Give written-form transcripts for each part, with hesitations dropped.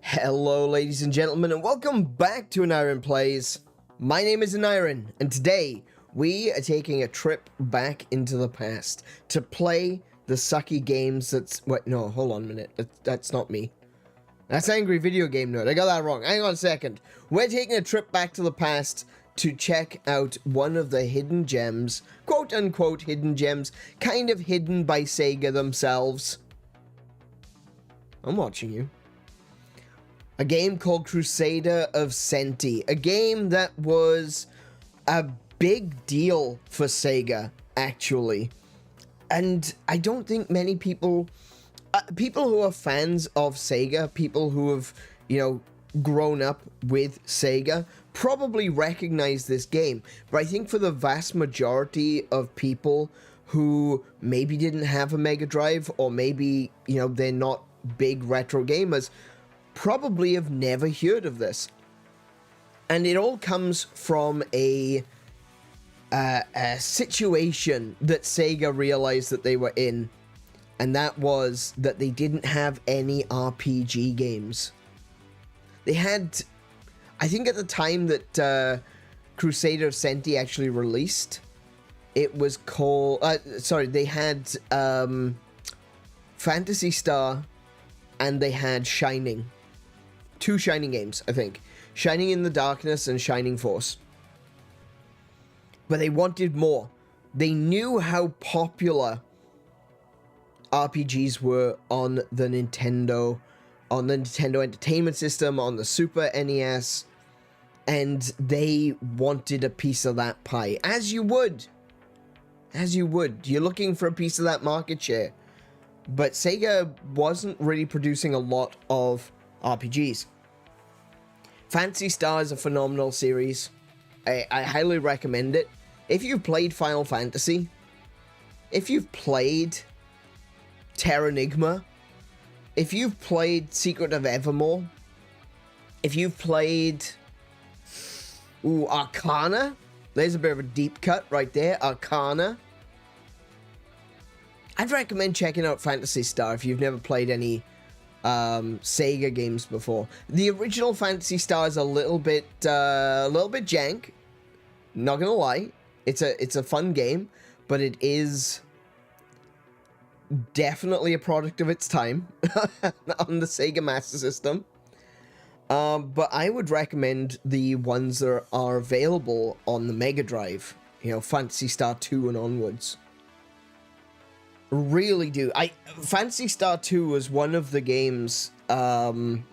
Hello ladies and gentlemen, and welcome back to An Iron Plays. My name is An Iron, and today we are taking a trip back into the past to play the sucky games wait, no, hold on a minute, that's not me. That's Angry Video Game Nerd, I got that wrong, hang on a second. We're taking a trip back to the past to check out one of the hidden gems, quote-unquote hidden gems, kind of hidden by Sega themselves. I'm watching you. A game called Crusader of Centy, a game that was a big deal for Sega, actually. And I don't think many people who are fans of Sega, people who have, you know, grown up with Sega, probably recognize this game. But I think for the vast majority of people who maybe didn't have a Mega Drive, or maybe, you know, they're not big retro gamers, probably have never heard of this. And it all comes from a situation that Sega realized that they were in, and that was that they didn't have any RPG games. They had, I think at the time that Crusader of Centy actually released, it was called, they had Phantasy Star, and they had Shining. Two Shining games, I think. Shining in the Darkness and Shining Force. But they wanted more. They knew how popular RPGs were on the Nintendo Entertainment System, on the Super NES, and they wanted a piece of that pie. As you would. As you would. You're looking for a piece of that market share. But Sega wasn't really producing a lot of RPGs. Phantasy Star is a phenomenal series. I highly recommend it. If you've played Final Fantasy, if you've played Terranigma, if you've played Secret of Evermore, if you've played Arcana, there's a bit of a deep cut right there, Arcana. I'd recommend checking out Phantasy Star if you've never played any Sega games before. The original Phantasy Star is a little bit jank. Not gonna lie, it's a fun game, but it is definitely a product of its time on the Sega Master System. But I would recommend the ones that are available on the Mega Drive. You know, Phantasy Star 2 and onwards. Really do. Phantasy Star 2 was one of the games that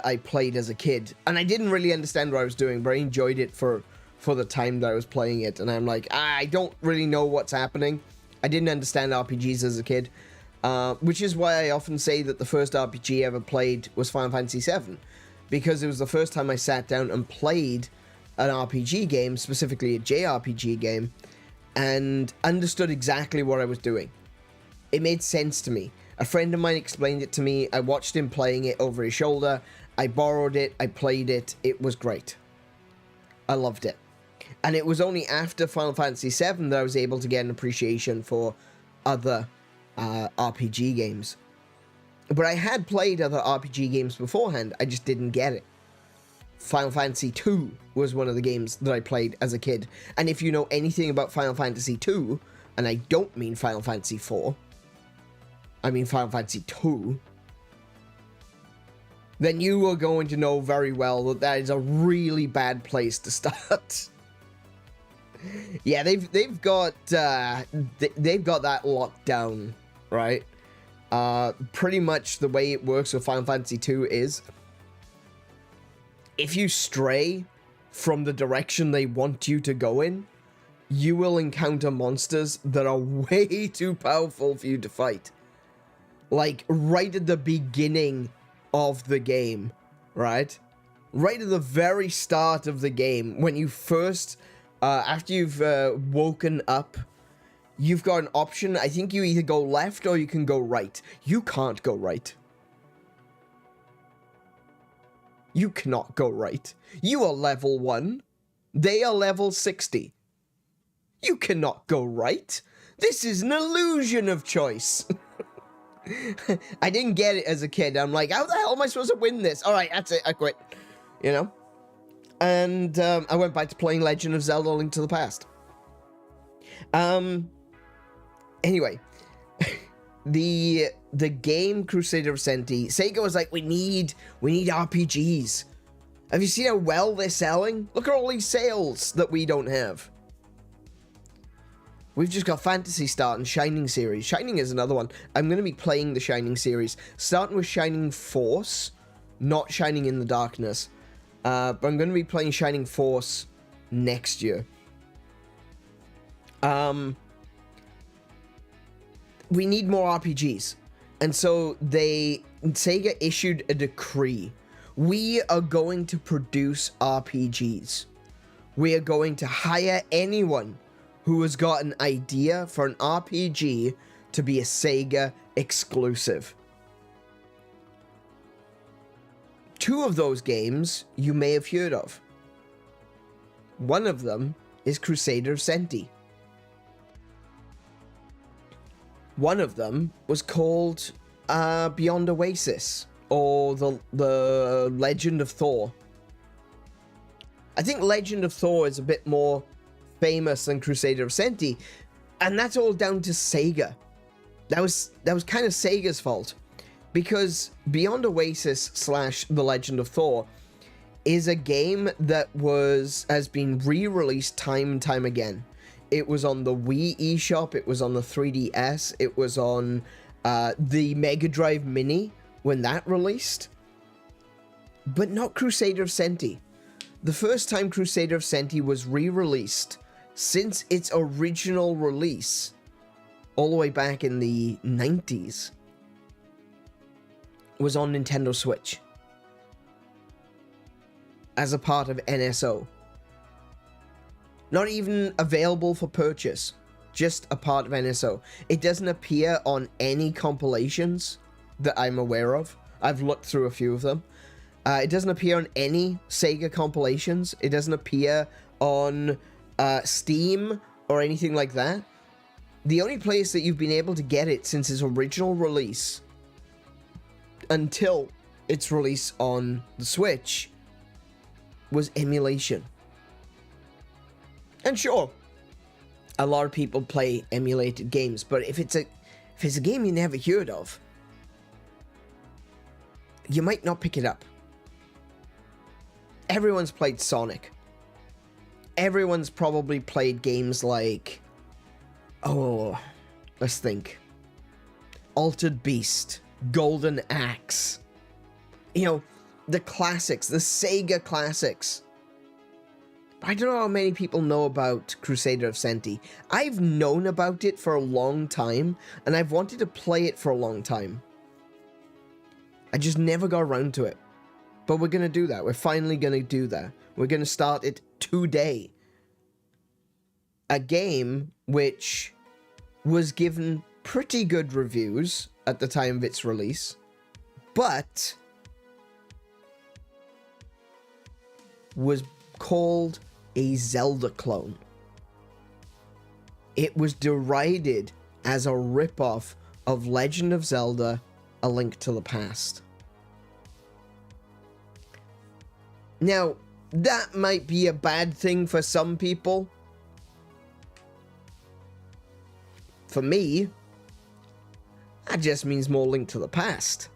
I played as a kid, and I didn't really understand what I was doing, but I enjoyed it for the time that I was playing it. And I'm like, I don't really know what's happening. I didn't understand RPGs as a kid, which is why I often say that the first RPG I ever played was Final Fantasy VII, because it was the first time I sat down and played an RPG game, specifically a JRPG game, and understood exactly what I was doing. It made sense to me. A friend of mine explained it to me. I watched him playing it over his shoulder. I borrowed it. I played it. It was great. I loved it. And it was only after Final Fantasy VII that I was able to get an appreciation for other RPG games. But I had played other RPG games beforehand. I just didn't get it. Final Fantasy II was one of the games that I played as a kid. And if you know anything about Final Fantasy II, and I don't mean Final Fantasy IV, I mean Final Fantasy II, then you are going to know very well that that is a really bad place to start. Yeah, they've got that locked down, right? Pretty much the way it works with Final Fantasy II is, if you stray from the direction they want you to go in, you will encounter monsters that are way too powerful for you to fight. Like, right at the beginning of the game, right? Right at the very start of the game, when you first, after you've woken up, you've got an option. I think you either go left or you can go right. You can't go right. You cannot go right. You are level 1. They are level 60. You cannot go right. This is an illusion of choice. I didn't get it as a kid. I'm like, how the hell am I supposed to win this? All right, that's it. I quit. You know? And I went back to playing Legend of Zelda: Link to the Past. Anyway, the game Crusader of Centy, Sega was like, we need RPGs. Have you seen how well they're selling? Look at all these sales that we don't have. We've just got Phantasy starting, Shining series. Shining is another one. I'm going to be playing the Shining series, starting with Shining Force, not Shining in the Darkness. But I'm going to be playing Shining Force next year. We need more RPGs. And so Sega issued a decree. We are going to produce RPGs. We are going to hire anyone who has got an idea for an RPG to be a Sega exclusive. 2 of those games you may have heard of. One of them is Crusader of Centy. One of them was called Beyond Oasis, or the Legend of Thor. I think Legend of Thor is a bit more famous than Crusader of Centy, and that's all down to Sega. That was kind of Sega's fault, because Beyond Oasis / The Legend of Thor is a game that has been re-released time and time again. It was on the Wii eShop, it was on the 3DS, it was on the Mega Drive Mini when that released, but not Crusader of Centy. The first time Crusader of Centy was re-released since its original release, all the way back in the 90s, was on Nintendo Switch as a part of NSO. Not even available for purchase, just a part of NSO. It doesn't appear on any compilations that I'm aware of. I've looked through a few of them. It doesn't appear on any Sega compilations. It doesn't appear on Steam or anything like that. The only place that you've been able to get it since its original release until its release on the Switch was emulation. And sure, a lot of people play emulated games, but if it's a game you never heard of, you might not pick it up. Everyone's played Sonic. Everyone's probably played games like, let's think, Altered Beast, Golden Axe. You know, the classics, the Sega classics. I don't know how many people know about Crusader of Centy. I've known about it for a long time, and I've wanted to play it for a long time. I just never got around to it. But we're going to do that. We're finally going to do that. We're going to start it today. A game which was given pretty good reviews at the time of its release, but was called a Zelda clone. It was derided as a ripoff of Legend of Zelda: A Link to the Past. Now, that might be a bad thing for some people. For me, that just means more Link to the Past.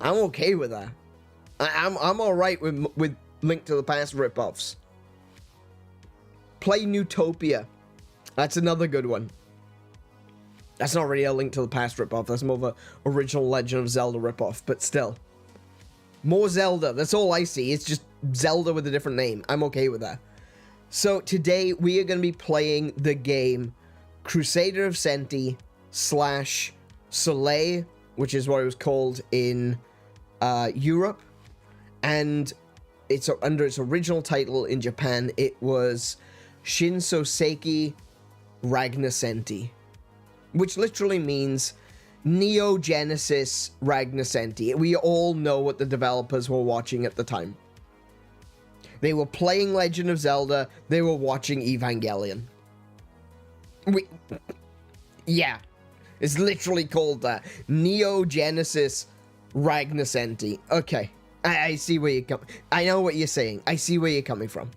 I'm okay with that. I'm alright with Link to the Past ripoffs. Play Newtopia. That's another good one. That's not really a Link to the Past ripoff. That's more of a original Legend of Zelda ripoff, but still. More Zelda. That's all I see. It's just Zelda with a different name. I'm okay with that. So today we are going to be playing the game Crusader of Centy / Soleil, which is what it was called in Europe, and it's under its original title in Japan. It was Shin Souseiki Ragnacenty, which literally means Neo Genesis Ragnacenty. We all know what the developers were watching at the time. They were playing Legend of Zelda. They were watching Evangelion. Yeah. It's literally called that. Genesis Ragnacenty. Okay. I see where you're coming. I know what you're saying. I see where you're coming from.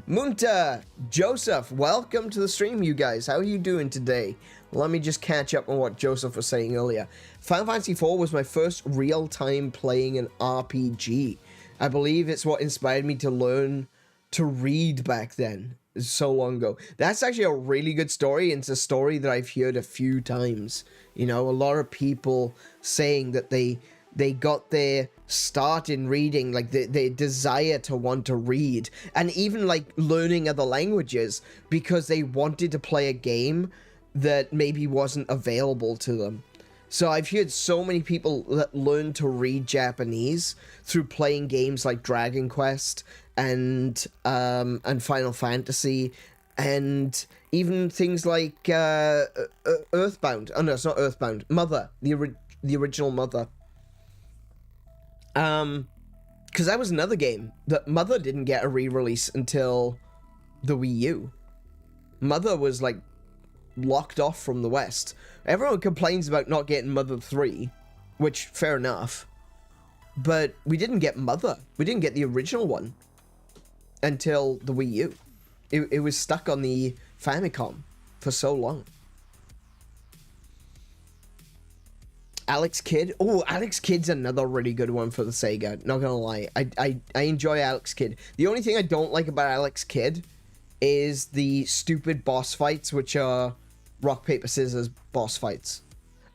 Munta, Joseph, welcome to the stream, you guys. How are you doing today? Let me just catch up on what Joseph was saying earlier. Final Fantasy IV was my first real-time playing an RPG. I believe it's what inspired me to learn to read back then. So long ago. That's actually a really good story. It's a story that I've heard a few times. You know, a lot of people saying that they got their start in reading, like their desire to want to read, and even like learning other languages because they wanted to play a game that maybe wasn't available to them. So I've heard so many people that learn to read Japanese through playing games like Dragon Quest and Final Fantasy, and even things like Earthbound. Oh no, it's not Earthbound. Mother, the original Mother. Because that was another game that Mother didn't get a re-release until the Wii U. Mother was like locked off from the West. Everyone complains about not getting Mother 3, which fair enough. But we didn't get Mother. We didn't get the original one until the Wii U. It was stuck on the Famicom for so long. Alex Kidd. Oh, Alex Kidd's another really good one for the Sega. Not gonna lie. I enjoy Alex Kidd. The only thing I don't like about Alex Kidd is the stupid boss fights, which are rock, paper, scissors boss fights.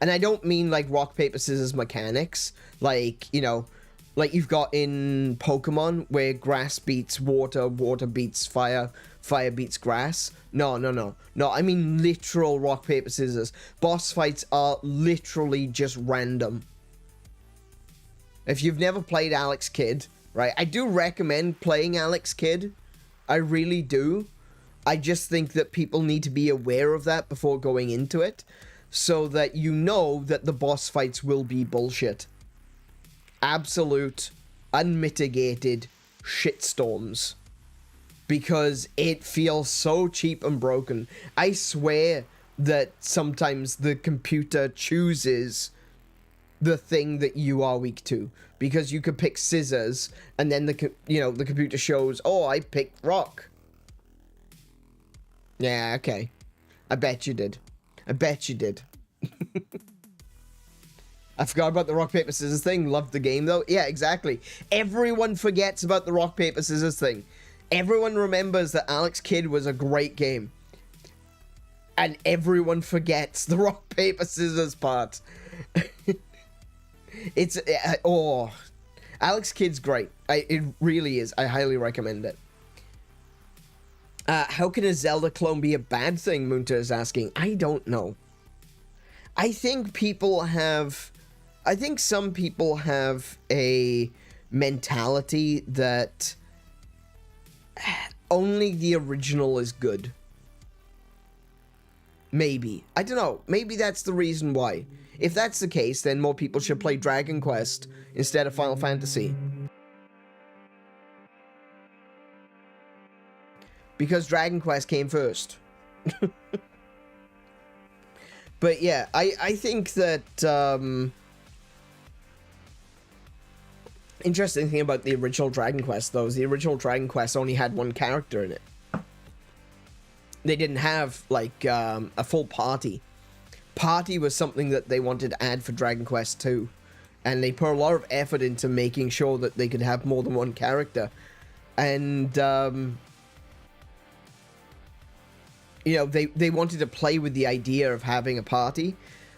And I don't mean like rock, paper, scissors mechanics. Like, you know, like you've got in Pokemon where grass beats water, water beats fire, fire beats grass. No, I mean literal rock, paper, scissors. Boss fights are literally just random. If you've never played Alex Kidd, right, I do recommend playing Alex Kidd. I really do. I just think that people need to be aware of that before going into it, so that you know that the boss fights will be bullshit. Absolute, unmitigated shitstorms. Because it feels so cheap and broken. I swear that sometimes the computer chooses the thing that you are weak to. Because you could pick scissors, and then the computer shows, oh, I picked rock. Yeah, okay. I bet you did. I bet you did. I forgot about the rock, paper, scissors thing. Loved the game, though. Yeah, exactly. Everyone forgets about the rock, paper, scissors thing. Everyone remembers that Alex Kidd was a great game. And everyone forgets the rock, paper, scissors part. It's... Alex Kidd's great. It really is. I highly recommend it. How can a Zelda clone be a bad thing, Munta is asking. I don't know. I think some people have a mentality that only the original is good. Maybe. I don't know. Maybe that's the reason why. If that's the case, then more people should play Dragon Quest instead of Final Fantasy. Because Dragon Quest came first. But yeah, I think that, interesting thing about the original Dragon Quest, though, is the original Dragon Quest only had one character in it. They didn't have, like, a full party. Party was something that they wanted to add for Dragon Quest 2. And they put a lot of effort into making sure that they could have more than one character. And, you know, they wanted to play with the idea of having a party.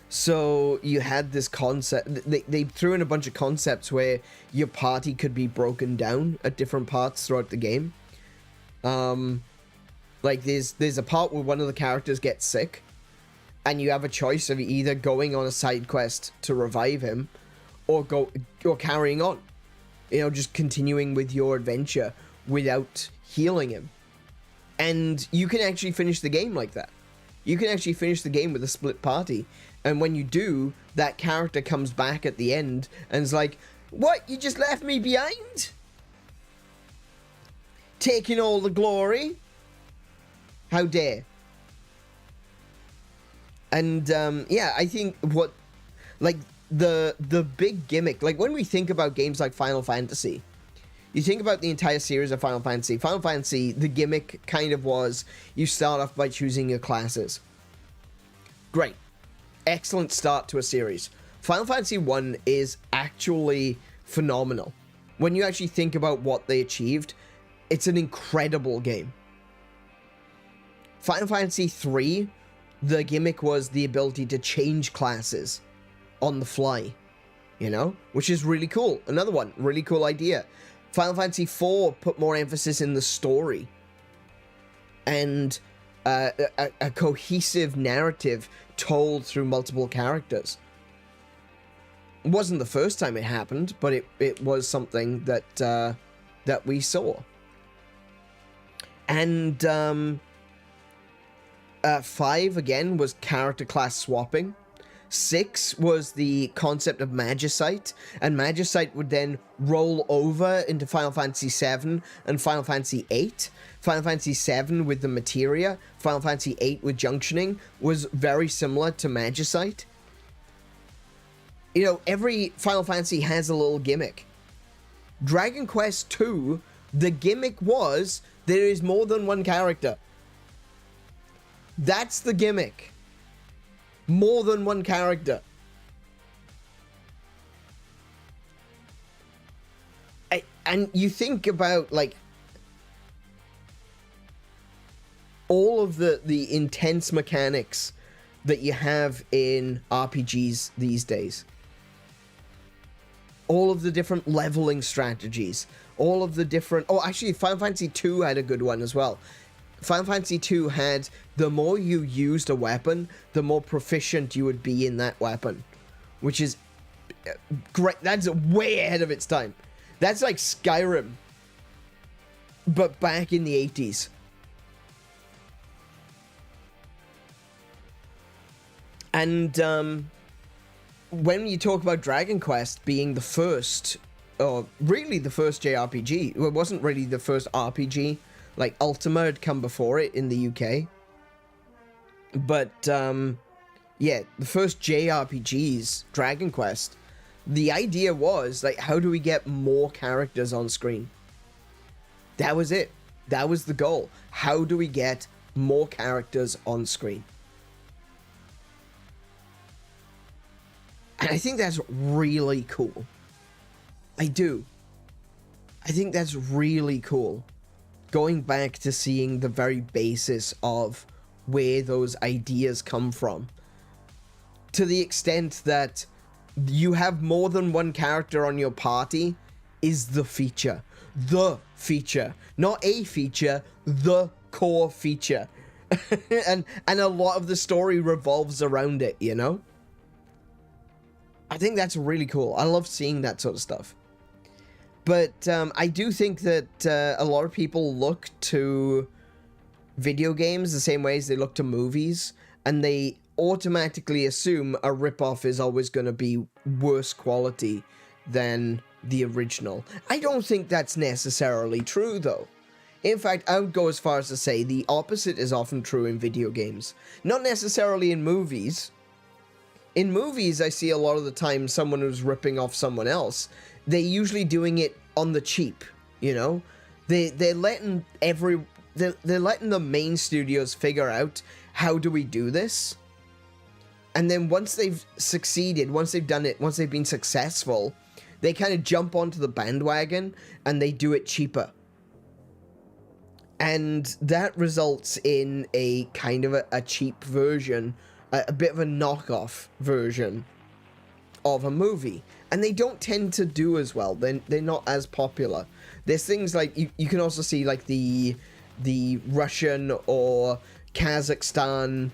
So you had this concept, they threw in a bunch of concepts where your party could be broken down at different parts throughout the game. Like there's a part where one of the characters gets sick, and you have a choice of either going on a side quest to revive him, or carrying on. You know, just continuing with your adventure without healing him. And you can actually finish the game like that. You can actually finish the game with a split party. And when you do, that character comes back at the end and is like, what? You just left me behind? Taking all the glory? How dare? And yeah, I think what, like, the big gimmick, like when we think about games like Final Fantasy, you think about the entire series of Final Fantasy. Final Fantasy, the gimmick kind of was you start off by choosing your classes. Great. Excellent start to a series. Final Fantasy 1 is actually phenomenal. When you actually think about what they achieved, it's an incredible game. Final Fantasy 3, the gimmick was the ability to change classes on the fly, you know, which is really cool. Another one, really cool idea. Final Fantasy 4 put more emphasis in the story and a cohesive narrative told through multiple characters. It wasn't the first time it happened, but it was something that that we saw. And 5 again was character class swapping. 6 was the concept of Magicite, and Magicite would then roll over into Final Fantasy 7 and Final Fantasy 8. Final Fantasy 7 with the materia, Final Fantasy 8 with junctioning was very similar to Magicite. You know, every Final Fantasy has a little gimmick. Dragon Quest 2, the gimmick was there is more than one character. That's the gimmick. More than one character. And you think about, like, all of the intense mechanics that you have in RPGs these days. All of the different leveling strategies. All of the different... Oh, actually, Final Fantasy 2 had a good one as well. Final Fantasy 2 had, the more you used a weapon, the more proficient you would be in that weapon. Which is great. That's way ahead of its time. That's like Skyrim, but back in the 80s. And when you talk about Dragon Quest being the first, or really the first JRPG, well, it wasn't really the first RPG. Like, Ultima had come before it in the UK. But, yeah, the first JRPGs, Dragon Quest, the idea was, like, how do we get more characters on screen? That was it. That was the goal. How do we get more characters on screen? And I think that's really cool. I do. I think that's really cool. Going back to seeing the very basis of where those ideas come from. To the extent that you have more than one character on your party is the feature. The feature. Not a feature, the core feature. and a lot of the story revolves around it, you know? I think that's really cool. I love seeing that sort of stuff. But I do think that a lot of people look to video games the same way as they look to movies, and they automatically assume a ripoff is always going to be worse quality than the original. I don't think that's necessarily true, though. In fact, I would go as far as to say the opposite is often true in video games. Not necessarily in movies. In movies, I see a lot of the time someone who's ripping off someone else. They're usually doing it on the cheap, you know? They're letting they're letting the main studios figure out, how do we do this? And then once they've succeeded, once they've done it, once they've been successful, they kind of jump onto the bandwagon and they do it cheaper. And that results in a kind of a cheap version, a bit of a knockoff version of a movie. And they don't tend to do as well. They're not as popular. There's things like, you can also see like the Russian or Kazakhstan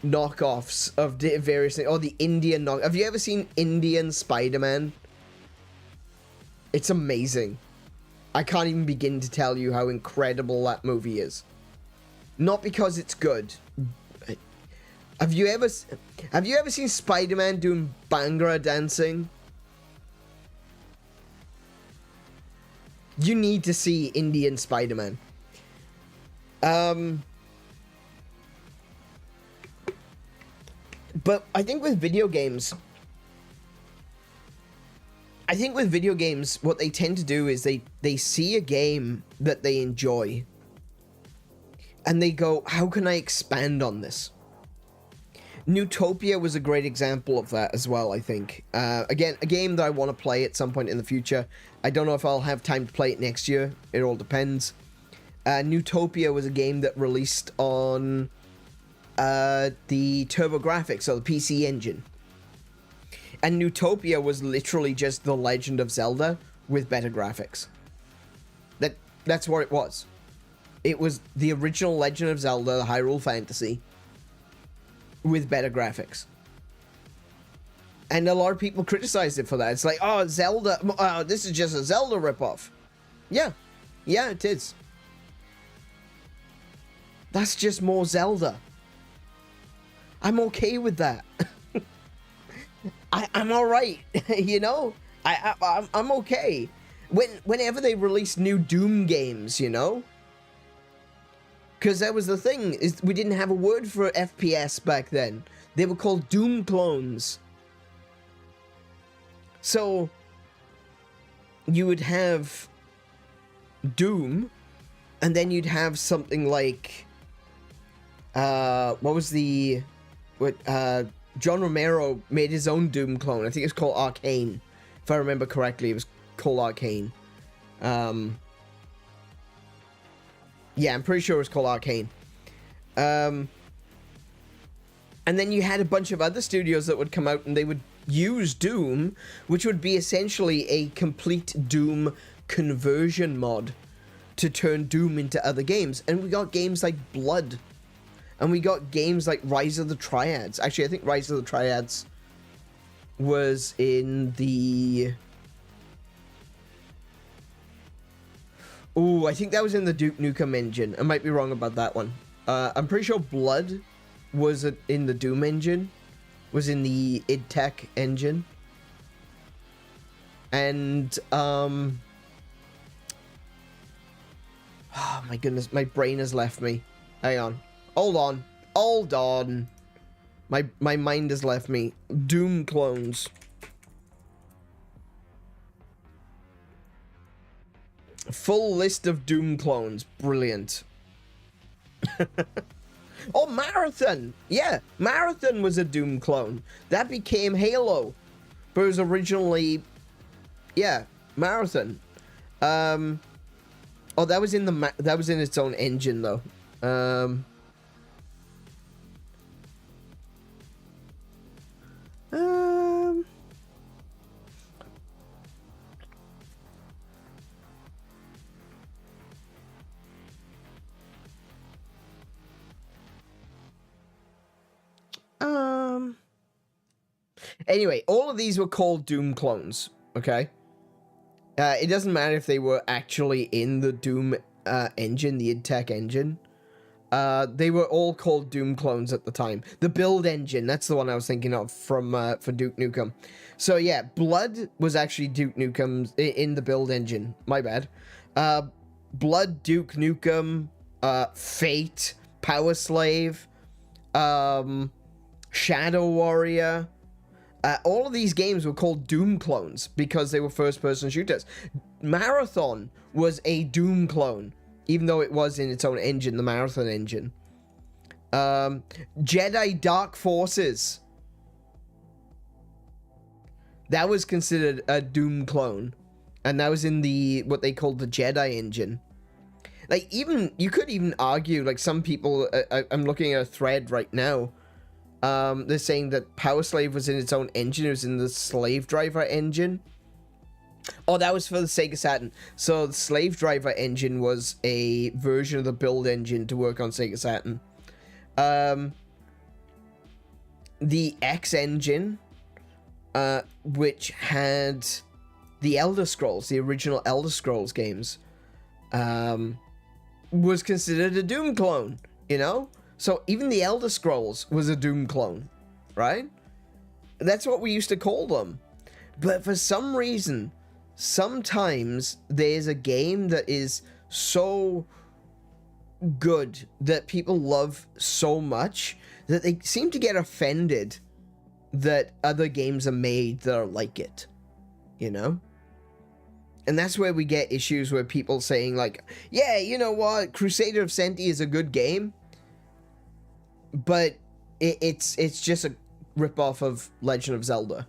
knockoffs of various things, or the Indian knock. Have you ever seen Indian Spider-Man? It's amazing. I can't even begin to tell you how incredible that movie is. Not because it's good. Have you ever seen Spider-Man doing Bhangra dancing? You need to see Indian Spider-Man. But I think with video games, what they tend to do is they see a game that they enjoy, and they go, how can I expand on this? Newtopia was a great example of that as well, I think. Again, a game that I want to play at some point in the future. I don't know if I'll have time to play it next year. It all depends. Newtopia was a game that released on the TurboGrafx, or the PC Engine. And Newtopia was literally just the Legend of Zelda with better graphics. That's what it was. It was the original Legend of Zelda, the Hyrule Fantasy, with better graphics. And a lot of people criticized it for that. It's like, oh, Zelda, this is just a Zelda ripoff. Yeah, it is. That's just more Zelda. I'm okay with that. I'm alright, you know? I'm okay. Whenever they release new Doom games, you know? Because that was the thing, is we didn't have a word for FPS back then. They were called Doom clones. So, you would have Doom, and then you'd have something like, John Romero made his own Doom clone. I think it's called Arcane. If I remember correctly, it was called Arcane. Yeah, I'm pretty sure it was called Arcane. And then you had a bunch of other studios that would come out and they would use Doom, which would be essentially a complete Doom conversion mod to turn Doom into other games. And we got games like Blood. And we got games like Rise of the Triads. Actually, I think Rise of the Triads was in the... Ooh, I think that was in the Duke Nukem engine. I might be wrong about that one. I'm pretty sure Blood was in the Doom engine. Was in the id Tech engine. And, oh my goodness, my brain has left me. Hang on. Hold on. My mind has left me. Doom clones. Full list of Doom clones. Brilliant. Oh, Marathon! Yeah, Marathon was a Doom clone. That became Halo. But it was originally... Yeah, Marathon. Oh, that was in the... That was in its own engine, though. Anyway, all of these were called Doom clones, okay? It doesn't matter if they were actually in the Doom engine, the id Tech engine. They were all called Doom clones at the time. The build engine, that's the one I was thinking of from for Duke Nukem. So yeah, Blood was actually Duke Nukem in the build engine. My bad. Blood, Duke Nukem, Fate, Power Slave, Shadow Warrior. All of these games were called Doom clones because they were first-person shooters. Marathon was a Doom clone, even though it was in its own engine, the Marathon engine. Jedi Dark Forces. That was considered a Doom clone. And that was in the, what they called the Jedi engine. Like, even, you could even argue, like, some people, I'm looking at a thread right now, they're saying that Power Slave was in its own engine. It was in the Slave Driver engine. Oh, that was for the Sega Saturn. So the Slave Driver engine was a version of the build engine to work on Sega Saturn. The X engine, which had the Elder Scrolls, the original Elder Scrolls games, was considered a Doom clone, you know? So even the Elder Scrolls was a Doom clone, right? That's what we used to call them. But for some reason, sometimes there's a game that is so good that people love so much that they seem to get offended that other games are made that are like it, you know? And that's where we get issues where people saying like, yeah, you know what, Crusader of Centy is a good game, but it's just a ripoff of Legend of Zelda.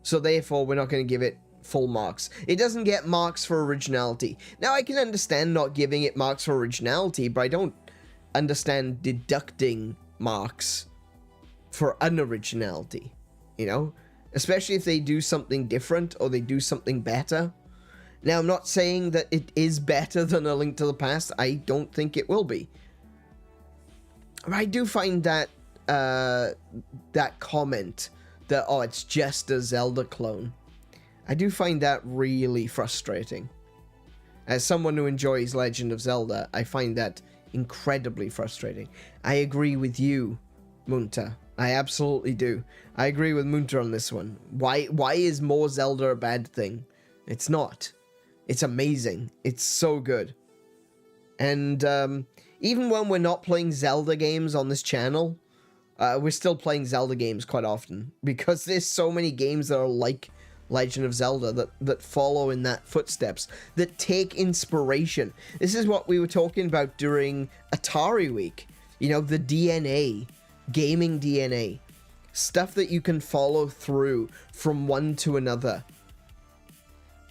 So therefore, we're not going to give it full marks. It doesn't get marks for originality. Now, I can understand not giving it marks for originality, but I don't understand deducting marks for unoriginality, you know? Especially if they do something different or they do something better. Now, I'm not saying that it is better than A Link to the Past. I don't think it will be. But I do find that that comment that, oh, it's just a Zelda clone, I do find that really frustrating. As someone who enjoys Legend of Zelda, I find that incredibly frustrating. I agree with you, Munta. I absolutely do. I agree with Munta on this one. Why is more Zelda a bad thing? It's not. It's amazing. It's so good. And even when we're not playing Zelda games on this channel, we're still playing Zelda games quite often, because there's so many games that are like Legend of Zelda that follow in that footsteps, that take inspiration. This is what we were talking about during Atari Week. You know, the DNA, gaming DNA, stuff that you can follow through from one to another.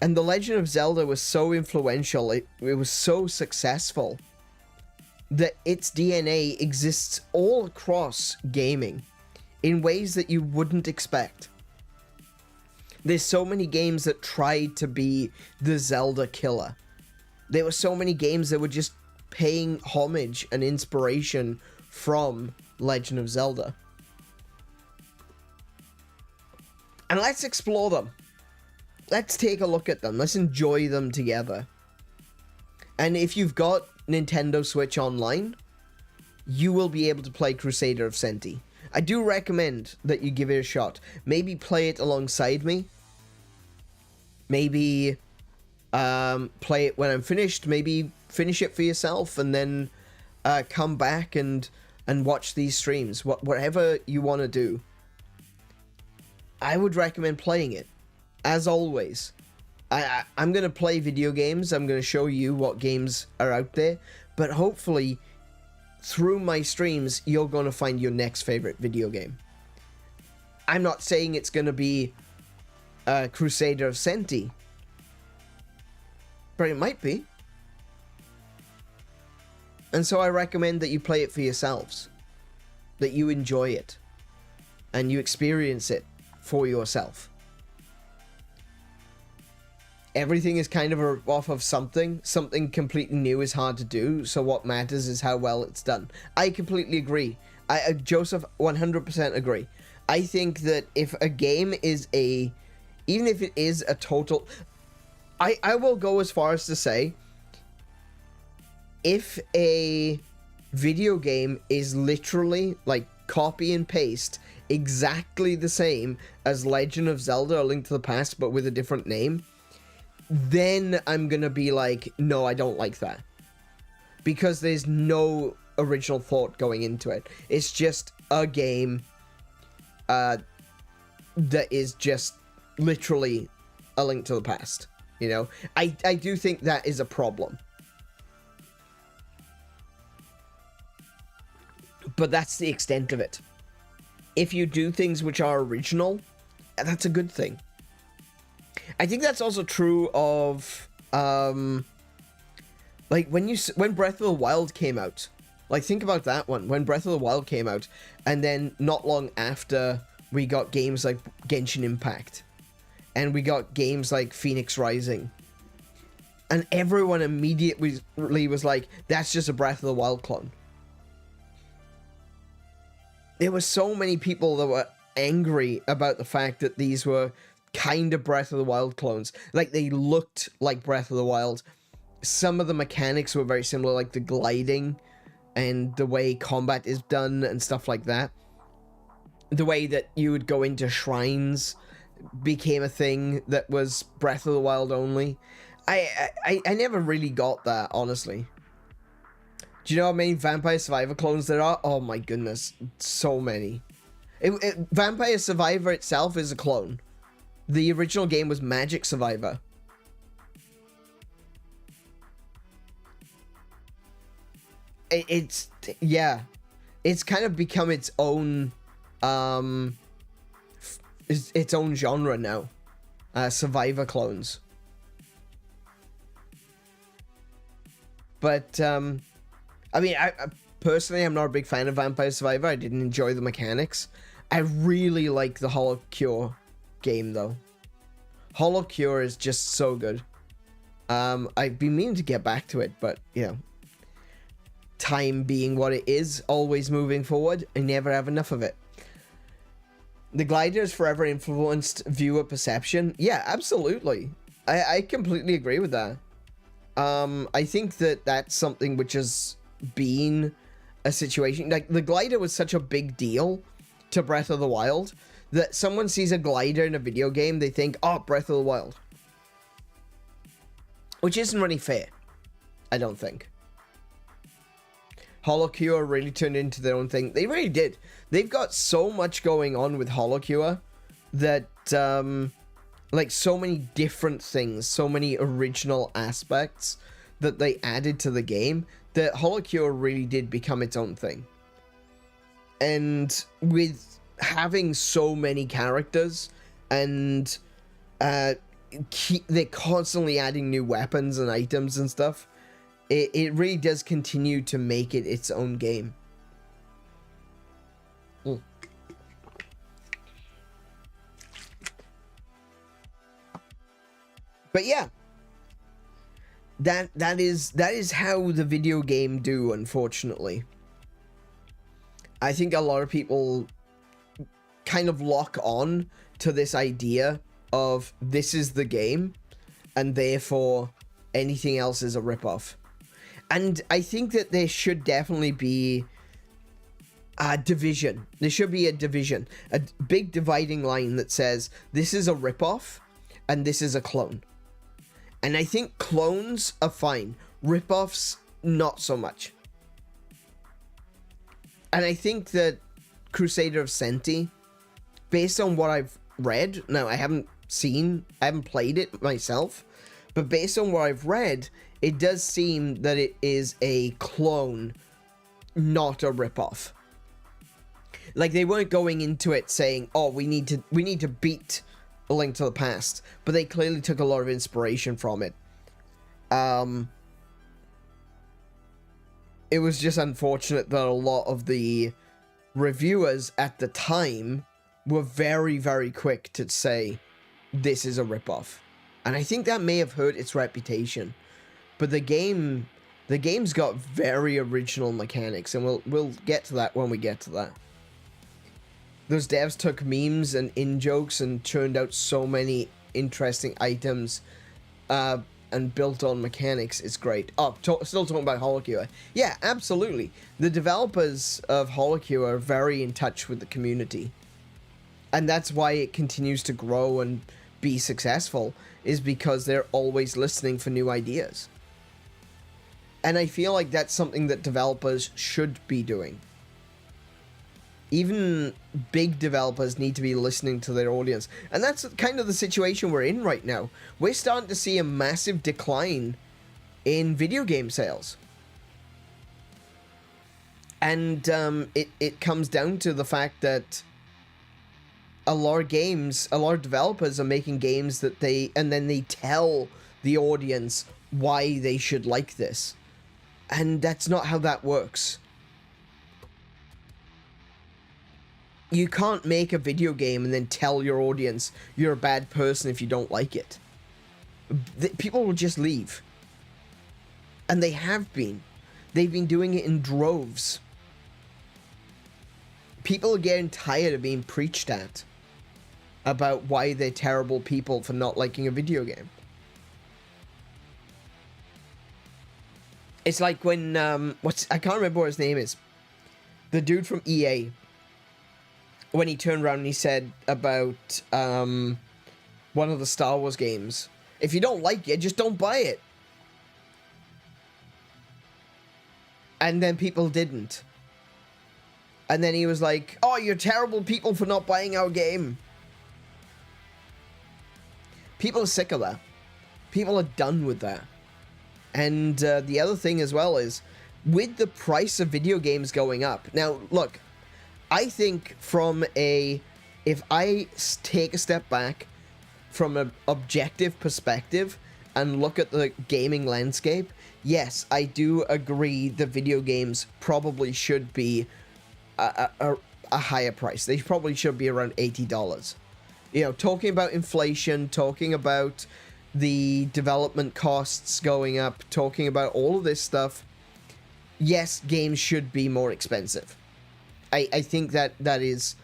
And The Legend of Zelda was so influential, it was so successful, that its DNA exists all across gaming in ways that you wouldn't expect. There's so many games that tried to be the Zelda killer. There were so many games that were just paying homage and inspiration from Legend of Zelda. And let's explore them. Let's take a look at them. Let's enjoy them together. And if you've got Nintendo Switch Online, you will be able to play Crusader of Centy. I do recommend that you give it a shot. Maybe play it alongside me. Maybe play it when I'm finished. Maybe finish it for yourself and then come back and watch these streams. Whatever you want to do. I would recommend playing it. As always, I'm going to play video games. I'm going to show you what games are out there. But hopefully, through my streams, you're going to find your next favorite video game. I'm not saying it's going to be Crusader of Centy, but it might be. And so I recommend that you play it for yourselves. That you enjoy it. And you experience it for yourself. Everything is kind of off of something. Something completely new is hard to do, so what matters is how well it's done. I completely agree. Joseph, 100% agree. I think that if a game is even if it is a total... I will go as far as to say, if a video game is literally, like, copy and paste exactly the same as Legend of Zelda: A Link to the Past, but with a different name, then I'm gonna be like, no, I don't like that. Because there's no original thought going into it. It's just a game that is just literally A Link to the Past. You know? I do think that is a problem. But that's the extent of it. If you do things which are original, that's a good thing. I think that's also true of, like, when Breath of the Wild came out. Like, think about that one. When Breath of the Wild came out, and then not long after, we got games like Genshin Impact. And we got games like Phoenix Rising. And everyone immediately was like, that's just a Breath of the Wild clone. There were so many people that were angry about the fact that these were kind of Breath of the Wild clones. Like, they looked like Breath of the Wild. Some of the mechanics were very similar, like the gliding and the way combat is done and stuff like that. The way that you would go into shrines became a thing that was Breath of the Wild only. I never really got that, honestly. Do you know how many Vampire Survivor clones there are? Oh my goodness, so many. Vampire Survivor itself is a clone. The original game was Magic Survivor. It's kind of become its own its own genre now. Survivor clones. But I mean, I personally, I'm not a big fan of Vampire Survivor. I didn't enjoy the mechanics. I really like the Hollow Cure game though. Hollow Cure is just so good. I've been meaning to get back to it, but you know, time being what it is, always moving forward, I never have enough of it. The glider has forever influenced viewer perception. Yeah, absolutely. I completely agree with that. I think that that's something which has been a situation. Like, the glider was such a big deal to Breath of the Wild that someone sees a glider in a video game, they think, oh, Breath of the Wild. Which isn't really fair, I don't think. Holocure really turned into their own thing. They really did. They've got so much going on with Holocure that, like, so many different things, so many original aspects that they added to the game, that Holocure really did become its own thing. And with having so many characters, and they're constantly adding new weapons and items and stuff, it really does continue to make it its own game. But yeah, that is how the video game do, unfortunately. I think a lot of people kind of lock on to this idea of this is the game, and therefore anything else is a ripoff. And I think that there should definitely be a division. There should be a division, a big dividing line that says this is a ripoff and this is a clone. And I think clones are fine. Ripoffs, not so much. And I think that Crusader of Centy, based on what I've read, now I haven't played it myself, but based on what I've read, it does seem that it is a clone, not a ripoff. Like, they weren't going into it saying, oh, we need to beat A Link to the Past, but they clearly took a lot of inspiration from it. It was just unfortunate that a lot of the reviewers at the time were very, very quick to say, this is a ripoff. And I think that may have hurt its reputation. But the game's got very original mechanics, and we'll get to that when we get to that. Those devs took memes and in-jokes and churned out so many interesting items and built on mechanics. It's great. Oh, still talking about Holocure. Yeah, absolutely. The developers of Holocure are very in touch with the community. And that's why it continues to grow and be successful, is because they're always listening for new ideas. And I feel like that's something that developers should be doing. Even big developers need to be listening to their audience. And that's kind of the situation we're in right now. We're starting to see a massive decline in video game sales. And it comes down to the fact that a lot of developers are making games that then they tell the audience why they should like this. And that's not how that works. You can't make a video game and then tell your audience you're a bad person if you don't like it. People will just leave. And they have been. They've been doing it in droves. People are getting tired of being preached at about why they're terrible people for not liking a video game. It's like when, I can't remember what his name is. The dude from EA. When he turned around and he said about, one of the Star Wars games, if you don't like it, just don't buy it. And then people didn't. And then he was like, oh, you're terrible people for not buying our game. People are sick of that. People are done with that. And the other thing as well is, with the price of video games going up. Now, look, I think if I take a step back from an objective perspective and look at the gaming landscape, yes, I do agree that video games probably should be a higher price. They probably should be around $80. You know, talking about inflation, talking about the development costs going up, talking about all of this stuff, yes, games should be more expensive. I think that is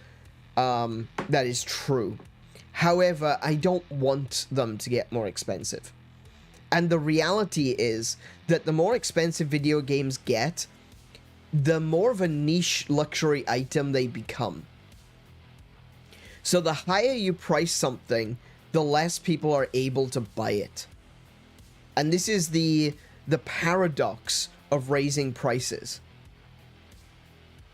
true. However, I don't want them to get more expensive. And the reality is that the more expensive video games get, the more of a niche luxury item they become. So the higher you price something, the less people are able to buy it. And this is the paradox of raising prices.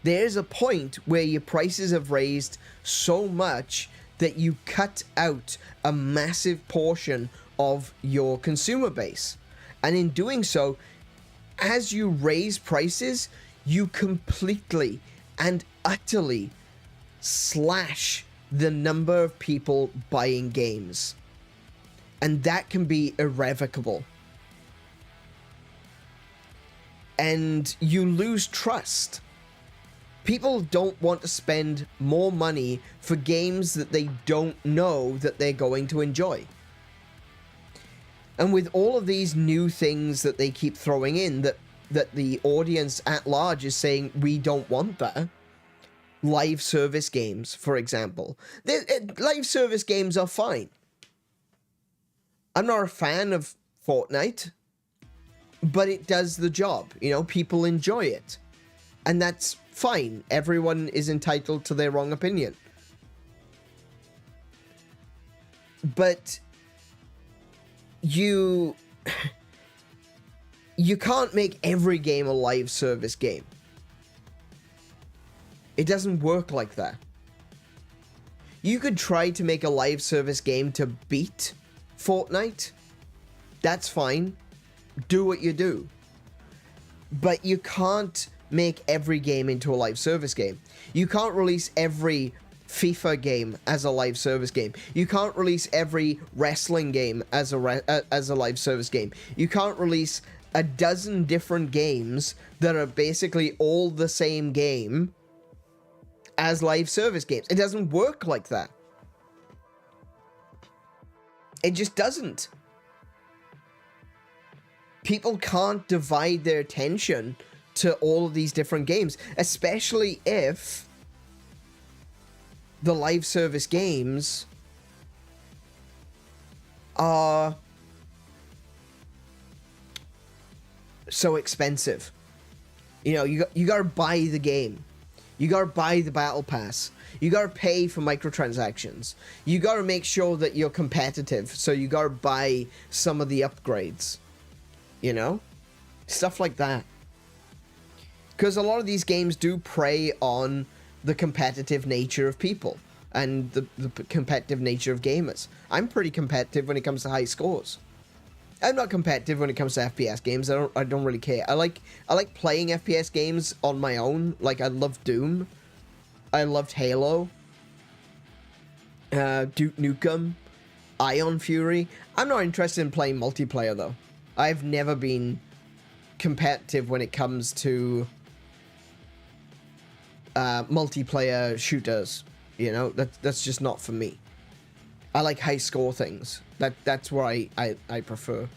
There's a point where your prices have raised so much that you cut out a massive portion of your consumer base. And in doing so, as you raise prices, you completely and utterly slash the number of people buying games. And that can be irrevocable. And you lose trust. People don't want to spend more money for games that they don't know that they're going to enjoy. And with all of these new things that they keep throwing in, that the audience at large is saying, we don't want that. Live service games, for example. Live service games are fine. I'm not a fan of Fortnite, but it does the job. You know, people enjoy it. And that's fine. Everyone is entitled to their wrong opinion. But you can't make every game a live service game. It doesn't work like that. You could try to make a live service game to beat Fortnite. That's fine. Do what you do. But you can't make every game into a live service game. You can't release every FIFA game as a live service game. You can't release every wrestling game as a live service game. You can't release a dozen different games that are basically all the same game as live service games. It doesn't work like that. It just doesn't. People can't divide their attention to all of these different games, especially if the live service games are so expensive. You know, you gotta buy the game. You gotta buy the battle pass. You gotta pay for microtransactions. You gotta make sure that you're competitive, so you gotta buy some of the upgrades. You know? Stuff like that. Because a lot of these games do prey on the competitive nature of people and the competitive nature of gamers. I'm pretty competitive when it comes to high scores. I'm not competitive when it comes to FPS games. I don't really care. I like playing FPS games on my own. Like, I love Doom. I loved Halo. Duke Nukem. Ion Fury. I'm not interested in playing multiplayer, though. I've never been competitive when it comes to multiplayer shooters. You know, that's just not for me. I like high score things. That's what I prefer.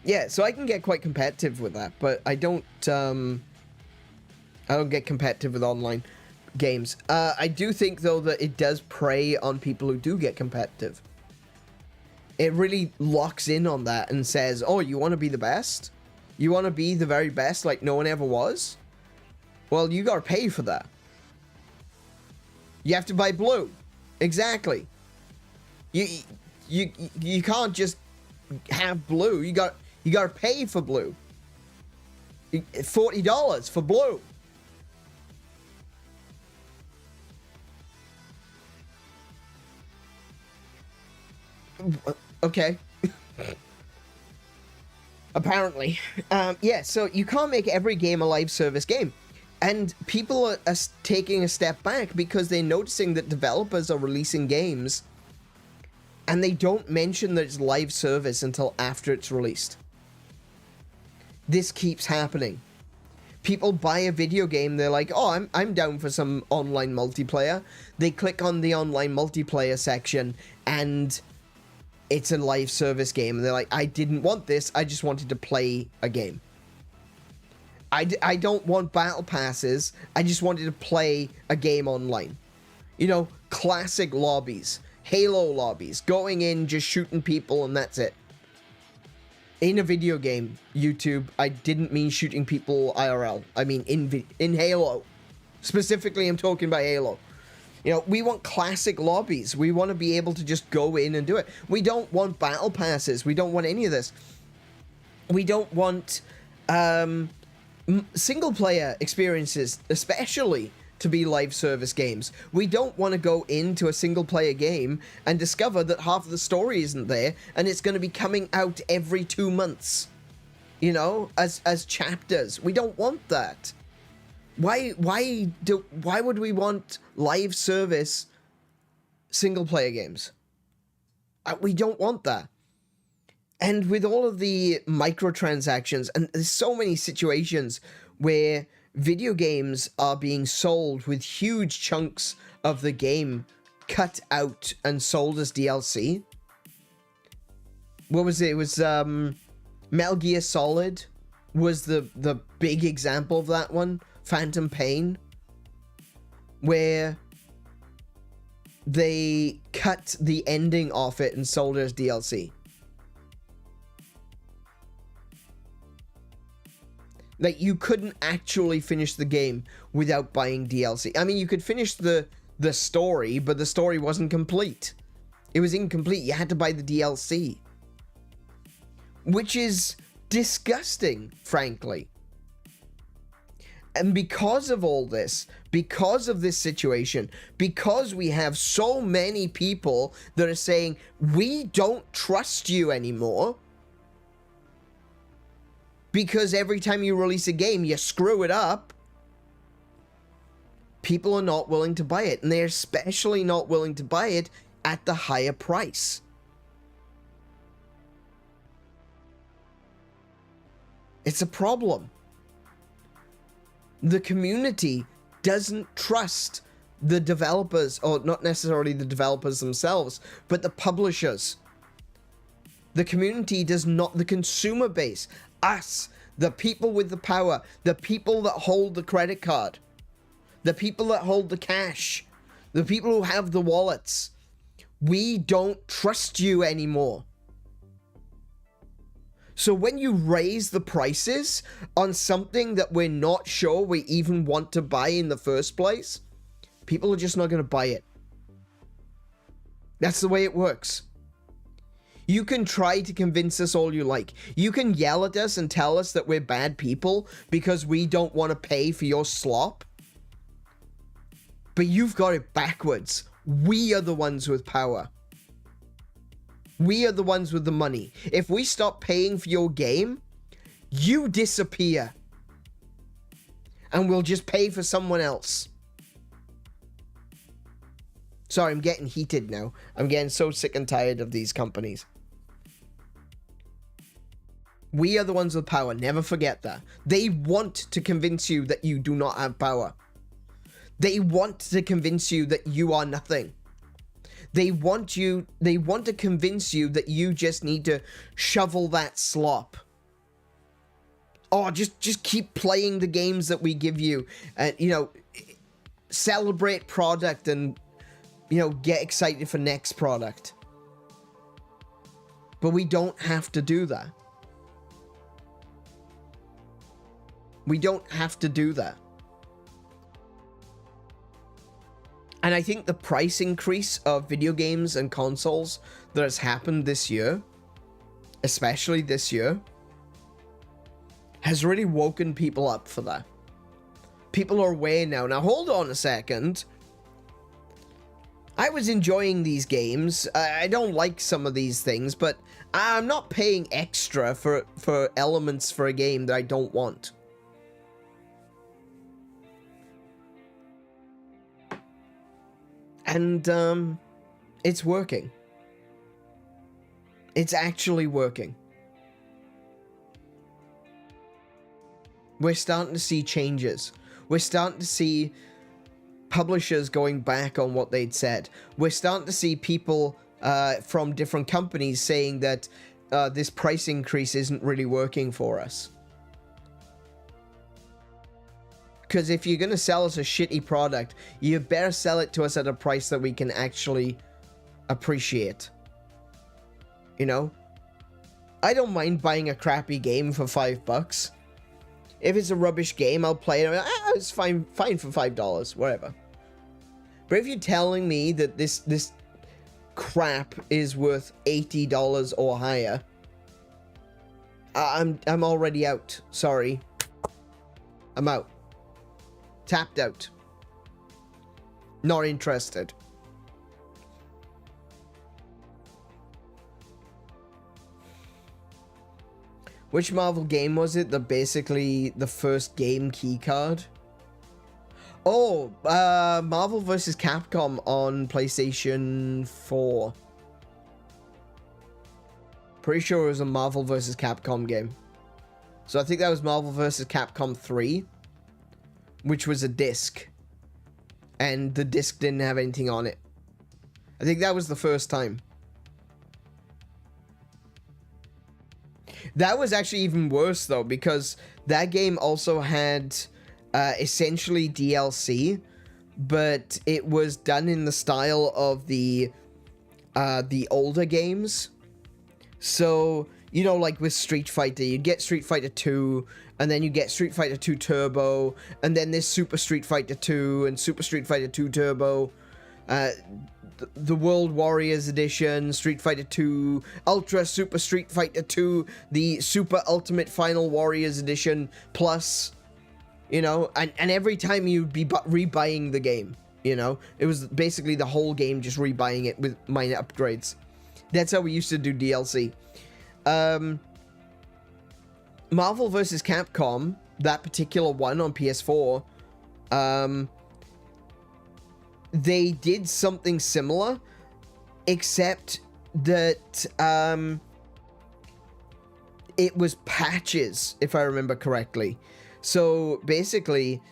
Yeah, so I can get quite competitive with that, but I don't get competitive with online games. I do think, though, that it does prey on people who do get competitive. It really locks in on that and says, oh, you want to be the best? You want to be the very best like no one ever was? Well, you gotta pay for that. You have to buy blue. Exactly. You can't just have blue. You gotta pay for blue. $40 for Blue. Okay. Apparently. Yeah, so you can't make every game a live service game. And people are taking a step back because they're noticing that developers are releasing games and they don't mention that it's live service until after it's released. This keeps happening. People buy a video game, they're like, oh, I'm down for some online multiplayer. They click on the online multiplayer section and it's a live service game. And they're like, I didn't want this, I just wanted to play a game. I don't want battle passes, I just wanted to play a game online. You know, classic lobbies, Halo lobbies, going in, just shooting people and that's it. In a video game, YouTube, I didn't mean shooting people IRL. I mean in Halo. Specifically, I'm talking about Halo. You know, we want classic lobbies. We want to be able to just go in and do it. We don't want battle passes. We don't want any of this. We don't want single-player experiences, especially, to be live service games. We don't want to go into a single-player game and discover that half of the story isn't there, and it's going to be coming out every 2 months, you know, as chapters. We don't want that. Why would we want live service single-player games? We don't want that. And with all of the microtransactions, and there's so many situations where video games are being sold with huge chunks of the game cut out and sold as DLC. What was it? It was Metal Gear Solid was the big example of that one. Phantom Pain, where they cut the ending off it and sold it as DLC. Like, you couldn't actually finish the game without buying DLC. I mean, you could finish the story, but the story wasn't complete. It was incomplete. You had to buy the DLC. Which is disgusting, frankly. And because of all this, because of this situation, because we have so many people that are saying, we don't trust you anymore, because every time you release a game, you screw it up, people are not willing to buy it. And they're especially not willing to buy it at the higher price. It's a problem. The community doesn't trust the developers, or not necessarily the developers themselves, but the publishers. The community does not, the consumer base, us, the people with the power, the people that hold the credit card, the people that hold the cash, the people who have the wallets. We don't trust you anymore. So when you raise the prices on something that we're not sure we even want to buy in the first place, people are just not going to buy it. That's the way it works. You can try to convince us all you like. You can yell at us and tell us that we're bad people because we don't want to pay for your slop. But you've got it backwards. We are the ones with power. We are the ones with the money. If we stop paying for your game, you disappear. And we'll just pay for someone else. Sorry, I'm getting heated now. I'm getting so sick and tired of these companies. We are the ones with power. Never forget that. They want to convince you that you do not have power. They want to convince you that you are nothing. They want to convince you that you just need to shovel that slop. Oh, just keep playing the games that we give you. And, you know, celebrate product and, you know, get excited for next product. But we don't have to do that. We don't have to do that. And I think the price increase of video games and consoles that has happened this year, especially this year, has really woken people up for that. People are aware now. Now, hold on a second. I was enjoying these games. I don't like some of these things, but I'm not paying extra for elements for a game that I don't want. And, it's working. It's actually working. We're starting to see changes. We're starting to see publishers going back on what they'd said. We're starting to see people from different companies saying that this price increase isn't really working for us. Because if you're going to sell us a shitty product, you better sell it to us at a price that we can actually appreciate. You know? I don't mind buying a crappy game for $5. If it's a rubbish game, I'll play it. It's fine for $5, whatever. But if you're telling me that this crap is worth $80 or higher, I'm already out. Sorry. I'm out. Tapped out. Not interested. Which Marvel game was it that basically the first game keycard? Oh, Marvel vs. Capcom on PlayStation 4. Pretty sure it was a Marvel vs. Capcom game. So I think that was Marvel vs. Capcom 3, which was a disc. And the disc didn't have anything on it. I think that was the first time. That was actually even worse, though, because that game also had essentially DLC, but it was done in the style of the older games. So, you know, like with Street Fighter, you get Street Fighter 2, and then you get Street Fighter 2 Turbo, and then there's Super Street Fighter 2 and Super Street Fighter 2 Turbo. The World Warriors Edition, Street Fighter 2, Ultra Super Street Fighter 2, the Super Ultimate Final Warriors Edition, plus, you know, and every time you'd be rebuying the game, you know? It was basically the whole game, just rebuying it with minor upgrades. That's how we used to do DLC. Marvel vs. Capcom, that particular one on PS4, they did something similar, except that it was patches, if I remember correctly. So basically,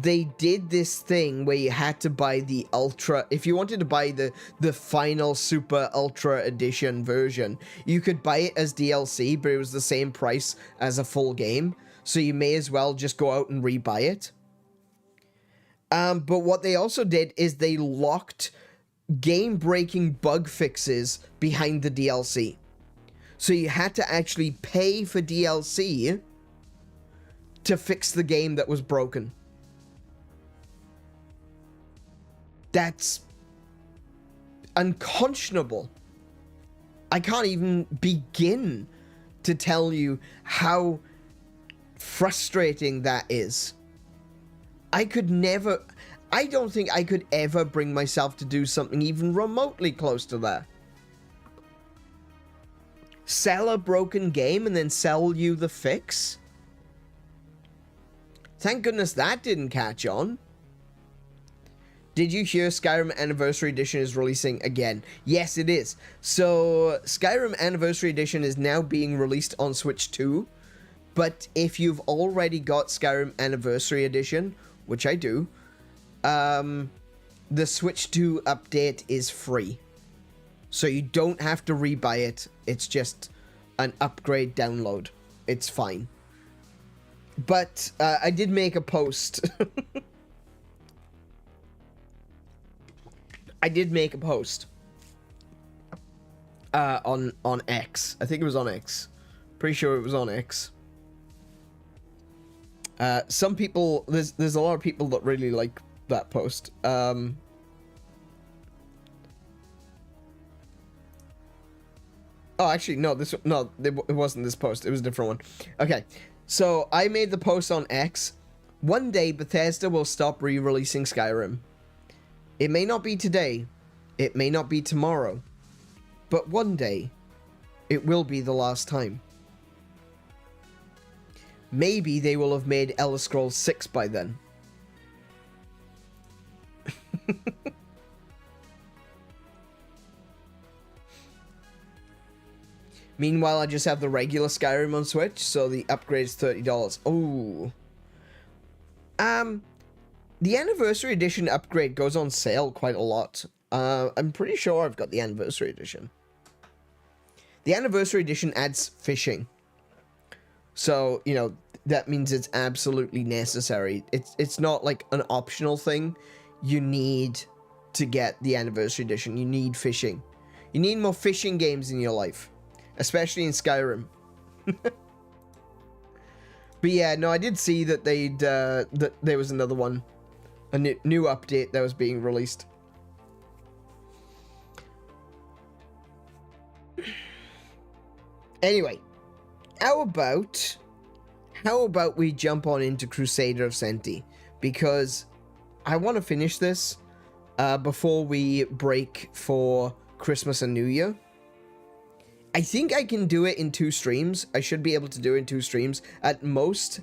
they did this thing where you had to buy the Ultra. If you wanted to buy the final Super Ultra Edition version, you could buy it as DLC, but it was the same price as a full game. So you may as well just go out and rebuy it. But what they also did is they locked game-breaking bug fixes behind the DLC. So you had to actually pay for DLC to fix the game that was broken. That's unconscionable. I can't even begin to tell you how frustrating that is. I don't think I could ever bring myself to do something even remotely close to that. Sell a broken game and then sell you the fix? Thank goodness that didn't catch on. Did you hear Skyrim Anniversary Edition is releasing again? Yes, it is. So, Skyrim Anniversary Edition is now being released on Switch 2. But if you've already got Skyrim Anniversary Edition, which I do, the Switch 2 update is free. So you don't have to rebuy it. It's just an upgrade download. It's fine. But I did make a post. I did make a post on X. I think it was on X. Pretty sure it was on X. Some people, there's a lot of people that really like that post. Oh, actually, no, it wasn't this post. It was a different one. Okay, so I made the post on X. One day, Bethesda will stop re-releasing Skyrim. It may not be today. It may not be tomorrow. But one day, it will be the last time. Maybe they will have made Elder Scrolls 6 by then. Meanwhile, I just have the regular Skyrim on Switch, so the upgrade's $30. Oh. The Anniversary Edition upgrade goes on sale quite a lot. I'm pretty sure I've got the Anniversary Edition. The Anniversary Edition adds fishing. So, you know, that means it's absolutely necessary. It's not like an optional thing. You need to get the Anniversary Edition. You need fishing. You need more fishing games in your life. Especially in Skyrim. But yeah, no, I did see that that there was another one. A new update that was being released. Anyway, how about we jump on into Crusader of Centy? Because I want to finish this before we break for Christmas and New Year. I think I can do it in 2 streams. I should be able to do it in 2 streams. At most,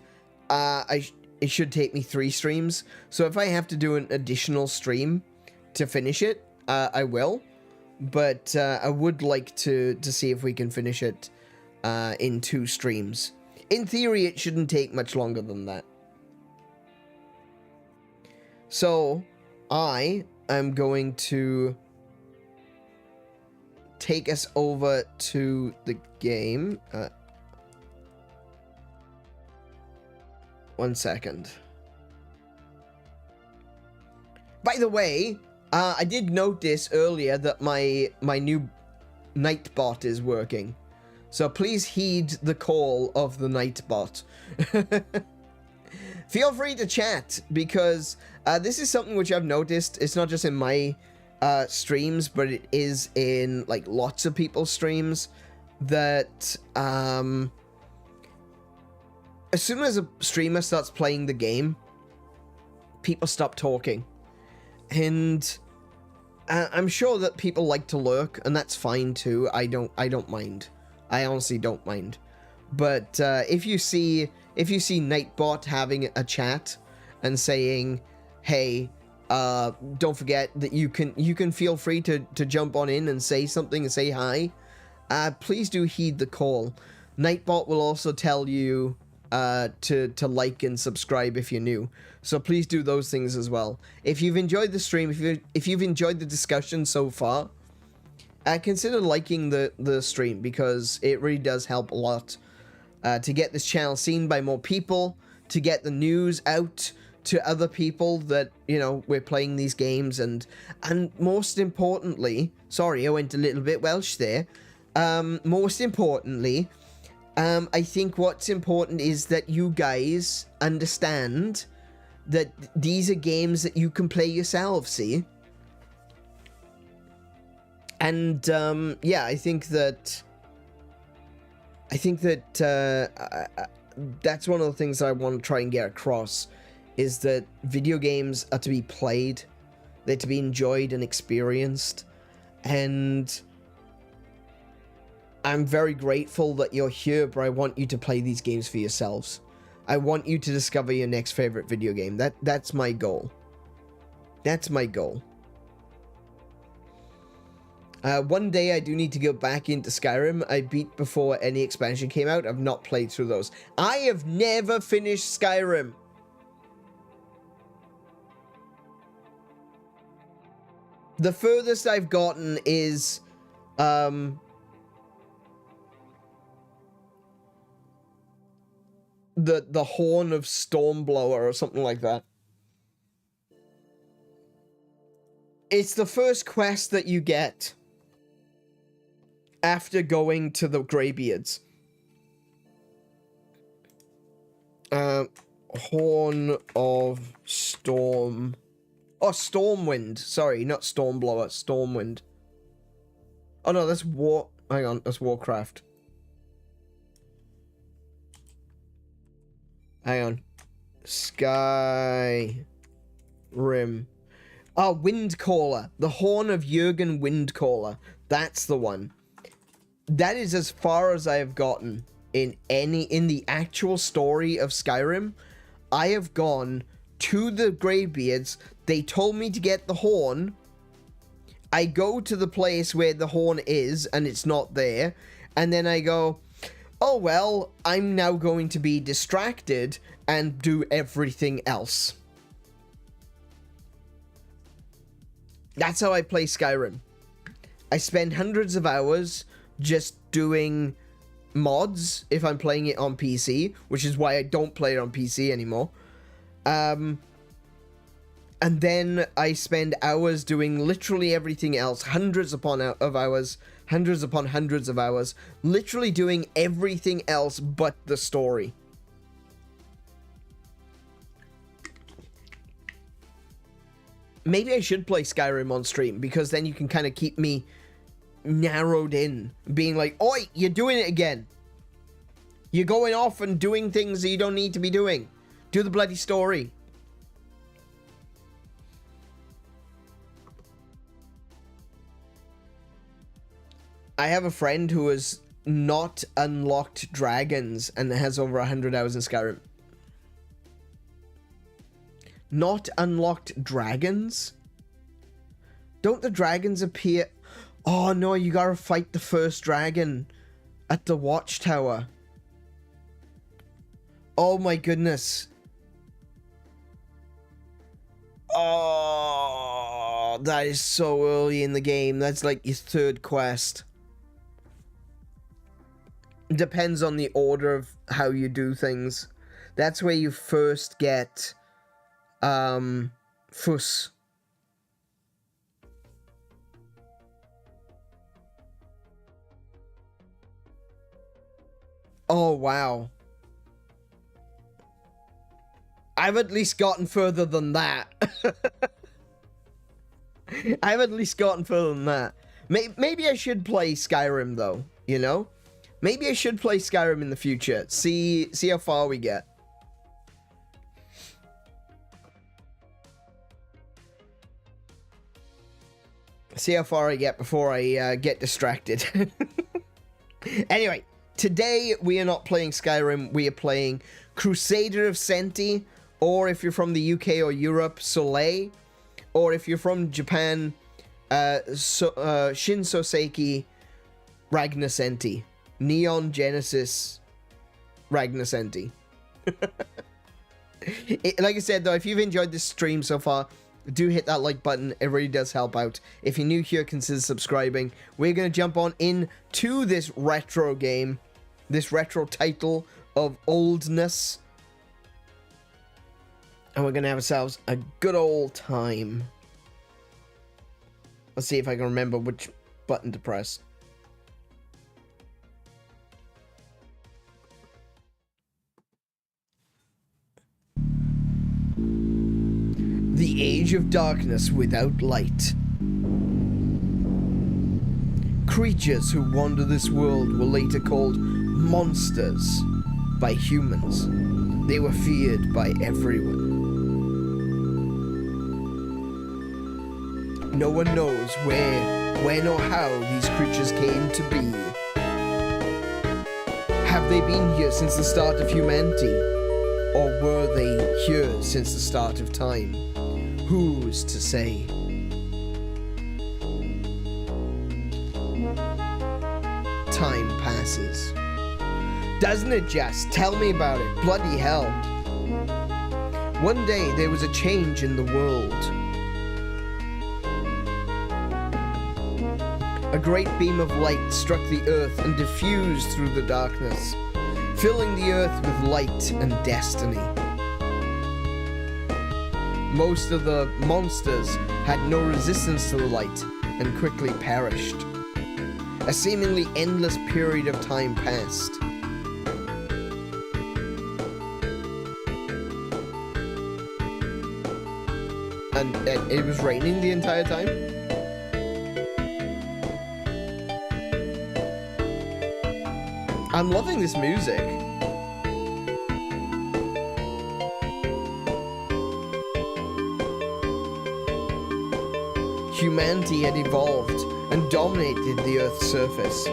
it should take me 3 streams. So if I have to do an additional stream to finish it, I will. But I would like to see if we can finish it in 2 streams. In theory, it shouldn't take much longer than that. So, I am going to take us over to the game. 1 second. By the way, I did notice earlier that my new Nightbot is working. So please heed the call of the Nightbot. Feel free to chat, because this is something which I've noticed. It's not just in my streams, but it is in like lots of people's streams, that as soon as a streamer starts playing the game, people stop talking. And I'm sure that people like to lurk, and that's fine too. I don't mind. I honestly don't mind. But if you see Nightbot having a chat and saying, "Hey, don't forget that you can feel free to jump on in and say something and say hi," please do heed the call. Nightbot will also tell you to like and subscribe if you're new. So please do those things as well. If you've enjoyed the stream, if you've enjoyed the discussion so far, consider liking the stream, because it really does help a lot to get this channel seen by more people, to get the news out to other people that, you know, we're playing these games, and most importantly, sorry, I went a little bit Welsh there. Most importantly, I think what's important is that you guys understand that these are games that you can play yourself, see? And, yeah, I think that that's one of the things that I want to try and get across, is that video games are to be played, they're to be enjoyed and experienced, and I'm very grateful that you're here, but I want you to play these games for yourselves. I want you to discover your next favorite video game. That's my goal. That's my goal. One day I do need to go back into Skyrim. I beat before any expansion came out. I've not played through those. I have never finished Skyrim. The furthest I've gotten is the Horn of Stormblower or something like that. It's the first quest that you get after going to the Greybeards. Horn of Storm... Oh, Stormwind. Sorry, not Stormblower. Stormwind. Oh, no, that's War... hang on, that's Warcraft. Hang on. Skyrim. Oh, Windcaller. The Horn of Jurgen Windcaller. That's the one. That is as far as I have gotten in the actual story of Skyrim. I have gone to the Greybeards. They told me to get the horn. I go to the place where the horn is, and it's not there. And then I go, oh, well, I'm now going to be distracted and do everything else. That's how I play Skyrim. I spend hundreds of hours just doing mods if I'm playing it on PC, which is why I don't play it on PC anymore. And then I spend hours doing literally everything else, hundreds upon hours, hundreds upon hundreds of hours, literally doing everything else but the story. Maybe I should play Skyrim on stream, because then you can kind of keep me narrowed in, being like, oi, you're doing it again. You're going off and doing things that you don't need to be doing. Do the bloody story. I have a friend who has not unlocked dragons and has over 100 hours in Skyrim. Not unlocked dragons? Don't the dragons appear? Oh no, you gotta fight the first dragon at the watchtower. Oh my goodness. Oh, that is so early in the game. That's like your third quest. Depends on the order of how you do things. That's where you first get Fuss. Oh wow. I've at least gotten further than that. I've at least gotten further than that. Maybe I should play Skyrim though, you know? Maybe I should play Skyrim in the future. See how far we get. See how far I get before I get distracted. Anyway, today we are not playing Skyrim. We are playing Crusader of Centy, or if you're from the UK or Europe, Soleil, or if you're from Japan, Shin Souseiki Ragnacenty. Neon Genesis Ragnacenty. Like I said, though, if you've enjoyed this stream so far, do hit that like button. It really does help out. If you're new here, consider subscribing. We're going to jump on into this retro game, this retro title of oldness. And we're going to have ourselves a good old time. Let's see if I can remember which button to press. The Age of Darkness without light. Creatures who wander this world were later called monsters by humans. They were feared by everyone. No one knows where, when or how these creatures came to be. Have they been here since the start of humanity? Or were they here since the start of time? Who's to say? Time passes. Doesn't it just? Tell me about it. Bloody hell. One day there was a change in the world. A great beam of light struck the earth and diffused through the darkness, filling the earth with light and destiny. Most of the monsters had no resistance to the light and quickly perished. A seemingly endless period of time passed. And it was raining the entire time? I'm loving this music. Humanity had evolved and dominated the Earth's surface.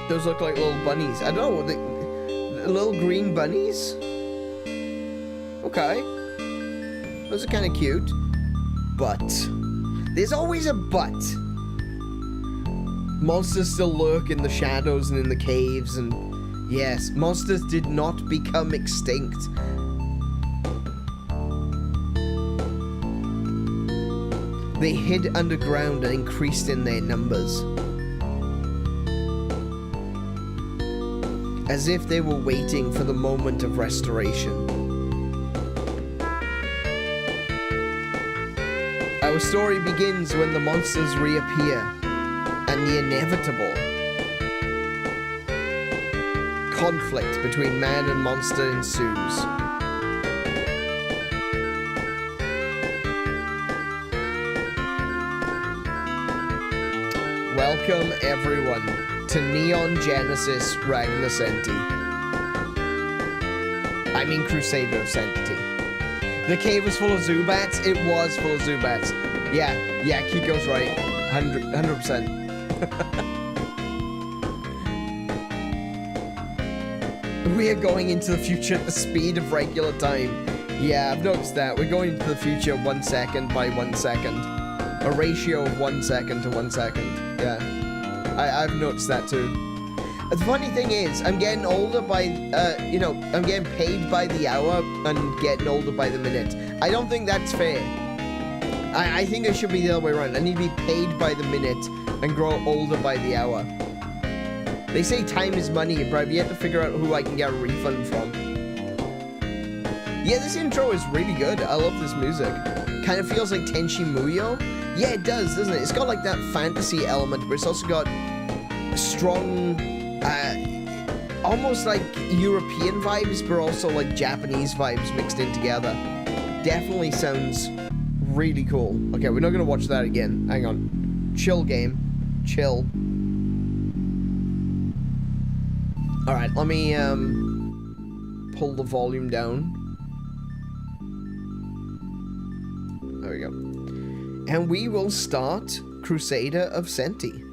Those look like little bunnies. I don't know, the little green bunnies? Okay. Those are kind of cute. But there's always a but. Monsters still lurk in the shadows and in the caves, and yes, monsters did not become extinct. They hid underground and increased in their numbers. As if they were waiting for the moment of restoration. Our story begins when the monsters reappear, and the inevitable conflict between man and monster ensues. Welcome, everyone, to Neon Genesis Ragnacenty. I mean Crusader of Centy. The cave was full of Zubats. It was full of Zubats. Yeah, Kiko's right. 100%. We are going into the future at the speed of regular time. Yeah, I've noticed that. We're going into the future 1 second by 1 second. A ratio of 1 second to 1 second. Yeah. I've noticed that too. The funny thing is, I'm getting older by, I'm getting paid by the hour and getting older by the minute. I don't think that's fair. I think it should be the other way around. I need to be paid by the minute and grow older by the hour. They say time is money, but I've yet to figure out who I can get a refund from. Yeah, this intro is really good. I love this music. Kind of feels like Tenchi Muyo. Yeah, it does, doesn't it? It's got like that fantasy element, but it's also got strong, almost like European vibes, but also like Japanese vibes mixed in together. Definitely sounds really cool. Okay, we're not gonna watch that again. Hang on. Chill, game. Chill. Alright, let me, pull the volume down. There we go. And we will start Crusader of Centy.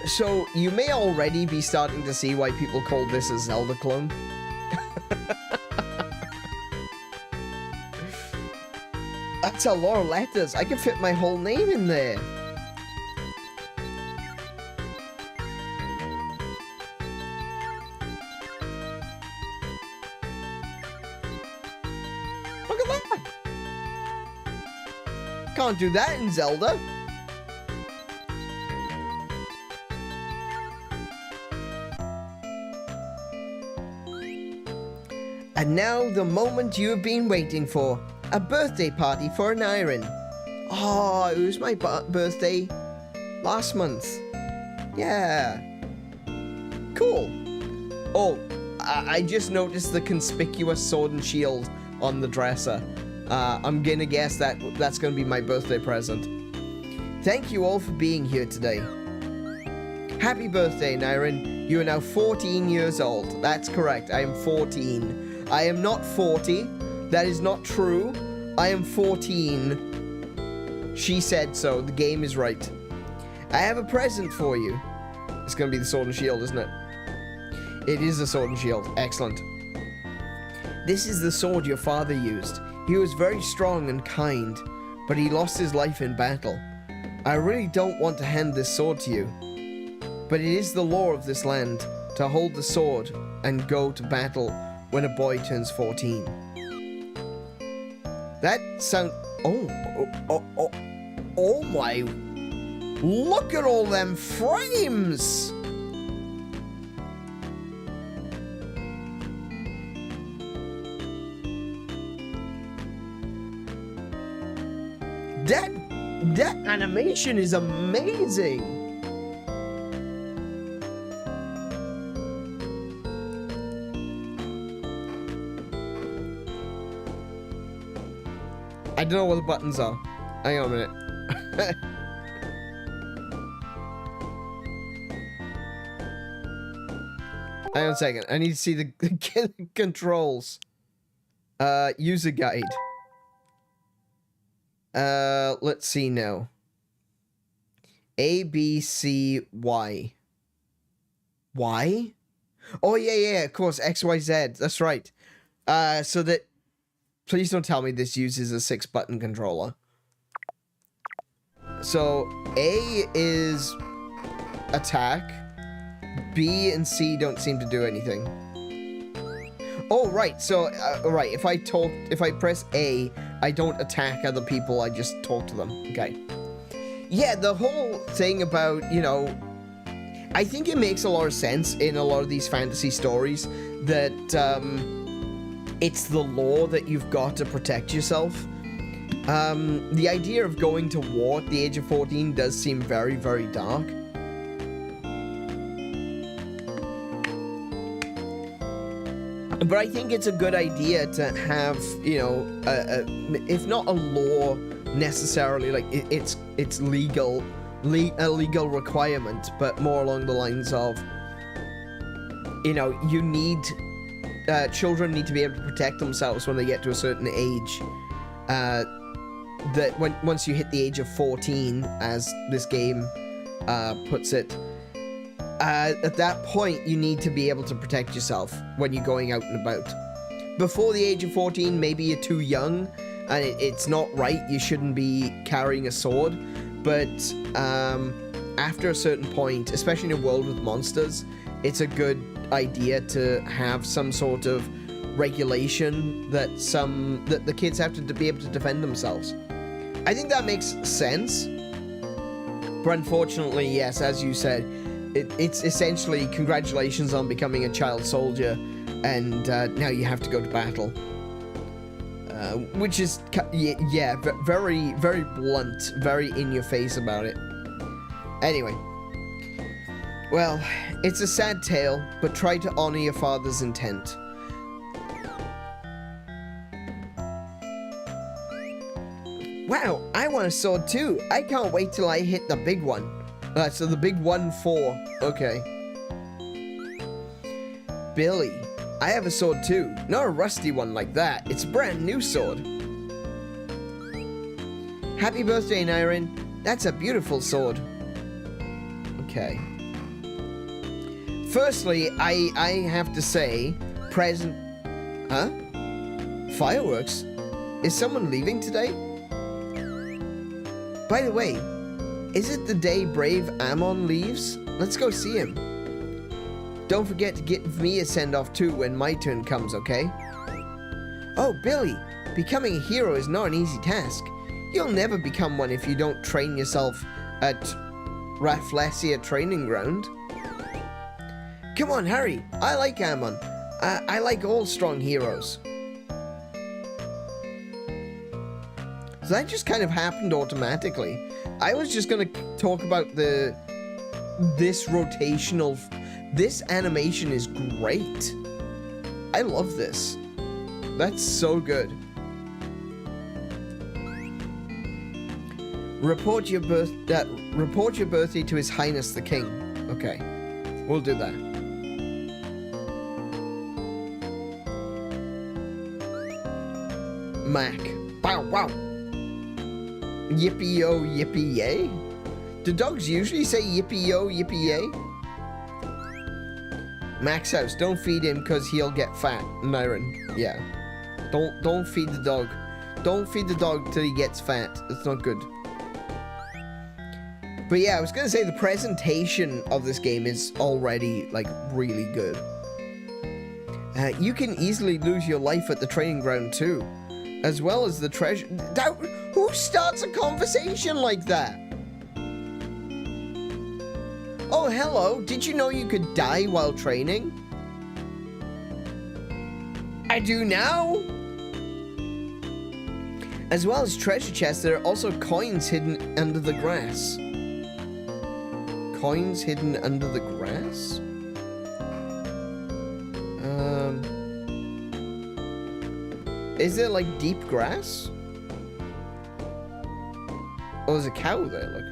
So, you may already be starting to see why people call this a Zelda clone. That's a lot of letters. I can fit my whole name in there. Look at that. Can't do that in Zelda. And now, the moment you have been waiting for. A birthday party for an iron. Oh, it was my birthday last month. Yeah. Cool. Oh, I just noticed the conspicuous sword and shield on the dresser. I'm gonna guess that that's gonna be my birthday present. Thank you all for being here today. Happy birthday, Nyrin. You are now 14 years old. That's correct. I am 14. I am not 40. That is not true. I am 14. She said so. The game is right. I have a present for you. It's gonna be the sword and shield, isn't it? It is a sword and shield. Excellent. This is the sword your father used. He was very strong and kind, but he lost his life in battle. I really don't want to hand this sword to you, but it is the law of this land to hold the sword and go to battle when a boy turns 14. That sound... Oh my... Look at all them frames! That animation is amazing! I don't know what the buttons are. Hang on a minute. Hang on a second. I need to see the controls. User guide. Let's see now. A, B, C, Y. Y? Oh, yeah, of course. X, Y, Z. That's right. So that... Please don't tell me this uses a 6-button controller. So, A is attack. B and C don't seem to do anything. Oh, right. So, right. If I press A, I don't attack other people. I just talk to them. Okay. Yeah, the whole thing about, you know, I think it makes a lot of sense in a lot of these fantasy stories that it's the law that you've got to protect yourself. The idea of going to war at the age of 14 does seem very, very dark. But I think it's a good idea to have, you know, if not a law necessarily, like it's a legal requirement, but more along the lines of, you know, you need, children need to be able to protect themselves when they get to a certain age. That once you hit the age of 14, as this game puts it, at that point you need to be able to protect yourself when you're going out and about. Before the age of 14, maybe you're too young and it's not right, you shouldn't be carrying a sword, but after a certain point, especially in a world with monsters, it's a good idea to have some sort of regulation that the kids have to be able to defend themselves. I think that makes sense, but unfortunately, yes, as you said, it's essentially congratulations on becoming a child soldier, and now you have to go to battle. Which is, yeah, very, very blunt, very in your face about it. Anyway. Well, it's a sad tale, but try to honor your father's intent. Wow, I want a sword too. I can't wait till I hit the big one. So the big 1-4. Okay. Billy, I have a sword too. Not a rusty one like that. It's a brand new sword. Happy birthday, Nyrin. That's a beautiful sword. Okay. Firstly, I have to say, Huh? Fireworks? Is someone leaving today? By the way, is it the day brave Ammon leaves? Let's go see him. Don't forget to give me a send-off too when my turn comes, okay? Oh, Billy, becoming a hero is not an easy task. You'll never become one if you don't train yourself at Rafflesia Training Ground. Come on, hurry. I like Ammon. I like all strong heroes. So that just kind of happened automatically. I was just going to talk about this rotational... This animation is great. I love this. That's so good. Report your birthday to His Highness the King. Okay, we'll do that. Mac. Bow wow. Yippee-yo, yippee-yay? Do dogs usually say yippee-yo, yippee-yay? Max house, don't feed him because he'll get fat. Nyrin, yeah. Don't feed the dog. Don't feed the dog till he gets fat. That's not good. But yeah, I was gonna say the presentation of this game is already, like, really good. You can easily lose your life at the training ground too, as well as the treasure. Who starts a conversation like that? Oh, hello. Did you know you could die while training? I do now. As well as treasure chests, there are also coins hidden under the grass. Coins hidden under the grass? Is there like deep grass? Oh, there's a cow there, look.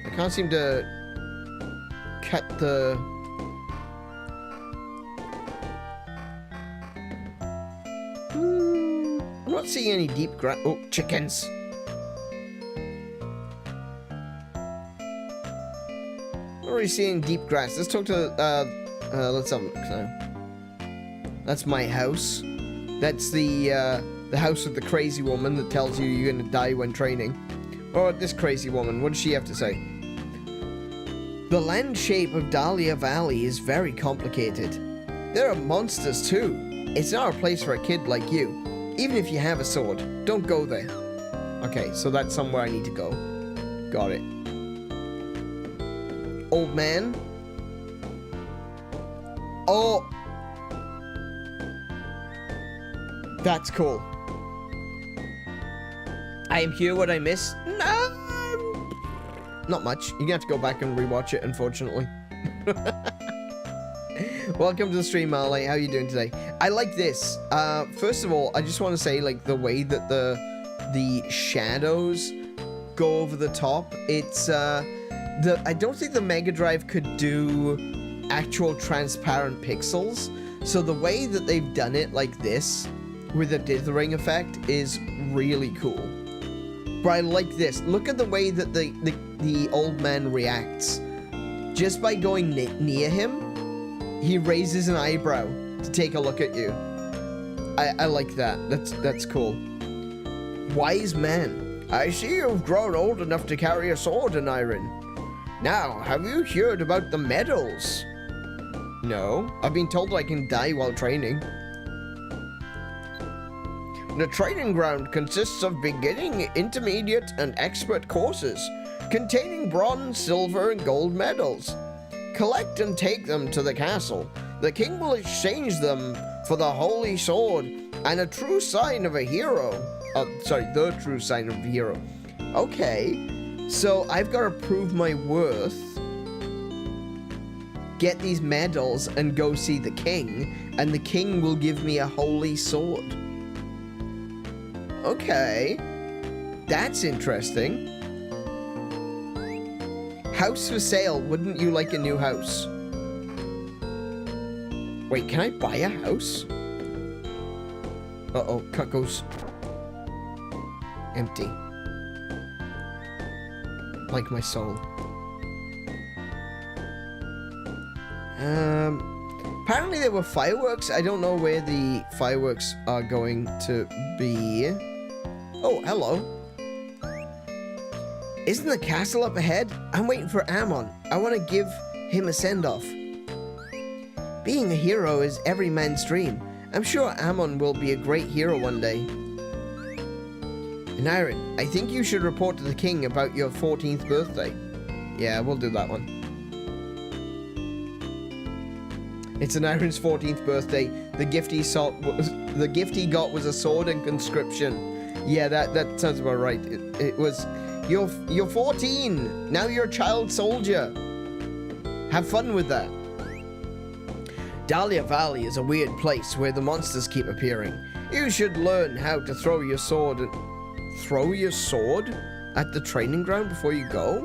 I can't seem to cut the... I'm not seeing any deep grass. Oh, chickens. Not really seeing deep grass. Let's talk to, let's have a look now. That's my house. That's the house of the crazy woman that tells you you're gonna die when training. Oh, this crazy woman, what does she have to say? The land shape of Dahlia Valley is very complicated. There are monsters too. It's not a place for a kid like you. Even if you have a sword, don't go there. Okay, so that's somewhere I need to go. Got it. Old man. Oh. That's cool. I am here, what I missed? No. Not much. You're gonna have to go back and rewatch it, unfortunately. Welcome to the stream, Marley. How are you doing today? I like this. First of all, I just want to say, like, the way that the shadows go over the top. It's I don't think the Mega Drive could do actual transparent pixels. So the way that they've done it like this, with a dithering effect, is really cool. But I like this. Look at the way that the old man reacts. Just by going near him, he raises an eyebrow to take a look at you. I like that. That's cool. Wise man, I see you've grown old enough to carry a sword and iron. Now, have you heard about the medals? No, I've been told I can die while training. The training ground consists of beginning, intermediate, and expert courses, containing bronze, silver, and gold medals. Collect and take them to the castle. The king will exchange them for the holy sword and a true sign of a hero. The true sign of a hero. Okay, so I've got to prove my worth, get these medals, and go see the king, and the king will give me a holy sword. Okay, that's interesting. House for sale. Wouldn't you like a new house? Wait, can I buy a house? Uh-oh, cut goes empty. Like my soul. Apparently there were fireworks. I don't know where the fireworks are going to be. Oh, hello. Isn't the castle up ahead? I'm waiting for Ammon. I want to give him a send-off. Being a hero is every man's dream. I'm sure Ammon will be a great hero one day. And Iron, I think you should report to the king about your 14th birthday. Yeah, we'll do that one. It's an Iron's 14th birthday. The gift he got was a sword and conscription. Yeah, that sounds about right. It was, you're 14. Now you're a child soldier. Have fun with that. Dahlia Valley is a weird place where the monsters keep appearing. You should learn how to throw your sword at the training ground before you go?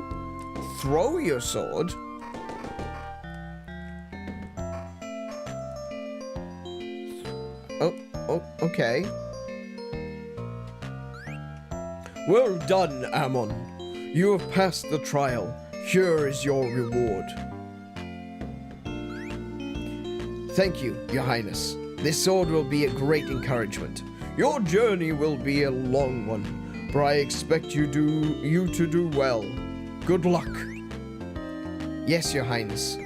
Throw your sword? Oh, okay. Well done, Ammon. You have passed the trial. Here is your reward. Thank you, Your Highness. This sword will be a great encouragement. Your journey will be a long one, but I expect you to do well. Good luck. Yes, Your Highness.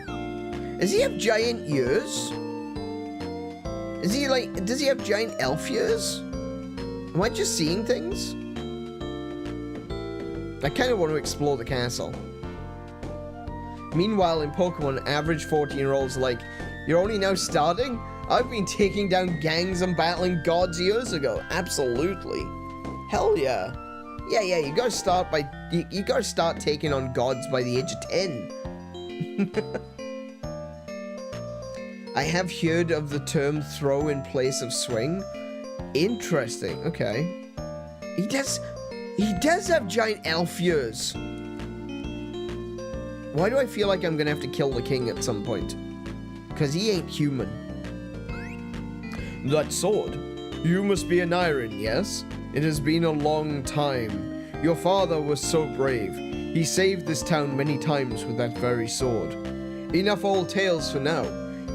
Does he have giant ears? Does he have giant elf ears? Am I just seeing things? I kind of want to explore the castle. Meanwhile, in Pokemon, average 14-year-olds are like, you're only now starting? I've been taking down gangs and battling gods years ago. Absolutely. Hell yeah. Yeah, you gotta start you gotta start taking on gods by the age of 10. I have heard of the term throw in place of swing. Interesting, okay. He does have giant elf ears. Why do I feel like I'm gonna have to kill the king at some point? Because he ain't human. That sword. You must be an iron, yes? It has been a long time. Your father was so brave. He saved this town many times with that very sword. Enough old tales for now.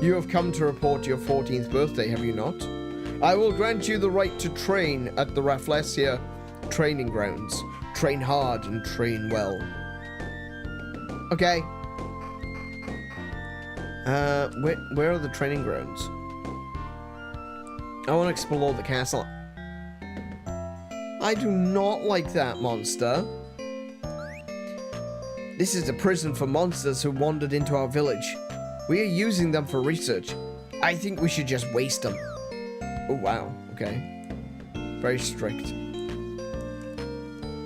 You have come to report your 14th birthday, have you not? I will grant you the right to train at the Rafflesia training grounds. Train hard and train well. Okay. Where are the training grounds? I want to explore the castle. I do not like that monster. This is a prison for monsters who wandered into our village. We are using them for research. I think we should just waste them. Oh, wow. Okay. Very strict.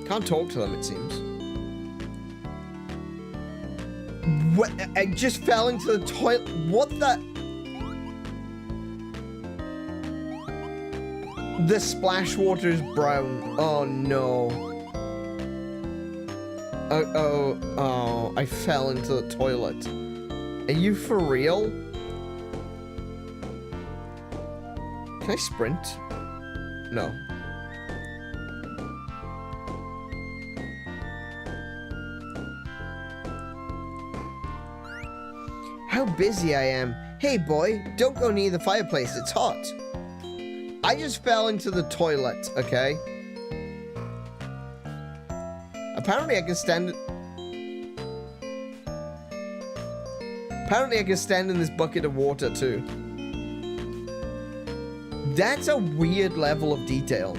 Can't talk to them, it seems. What? I just fell into the toilet. What the? The splash water is brown. Oh, no. Oh, I fell into the toilet. Are you for real? Can I sprint? No. How busy I am. Hey boy, don't go near the fireplace, it's hot. I just fell into the toilet, okay? Apparently I can stand... Apparently I can stand in this bucket of water too. That's a weird level of detail.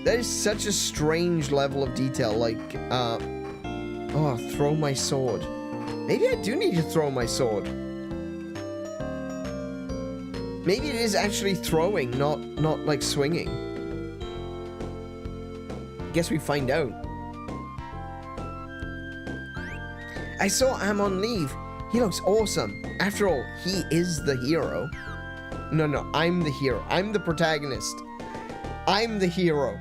That is such a strange level of detail, like, oh, throw my sword. Maybe I do need to throw my sword. Maybe it is actually throwing, not like swinging. Guess we find out. I saw Am on leave. He looks awesome. After all, he is the hero. No, I'm the hero. I'm the protagonist. I'm the hero.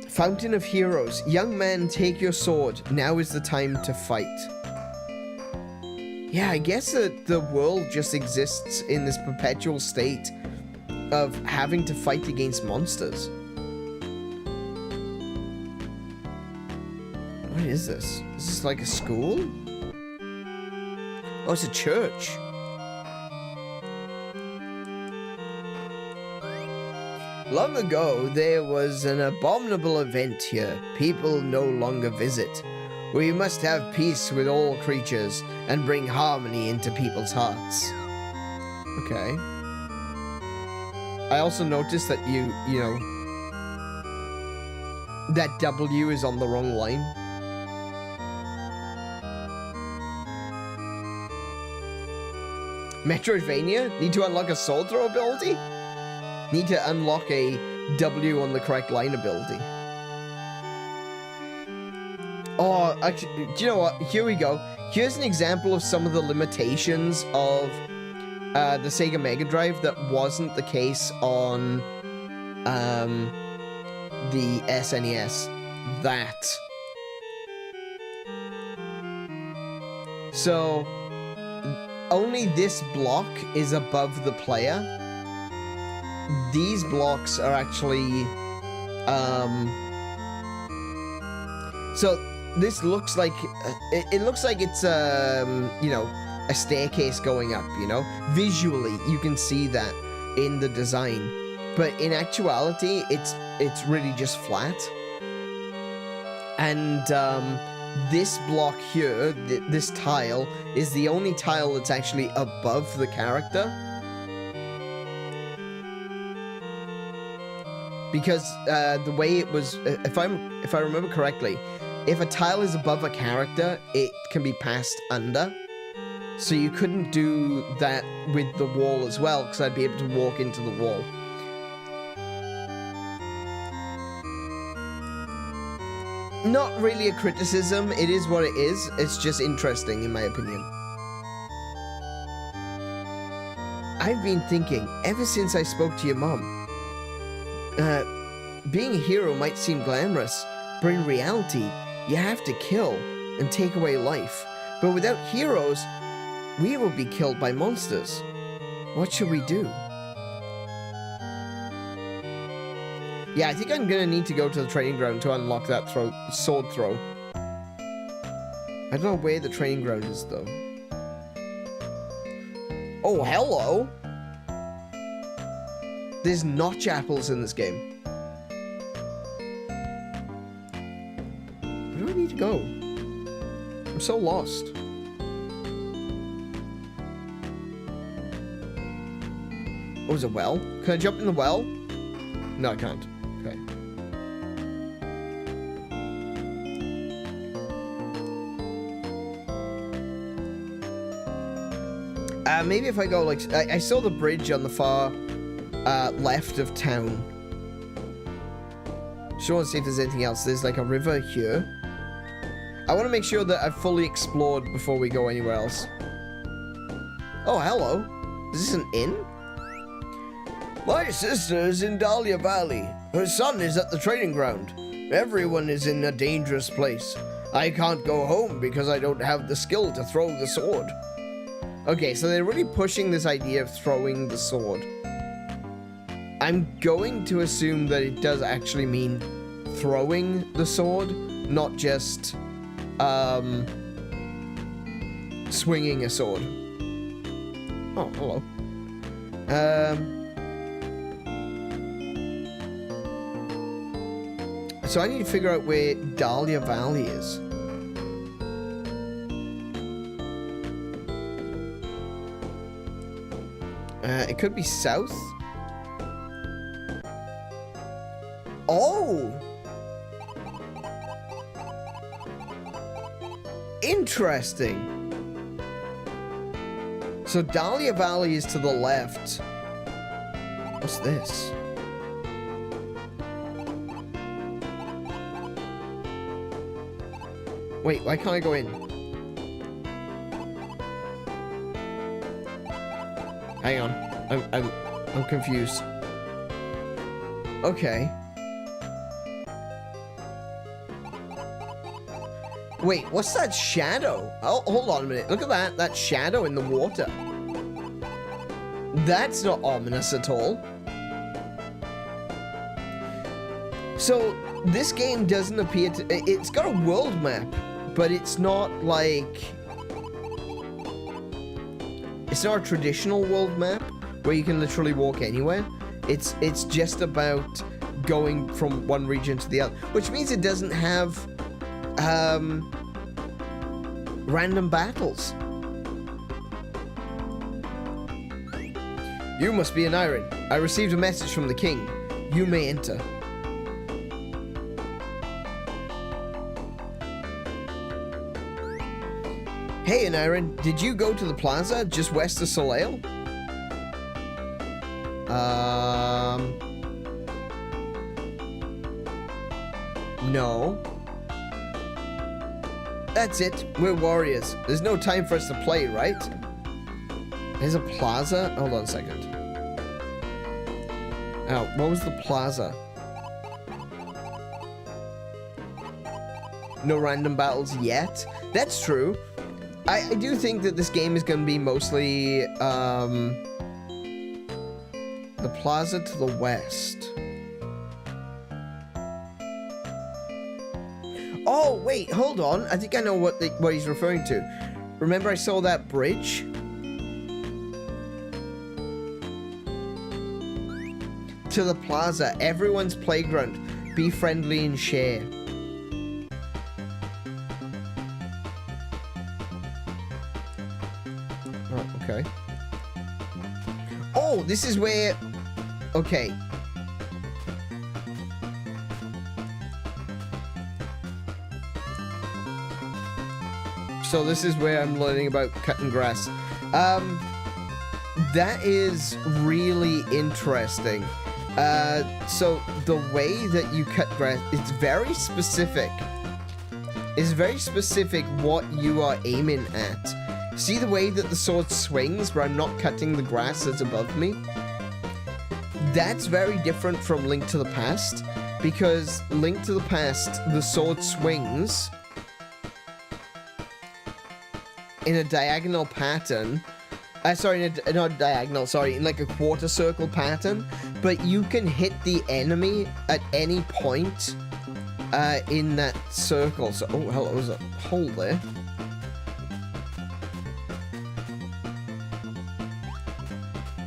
Fountain of Heroes. Young man, take your sword. Now is the time to fight. Yeah, I guess that the world just exists in this perpetual state of having to fight against monsters. What is this? Is this like a school? Oh, it's a church. Long ago, there was an abominable event here. People no longer visit. We must have peace with all creatures and bring harmony into people's hearts. Okay. I also noticed that you know, that W is on the wrong line. Metroidvania? Need to unlock a sword throw ability? Need to unlock a W on the correct line ability. Oh, actually, do you know what? Here we go. Here's an example of some of the limitations of the Sega Mega Drive that wasn't the case on the SNES. That. So, only this block is above the player. These blocks are actually, so this looks like, it looks like it's, you know, a staircase going up, you know? Visually, you can see that in the design. But in actuality, it's really just flat. And, this block here, this tile, is the only tile that's actually above the character. Because the way it was, if I remember correctly, if a tile is above a character, it can be passed under. So you couldn't do that with the wall as well, because I'd be able to walk into the wall. Not really a criticism, it is what it is. It's just interesting, in my opinion. I've been thinking, ever since I spoke to your mom, being a hero might seem glamorous, but in reality, you have to kill and take away life. But without heroes, we will be killed by monsters. What should we do? Yeah, I think I'm gonna need to go to the training ground to unlock that sword throw. I don't know where the training ground is, though. Oh, hello! There's notch apples in this game. Where do I need to go? I'm so lost. Oh, is it a well? Can I jump in the well? No, I can't. Okay. Maybe if I go, like, I saw the bridge on the far left of town. Just want to see if there's anything else. There's, like, a river here. I want to make sure that I've fully explored before we go anywhere else. Oh, hello. Is this an inn? My sister is in Dahlia Valley. Her son is at the training ground. Everyone is in a dangerous place. I can't go home because I don't have the skill to throw the sword. Okay, so they're really pushing this idea of throwing the sword. I'm going to assume that it does actually mean throwing the sword, not just swinging a sword. Oh, hello. So I need to figure out where Dahlia Valley is. It could be south. Oh! Interesting. So Dahlia Valley is to the left. What's this? Wait, why can't I go in? Hang on. I'm confused. Okay. Wait, what's that shadow? Oh, hold on a minute. Look at that. That shadow in the water. That's not ominous at all. So, this game doesn't appear to... It's got a world map, but it's not like... It's not a traditional world map where you can literally walk anywhere. It's just about going from one region to the other, which means it doesn't have random battles. You must be an Iron. I received a message from the king. You may enter. Hey, Anirin, did you go to the plaza just west of Soleil? No. That's it. We're warriors. There's no time for us to play, right? There's a plaza? Hold on a second. Oh, what was the plaza? No random battles yet? That's true. I do think that this game is going to be mostly, the plaza to the west. Oh, wait, hold on. I think I know what he's referring to. Remember I saw that bridge? To the plaza, everyone's playground. Be friendly and share. Oh, okay. Oh, this is where... Okay. So this is where I'm learning about cutting grass. That is really interesting. So the way that you cut grass, it's very specific. It's very specific what you are aiming at. See the way that the sword swings where I'm not cutting the grass that's above me? That's very different from Link to the Past, because Link to the Past, the sword swings in a diagonal pattern. Sorry, not diagonal, sorry, in like a quarter circle pattern, but you can hit the enemy at any point in that circle. So, oh, hello, there's a hole there.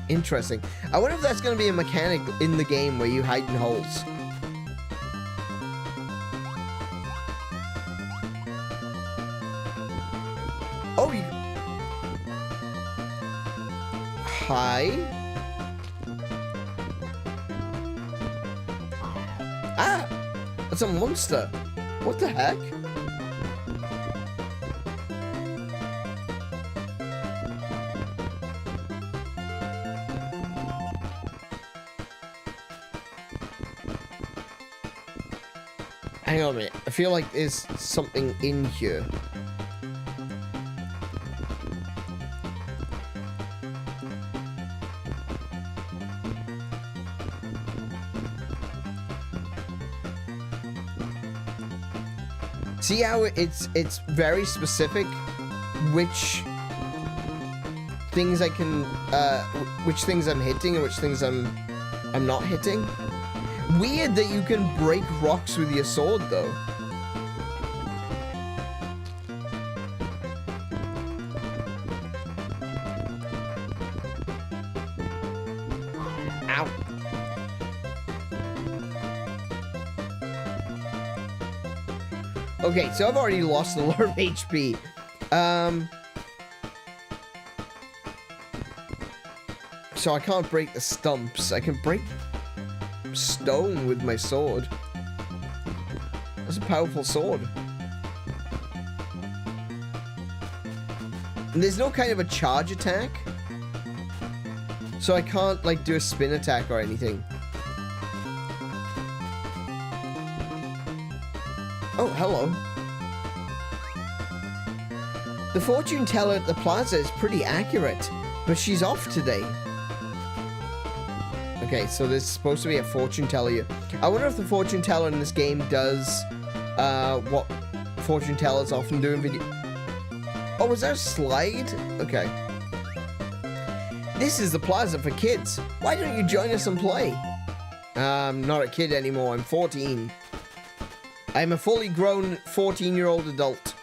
Interesting. I wonder if that's going to be a mechanic in the game where you hide in holes. Oh, you... Hi? Ah! That's a monster. What the heck? Hang on a minute. I feel like there's something in here. See how it's very specific which things I can which things I'm hitting and which things I'm not hitting. Weird that you can break rocks with your sword, though. Ow. Okay, so I've already lost a lot of HP. So I can't break the stumps. I can break stone with my sword. That's a powerful sword. And there's no kind of a charge attack, so I can't like do a spin attack or anything. Oh, hello. The fortune teller at the plaza is pretty accurate, but she's off today. Okay, so there's supposed to be a fortune teller here. I wonder if the fortune teller in this game does what fortune tellers often do in video. Oh, was that a slide? Okay. This is the plaza for kids. Why don't you join us and play? I'm not a kid anymore. I'm 14. I'm a fully grown 14-year-old adult.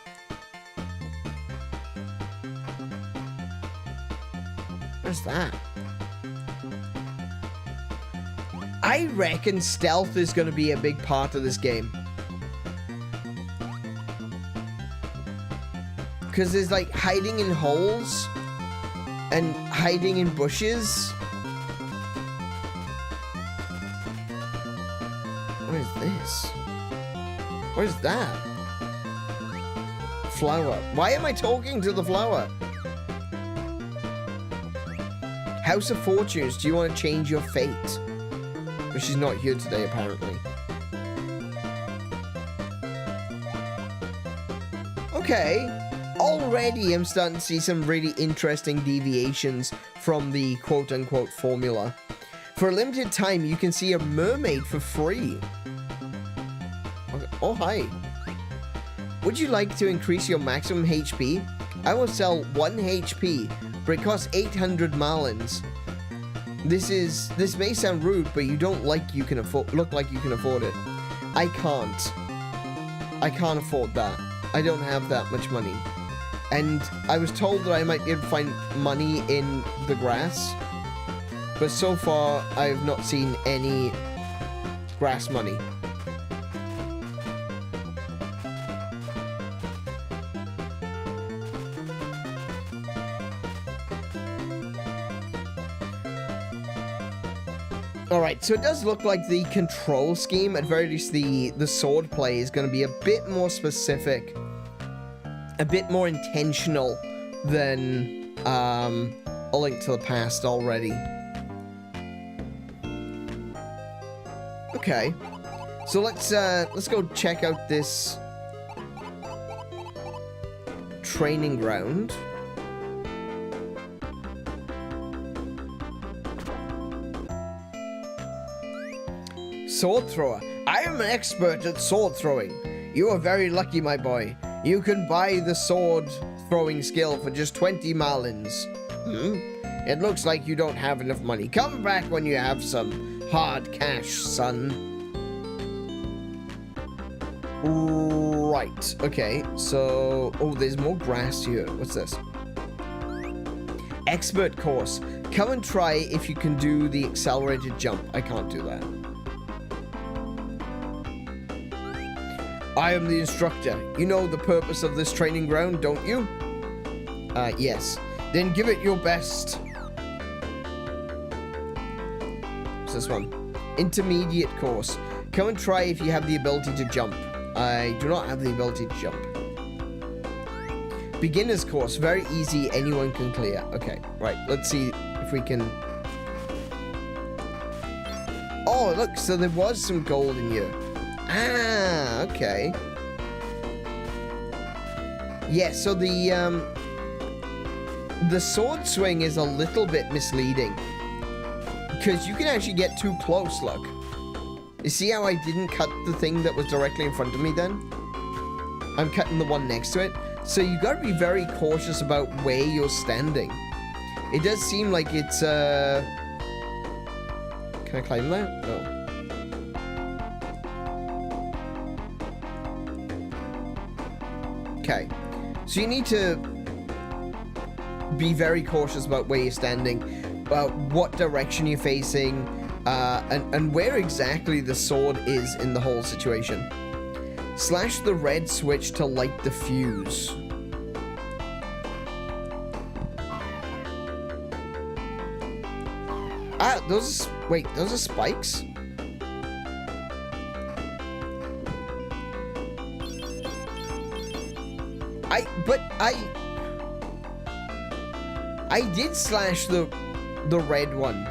What's that? I reckon stealth is going to be a big part of this game. Because there's like hiding in holes and hiding in bushes. What is this? What is that? Flower. Why am I talking to the flower? House of Fortunes, do you want to change your fate? But she's not here today, apparently. Okay. Already I'm starting to see some really interesting deviations from the quote-unquote formula. For a limited time, you can see a mermaid for free. Okay. Oh, hi. Would you like to increase your maximum HP? I will sell 1 HP, but it costs 800 malins. This may sound rude, but you don't look like you can afford it. I can't afford that. I don't have that much money. And I was told that I might be able to find money in the grass, but so far I have not seen any grass money. Alright, so it does look like the control scheme, at very least the sword play, is going to be a bit more specific, a bit more intentional than A Link to the Past already. Okay, so let's go check out this training ground. Sword thrower. I am an expert at sword throwing. You are very lucky, my boy. You can buy the sword throwing skill for just 20 malins. It looks like you don't have enough money. Come back when you have some hard cash, son. Right. Okay, so... Oh, there's more grass here. What's this? Expert course. Come and try if you can do the accelerated jump. I can't do that. I am the instructor. You know the purpose of this training ground, don't you? Yes. Then give it your best. What's this one? Intermediate course. Come and try if you have the ability to jump. I do not have the ability to jump. Beginner's course. Very easy. Anyone can clear. Okay, right. Let's see if we can... Oh, look. So there was some gold in here. Ah, okay. Yeah, so the sword swing is a little bit misleading. Because you can actually get too close, look. You see how I didn't cut the thing that was directly in front of me then? I'm cutting the one next to it. So you gotta be very cautious about where you're standing. It does seem like it's, Can I climb that? No. Okay, so you need to be very cautious about where you're standing, what direction you're facing, and where exactly the sword is in the whole situation. Slash the red switch to light the fuse. Ah, those are spikes? I did slash the red one.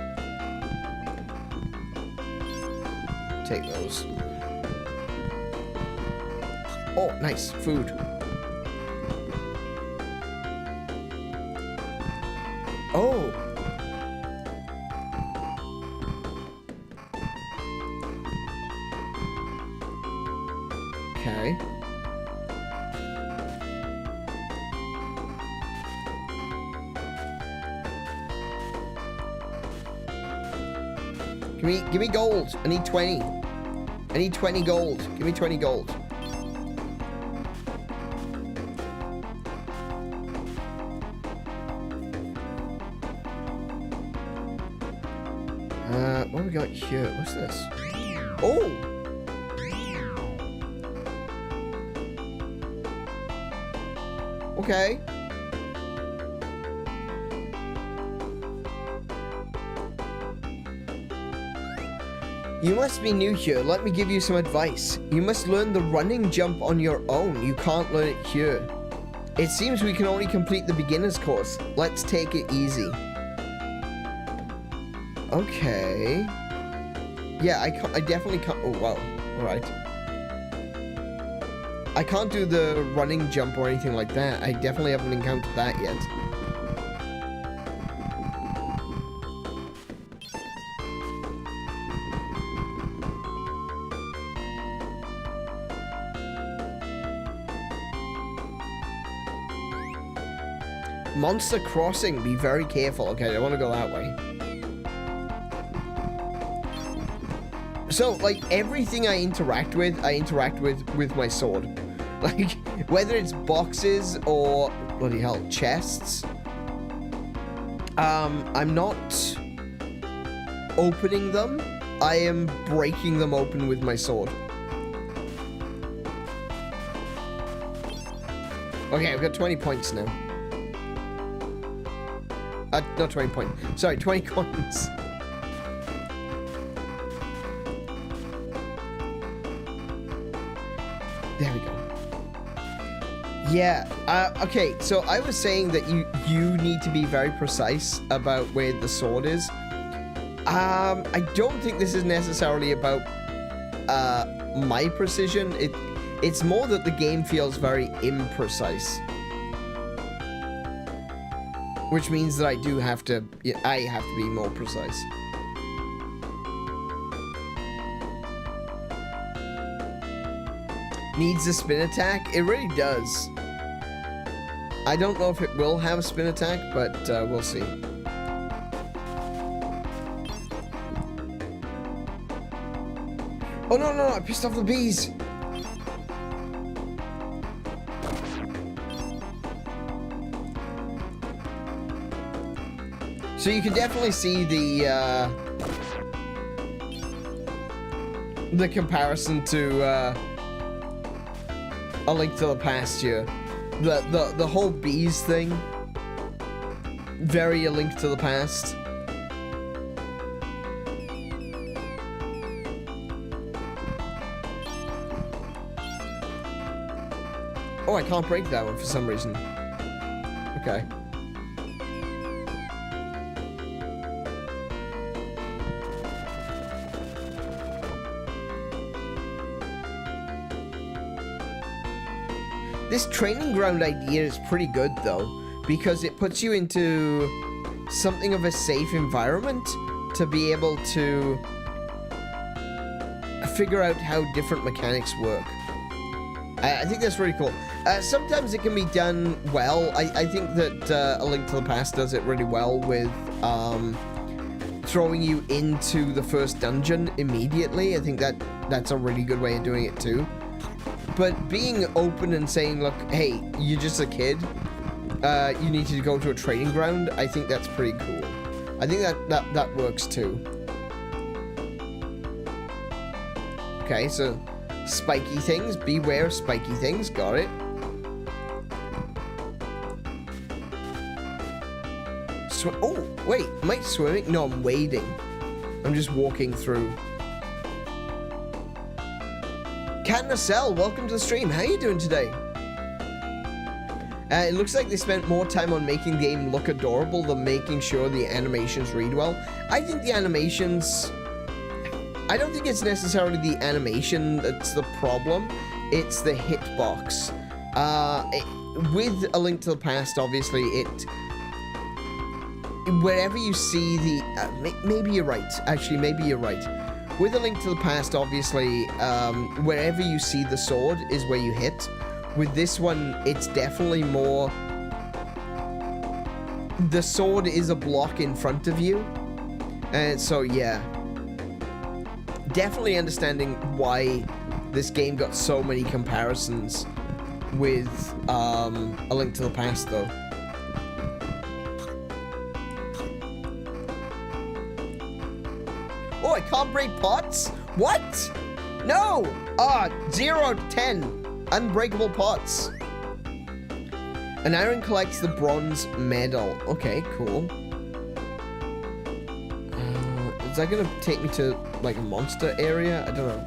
Take those. Oh, nice food. Oh. Okay. Give me gold. I need 20. I need 20 gold. Give me 20 gold. What do we got here? What's this? Oh! Okay. You must be new here. Let me give you some advice. You must learn the running jump on your own. You can't learn it here. It seems we can only complete the beginner's course. Let's take it easy. Okay. Yeah, I definitely can't. Oh, wow. All right. I can't do the running jump or anything like that. I definitely haven't encountered that yet. Monster Crossing, be very careful. Okay, I don't want to go that way. So, like, everything I interact with my sword. Like, whether it's boxes or, bloody hell, chests. I'm not opening them. I am breaking them open with my sword. Okay, I've got 20 points now. Not 20 points. Sorry, 20 coins. There we go. Yeah, okay, so I was saying that you need to be very precise about where the sword is. I don't think this is necessarily about my precision. It's more that the game feels very imprecise. Which means that I have to be more precise. needs a spin attack. It really does. I don't know if it will have a spin attack, but we'll see. Oh no, I pissed off the bees. So you can definitely see the comparison to A Link to the Past here. The whole bees thing. Very A Link to the Past. Oh, I can't break that one for some reason. Okay. This training ground idea is pretty good, though, because it puts you into something of a safe environment to be able to figure out how different mechanics work. I think that's really cool. Sometimes it can be done well. I think that A Link to the Past does it really well with throwing you into the first dungeon immediately. I think that's a really good way of doing it, too. But being open and saying, look, hey, you're just a kid, you need to go to a training ground, I think that's pretty cool. I think that works too. Okay, so spiky things, beware of spiky things, got it. Oh, wait, am I swimming? No, I'm wading. I'm just walking through. Cat Nacelle, welcome to the stream. How are you doing today? It looks like they spent more time on making the game look adorable than making sure the animations read well. I think the animations... I don't think it's necessarily the animation that's the problem. It's the hitbox. With A Link to the Past, obviously, wherever you see the... maybe you're right. Actually, maybe you're right. With A Link to the Past, obviously, wherever you see the sword is where you hit. With this one, it's definitely more... The sword is a block in front of you. And so, yeah. Definitely understanding why this game got so many comparisons with A Link to the Past, though. Oh, I can't break pots? What? No! 0 to 10. Unbreakable pots. An iron collects the bronze medal. Okay, cool. Is that gonna take me to, like, a monster area? I don't know.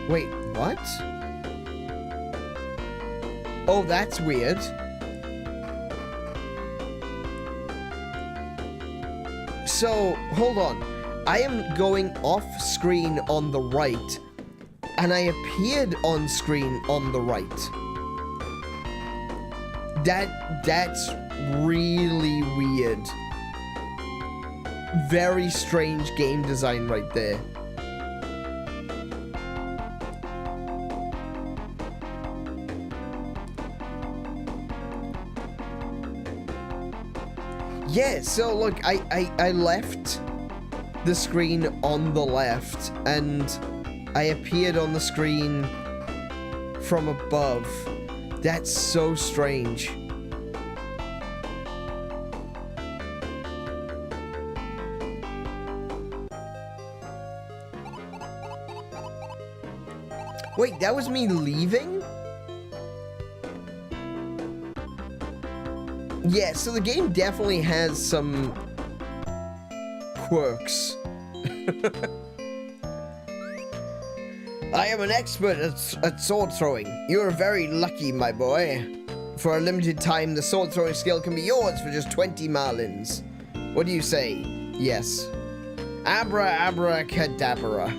Wait, what? Oh, that's weird. So, hold on. I am going off screen on the right, and I appeared on screen on the right. That's really weird. Very strange game design right there. Yeah, so look, I left the screen on the left, and I appeared on the screen from above. That's so strange. Wait, that was me leaving? Yeah, so the game definitely has some quirks. I am an expert at sword throwing. You are very lucky, my boy. For a limited time, the sword throwing skill can be yours for just 20 marlins. What do you say? Yes. Abracadabra.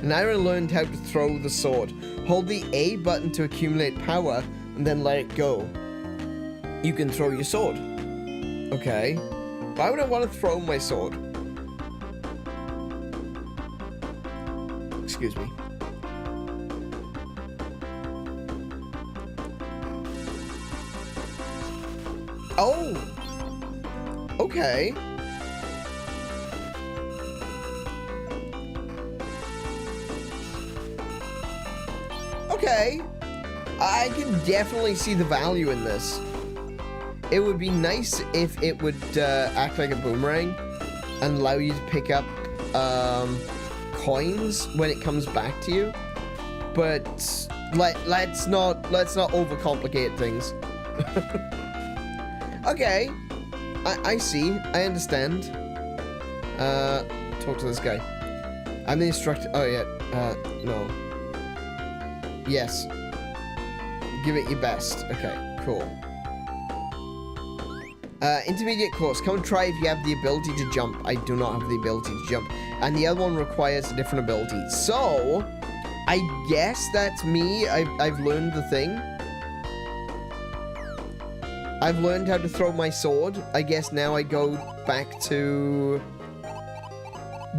Naira learned how to throw the sword. Hold the A button to accumulate power, and then let it go. You can throw your sword. Okay. Why would I want to throw my sword? Excuse me. Oh! Okay. Okay. I can definitely see the value in this. It would be nice if it would act like a boomerang and allow you to pick up coins when it comes back to you. But let's not overcomplicate things. Okay. I see. I understand. Talk to this guy. I'm the instructor. Oh yeah. No. Yes. Give it your best. Okay, cool. Intermediate course. Come and try if you have the ability to jump. I do not have the ability to jump. And the other one requires a different ability. So, I guess that's me. I've learned the thing. I've learned how to throw my sword. I guess now I go back to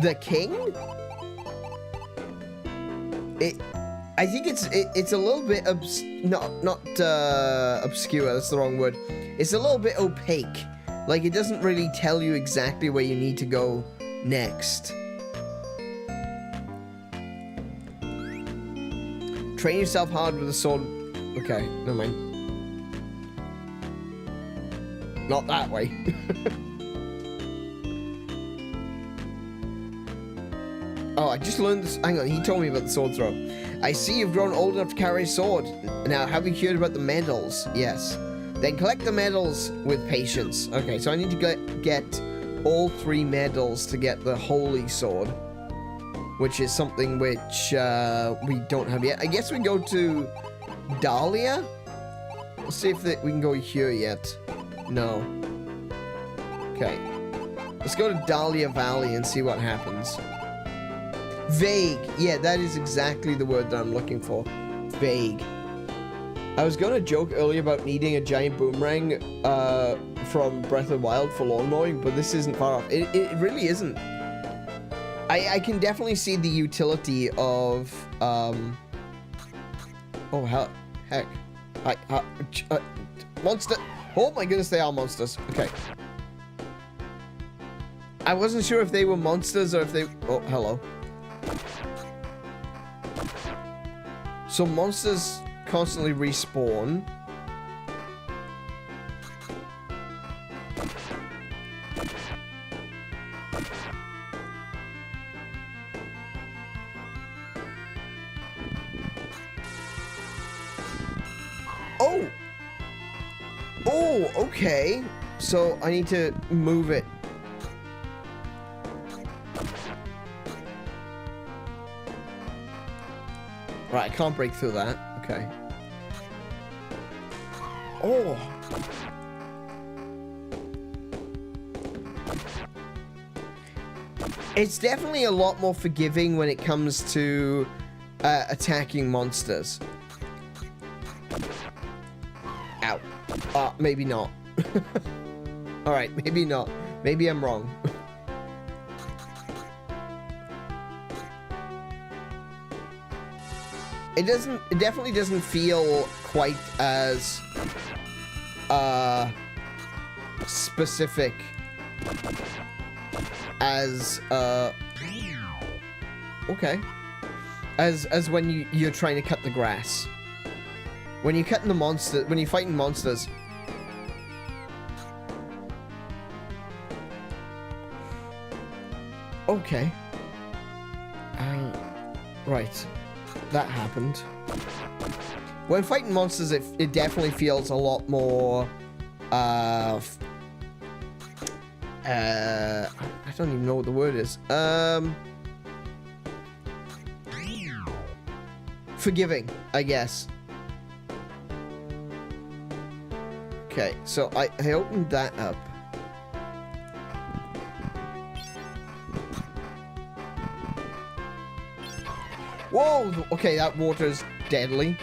the king? I think it's a little bit not obscure, that's the wrong word. It's a little bit opaque. Like, it doesn't really tell you exactly where you need to go next. Train yourself hard with a sword. Okay, never mind. Not that way. Oh, I just learned this. Hang on, he told me about the sword throw. I see you've grown old enough to carry a sword. Now, have you heard about the medals? Yes. Then collect the medals with patience. Okay, so I need to get all 3 medals to get the holy sword, which is something which we don't have yet. I guess we go to Dahlia? Let's see if we can go here yet. No. Okay. Let's go to Dahlia Valley and see what happens. Vague. Yeah, that is exactly the word that I'm looking for. Vague. I was going to joke earlier about needing a giant boomerang from Breath of the Wild for lawn mowing, but this isn't far off. It really isn't. I can definitely see the utility of... Oh, heck. Monster... Oh my goodness, they are monsters. Okay. I wasn't sure if they were monsters or if they... Oh, hello. So monsters constantly respawn. Oh! Oh, okay. So I need to move it. Right, I can't break through that. Okay. Oh! It's definitely a lot more forgiving when it comes to attacking monsters. Ow. Maybe not. Alright, maybe not. Maybe I'm wrong. It definitely doesn't feel quite as specific as okay, as when you're trying to cut the grass. When you're cutting the monster, when you're fighting monsters. Okay. Right. That happened. When fighting monsters, it definitely feels a lot more, I don't even know what the word is. Forgiving, I guess. Okay, so I opened that up. Whoa! Okay, that water is deadly.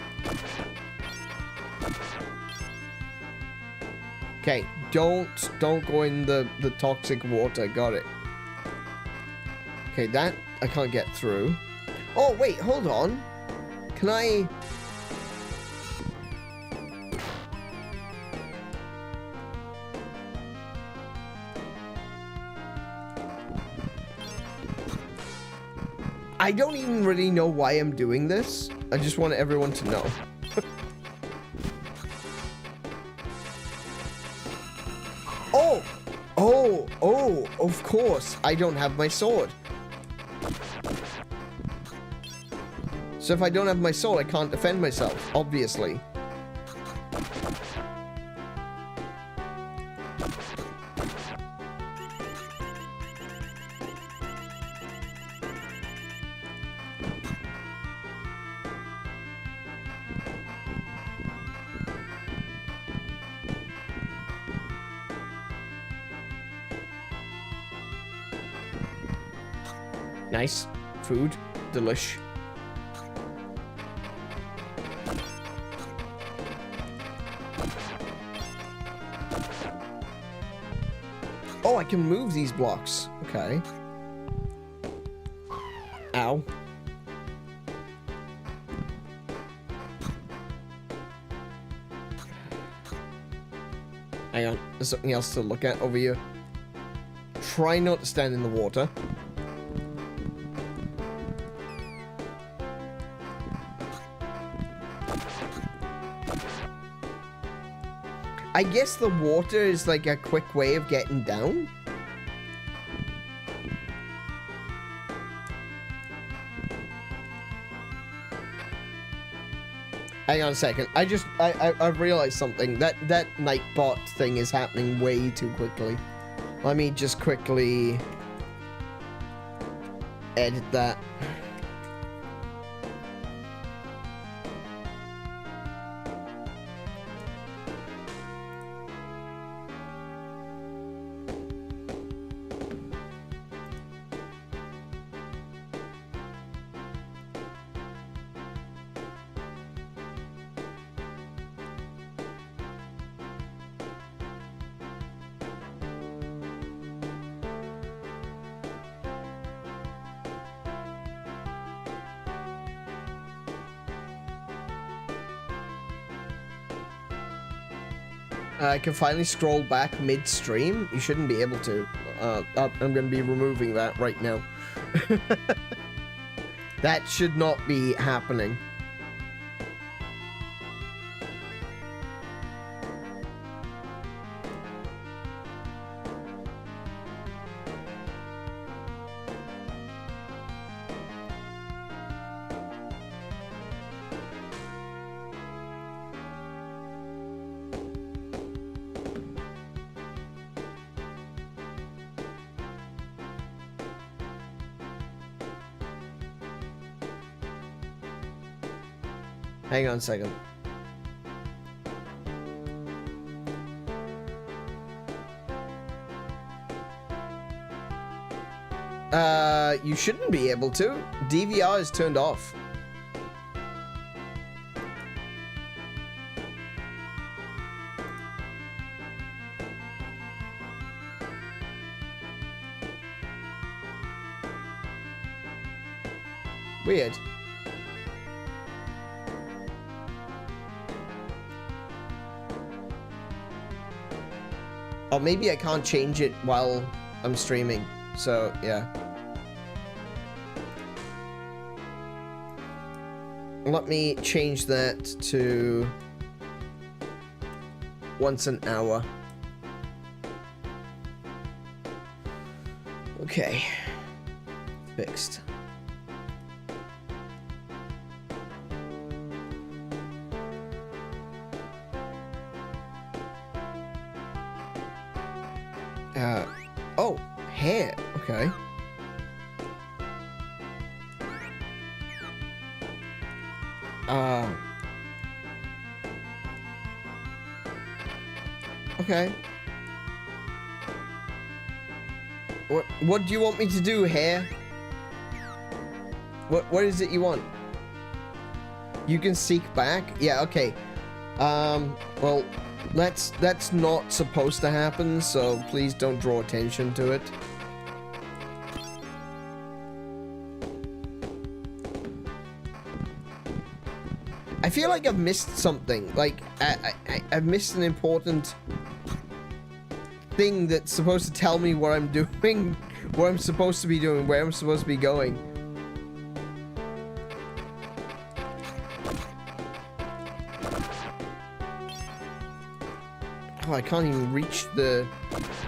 Okay, don't go in the toxic water. Got it. Okay, that I can't get through. Oh, wait, hold on. Can I... I don't even really know why I'm doing this. I just want everyone to know. Oh! Oh! Oh! Of course. I don't have my sword. So if I don't have my sword, I can't defend myself, obviously. Nice. Food. Delish. Oh, I can move these blocks. Okay. Ow. Hang on. There's something else to look at over here. Try not to stand in the water. I guess the water is like a quick way of getting down. Hang on a second. I've realized something. That Nightbot thing is happening way too quickly. Let me just quickly edit that. I can finally scroll back mid-stream. You shouldn't be able to. I'm going to be removing that right now. That should not be happening. Hang on a second. You shouldn't be able to. DVR is turned off. Weird. Or maybe I can't change it while I'm streaming. So, yeah. Let me change that to once an hour. Okay. Fixed. Oh, hair. Okay. Okay. What do you want me to do, hair? What is it you want? You can seek back? Yeah, okay. Well, that's not supposed to happen, so please don't draw attention to it. I feel like I've missed something. Like, I've missed an important thing that's supposed to tell me what I'm doing, what I'm supposed to be doing, where I'm supposed to be going. Oh, I can't even reach the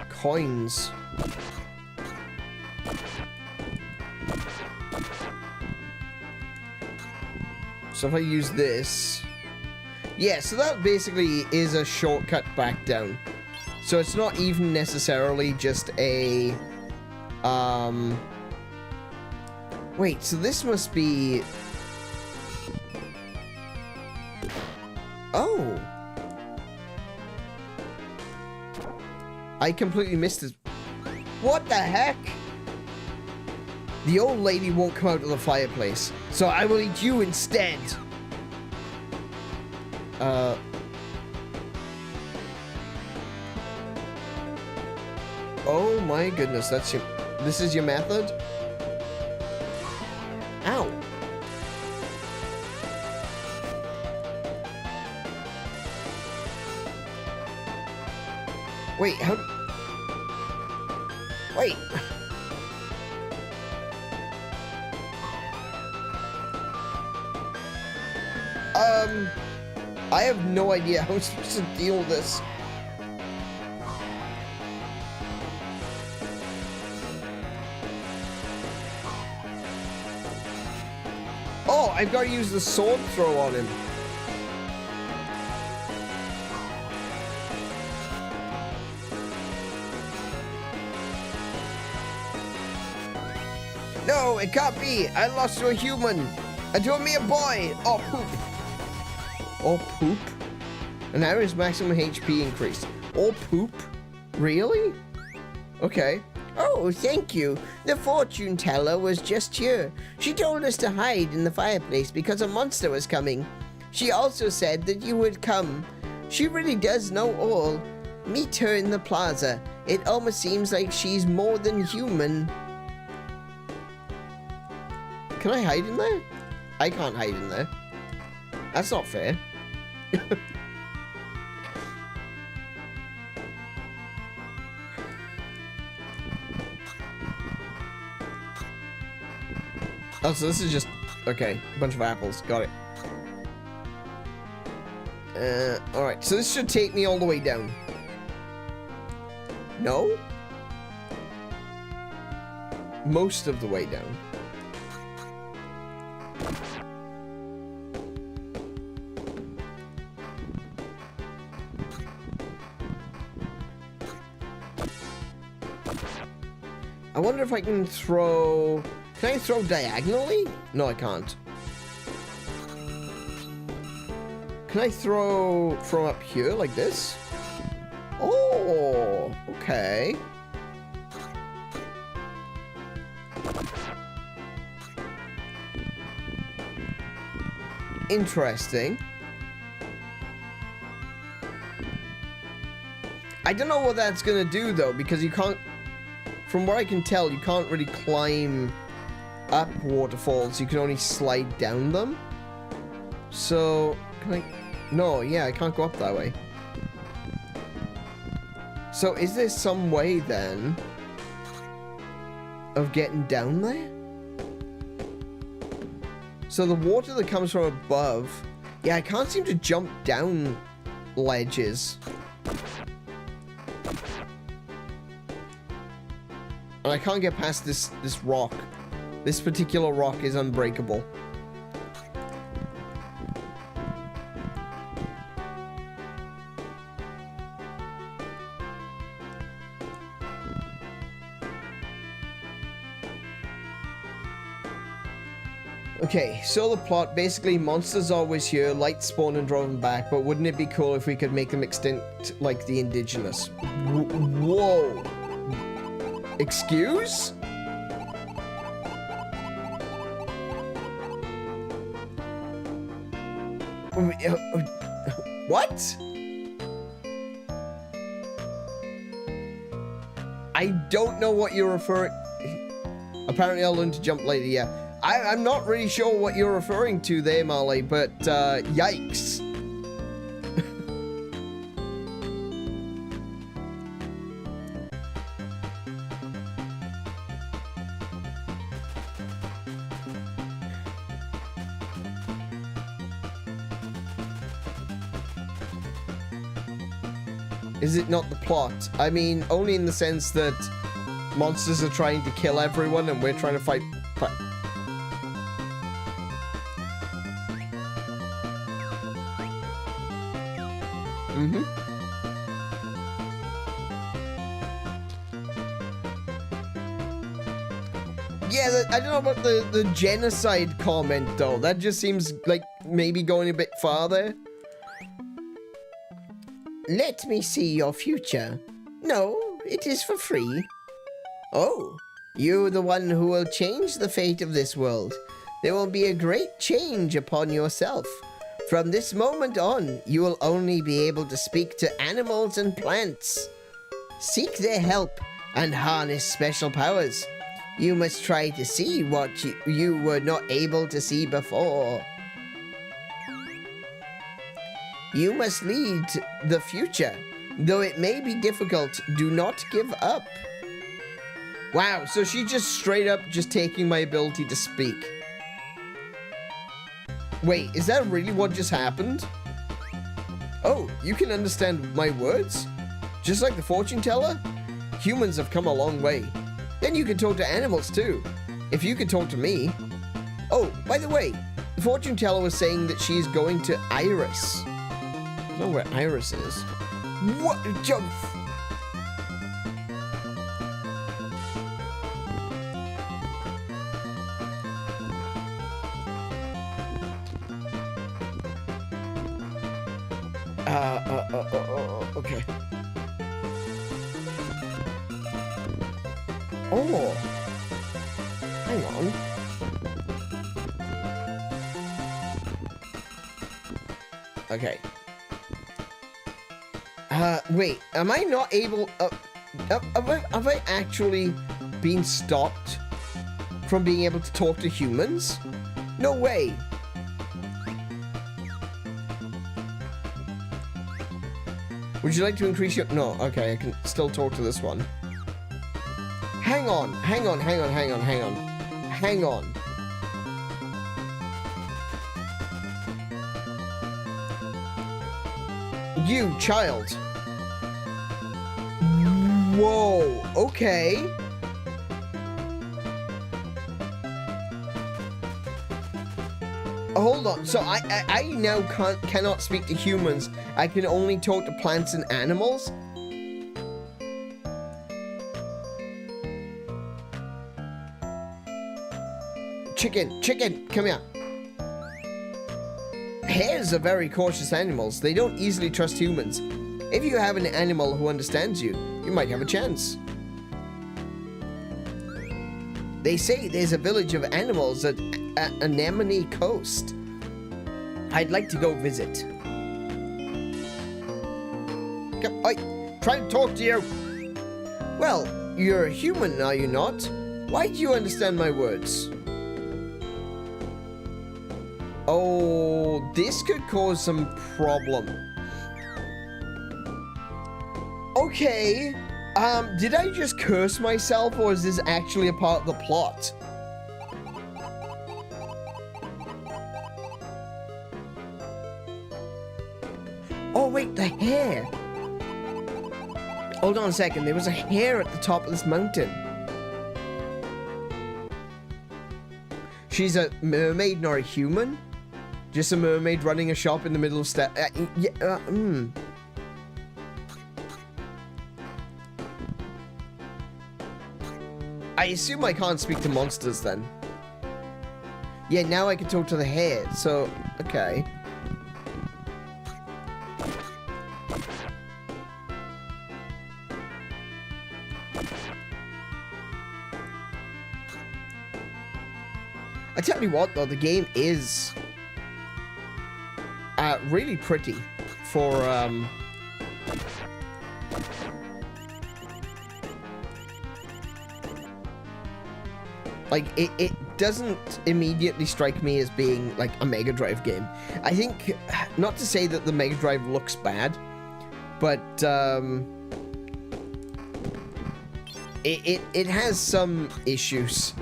coins. So if I use this... Yeah, so that basically is a shortcut back down. So it's not even necessarily just a... Wait, so this must be... Oh! I completely missed it. What the heck? The old lady won't come out of the fireplace, so I will eat you instead. Oh my goodness, that's your... This is your method? Ow. Wait, how... Wait. I have no idea how I'm supposed to deal with this. Oh, I've got to use the sword throw on him. No, it can't be. I lost to a human. And to a mere boy. Oh, poop. Oh, poop? And now his maximum HP increased. Oh, poop? Really? Okay. Oh, thank you. The fortune teller was just here. She told us to hide in the fireplace because a monster was coming. She also said that you would come. She really does know all. Meet her in the plaza. It almost seems like she's more than human. Can I hide in there? I can't hide in there. That's not fair. Oh, so this is just... Okay, a bunch of apples. Got it. Alright, so this should take me all the way down. No? Most of the way down. I wonder if I can throw... Can I throw diagonally? No, I can't. Can I throw from up here like this? Oh, okay. Interesting. I don't know what that's gonna do though, because you can't... From what I can tell, you can't really climb up waterfalls. You can only slide down them. So, can I... No, yeah, I can't go up that way. So, is there some way, then, of getting down there? So, the water that comes from above... Yeah, I can't seem to jump down ledges. And I can't get past this rock. This particular rock is unbreakable. Okay, so the plot, basically monsters always here, light spawn and drove them back, but wouldn't it be cool if we could make them extinct like the indigenous? Whoa! Excuse? What? I don't know what you're referring... Apparently I'll learn to jump later, yeah. I'm not really sure what you're referring to there, Marley, but yikes. Is it not the plot? I mean, only in the sense that monsters are trying to kill everyone and we're trying to fight. Yeah, I don't know about the genocide comment though. That just seems like maybe going a bit farther. Let me see your future. No, it is for free. Oh, you're the one who will change the fate of this world. There will be a great change upon yourself. From this moment on, you will only be able to speak to animals and plants. Seek their help and harness special powers. You must try to see what you were not able to see before. You must lead the future. Though it may be difficult, do not give up. Wow, so she just straight up just taking my ability to speak. Wait, is that really what just happened? Oh, you can understand my words? Just like the fortune teller? Humans have come a long way. Then you can talk to animals too. If you could talk to me. Oh, by the way, the fortune teller was saying that she's going to Iris. I don't know where Iris is. What? Jump! Okay. Oh. Hang on. Okay. Wait, am I not able, have I actually been stopped from being able to talk to humans? No way. Would you like to increase your, no, okay, I can still talk to this one. Hang on. You, child. Whoa, okay. Hold on, so I now cannot speak to humans. I can only talk to plants and animals? Chicken, come here. Hares are very cautious animals. They don't easily trust humans. If you have an animal who understands you, you might have a chance. They say there's a village of animals at Anemone Coast. I'd like to go visit. I'm trying to talk to you. Well, you're a human, are you not? Why do you understand my words? Oh, this could cause some problem. Okay. Did I just curse myself, or is this actually a part of the plot? Oh, wait, the hare. Hold on a second. There was a hare at the top of this mountain. She's a mermaid, not a human? Just a mermaid running a shop in the middle of I assume I can't speak to monsters then. Yeah, now I can talk to the hare, so, okay. I tell you what though, the game is really pretty for like it doesn't immediately strike me as being like a Mega Drive game. I think, not to say that the Mega Drive looks bad, but it has some issues.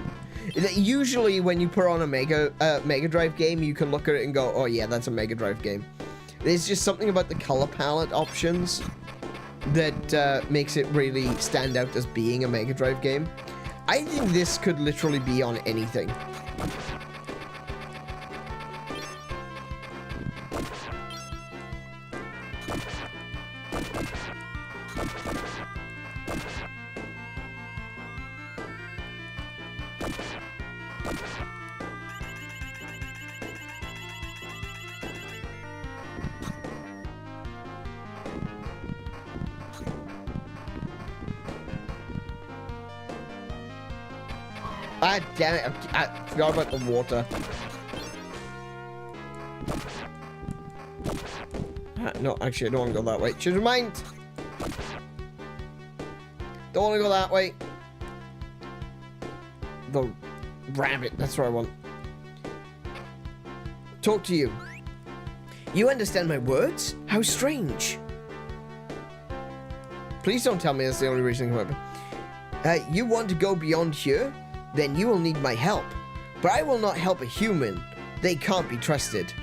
Usually when you put on a Mega Drive game, you can look at it and go, oh yeah, that's a Mega Drive game. There's just something about the color palette options that makes it really stand out as being a Mega Drive game. I think this could literally be on anything. Ah, damn it. I forgot about the water. No, actually, I don't want to go that way. Change your mind. Don't want to go that way. The rabbit. That's what I want. Talk to you. You understand my words? How strange. Please don't tell me that's the only reason I come up. You want to go beyond here? Then you will need my help. But I will not help a human. They can't be trusted.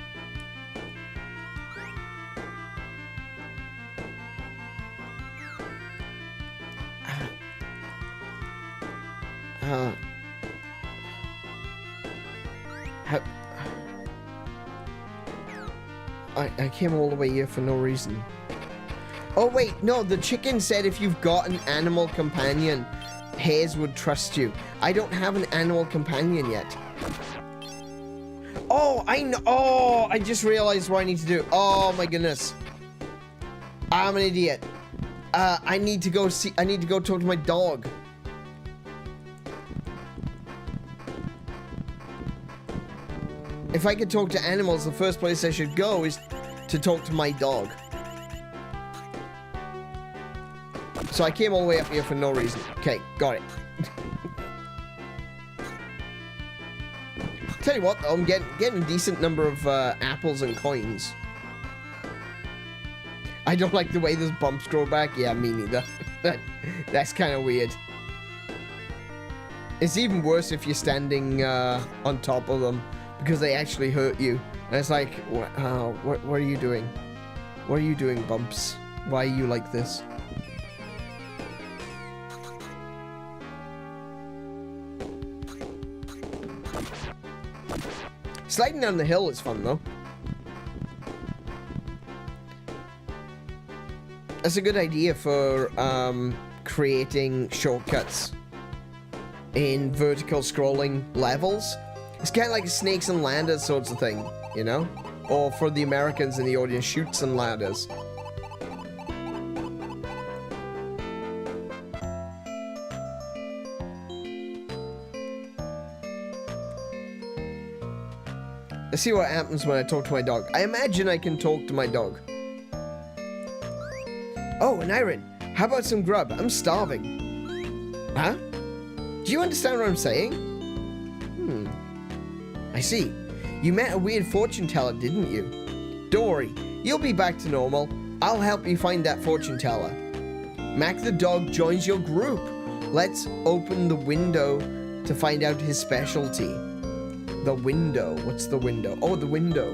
I came all the way here for no reason. Oh wait, no, the chicken said if you've got an animal companion, Hares would trust you. I don't have an animal companion yet. Oh, I know. Oh, I just realized what I need to do. Oh my goodness. I'm an idiot. I need to go talk to my dog. If I could talk to animals, the first place I should go is to talk to my dog. So I came all the way up here for no reason. Okay, got it. Tell you what, though, I'm getting a decent number of apples and coins. I don't like the way those bumps grow back. Yeah, me neither. That's kind of weird. It's even worse if you're standing on top of them, because they actually hurt you. And it's like, what are you doing? What are you doing, bumps? Why are you like this? Sliding down the hill is fun, though. That's a good idea for creating shortcuts in vertical scrolling levels. It's kind of like snakes and ladders sorts of thing, you know? Or for the Americans in the audience, chutes and ladders. Let's see what happens when I talk to my dog. I imagine I can talk to my dog. Oh, an iron. How about some grub? I'm starving. Huh? Do you understand what I'm saying? I see. You met a weird fortune teller, didn't you? Don't worry. You'll be back to normal. I'll help you find that fortune teller. Mac the dog joins your group. Let's open the window to find out his specialty. The window. What's the window? Oh, the window.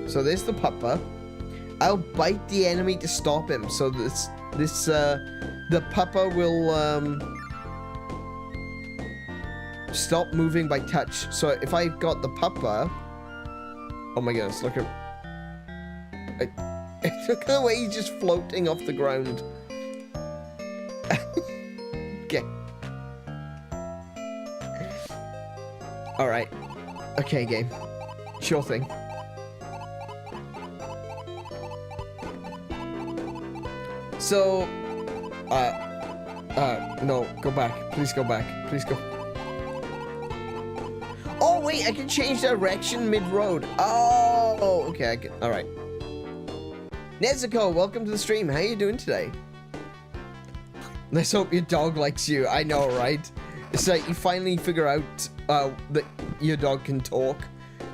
So there's the puppa. I'll bite the enemy to stop him. So the puppa will stop moving by touch. So if I've got the puppa, oh my goodness, look at look at the way he's just floating off the ground. Okay. All right. Okay, game. Sure thing. So, no, go back. Please go back. Please go. Oh, wait, I can change direction mid-road. Oh, okay, I can. All right. Nezuko, welcome to the stream. How you doing today? Let's hope your dog likes you. I know, right? It's like you finally figure out that your dog can talk,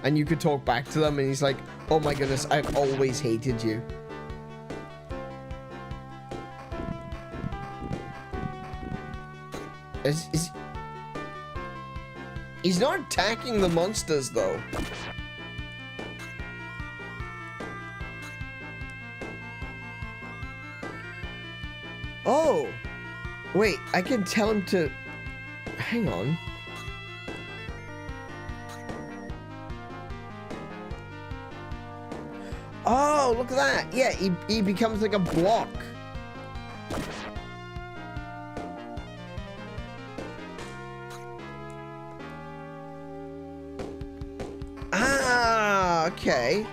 and you could talk back to them, and he's like, oh my goodness, I've always hated you. He's not attacking the monsters, though. Oh! Wait, I can tell him to... Hang on. Oh, look at that! Yeah, he becomes like a block. Ah, okay.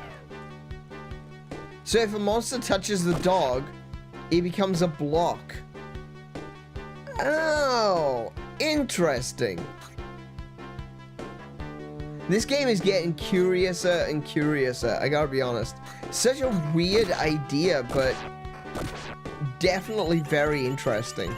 So if a monster touches the dog, he becomes a block. Oh, interesting. This game is getting curiouser and curiouser, I gotta be honest. Such a weird idea, but definitely very interesting.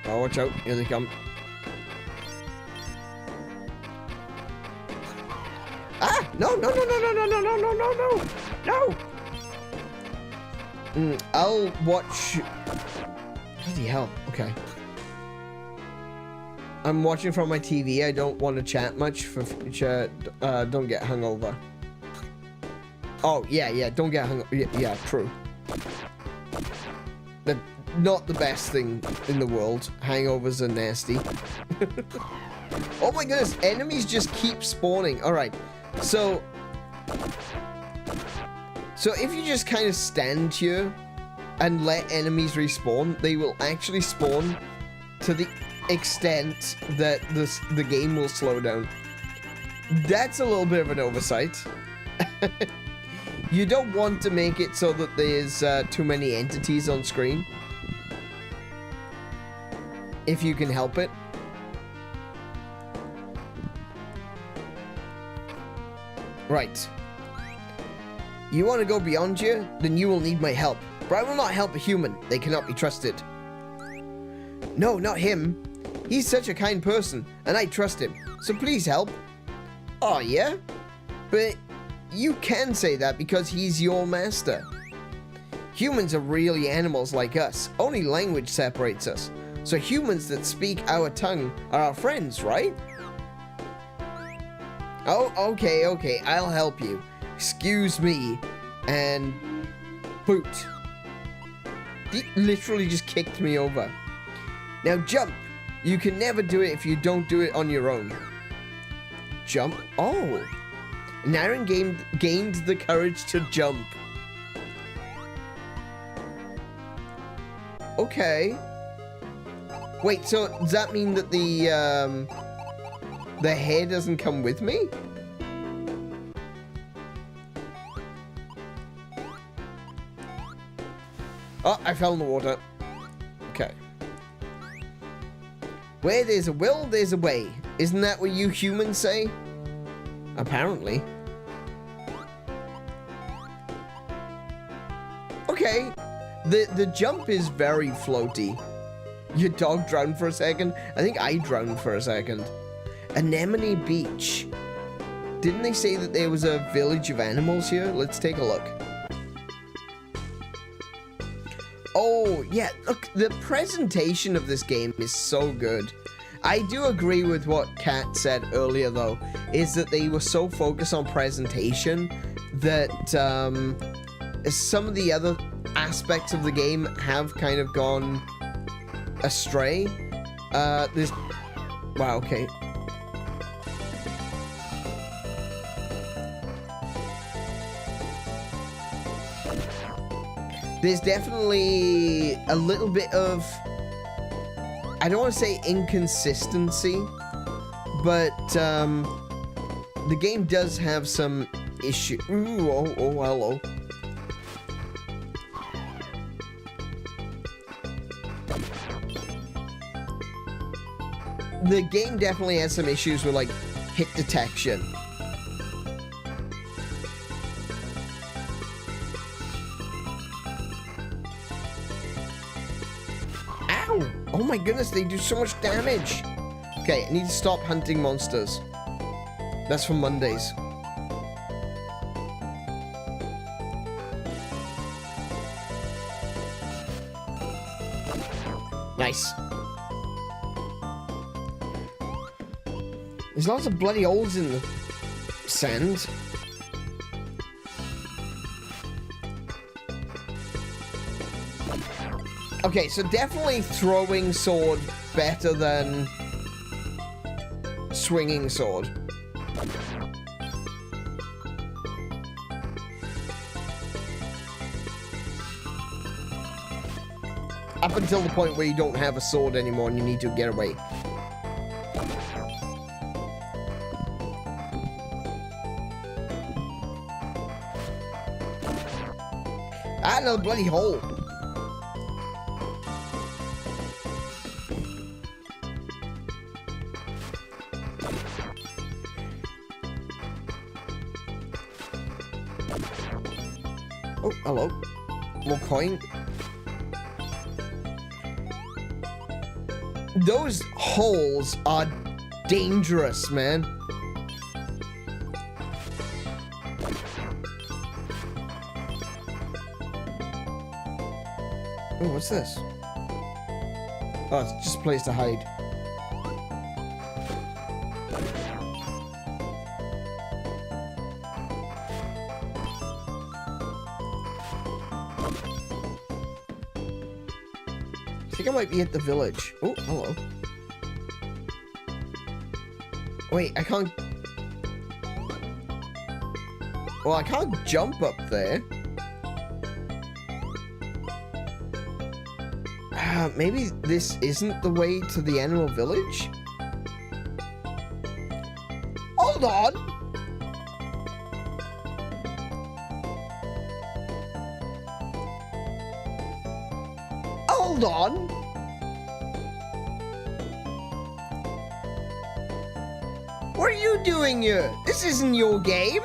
Oh, watch out, here they come. Ah! No, no, no, no, no, no, no, no, no, no, no! No! I'll watch... Bloody hell, okay. I'm watching from my TV, I don't want to chat much for future, don't get hungover. Oh, yeah, don't get hungover, yeah, true. Not the best thing in the world. Hangovers are nasty. Oh my goodness, enemies just keep spawning. Alright, so if you just kind of stand here and let enemies respawn, they will actually spawn to the extent that the game will slow down. That's a little bit of an oversight. You don't want to make it so that there's too many entities on screen. If you can help it. Right. You want to go beyond here? Then you will need my help. For I will not help a human. They cannot be trusted. No, not him. He's such a kind person, and I trust him. So please help. Oh, yeah? But you can say that because he's your master. Humans are really animals like us. Only language separates us. So humans that speak our tongue are our friends, right? Oh, okay, I'll help you. Excuse me. And boot. He literally just kicked me over. Now jump. You can never do it if you don't do it on your own. Jump. Oh. Naren gained the courage to jump. Okay. Wait, so does that mean that the hair doesn't come with me? Oh, I fell in the water. Okay. Where there's a will, there's a way. Isn't that what you humans say? Apparently. Okay. The jump is very floaty. Your dog drowned for a second? I think I drowned for a second. Anemone Beach. Didn't they say that there was a village of animals here? Let's take a look. Oh, yeah, look, the presentation of this game is so good. I do agree with what Kat said earlier, though, is that they were so focused on presentation that some of the other aspects of the game have kind of gone astray. Wow, okay. There's definitely a little bit of, I don't want to say inconsistency, but the game does have some issue. Ooh, oh, hello. the game definitely has some issues with, like, hit detection. Ow! Oh my goodness, they do so much damage. Okay, I need to stop hunting monsters. That's for Mondays. Nice. There's lots of bloody holes in the sand. Okay, so definitely throwing sword better than swinging sword. Up until the point where you don't have a sword anymore and you need to get away. Ah, another bloody hole. Oh, hello. More coin. Those holes are dangerous, man. Oh, what's this? Oh, it's just a place to hide. I think I might be at the village. Oh, hello. Wait, I can't... Well, I can't jump up there. Maybe this isn't the way to the animal village? Hold on! Hold on! What are you doing here? This isn't your game!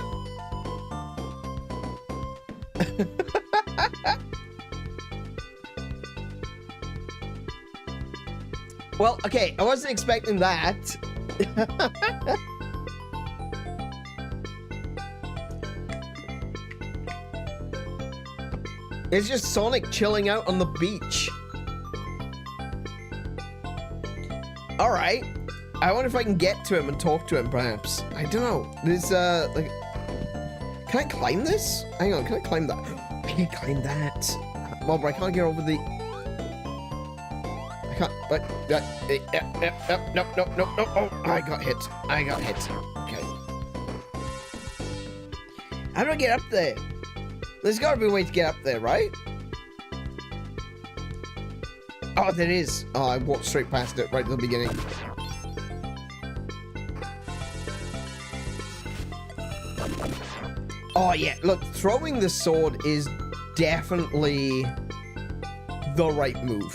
Well, okay, I wasn't expecting that. It's just Sonic chilling out on the beach. Alright. I wonder if I can get to him and talk to him, perhaps. I don't know. There's, like... Can I climb this? Hang on, can I climb that? I can climb that. Well, but I can't get over the... I can't... But... no. Oh, I got hit. Okay. How do I get up there? There's gotta be a way to get up there, right? Oh, there is. Oh, I walked straight past it right at the beginning. Oh, yeah. Look, throwing the sword is definitely the right move.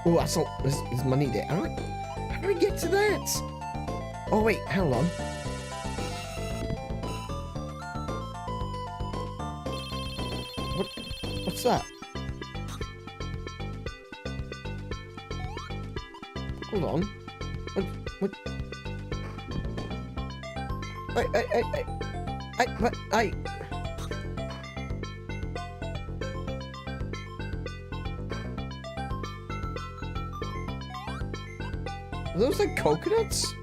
Oh, I saw there's money there. How do I get to that? Oh, wait. Hold on. What's that? Hold on. What? I... Are those like coconuts?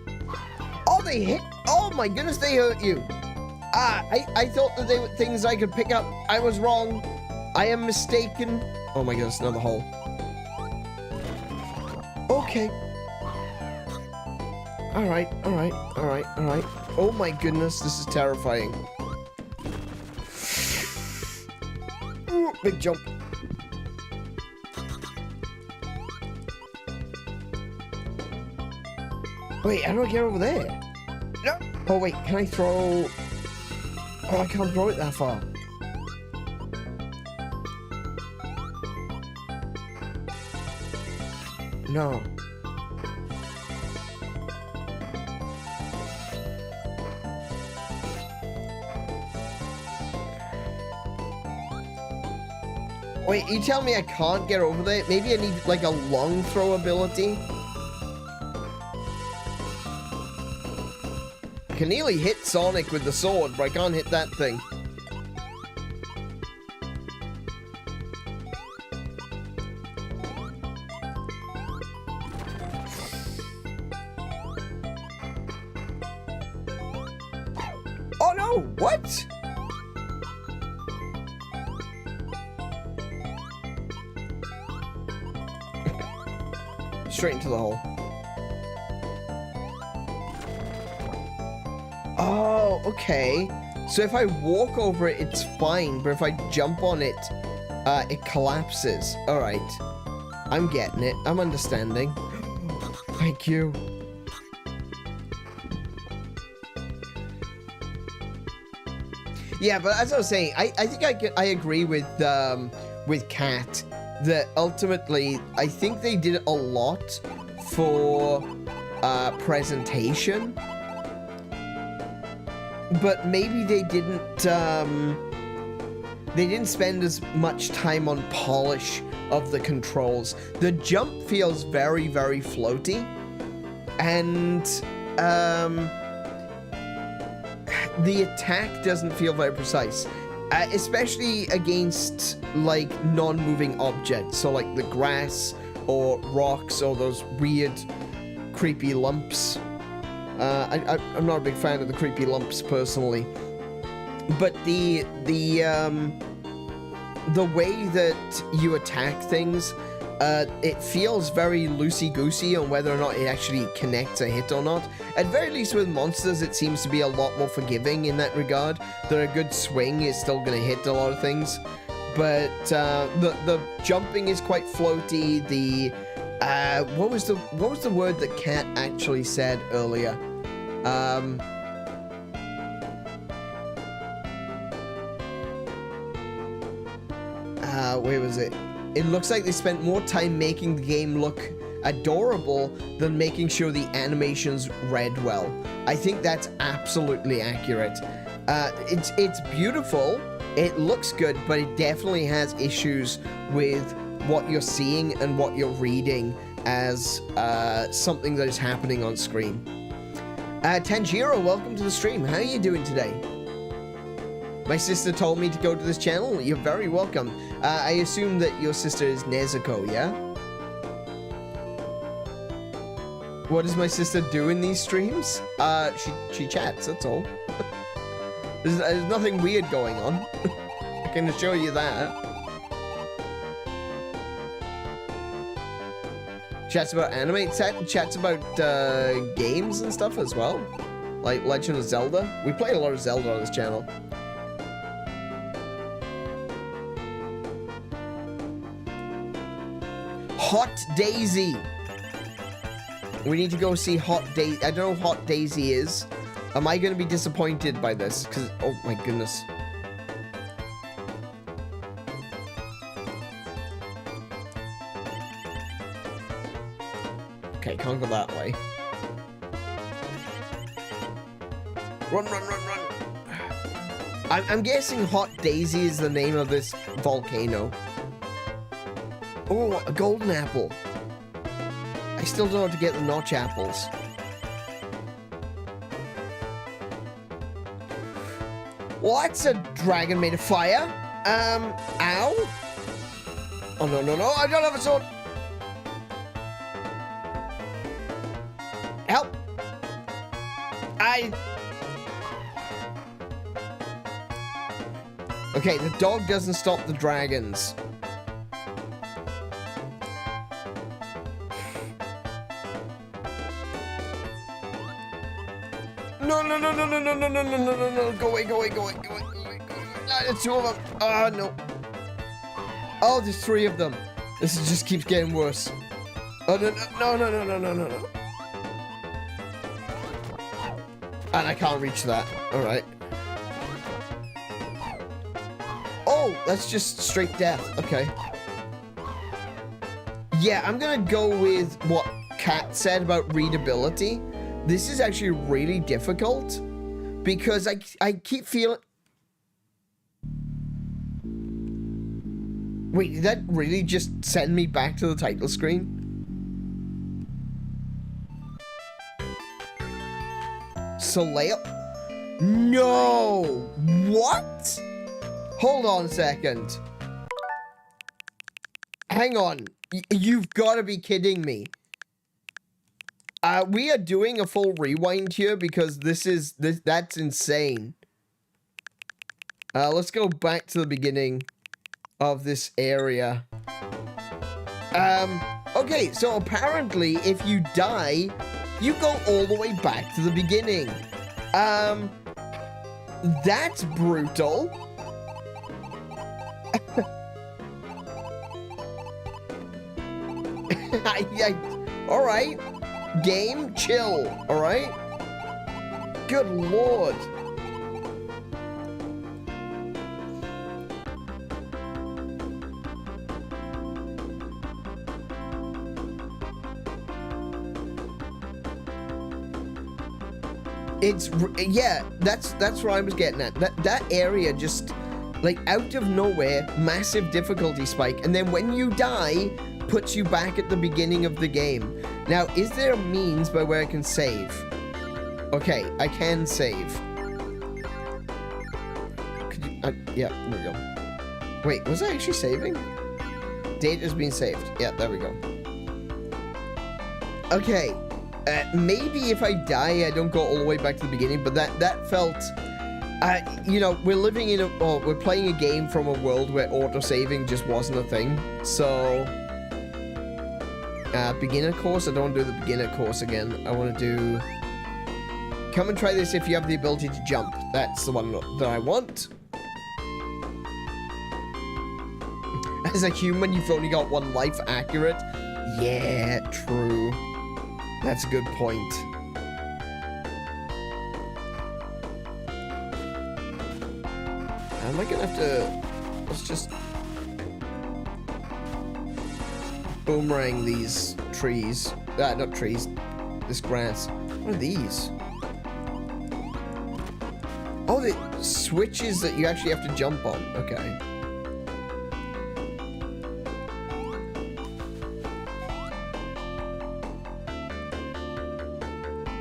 Oh, they hit. Oh my goodness, they hurt you. I thought that they were things I could pick up. I was wrong. I am mistaken. Oh my goodness, another hole. Okay. Alright. Oh my goodness, this is terrifying. Ooh, big jump. Wait, how do I get over there? No. Oh wait, can I throw... Oh, I can't throw it that far. no. Wait, you tell me I can't get over there? Maybe I need, like, a long throw ability? I can nearly hit Sonic with the sword, but I can't hit that thing. Oh no! What? Straight into the hole. Oh, okay. So if I walk over it, it's fine, but if I jump on it, it collapses. All right. I'm getting it. I'm understanding. Thank you. Yeah, but as I was saying, I think I agree with Kat that ultimately I think they did a lot for presentation, but maybe they didn't spend as much time on polish of the controls. The jump feels very, very floaty, and the attack doesn't feel very precise. Especially against, like, non-moving objects, so like the grass or rocks or those weird creepy lumps. I'm not a big fan of the creepy lumps personally, but the way that you attack things, it feels very loosey-goosey on whether or not it actually connects a hit or not. At very least with monsters, it seems to be a lot more forgiving in that regard. That a good swing is still going to hit a lot of things. But the jumping is quite floaty. The what was the word that Kat actually said earlier? Where was it? It looks like they spent more time making the game look adorable than making sure the animations read well. I think that's absolutely accurate. It's beautiful, it looks good, but it definitely has issues with what you're seeing and what you're reading as something that is happening on screen. Tanjiro, welcome to the stream. How are you doing today? My sister told me to go to this channel. You're very welcome. I assume that your sister is Nezuko, yeah? What does my sister do in these streams? She chats, that's all. There's nothing weird going on. I can assure you that. Chats about anime, chats about games and stuff as well. Like Legend of Zelda. We play a lot of Zelda on this channel. Hot Daisy. We need to go see Hot Daisy. I don't know who Hot Daisy is. Am I going to be disappointed by this? Because, oh my goodness. Okay, can't go that way. Run, run, run, run. I'm guessing Hot Daisy is the name of this volcano. Oh, a golden apple. I still don't know how to get the notch apples. What's a dragon made of fire? Ow? Oh, no, no, no, I don't have a sword. Help. Okay, the dog doesn't stop the dragons. No, no, no, no, no, no, no, no, no, no, no, no, go away, go away, go away, go away, go away, go away. There's two of them. Oh, no. Oh, there's three of them. This just keeps getting worse. Oh, no, no, no, no, no, no, no, no. And I can't reach that. All right. Oh, that's just straight death. Okay. Yeah, I'm gonna go with what Kat said about readability. This is actually really difficult because I keep feeling... Wait, did that really just send me back to the title screen? Soleil? No! What? Hold on a second. Hang on. You've got to be kidding me. We are doing a full rewind here because that's insane. Let's go back to the beginning of this area. Okay, so apparently if you die, you go all the way back to the beginning. That's brutal. All right. Game, chill. All right. Good Lord. Yeah, that's where I was getting at. That area just, like, out of nowhere, massive difficulty spike, and then when you die, puts you back at the beginning of the game. Now, is there a means by where I can save? Okay, I can save. Could you, yeah, there we go. Wait, was I actually saving? Data's been saved. Yeah, there we go. Okay. Maybe if I die, I don't go all the way back to the beginning, but that felt... you know, we're living in we're playing a game from a world where auto-saving just wasn't a thing, so... beginner course? I don't want to do the beginner course again. I want to do... Come and try this if you have the ability to jump. That's the one that I want. As a human, you've only got one life. Accurate? Yeah, true. That's a good point. Am I gonna have to... Let's just... boomerang these trees. Not trees. This grass. What are these? Oh, the switches that you actually have to jump on. Okay.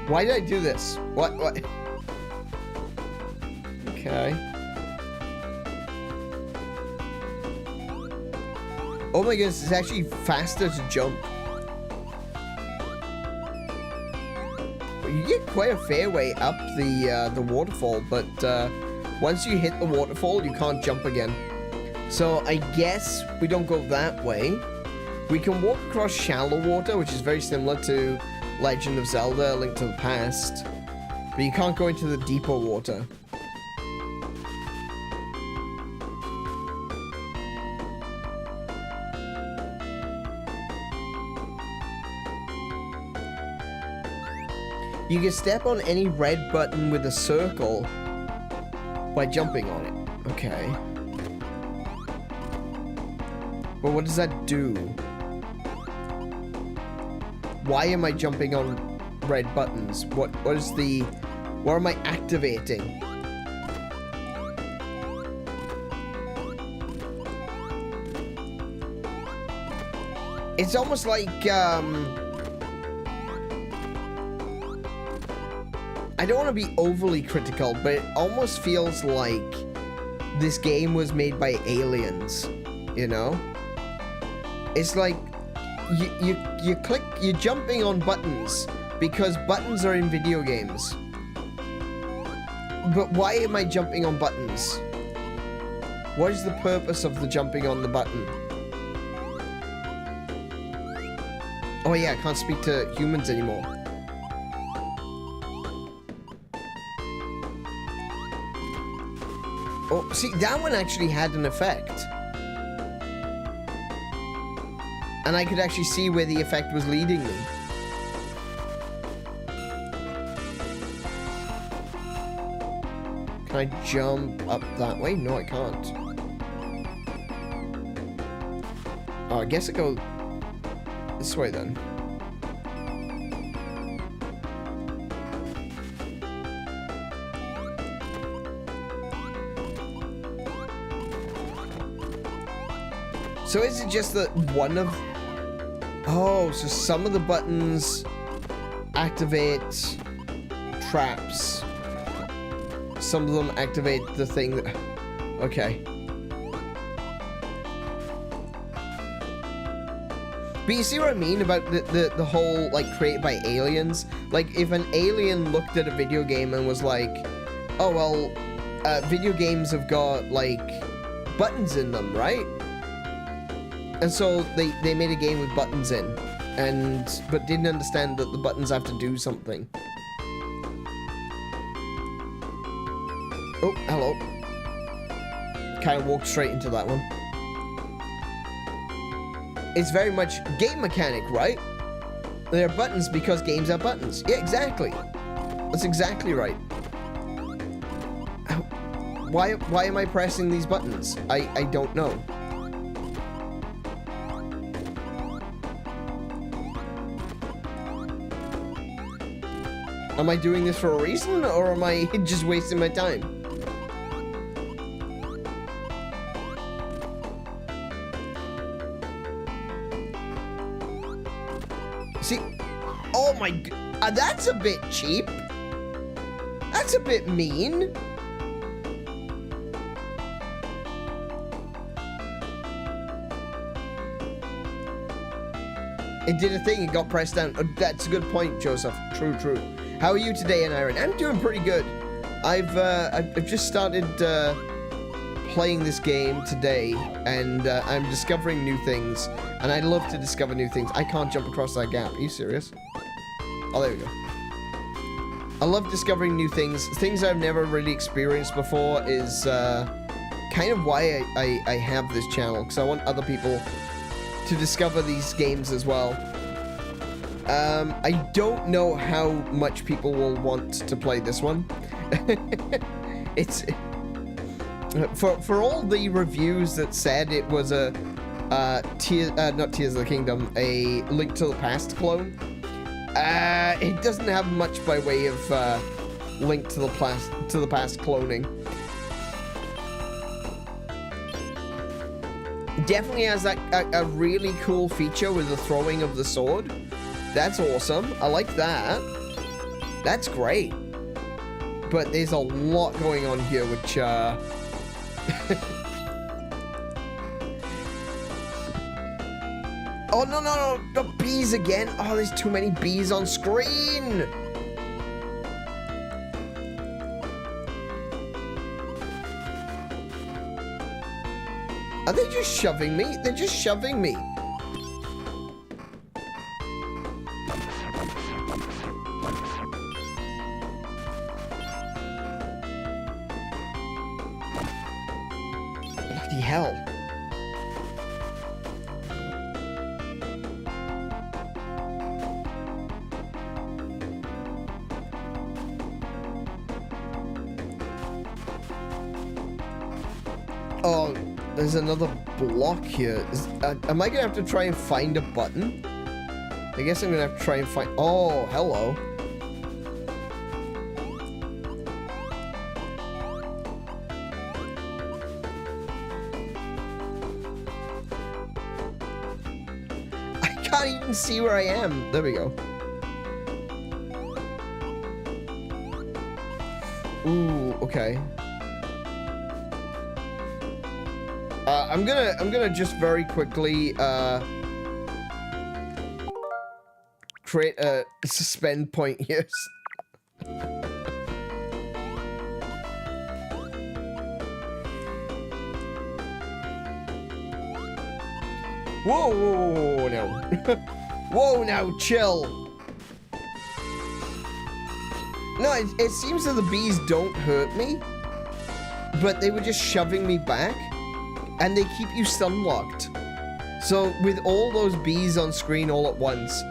Why did I do this? What? Okay. Oh my goodness, it's actually faster to jump. You get quite a fair way up the waterfall, but once you hit the waterfall, you can't jump again. So I guess we don't go that way. We can walk across shallow water, which is very similar to Legend of Zelda, Link to the Past, but you can't go into the deeper water. You can step on any red button with a circle by jumping on it. Okay. But what does that do? Why am I jumping on red buttons? What am I activating? It's almost like, I don't want to be overly critical, but it almost feels like this game was made by aliens, you know? It's like, you're jumping on buttons because buttons are in video games. But why am I jumping on buttons? What is the purpose of the jumping on the button? Oh yeah, I can't speak to humans anymore. Oh, see, that one actually had an effect. And I could actually see where the effect was leading me. Can I jump up that way? No, I can't. Oh, I guess I go... This way then. So is it just that one of... Oh, so some of the buttons activate traps. Some of them activate the thing that... Okay. But you see what I mean about the whole, like, created by aliens? Like, if an alien looked at a video game and was like, oh, well, video games have got, like, buttons in them, right? And so they made a game with buttons in, but didn't understand that the buttons have to do something. Oh, hello. Kind of walked straight into that one. It's very much game mechanic, right? There are buttons because games have buttons. Yeah, exactly. That's exactly right. Why am I pressing these buttons? I don't know. Am I doing this for a reason, or am I just wasting my time? See, oh my, that's a bit cheap. That's a bit mean. It did a thing, it got pressed down. Oh, that's a good point, Joseph. True, true. How are you today, Aniron? I'm doing pretty good. I've just started playing this game today, and I'm discovering new things. And I love to discover new things. I can't jump across that gap. Are you serious? Oh, there we go. I love discovering new things. Things I've never really experienced before is kind of why I have this channel, because I want other people to discover these games as well. I don't know how much people will want to play this one. It's for all the reviews that said it was a not Tears of the Kingdom, a Link to the Past clone. It doesn't have much by way of Link to the Past cloning. Definitely has a really cool feature with the throwing of the sword. That's awesome. I like that. That's great. But there's a lot going on here, which, Oh, no, the bees again. Oh, there's too many bees on screen. Are they just shoving me? They're just shoving me. Bloody hell. Oh, there's another block here. Am I gonna have to try and find a button? I guess I'm gonna have to try and find... Oh, hello. I can't even see where I am. There we go. Ooh, okay. I'm gonna just very quickly create a suspend point here. Whoa, no. Whoa, now, chill. No, it seems that the bees don't hurt me, but they were just shoving me back. And they keep you stun locked. So with all those bees on screen all at once,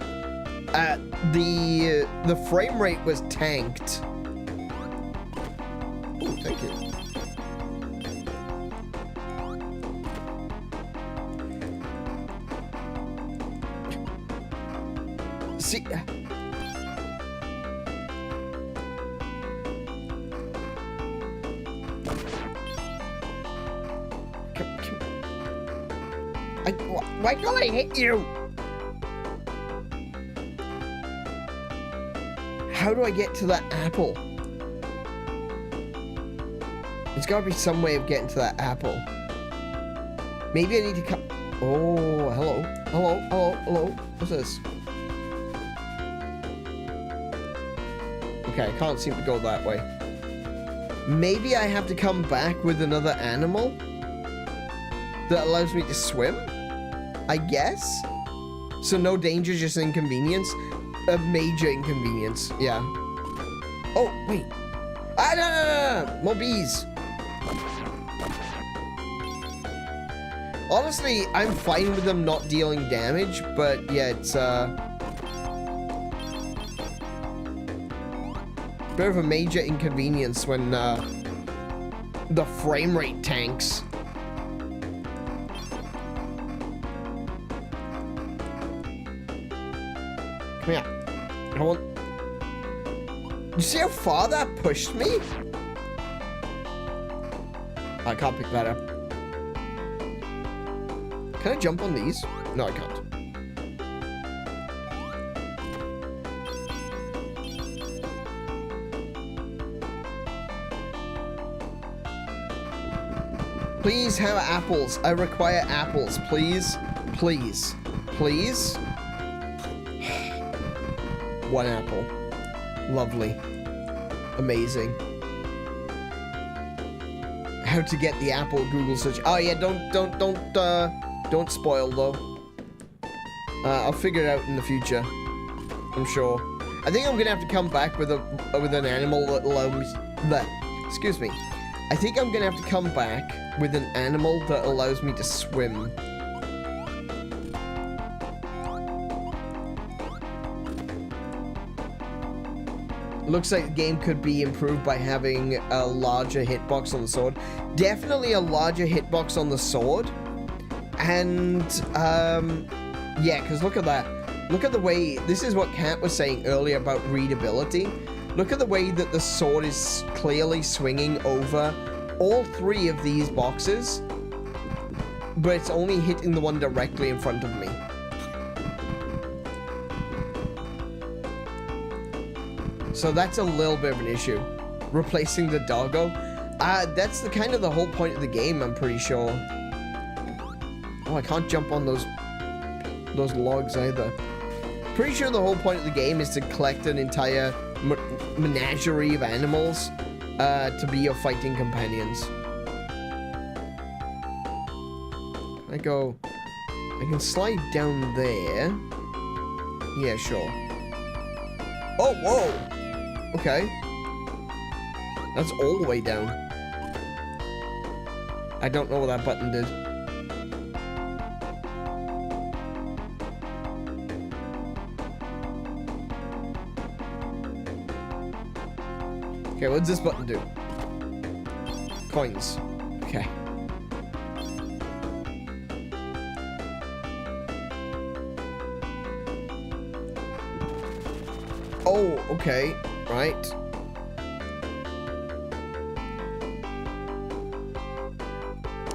the frame rate was tanked. Ooh, thank you. See... Why can't I hit you? How do I get to that apple? There's gotta be some way of getting to that apple. Maybe I need to come... Oh, hello. Hello, hello, hello. What's this? Okay, I can't seem to go that way. Maybe I have to come back with another animal that allows me to swim? I guess? So no danger, just inconvenience? A major inconvenience, yeah. Oh, wait. Ah, no. More bees. Honestly, I'm fine with them not dealing damage, but yeah, it's bit of a major inconvenience when the frame rate tanks. Come here. I want... You see how far that pushed me? I can't pick that up. Can I jump on these? No, I can't. Please have apples. I require apples. Please. Please. Please. One apple. Lovely. Amazing. How to get the apple, Google search. Oh yeah, don't spoil though. I'll figure it out in the future. I'm sure. I think I'm gonna have to come back with an animal that allows excuse me. I think I'm gonna have to come back with an animal that allows me to swim. Looks like the game could be improved by having a larger hitbox on the sword. Definitely a larger hitbox on the sword. And, yeah, because look at that. Look at the way, this is what Kat was saying earlier about readability. Look at the way that the sword is clearly swinging over all three of these boxes, but it's only hitting the one directly in front of me. So that's a little bit of an issue. Replacing the doggo. That's the kind of the whole point of the game, I'm pretty sure. Oh, I can't jump on those logs either. Pretty sure the whole point of the game is to collect an entire menagerie of animals to be your fighting companions. I can slide down there. Yeah, sure. Oh, whoa! Okay. That's all the way down. I don't know what that button did. Okay, what does this button do? Coins. Okay. Oh, okay. Right.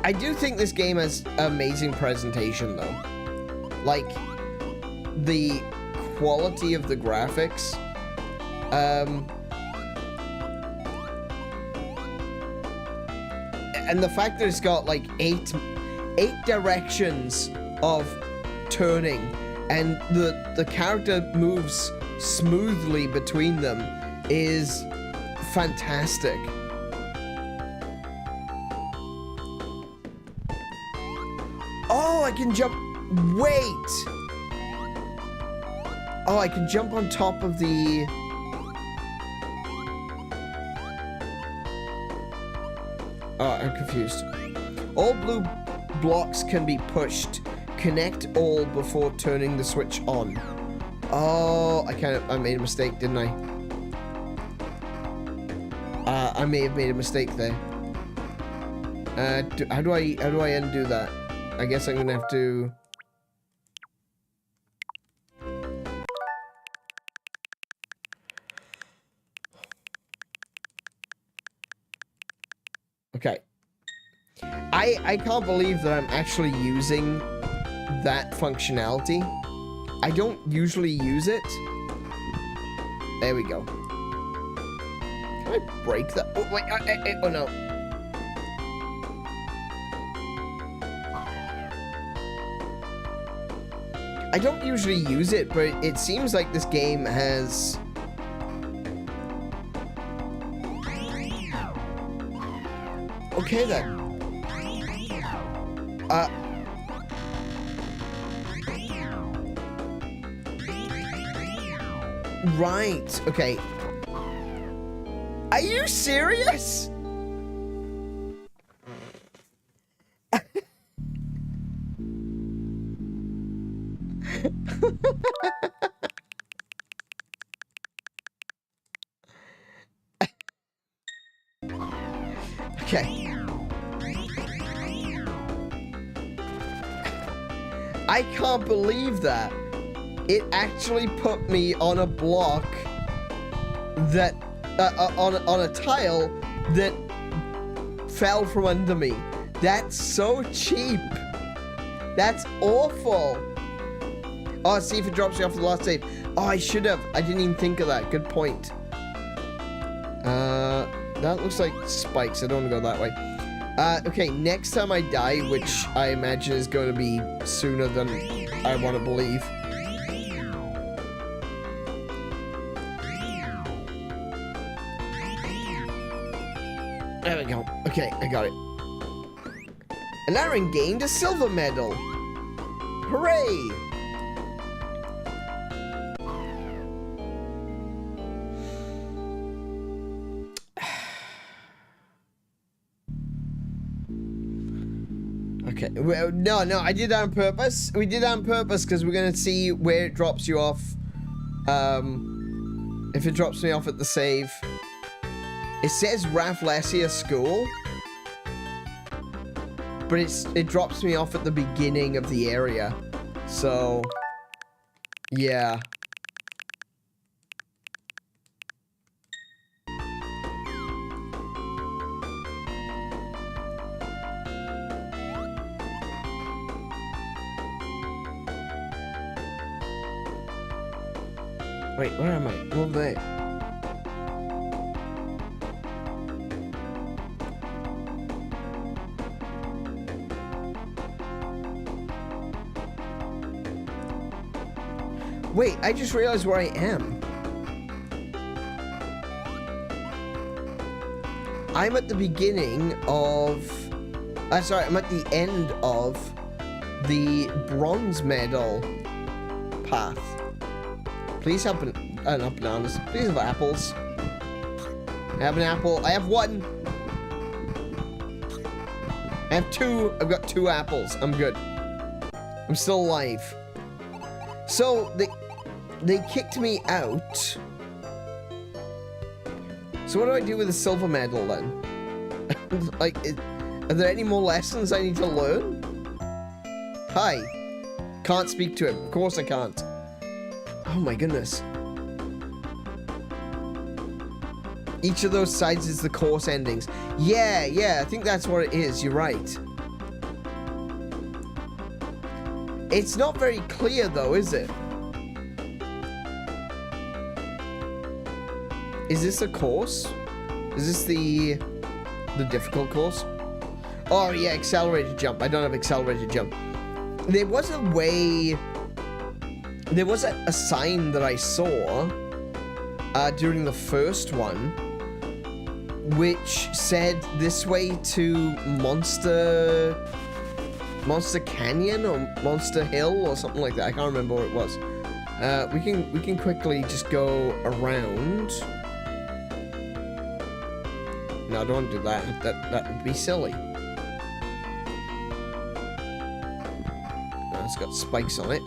I do think this game has amazing presentation, though. Like, the quality of the graphics. And the fact that it's got, like, eight directions of turning, and the character moves smoothly between them is fantastic. Oh, I can jump. Wait. Oh, I can jump on top of the... Oh, I'm confused. All blue blocks can be pushed. Connect all before turning the switch on. Oh, I made a mistake, didn't I? I may have made a mistake there. How do I undo that? I guess I'm gonna have to... Okay. I can't believe that I'm actually using that functionality. I don't usually use it. There we go. Can I break that? Oh, wait, oh no. I don't usually use it, but it seems like this game has... Okay then. Right, okay. Are you serious? Okay. I can't believe that. It actually put me on a block that, on a tile that fell from under me. That's so cheap. That's awful. Oh, see if it drops you off the last save. Oh, I should have. I didn't even think of that. Good point. That looks like spikes. I don't want to go that way. Okay, next time I die, which I imagine is going to be sooner than I want to believe. There we go. Okay, I got it. And Aaron gained a silver medal. Hooray! Okay, well, no, I did that on purpose. We did that on purpose because we're going to see where it drops you off. If it drops me off at the save. It says Rafflesia School, but it drops me off at the beginning of the area. So, yeah. Wait, where am I? Over there. Wait, I just realized where I am. I'm at the beginning of... sorry, I'm at the end of the bronze medal path. Please have not bananas. Please have apples. I have an apple. I have one. I have two. I've got 2 apples. I'm good. I'm still alive. So, they kicked me out. So what do I do with the silver medal then? Like, are there any more lessons I need to learn? Hi. Can't speak to him. Of course I can't. Oh my goodness. Each of those sides is the course endings. Yeah, I think that's what it is. You're right. It's not very clear though, is it? Is this a course? Is this the difficult course? Oh yeah, accelerated jump. I don't have accelerated jump. There was a way... There was a sign that I saw during the first one, which said this way to Monster Canyon or Monster Hill or something like that. I can't remember what it was. We can quickly just go around. No, I don't want to do that. That would be silly. No, it's got spikes on it.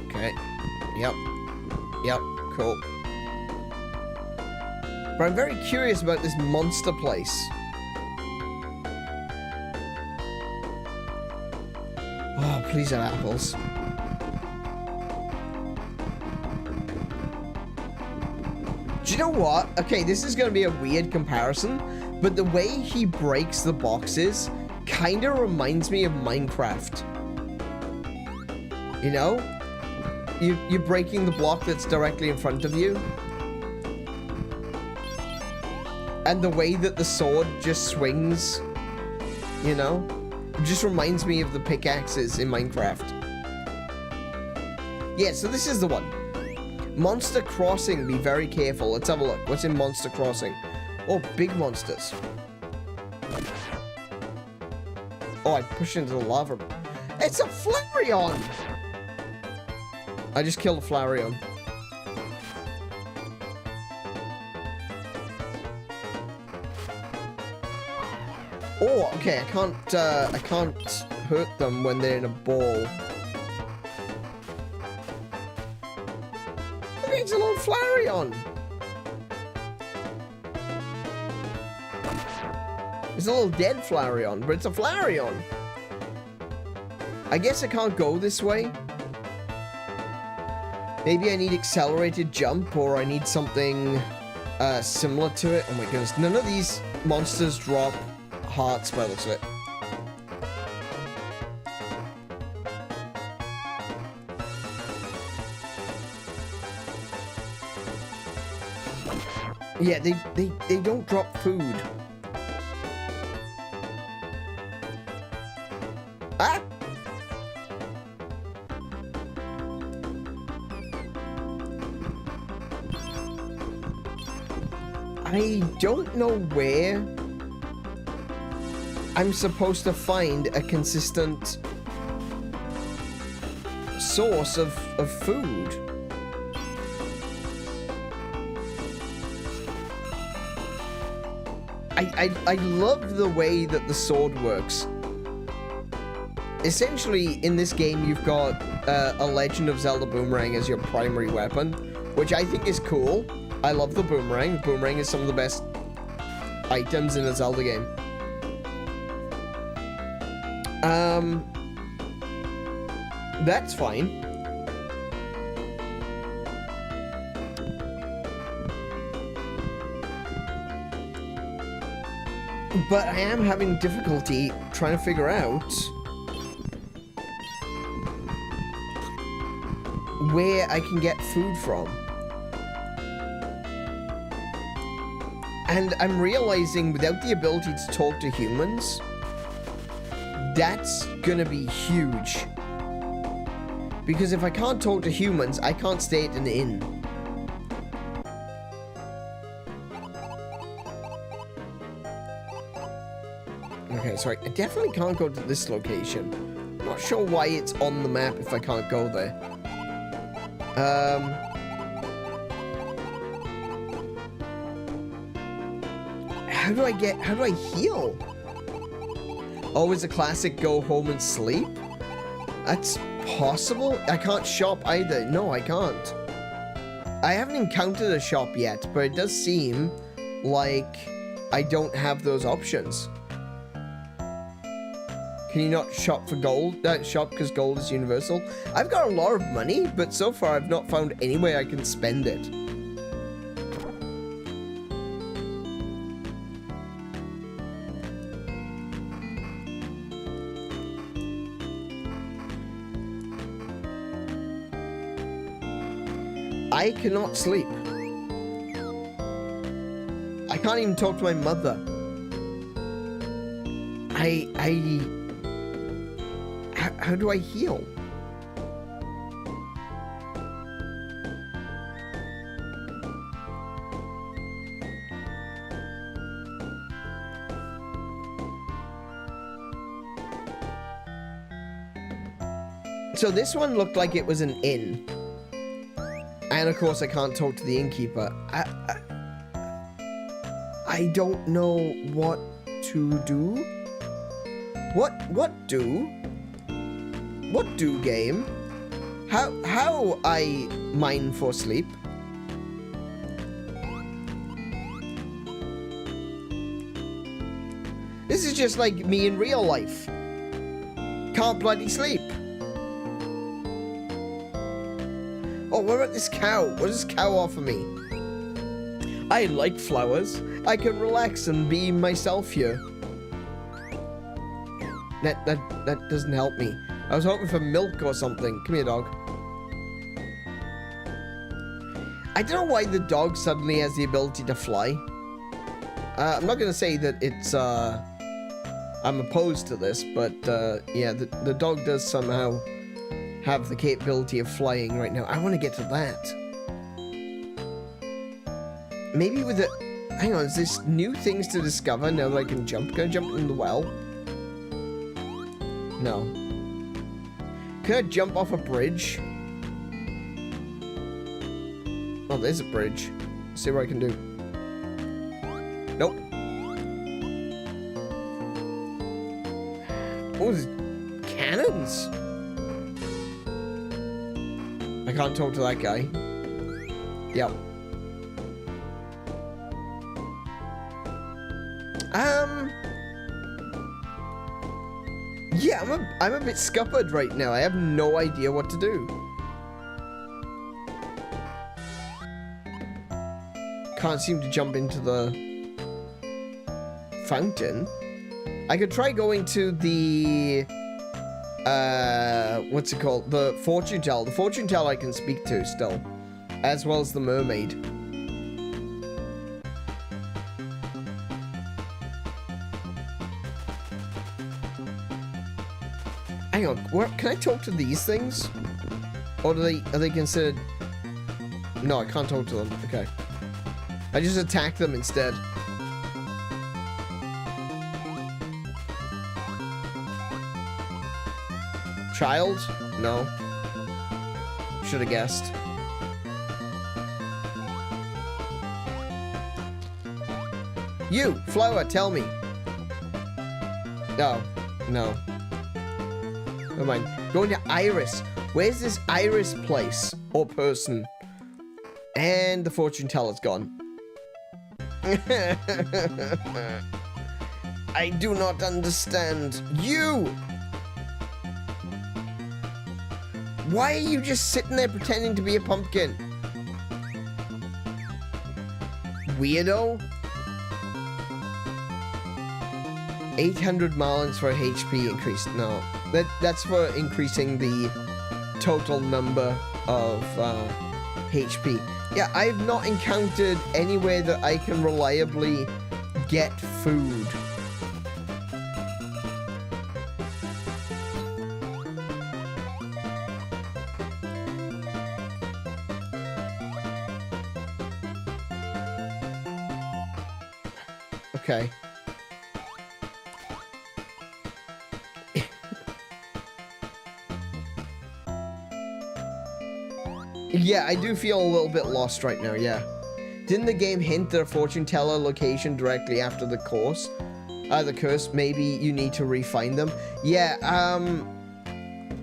Okay. Yep, cool. But I'm very curious about this monster place. Oh, please have apples. Do you know what? Okay, this is going to be a weird comparison, but the way he breaks the boxes kind of reminds me of Minecraft. You know? You're breaking the block that's directly in front of you. And the way that the sword just swings, you know? It just reminds me of the pickaxes in Minecraft. Yeah, so this is the one. Monster Crossing, be very careful. Let's have a look. What's in Monster Crossing? Oh, big monsters. Oh, I pushed into the lava. It's a Flareon! I just killed a Flareon. Oh, okay, I can't hurt them when they're in a ball. Look, it's a little Flareon. It's a little dead Flareon, but it's a Flareon. I guess I can't go this way. Maybe I need accelerated jump, or I need something similar to it. Oh my goodness, none of these monsters drop hearts by the looks of it. Yeah, they don't drop food. Ah! I don't know where I'm supposed to find a consistent source of food. I love the way that the sword works. Essentially, in this game, you've got a Legend of Zelda boomerang as your primary weapon, which I think is cool. I love the boomerang. The boomerang is some of the best items in a Zelda game. That's fine. But I am having difficulty trying to figure out where I can get food from. And I'm realizing without the ability to talk to humans, that's gonna be huge. Because if I can't talk to humans, I can't stay at an inn. Okay, so I definitely can't go to this location. I'm not sure why it's on the map if I can't go there. How do I heal? Always a classic go home and sleep? That's possible? I can't shop either. No, I can't. I haven't encountered a shop yet, but it does seem like I don't have those options. Can you not shop for gold? Shop because gold is universal? I've got a lot of money, but so far I've not found any way I can spend it. I cannot sleep. I can't even talk to my mother. How do I heal? So this one looked like it was an inn. And of course I can't talk to the innkeeper. I don't know what to do. What do? What do, game? How I mine for sleep? This is just like me in real life. Can't bloody sleep. Oh, what about this cow? What does this cow offer me? I like flowers. I can relax and be myself here. That doesn't help me. I was hoping for milk or something. Come here, dog. I don't know why the dog suddenly has the ability to fly. I'm not gonna say that it's, I'm opposed to this, but, yeah, the dog does somehow have the capability of flying right now. I want to get to that. Maybe with the... Hang on, is this new things to discover now that I can jump? Can I jump in the well? No. Can I jump off a bridge? Oh, there's a bridge. Let's see what I can do. Nope. Oh, there's cannons. I can't talk to that guy. Yep. Yeah, I'm a bit scuppered right now. I have no idea what to do. Can't seem to jump into the fountain. I could try going to the what's it called? The fortune teller. The fortune teller I can speak to still, as well as the mermaid. Hang on, what, can I talk to these things? Or are they considered... No, I can't talk to them. Okay. I just attack them instead. Child? No. Should have guessed. You, flower, tell me. No. No. Never mind. Going to Iris. Where's this Iris place? Or person? And the fortune teller's gone. I do not understand. You! Why are you just sitting there pretending to be a pumpkin? Weirdo? 800 malins for HP increase. No. That's for increasing the total number of HP. Yeah, I've not encountered anywhere that I can reliably get food. Okay. Yeah, I do feel a little bit lost right now, yeah. Didn't the game hint at a fortune teller location directly after the course? The curse, maybe you need to refine them. Yeah,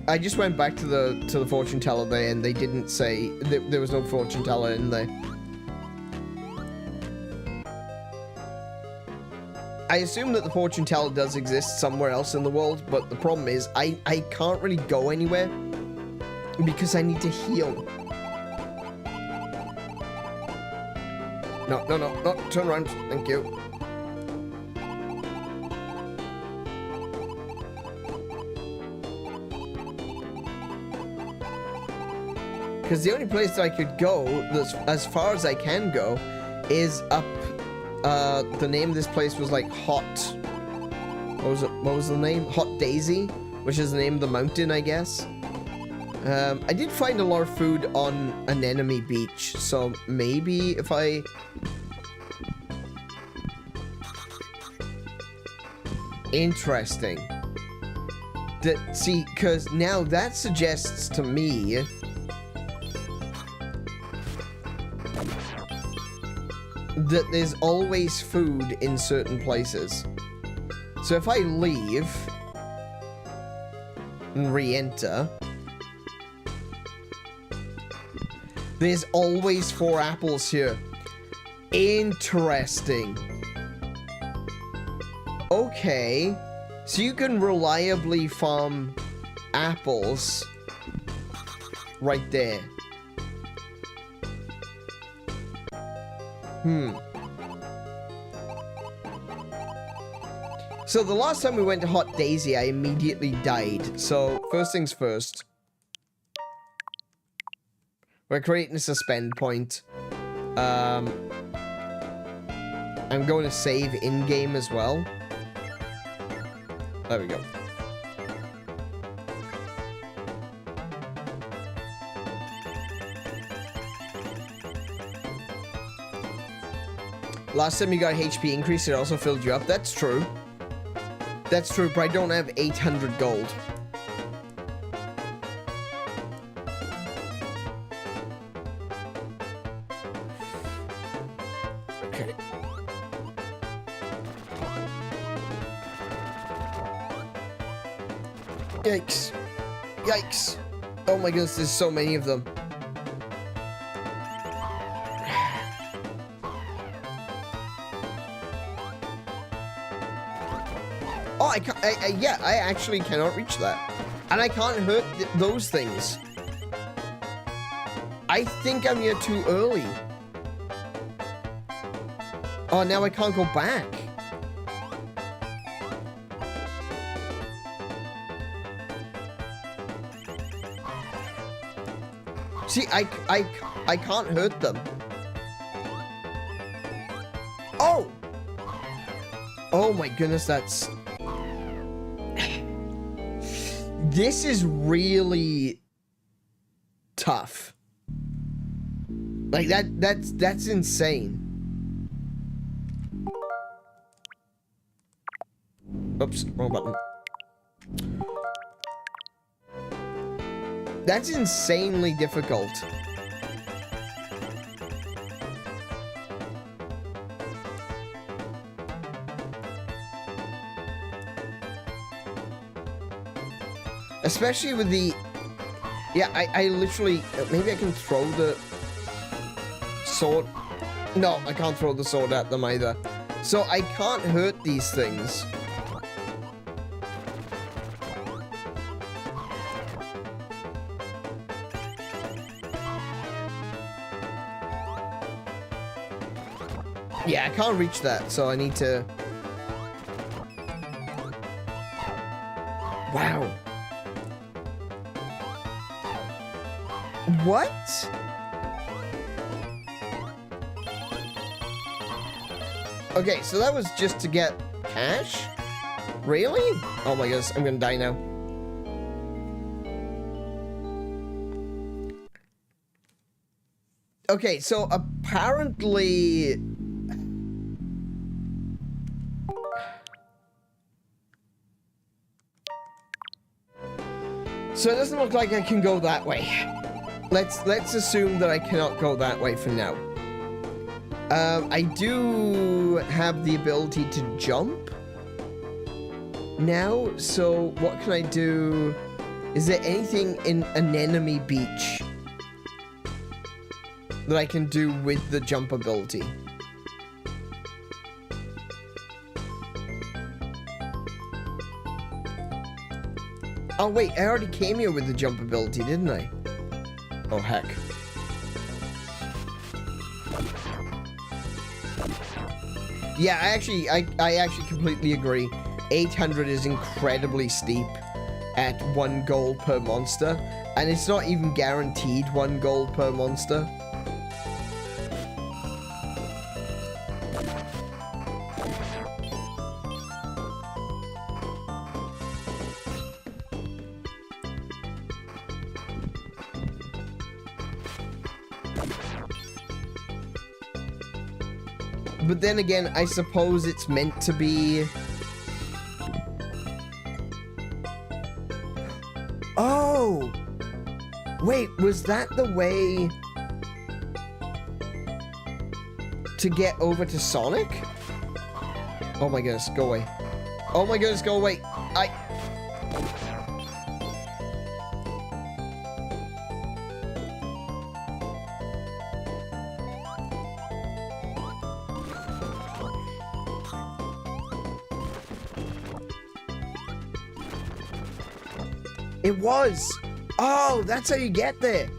I just went back to the fortune teller there and they didn't say there was no fortune teller in there. I assume that the fortune teller does exist somewhere else in the world, but the problem is I can't really go anywhere because I need to heal. No, no, no, no, turn around, thank you. Because the only place that I could go, as far as I can go, is up, the name of this place was like Hot, what was the name? Hot Daisy, which is the name of the mountain, I guess. I did find a lot of food on an enemy beach, so maybe if I... Interesting. See, because now that suggests to me... that there's always food in certain places. So if I leave... and re-enter... there's always 4 apples here. Interesting. Okay. So you can reliably farm apples right there. So the last time we went to Hot Daisy, I immediately died. So first things first. We're creating a suspend point. I'm going to save in-game as well. There we go. Last time you got HP increase, it also filled you up. That's true. That's true, but I don't have 800 gold. Okay. Yikes. Yikes. Oh my goodness, there's so many of them. Oh, I actually cannot reach that. And I can't hurt those things. I think I'm here too early. Oh, now I can't go back. See, I can't hurt them. Oh! Oh my goodness, that's... This is really tough. Like that's insane. Oops, wrong button. That's insanely difficult. Especially with the... Yeah, I literally... Maybe I can throw the sword. No, I can't throw the sword at them either. So I can't hurt these things. Yeah, I can't reach that, so I need to... Wow. What? Okay, so that was just to get cash? Really? Oh my goodness, I'm gonna die now. Okay, so apparently... So it doesn't look like I can go that way. Let's assume that I cannot go that way for now. I do have the ability to jump now, so what can I do? Is there anything in an enemy beach that I can do with the jump ability? Oh wait, I already came here with the jump ability, didn't I? Oh heck. Yeah, I actually completely agree. 800 is incredibly steep at 1 gold per monster, and it's not even guaranteed 1 gold per monster. But then again, I suppose it's meant to be... Oh! Wait, was that the way to get over to Sonic? Oh my goodness, go away. Oh my goodness, go away. It was! Oh, that's how you get there!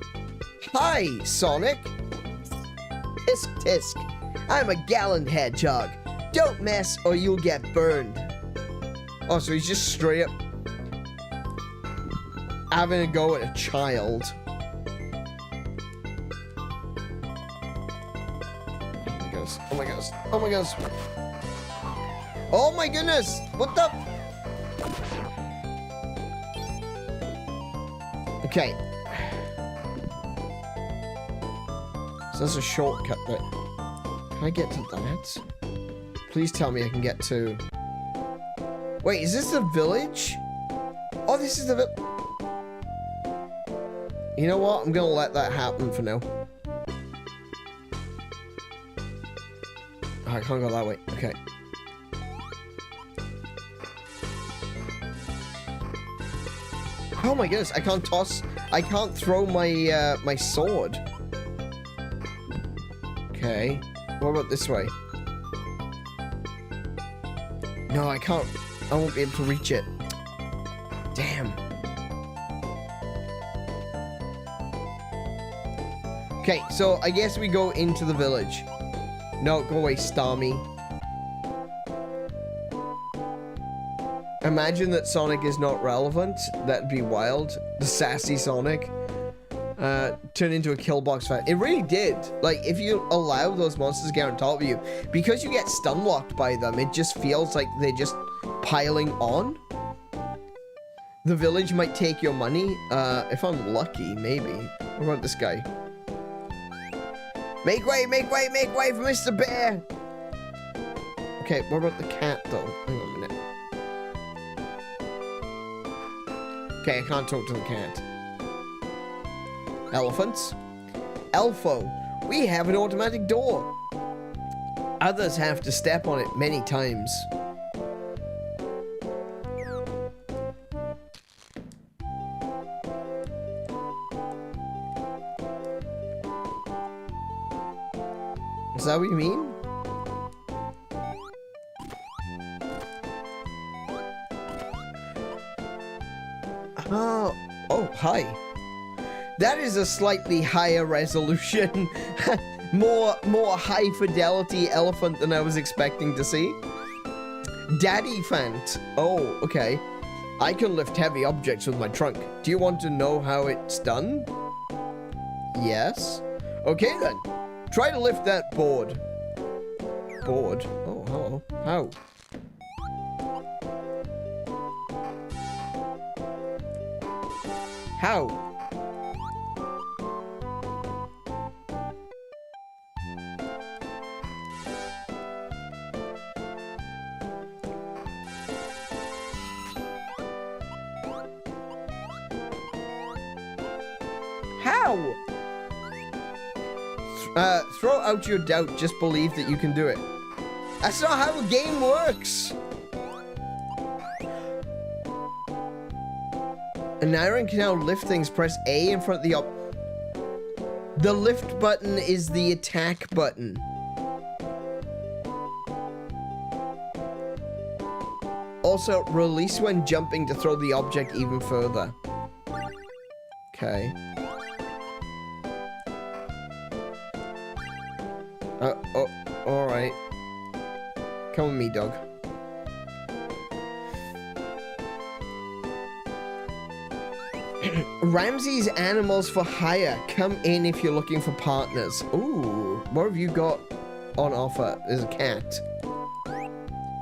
Hi, Sonic! Tisk tisk! I'm a gallant hedgehog. Don't mess or you'll get burned. Oh, so he's just straight up having a go at a child. Oh my gosh. Oh my gosh. Oh my goodness. What the? Okay. So there's a shortcut there. Can I get to that? Please tell me I can get to... Wait, is this the village? Oh, this is the You know what? I'm gonna let that happen for now. Oh, I can't go that way. Okay. Oh my goodness, I can't toss... I can't throw my, my sword. Okay. What about this way? No, I can't. I won't be able to reach it. Damn. Okay, so I guess we go into the village. No, go away, Starmie. Imagine that Sonic is not relevant. That'd be wild. The sassy Sonic. Turn into a kill box fight. It really did. Like, if you allow those monsters to get on top of you, because you get stun locked by them, it just feels like they're just piling on. The village might take your money. If I'm lucky, maybe. What about this guy? Make way, make way, make way for Mr. Bear! Okay, what about the cat, though? Hang on a minute. Okay, I can't talk to the cat. Elephants. Elfo, we have an automatic door. Others have to step on it many times. Is that what you mean? Oh, hi. That is a slightly higher resolution, more high fidelity elephant than I was expecting to see. Daddy Fant. Oh, okay. I can lift heavy objects with my trunk. Do you want to know how it's done? Yes. Okay then. Try to lift that board. Board? Oh, hello. How? How? How? Throw out your doubt. Just believe that you can do it. That's not how a game works. An iron can now lift things. Press A in front of the The lift button is the attack button. Also, release when jumping to throw the object even further. Okay. Oh, alright. Come with me, dog. Ramsey's Animals for Hire. Come in if you're looking for partners. Ooh, what have you got on offer? There's a cat.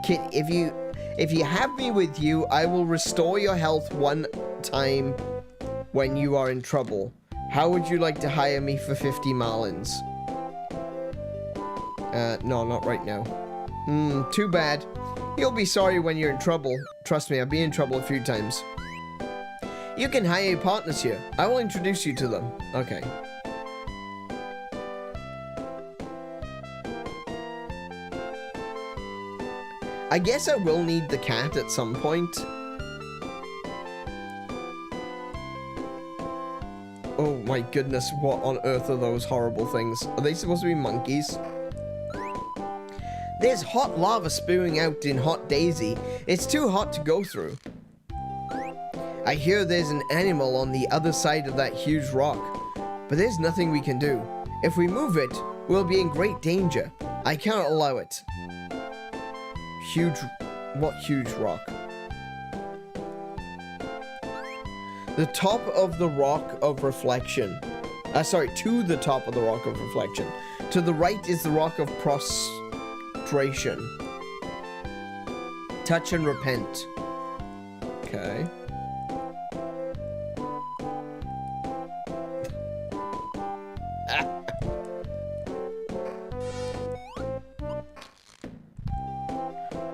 Kid, if you have me with you, I will restore your health one time when you are in trouble. How would you like to hire me for 50 marlins? No, not right now. Too bad. You'll be sorry when you're in trouble. Trust me, I've been in trouble a few times. You can hire your partners here. I will introduce you to them. Okay. I guess I will need the cat at some point. Oh my goodness, what on earth are those horrible things? Are they supposed to be monkeys? There's hot lava spewing out in Hot Daisy. It's too hot to go through. I hear there's an animal on the other side of that huge rock, but there's nothing we can do. If we move it, we'll be in great danger. I cannot allow it. Huge... What huge rock? The top of the rock of reflection. Sorry, to the top of the rock of reflection. To the right is the rock of prostration. Touch and repent. Okay.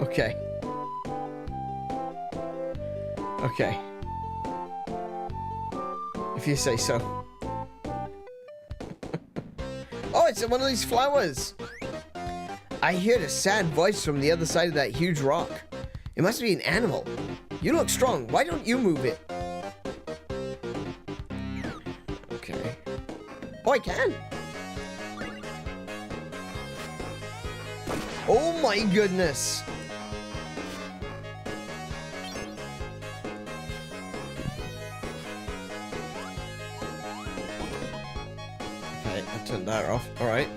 Okay. Okay. If you say so. Oh, it's one of these flowers. I heard a sad voice from the other side of that huge rock. It must be an animal. You look strong. Why don't you move it? Okay. Oh, I can. Oh my goodness. Okay, I turned that off. All right.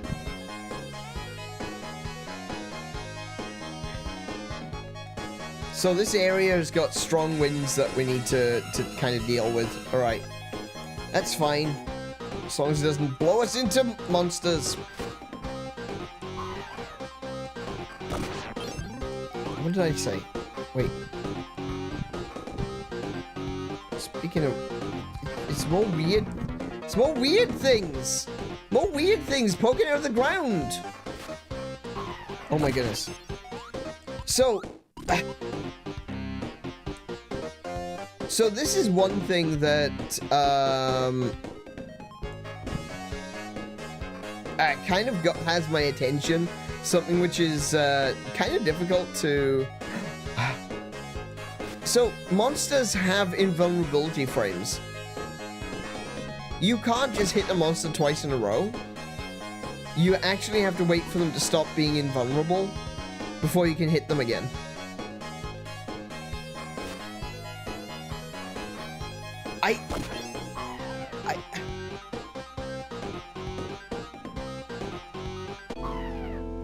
So this area has got strong winds that we need to kind of deal with. All right. That's fine. As long as it doesn't blow us into monsters. What did I say? Wait. Speaking of... It's more weird... It's more weird things! More weird things poking out of the ground! Oh my goodness. So... So this is one thing that, kind of has my attention. Something which is, kind of difficult to... So, monsters have invulnerability frames. You can't just hit a monster twice in a row. You actually have to wait for them to stop being invulnerable before you can hit them again.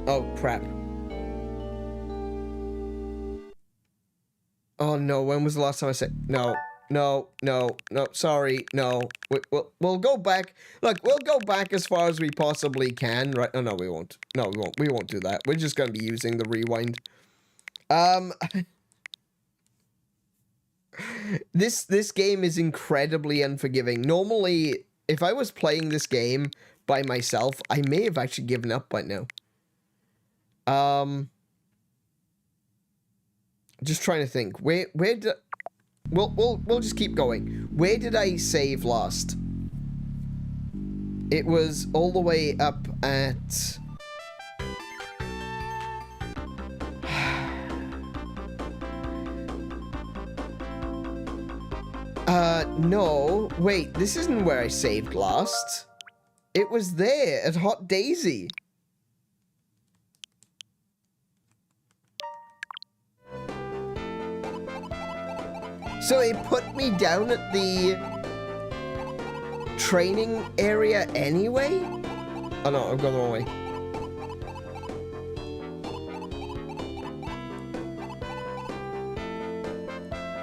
Oh, crap. Oh, no. When was the last time I said... No. No. No. No. Sorry. No. We'll go back. Look, we'll go back as far as we possibly can. Right? Oh, no, we won't. No, we won't. We won't do that. We're just going to be using the rewind. This game is incredibly unforgiving. Normally, if I was playing this game by myself, I may have actually given up by now. Just trying to think. Where did... We'll just keep going. Where did I save last? It was all the way up at... No. Wait, this isn't where I saved last. It was there, at Hot Daisy. So it put me down at the training area anyway? Oh no, I've gone the wrong way.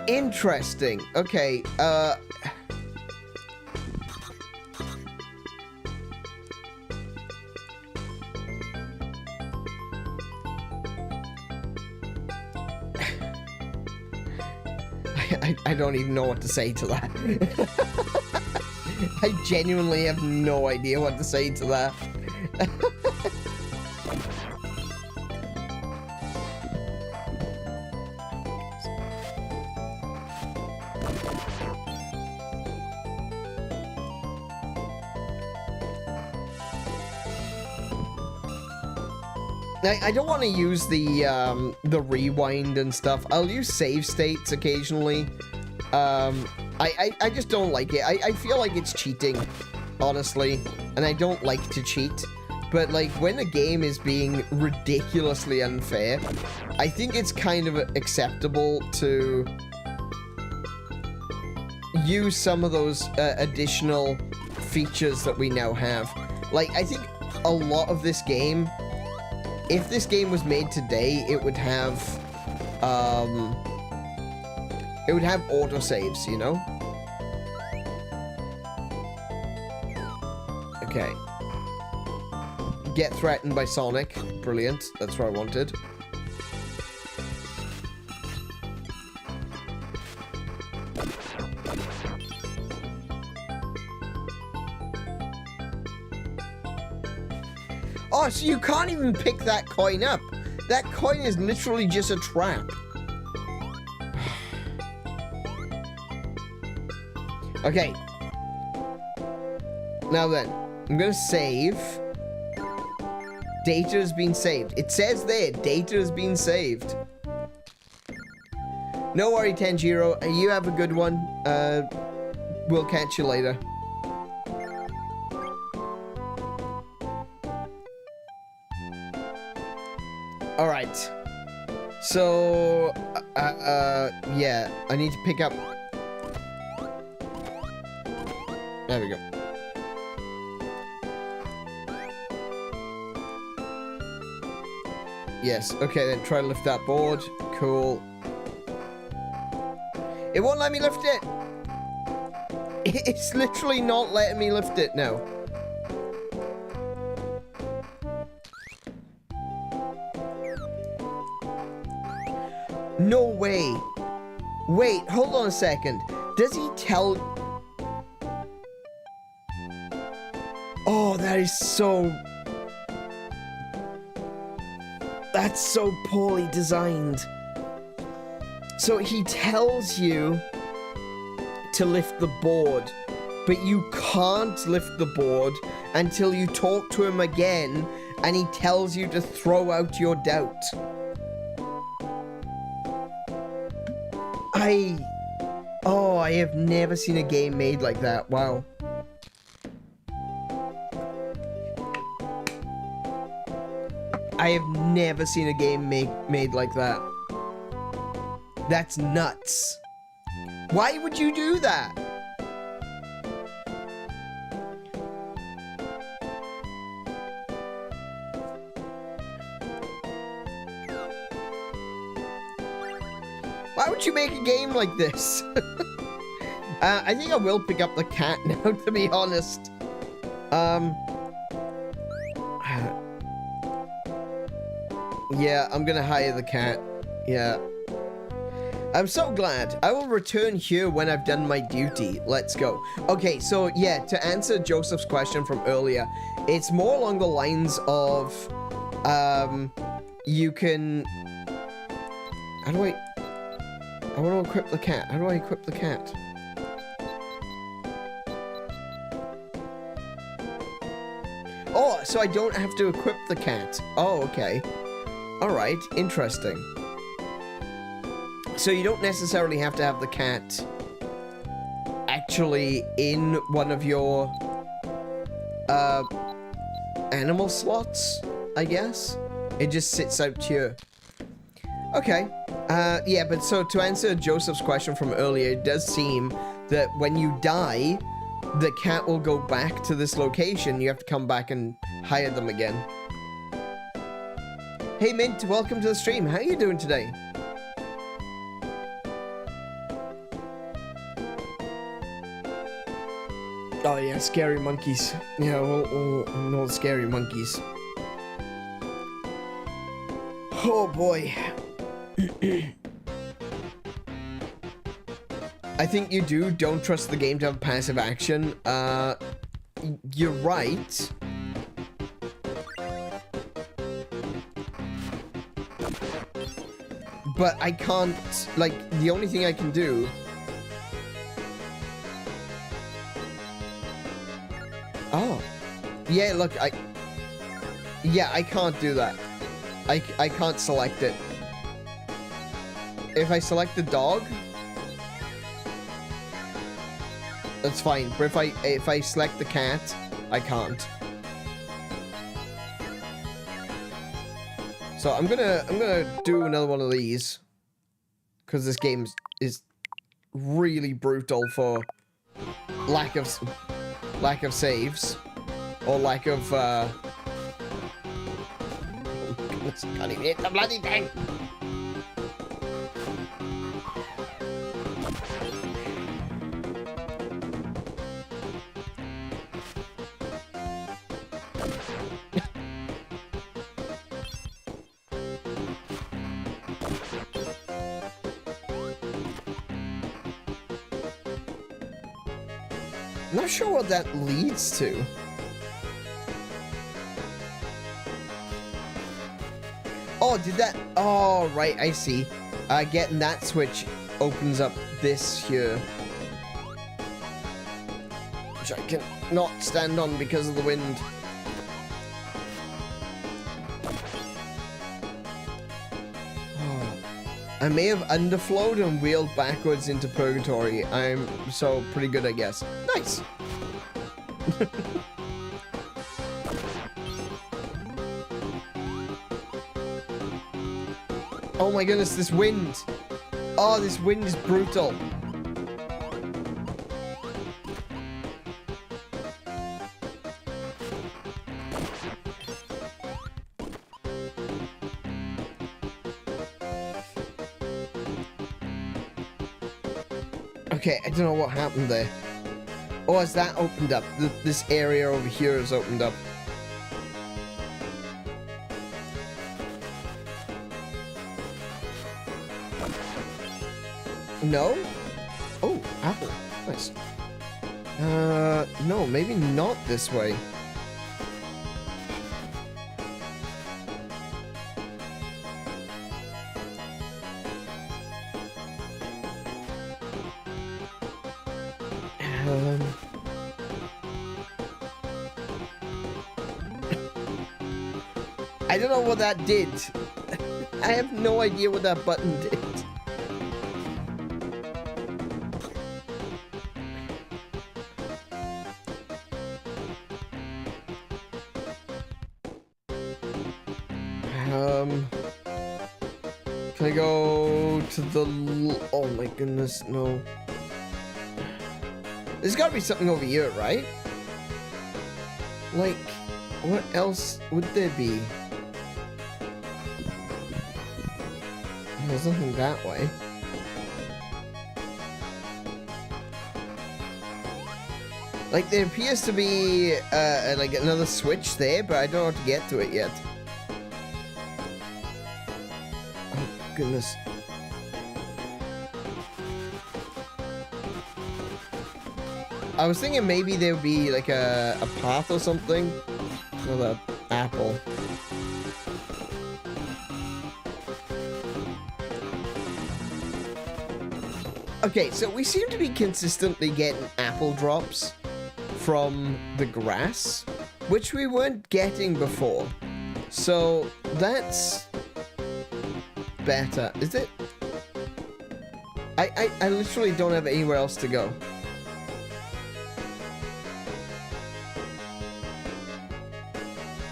Interesting. Okay, I don't even know what to say to that. I genuinely have no idea what to say to that. I don't want to use the rewind and stuff. I'll use save states occasionally. I just don't like it. I feel like it's cheating, honestly, and I don't like to cheat. But like when a game is being ridiculously unfair, I think it's kind of acceptable to use some of those additional features that we now have. Like I think a lot of this game, if this game was made today, it would have autosaves, you know? Okay. Get threatened by Sonic. Brilliant. That's what I wanted. Oh, so you can't even pick that coin up. That coin is literally just a trap. Okay. Now then, I'm gonna save. Data has been saved. It says there, data has been saved. No worry, Tanjiro. You have a good one. We'll catch you later. Alright. So, yeah, I need to pick up. There we go. Yes, okay, then try to lift that board. Cool. It won't let me lift it. It's literally not letting me lift it now. No way. Wait, hold on a second. Does he tell... Oh, that is so... That's so poorly designed. So he tells you to lift the board, but you can't lift the board until you talk to him again and he tells you to throw out your doubt. I have never seen a game made like that. Wow. I have never seen a game made like that. That's nuts. Why would you do that? Why would you make a game like this? I think I will pick up the cat now, to be honest. Yeah, I'm gonna hire the cat. Yeah. I'm so glad. I will return here when I've done my duty. Let's go. Okay, so yeah, to answer Joseph's question from earlier, it's more along the lines of, you can... How do I want to equip the cat. How do I equip the cat? Oh, so I don't have to equip the cat. Oh, okay. Alright, interesting. So you don't necessarily have to have the cat actually in one of your animal slots, I guess. It just sits out here. Okay. Yeah, but so to answer Joseph's question from earlier, it does seem that when you die, the cat will go back to this location. You have to come back and hire them again. Hey Mint, welcome to the stream. How are you doing today? Oh yeah, scary monkeys. Yeah, no scary monkeys. Oh boy. I think you don't trust the game to have passive action. You're right. But I can't, like, the only thing I can do... Oh. Yeah, look, yeah, I can't do that. I can't select it. If I select the dog... That's fine, but if I select the cat, I can't. So I'm gonna do another one of these, because this game is really brutal for lack of saves or lack of oh goodness, I can't even hit the bloody thing. I'm not sure what that leads to. Oh, did that? Oh, right, I see. Getting that switch opens up this here. Which I can not stand on because of the wind. I may have underflowed and wheeled backwards into purgatory. I'm so pretty good, I guess. Nice. Oh my goodness, this wind. Oh, this wind is brutal. Okay, I don't know what happened there. Oh, as that opened up, this area over here has opened up. No? Oh, apple. Nice. No, maybe not this way. I don't know what that did. I have no idea what that button did. Can I go to the... Oh my goodness, no. There's gotta be something over here, right? Like, what else would there be? There's nothing that way. Like, there appears to be, like, another switch there, but I don't know how to get to it yet. Oh, goodness. I was thinking maybe there would be, like, a path or something. Another apple. Okay, so we seem to be consistently getting apple drops from the grass, which we weren't getting before. So that's better. Is it? I literally don't have anywhere else to go.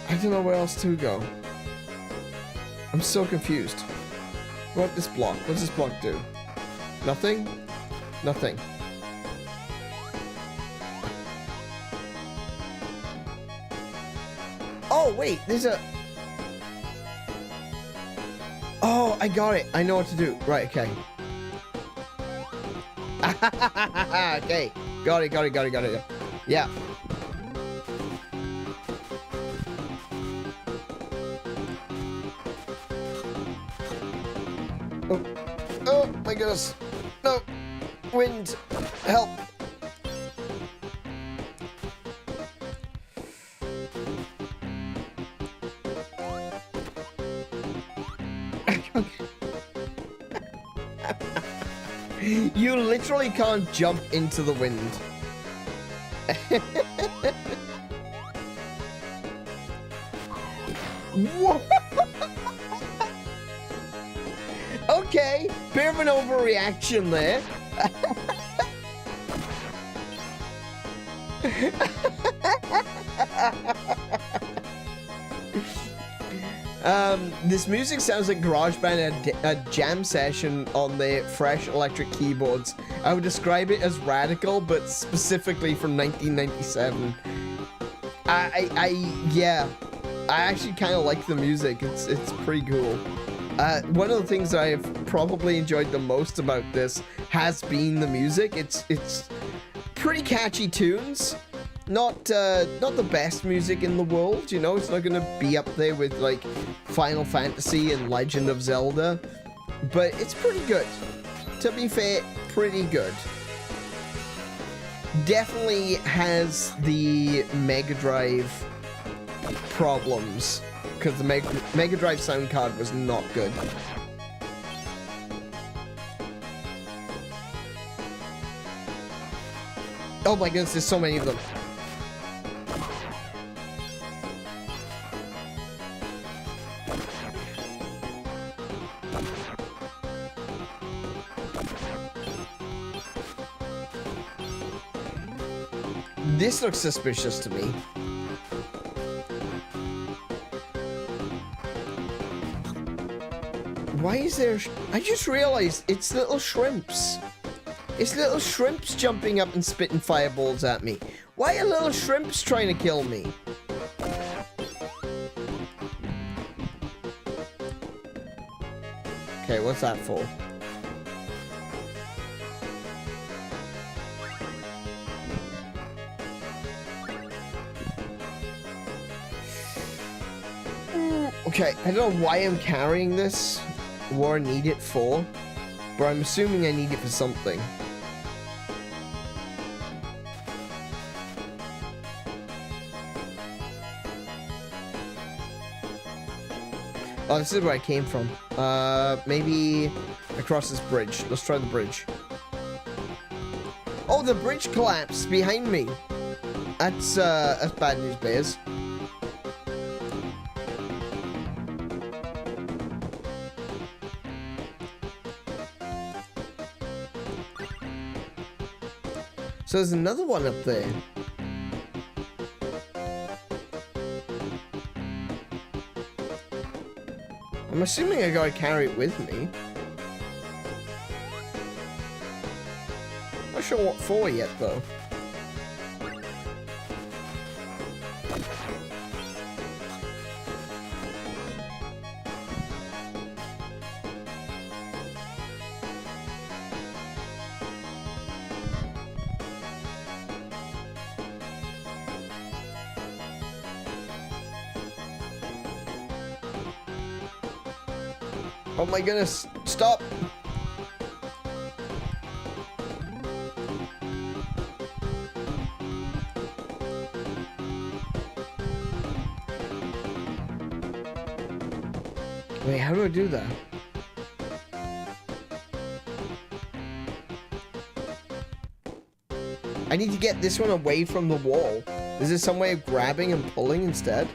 I don't know where else to go. I'm so confused. What this block? What does this block do? Nothing? Nothing. Oh, wait, there's a... Oh, I got it. I know what to do. Right, okay. Okay. Got it. Yeah. Oh my goodness. No. Wind. Help. You literally can't jump into the wind. Whoa. Okay, bit of an overreaction there. This music sounds like GarageBand, a jam session on the fresh electric keyboards. I would describe it as radical, but specifically from 1997. Yeah, I actually kind of like the music. It's pretty cool. One of the things that I've probably enjoyed the most about this has been the music. It's pretty catchy tunes. Not the best music in the world, you know. It's not gonna be up there with like Final Fantasy and Legend of Zelda, but it's pretty good. To be fair, pretty good. definitely has the Mega Drive problems, because the Mega Drive sound card was not good. Oh my goodness, there's so many of them. This looks suspicious to me. Why is there... I just realized it's little shrimps. It's little shrimps jumping up and spitting fireballs at me. Why are little shrimps trying to kill me? Okay, what's that for? Okay, I don't know why I'm carrying this, or I need it for, but I'm assuming I need it for something. Oh, this is where I came from. Maybe across this bridge. Let's try the bridge. Oh, the bridge collapsed behind me. That's bad news, bears. So there's another one up there. I'm assuming I gotta carry it with me. Not sure what for yet, though. Oh my goodness, stop! Wait, how do I do that? I need to get this one away from the wall. Is there some way of grabbing and pulling instead?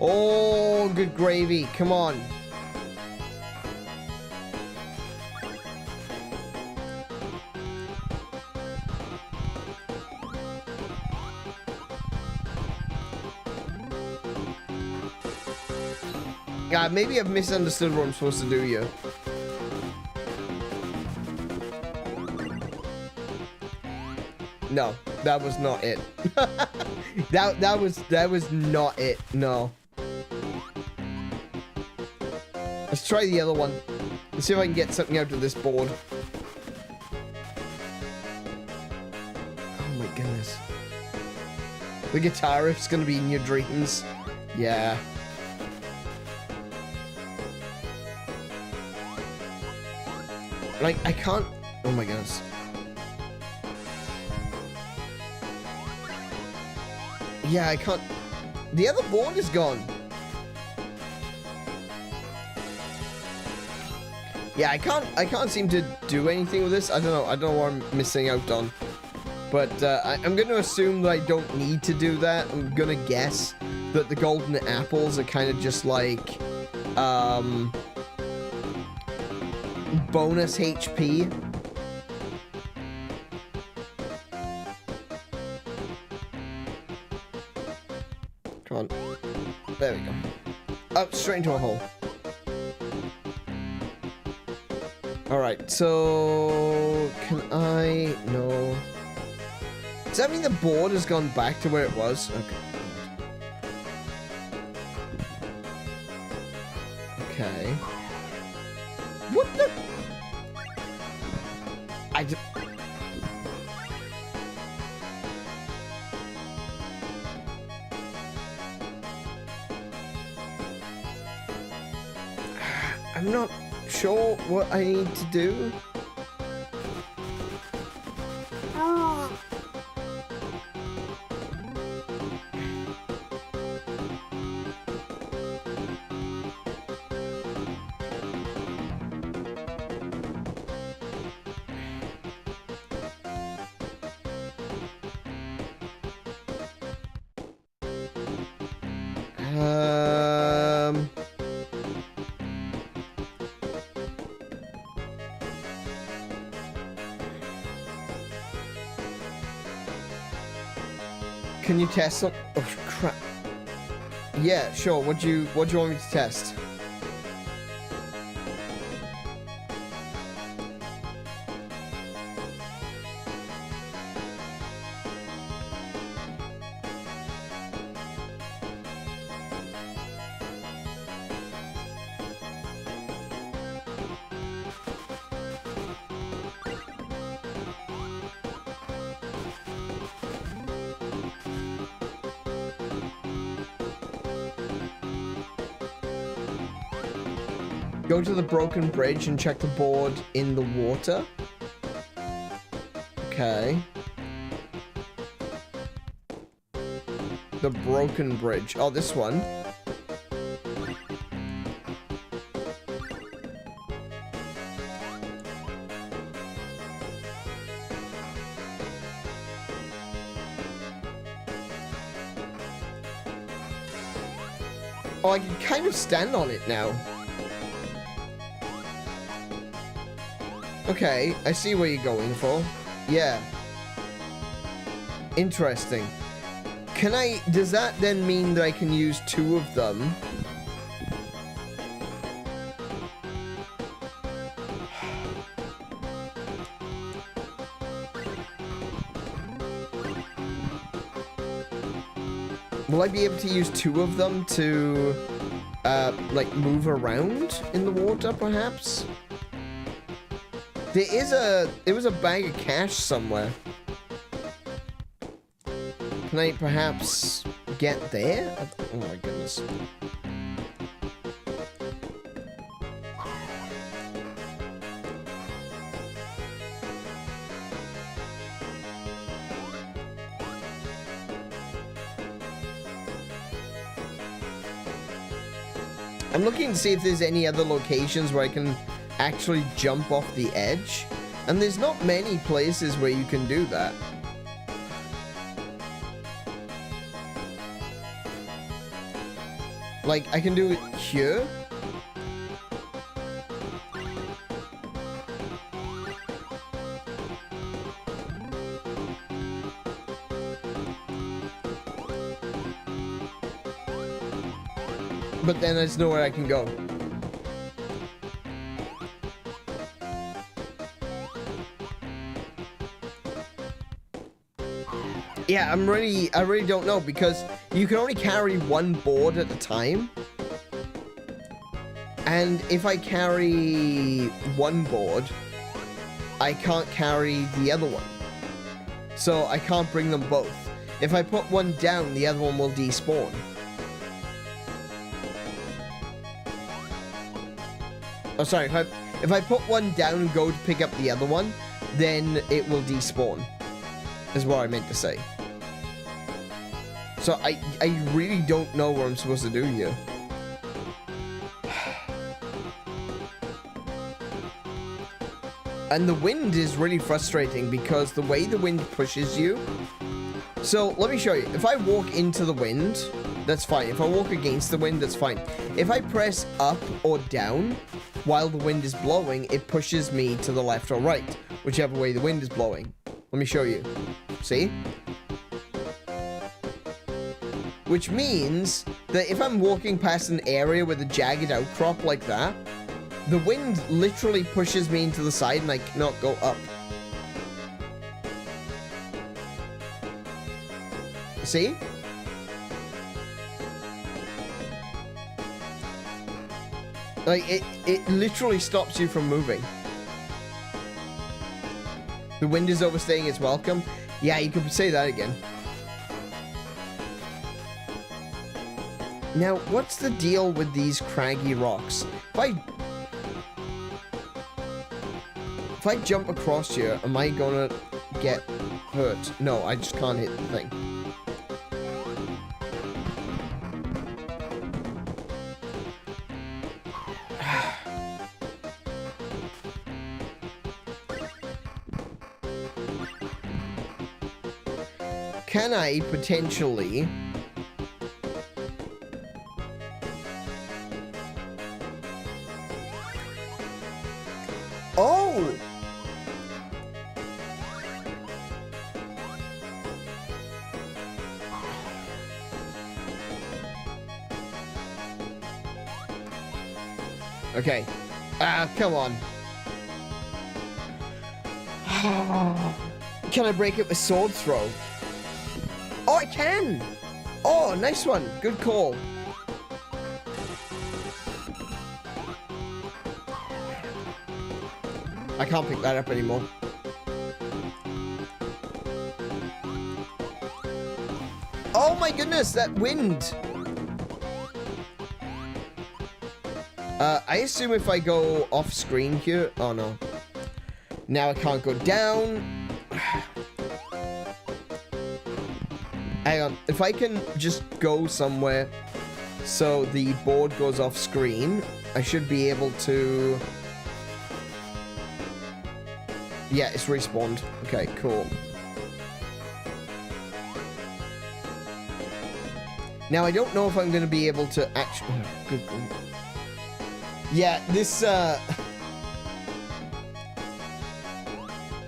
Oh, good gravy. Come on. God, maybe I've misunderstood what I'm supposed to do here. No, that was not it. that was not it. No. Let's try the other one. Let's see if I can get something out of this board. Oh my goodness. The guitar riff's gonna be in your dreams. Yeah. Like, I can't... Oh my goodness. Yeah, I can't... The other board is gone. Yeah, I can't seem to do anything with this. I don't know what I'm missing out on. But I'm going to assume that I don't need to do that. I'm going to guess that the golden apples are kind of just like bonus HP. Come on. There we go. Up straight into a hole. Alright, so... Can I... No. Does that mean the board has gone back to where it was? Okay. Okay. What the? I'm not sure what I need to do. Can you test some? Oh crap! Yeah, sure. What do you want me to test? Go to the broken bridge and check the board in the water. Okay. The broken bridge. Oh, this one. Oh, I can kind of stand on it now. Okay, I see what you're going for. Yeah. Interesting. Does that then mean that I can use 2 of them? Will I be able to use 2 of them to, like, move around in the water, perhaps? There was a bag of cash somewhere. Can I perhaps get there? Oh my goodness. I'm looking to see if there's any other locations where I can actually jump off the edge, and there's not many places where you can do that. Like, I can do it here. But then there's nowhere I can go. Yeah, I really don't know, because you can only carry 1 board at a time. And if I carry 1 board, I can't carry the other one. So I can't bring them both. If I put one down, the other one will despawn. Oh, sorry, if I put one down and go to pick up the other one, then it will despawn, is what I meant to say. So I really don't know what I'm supposed to do here. And the wind is really frustrating because the way the wind pushes you. So let me show you. If I walk into the wind, that's fine. If I walk against the wind, that's fine. If I press up or down while the wind is blowing, it pushes me to the left or right, whichever way the wind is blowing. Let me show you. See? Which means that if I'm walking past an area with a jagged outcrop like that, the wind literally pushes me into the side and I cannot go up. See? Like, it literally stops you from moving. The wind is overstaying its welcome. Yeah, you could say that again. Now, what's the deal with these craggy rocks? If I jump across here, am I gonna get hurt? No, I just can't hit the thing. Can I potentially... Oh! Okay. Come on. Can I break it with sword throw? Oh, I can! Oh, nice one. Good call. I can't pick that up anymore. Oh my goodness, that wind! I assume if I go off screen here... Oh no. Now I can't go down. Hang on. If I can just go somewhere so the board goes off screen, I should be able to... Yeah, it's respawned. Okay, cool. Now, I don't know if I'm going to be able to actually... Yeah, this,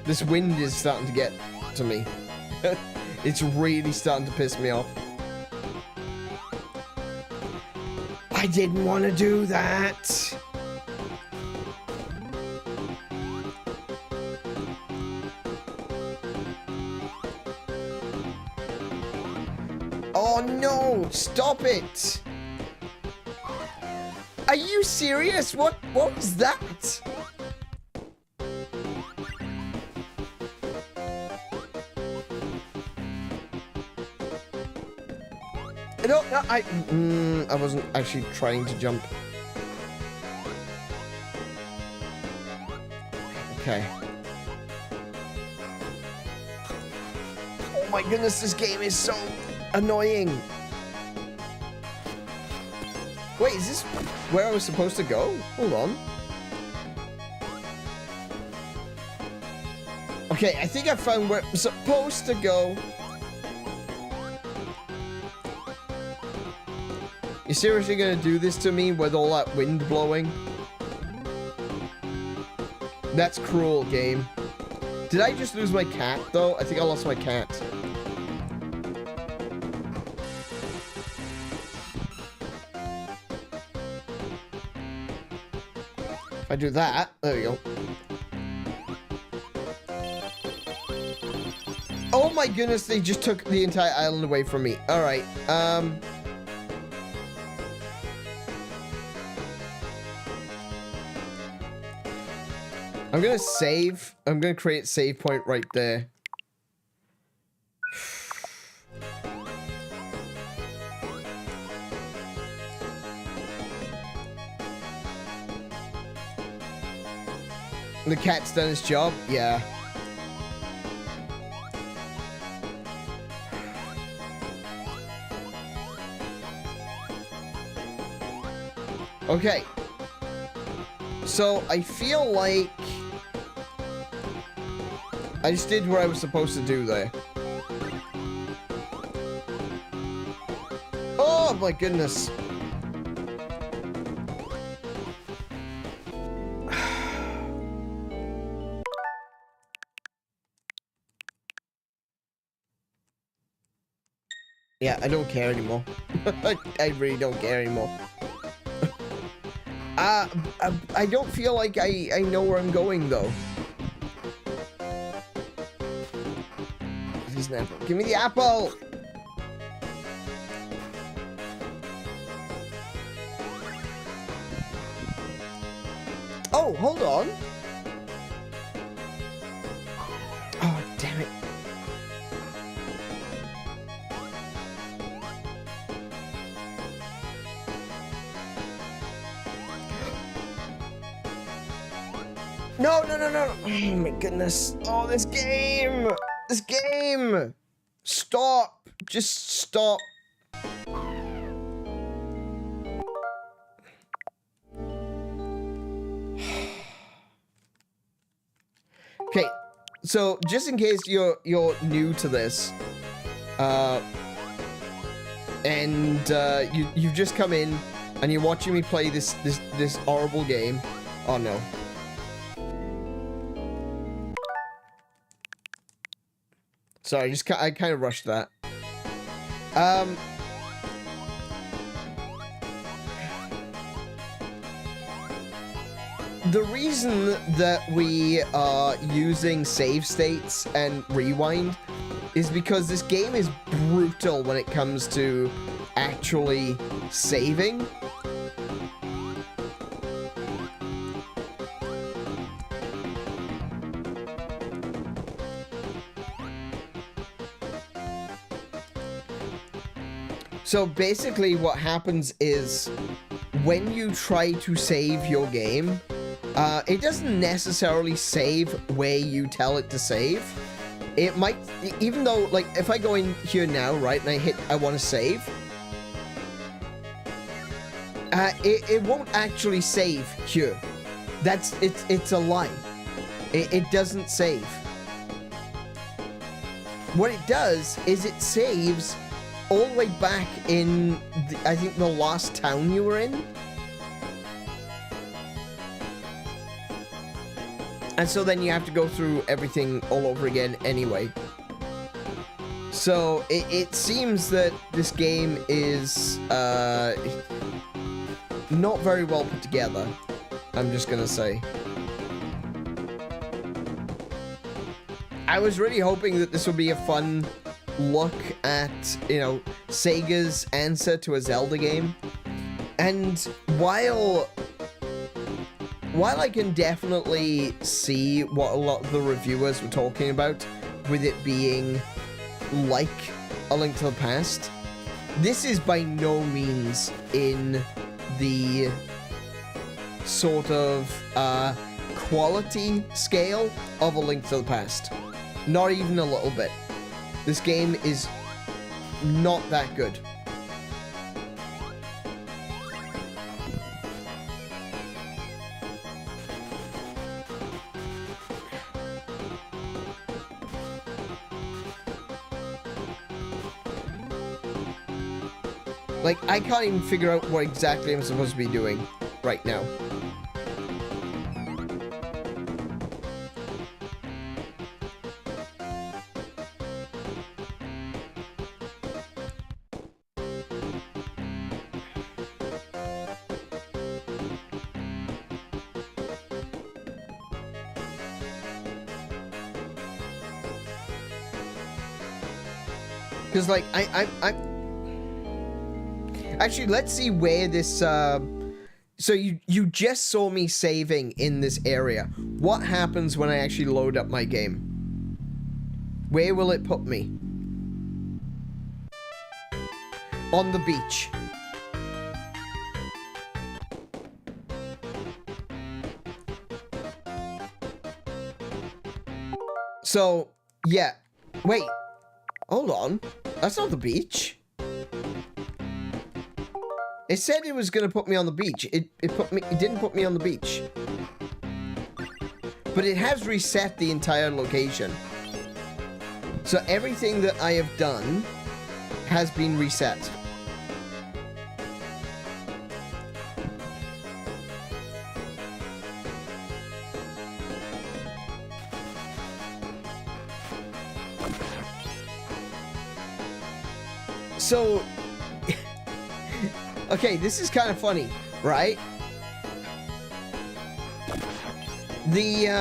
this wind is starting to get to me. It's really starting to piss me off. I didn't want to do that. Oh no, stop it. Are you serious? What was that? No, I wasn't actually trying to jump. Okay. Oh my goodness, this game is so annoying. Wait, is this where I was supposed to go? Hold on. Okay, I think I found where I'm supposed to go. You seriously gonna do this to me with all that wind blowing? That's cruel, game. Did I just lose my cat, though? I think I lost my cat. If I do that, there we go. Oh my goodness, they just took the entire island away from me. Alright, I'm gonna save. I'm gonna create a save point right there. The cat's done his job? Yeah. Okay. So, I feel like I just did what I was supposed to do there. Oh my goodness. Yeah, I don't care anymore. I really don't care anymore. I don't feel like I know where I'm going, though. Please, an apple. Give me the apple! Oh, hold on. Oh, damn it. No, no, no, no. Oh my goodness. Oh, this game. This game. Stop. Just stop. Okay, so just in case you're new to this, and you've just come in and you're watching me play this horrible game. Oh no. Sorry, I kind of rushed that. The reason that we are using save states and rewind is because this game is brutal when it comes to actually saving. So basically what happens is when you try to save your game, it doesn't necessarily save where you tell it to save. It might, even though, like, if I go in here now, right, and I hit I want to save, it won't actually save here. It's a lie. It doesn't save. What it does is it saves all the way back in, I think, the last town you were in. And so then you have to go through everything all over again anyway. So it seems that this game is not very well put together, I'm just gonna say. I was really hoping that this would be a fun look at, you know, Sega's answer to a Zelda game. And while I can definitely see what a lot of the reviewers were talking about with it being like A Link to the Past, this is by no means in the sort of quality scale of A Link to the Past. Not even a little bit. This game is not that good. Like, I can't even figure out what exactly I'm supposed to be doing right now. Because, like, actually, let's see where this, so you just saw me saving in this area. What happens when I actually load up my game? Where will it put me? On the beach. So, yeah. Wait. Hold on. That's not the beach. It said it was gonna put me on the beach. It didn't put me on the beach. But it has reset the entire location. So everything that I have done has been reset. So, okay, this is kind of funny, right? The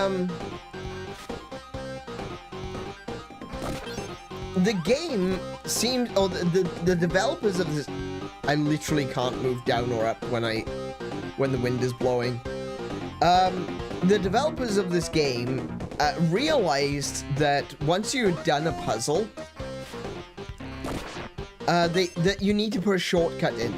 game seems, oh, the developers of this, I literally can't move down or up when the wind is blowing. The developers of this game realized that once you've done a puzzle, that you need to put a shortcut in.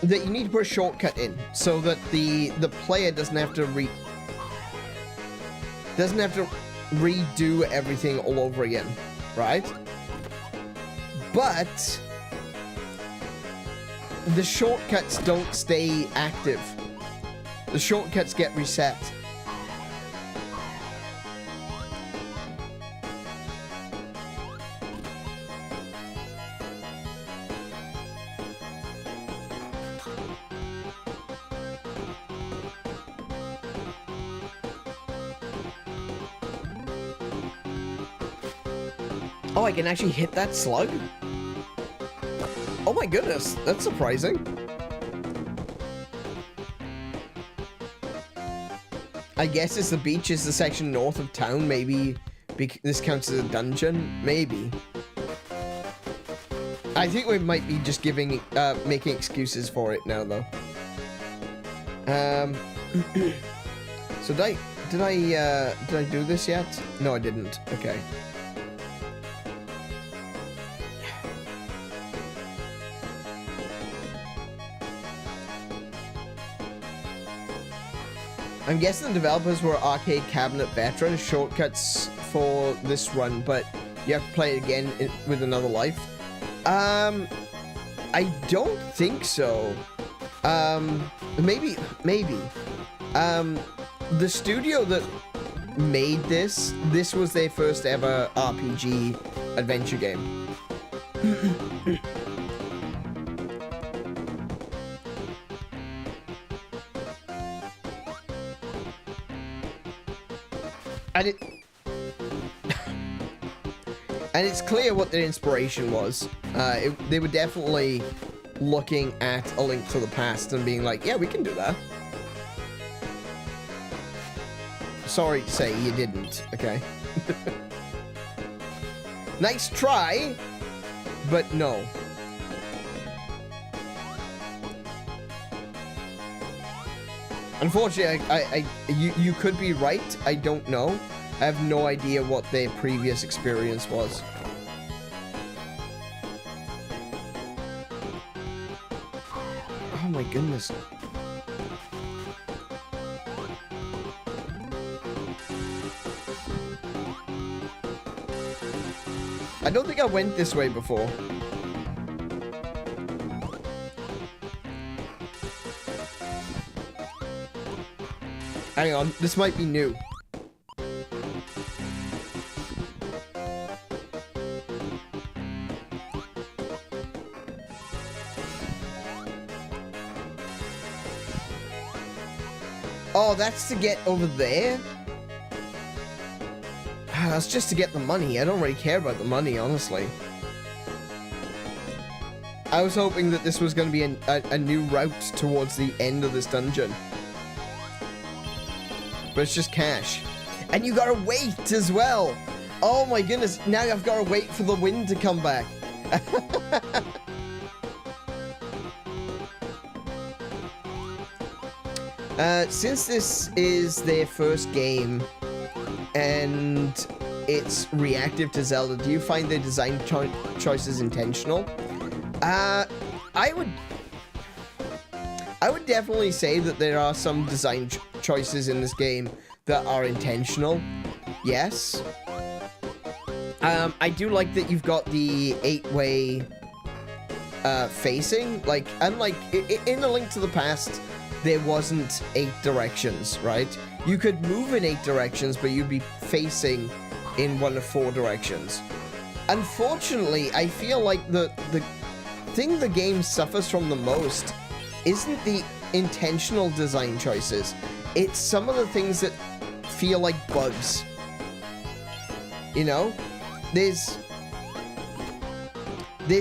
That you need to put a shortcut in so that the player doesn't have to redo everything all over again, right? But the shortcuts don't stay active. The shortcuts get reset. Oh, I can actually hit that slug? Oh my goodness, that's surprising. I guess it's the beach is the section north of town, maybe this counts as a dungeon, maybe. I think we might be just making excuses for it now though. So did I do this yet? No, I didn't. Okay. I'm guessing the developers were arcade cabinet veterans, shortcuts for this run, but you have to play it again with another life. I don't think so. Maybe. The studio that made this was their first ever RPG adventure game. And it's clear what their inspiration was. They were definitely looking at A Link to the Past and being like, yeah, we can do that. Sorry to say you didn't, okay? Nice try, but no. Unfortunately, you could be right. I don't know. I have no idea what their previous experience was. Oh my goodness. I don't think I went this way before. Hang on, this might be new. Oh, that's to get over there? That's just to get the money. I don't really care about the money, honestly. I was hoping that this was going to be a new route towards the end of this dungeon. But it's just cash. And you gotta wait as well. Oh my goodness, now I've gotta wait for the wind to come back. Since this is their first game and it's reactive to Zelda, do you find their design choices intentional? I would definitely say that there are some design choices in this game that are intentional. Yes. I do like that you've got the 8-way facing. Like, unlike in A Link to the Past, there wasn't 8 directions, right? You could move in 8 directions, but you'd be facing in 1 of 4 directions. Unfortunately, I feel like the thing the game suffers from the most isn't the intentional design choices. It's some of the things that feel like bugs. You know? There's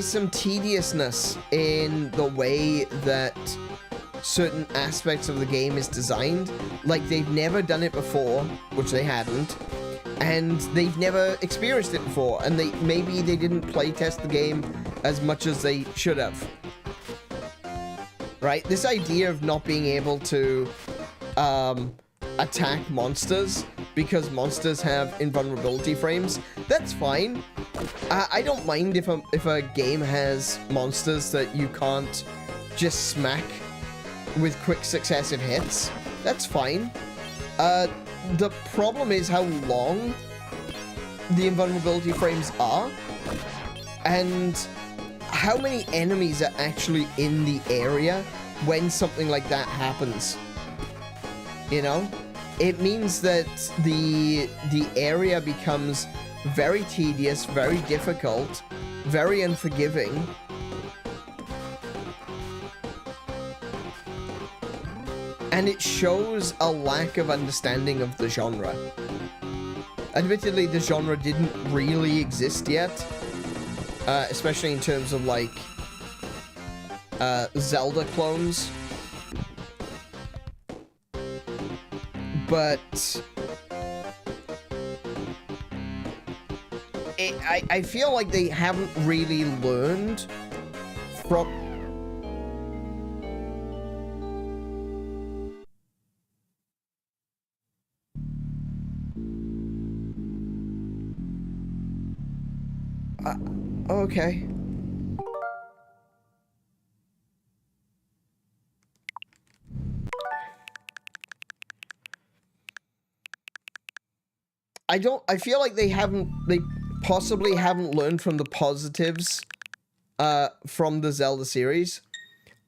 some tediousness in the way that certain aspects of the game is designed. Like, they've never done it before, which they hadn't, and they've never experienced it before, and maybe they didn't play test the game as much as they should have. right? This idea of not being able to attack monsters because monsters have invulnerability frames, that's fine. I don't mind if a game has monsters that you can't just smack with quick successive hits. That's fine. The problem is how long the invulnerability frames are and how many enemies are actually in the area when something like that happens. You know? It means that the area becomes very tedious, very difficult, very unforgiving. And it shows a lack of understanding of the genre. Admittedly, the genre didn't really exist yet, especially in terms of, like, Zelda clones. But I feel like they haven't really learned from... okay. I feel like they possibly haven't learned from the positives from the Zelda series.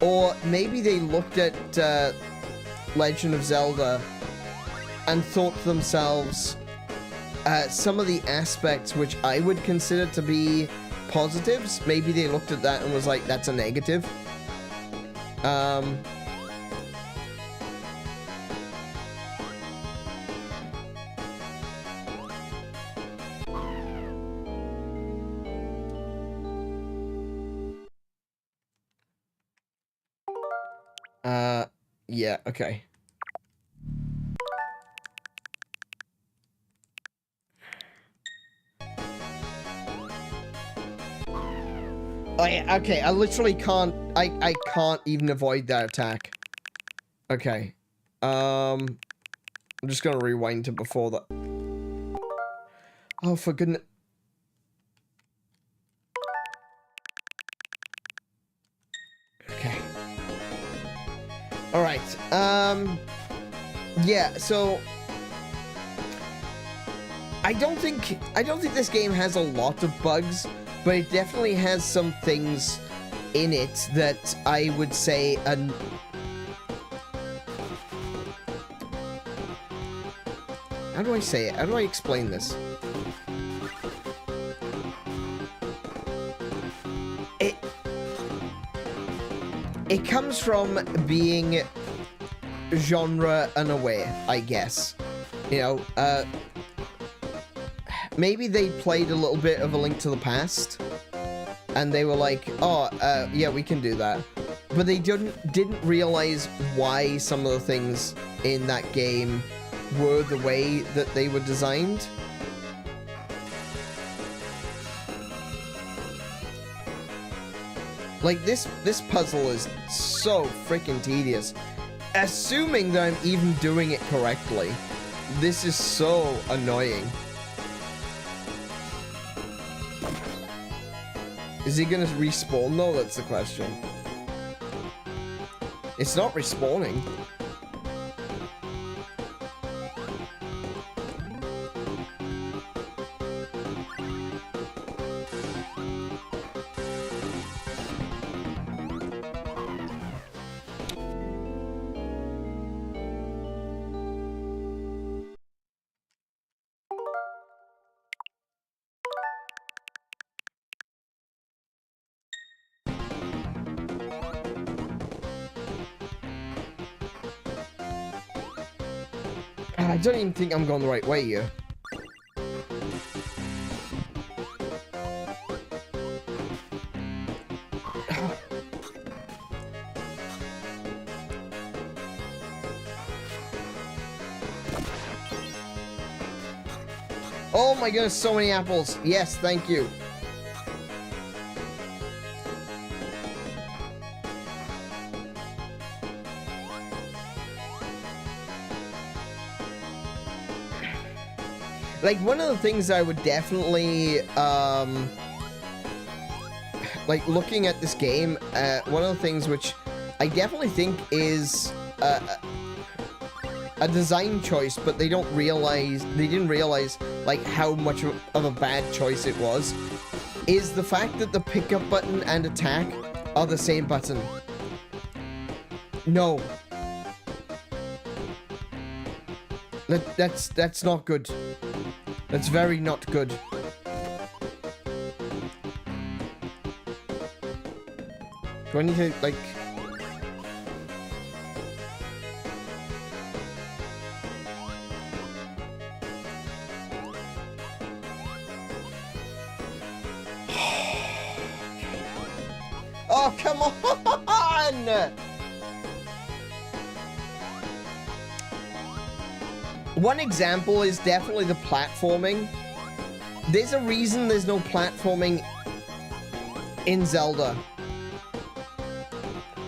Or maybe they looked at Legend of Zelda and thought to themselves, some of the aspects which I would consider to be positives, maybe they looked at that and was like, that's a negative. Yeah, okay. Oh, yeah, okay, I literally can't, I can't even avoid that attack. Okay. I'm just gonna rewind to before that. Oh, for goodness. Okay. Alright, yeah, so... I don't think this game has a lot of bugs, but it definitely has some things in it that I would say how do I say it? How do I explain this? It comes from being genre unaware, I guess. You know, maybe they played a little bit of A Link to the Past, and they were like, oh, yeah, we can do that. But they didn't realize why some of the things in that game were the way that they were designed. Like, this puzzle is so freaking tedious. Assuming that I'm even doing it correctly. This is so annoying. Is he gonna respawn though? That's the question. It's not respawning. I don't even think I'm going the right way here. Oh my goodness, so many apples. Yes, thank you. Like, one of the things I would definitely, like, looking at this game, one of the things which I definitely think is a design choice, but they didn't realize, like, how much of a bad choice it was, is the fact that the pickup button and attack are the same button. No. That's not good. That's very not good. Do I need to, like... Oh, come on! One example is definitely the platforming. There's a reason there's no platforming in Zelda.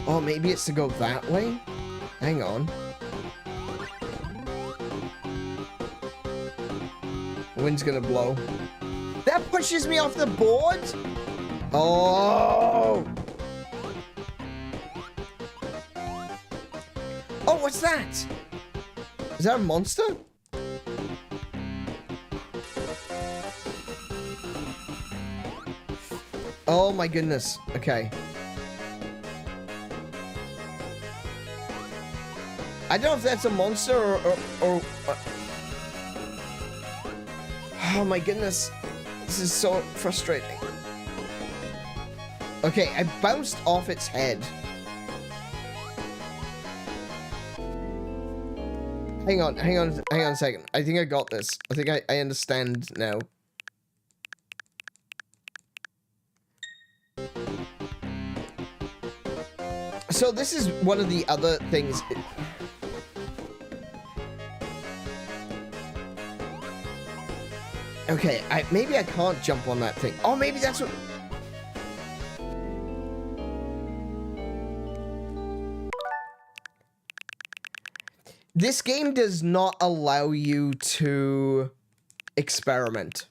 Oh, maybe it's to go that way? Hang on. Wind's gonna blow. That pushes me off the board? Oh! Oh, what's that? Is that a monster? Oh my goodness. Okay. I don't know if that's a monster or oh my goodness. This is so frustrating. Okay, I bounced off its head. Hang on a second. I think I got this. I think I understand now. So this is one of the other things. Okay, maybe I can't jump on that thing. Oh, maybe that's what... This game does not allow you to experiment.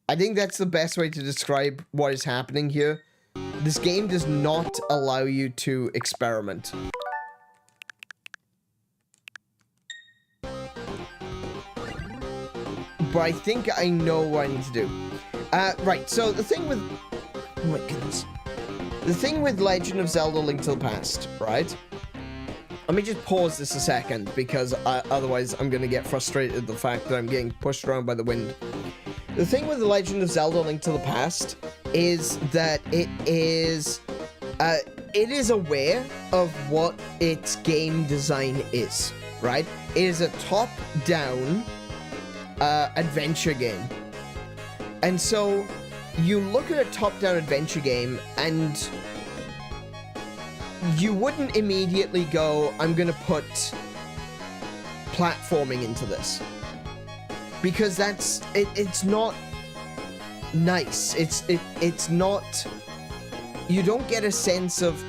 I think that's the best way to describe what is happening here. This game does not allow you to experiment. But I think I know what I need to do. Right, so the thing with... Oh my goodness. The thing with Legend of Zelda: Link to the Past, right? Let me just pause this a second, because otherwise I'm going to get frustrated at the fact that I'm getting pushed around by the wind. The thing with The Legend of Zelda: Link to the Past is that it is aware of what its game design is, right? It is a top-down adventure game. And so you look at a top-down adventure game and you wouldn't immediately go, I'm gonna put platforming into this, because it's not nice. It's not, you don't get a sense of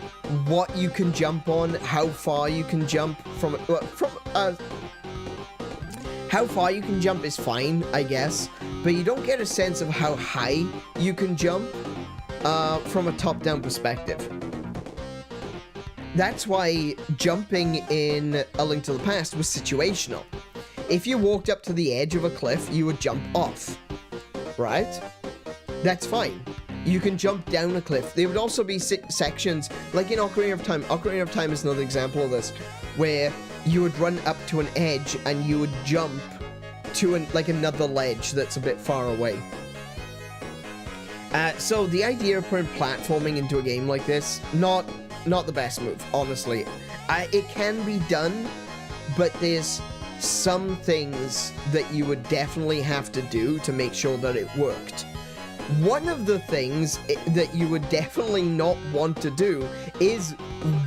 what you can jump on, how far you can jump how far you can jump is fine, I guess, but you don't get a sense of how high you can jump from a top-down perspective. That's why jumping in A Link to the Past was situational. If you walked up to the edge of a cliff, you would jump off, right? That's fine. You can jump down a cliff. There would also be sections, like in Ocarina of Time. Ocarina of Time is another example of this, where you would run up to an edge and you would jump to like another ledge that's a bit far away. So the idea of putting platforming into a game like this, not the best move, honestly. It can be done, but there's some things that you would definitely have to do to make sure that it worked. One of the things that you would definitely not want to do is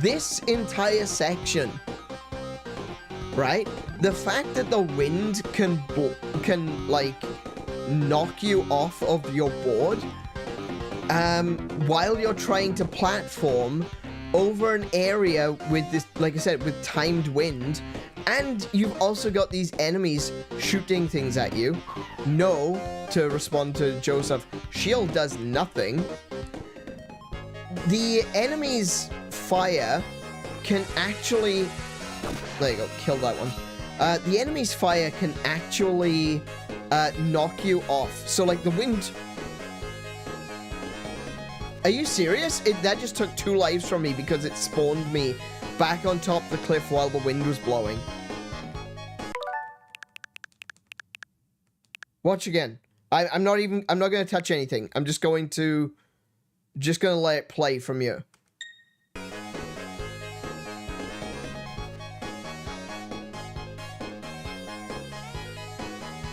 this entire section, right? The fact that the wind can like knock you off of your board while you're trying to platform over an area with this, like I said, with timed wind, And you've also got these enemies shooting things at you. No, to respond to Joseph, shield does nothing. The enemy's fire can actually... There you go, kill that one. The enemy's fire can actually knock you off. So, like, the wind... Are you serious? That just took 2 lives from me because it spawned me back on top of the cliff while the wind was blowing. Watch again. I'm not going to touch anything. I'm just going to let it play from you.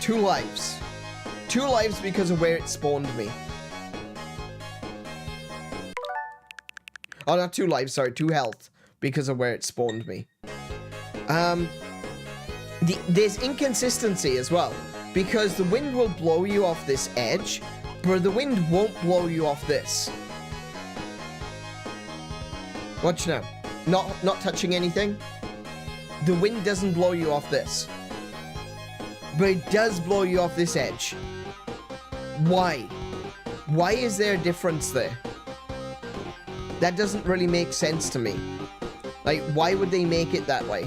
Two lives. 2 lives because of where it spawned me. Oh, not 2 lives, sorry, 2 health because of where it spawned me. There's inconsistency as well, because the wind will blow you off this edge, but the wind won't blow you off this. Watch now. Not touching anything. The wind doesn't blow you off this, but it does blow you off this edge. Why? Why is there a difference there? That doesn't really make sense to me. Like, why would they make it that way?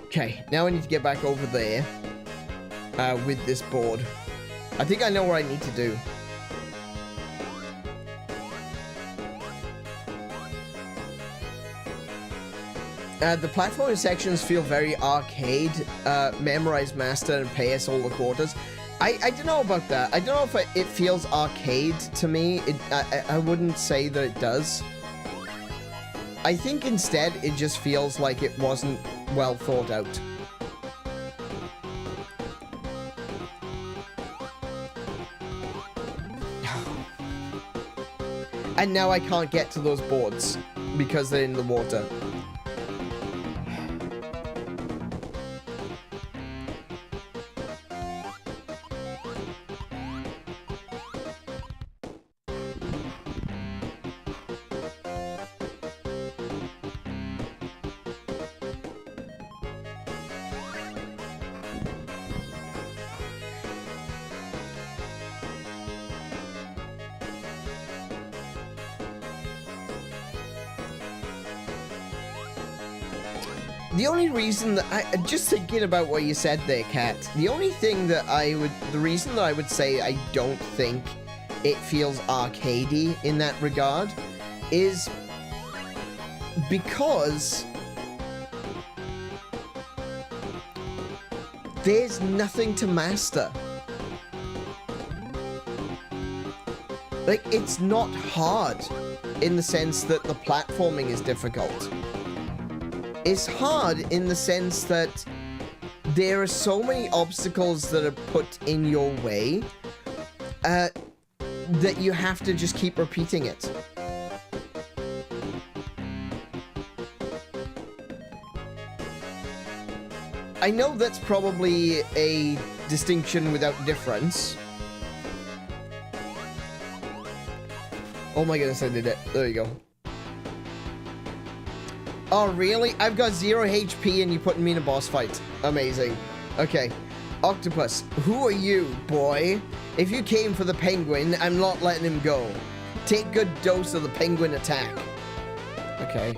Okay, now I need to get back over there with this board. I think I know what I need to do. The platforming sections feel very arcade. Memorize, master, and pay us all the quarters. I don't know about that. I don't know if it feels arcade to me. I wouldn't say that it does. I think instead it just feels like it wasn't well thought out. And now I can't get to those boards because they're in the water. The only reason that just thinking about what you said there, Kat, the reason that I would say I don't think it feels arcadey in that regard is because there's nothing to master. Like, it's not hard in the sense that the platforming is difficult. It's hard in the sense that there are so many obstacles that are put in your way that you have to just keep repeating it. I know that's probably a distinction without difference. Oh my goodness, I did it. There you go. Oh, really? I've got 0 HP and you're putting me in a boss fight. Amazing. Okay. Octopus, who are you, boy? If you came for the penguin, I'm not letting him go. Take good dose of the penguin attack. Okay.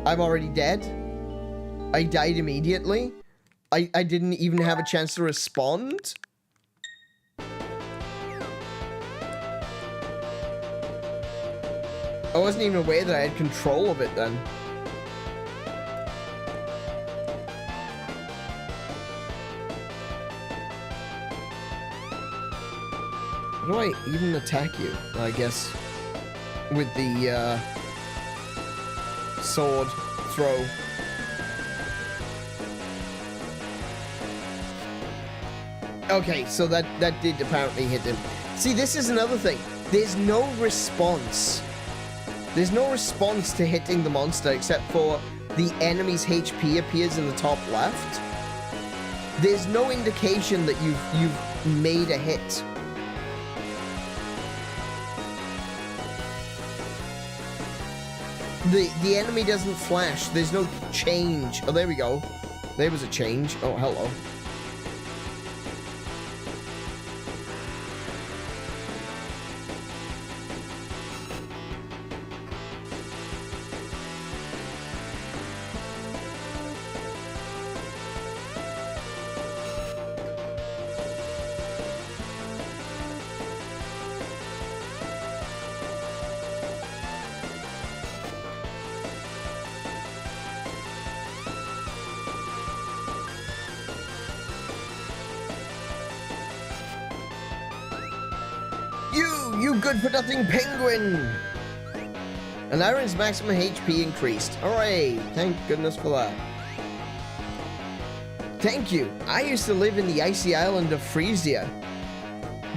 I'm already dead? I died immediately? I didn't even have a chance to respond? I wasn't even aware that I had control of it then. How do I even attack you? I guess with the sword throw. Okay, so that did apparently hit him. See, this is another thing. There's no response There's no response to hitting the monster except for the enemy's HP appears in the top left. There's no indication that you've made a hit. The enemy doesn't flash. There's no change. Oh, there we go. There was a change. Oh, hello. You good-for-nothing penguin! And Iron's maximum HP increased. Hooray! Thank goodness for that. Thank you. I used to live in the icy island of Frisia,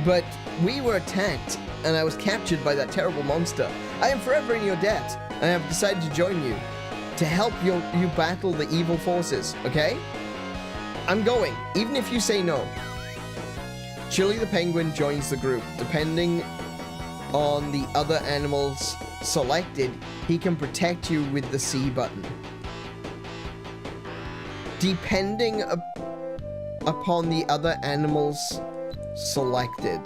but we were attacked, and I was captured by that terrible monster. I am forever in your debt, and I have decided to join you to help you battle the evil forces, okay? I'm going, even if you say no. Chili the penguin joins the group. Depending on the other animals selected, he can protect you with the C button. Depending upon the other animals selected.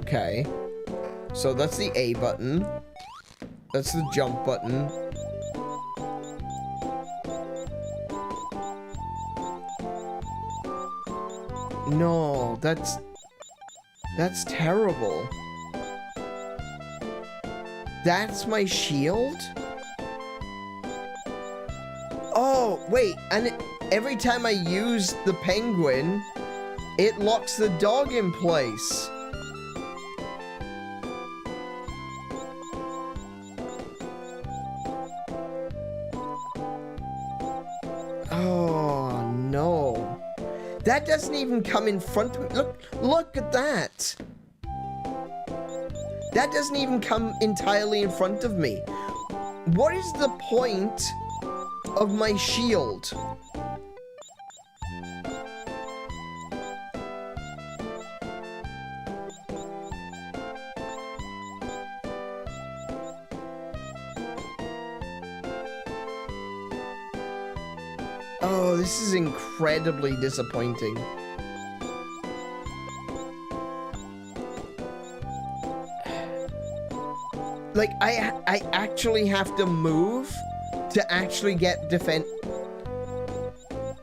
Okay. So that's the A button. That's the jump button. No, that's terrible. That's my shield? Oh, wait, and every time I use the penguin, it locks the dog in place. Oh, no. That doesn't even come in front of me. Look at that. That doesn't even come entirely in front of me. What is the point of my shield? Oh, this is incredibly disappointing. Like, I actually have to move to actually get defense.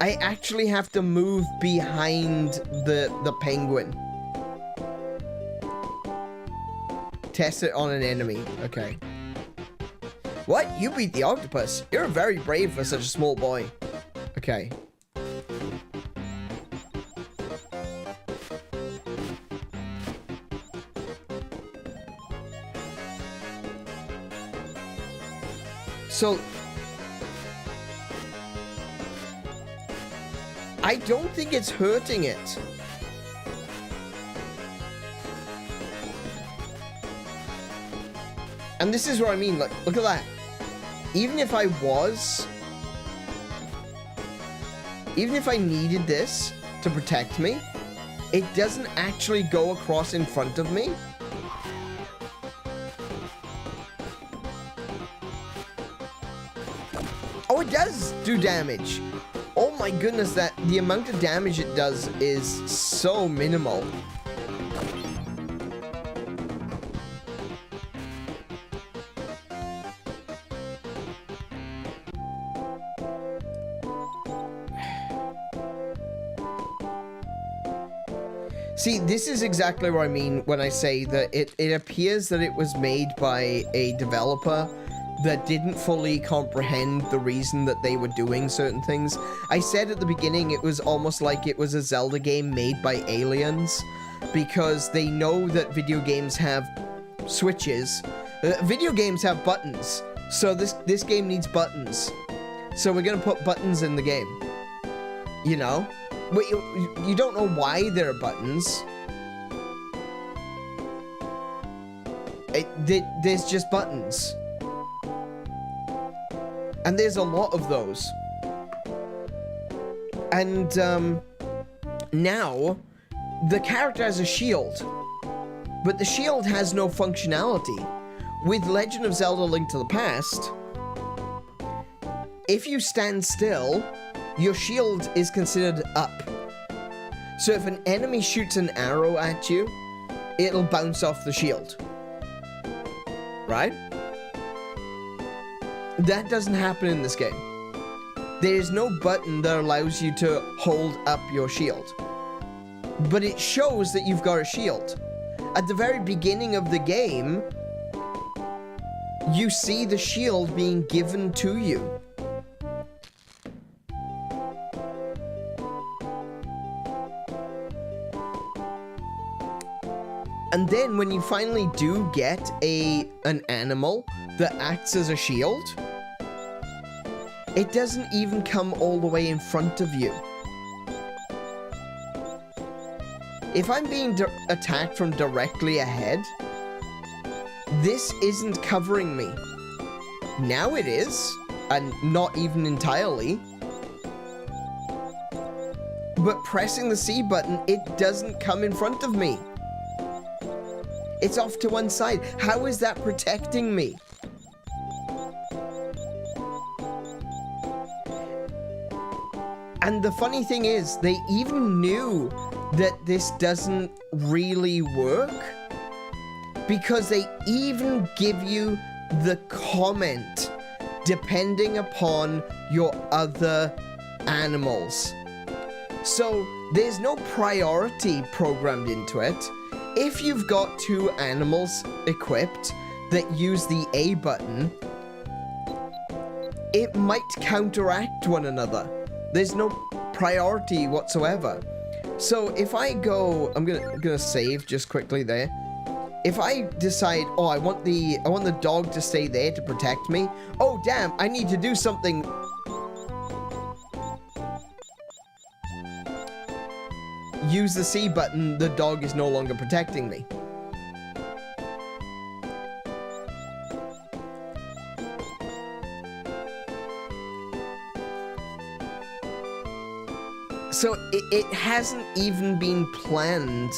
I actually have to move behind the penguin. Test it on an enemy. Okay. What? You beat the octopus? You're very brave for such a small boy. Okay. So, I don't think it's hurting it. And this is what I mean, like, look at that. Even if I needed this to protect me, it doesn't actually go across in front of me. Oh, it does do damage. Oh my goodness, the amount of damage it does is so minimal. See, this is exactly what I mean when I say that it appears that it was made by a developer that didn't fully comprehend the reason that they were doing certain things. I said at the beginning it was almost like it was a Zelda game made by aliens, because they know that video games have switches. Video games have buttons, so this game needs buttons. So we're gonna put buttons in the game. You know? But you don't know why there are buttons. There's just buttons. And there's a lot of those. And now, the character has a shield. But the shield has no functionality. With Legend of Zelda: Link to the Past, if you stand still, your shield is considered up. So if an enemy shoots an arrow at you, it'll bounce off the shield. Right? That doesn't happen in this game. There is no button that allows you to hold up your shield. But it shows that you've got a shield. At the very beginning of the game, you see the shield being given to you. And then when you finally do get an animal that acts as a shield, it doesn't even come all the way in front of you. If I'm being attacked from directly ahead, this isn't covering me. Now it is, and not even entirely. But pressing the C button, it doesn't come in front of me. It's off to one side. How is that protecting me? And the funny thing is, they even knew that this doesn't really work, because they even give you the comment depending upon your other animals. So there's no priority programmed into it. If you've got two animals equipped that use the A button, it might counteract one another. There's no priority whatsoever. So if I go, I'm gonna save just quickly there. If I decide, oh, I want the dog to stay there to protect me. Oh damn, I need to do something. Use the C button, the dog is no longer protecting me. So it hasn't even been planned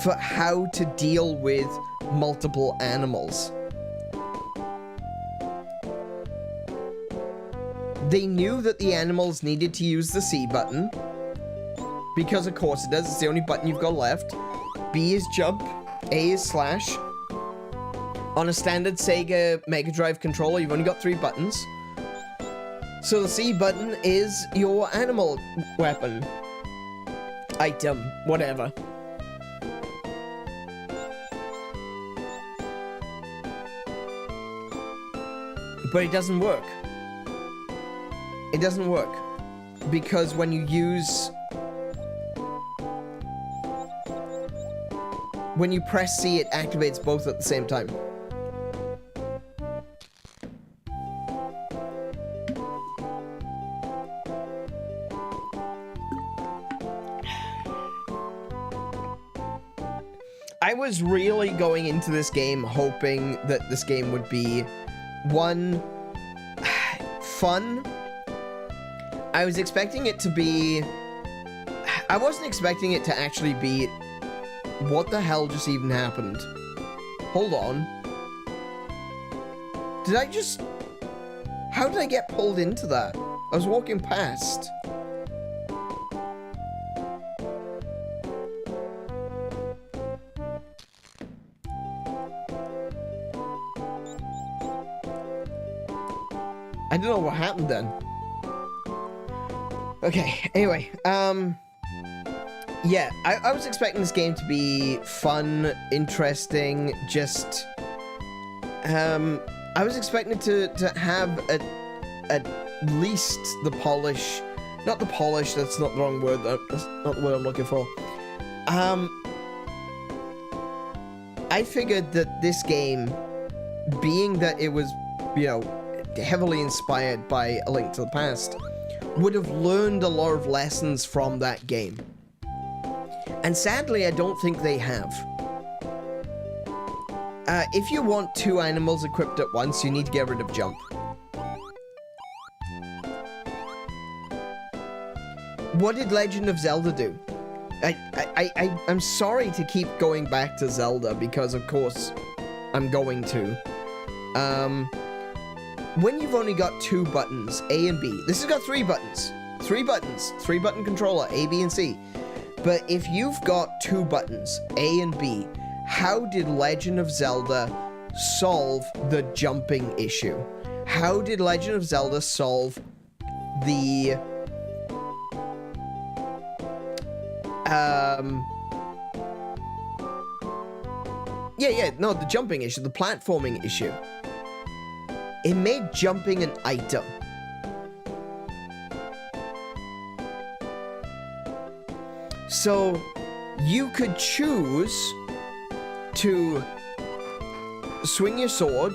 for how to deal with multiple animals. They knew that the animals needed to use the C button, because of course it does, it's the only button you've got left. B is jump, A is slash. On a standard Sega Mega Drive controller, you've only got 3 buttons. So the C button is your animal weapon. Item, whatever. But it doesn't work. It doesn't work. Because when you press C, it activates both at the same time. I was really going into this game hoping that this game would be, one, fun. I was expecting it to be... I wasn't expecting it to actually be... What the hell just even happened? Hold on. Did I just... How did I get pulled into that? I was walking past. I don't know what happened then. Okay, anyway, yeah, I was expecting this game to be fun, interesting, just, I was expecting it to have at least the polish, not the polish, that's not the wrong word, that's not the word I'm looking for. I figured that this game, being that it was, you know, heavily inspired by A Link to the Past, would have learned a lot of lessons from that game. And sadly, I don't think they have. If you want 2 animals equipped at once, you need to get rid of jump. What did Legend of Zelda do? I'm sorry to keep going back to Zelda, because of course I'm going to. When you've only got 2 buttons, A and B, this has got 3 buttons. 3 buttons, 3-button controller, A, B, and C. But if you've got 2 buttons, A and B, how did Legend of Zelda solve the jumping issue? How did Legend of Zelda solve the the jumping issue, the platforming issue? It made jumping an item. So you could choose to swing your sword,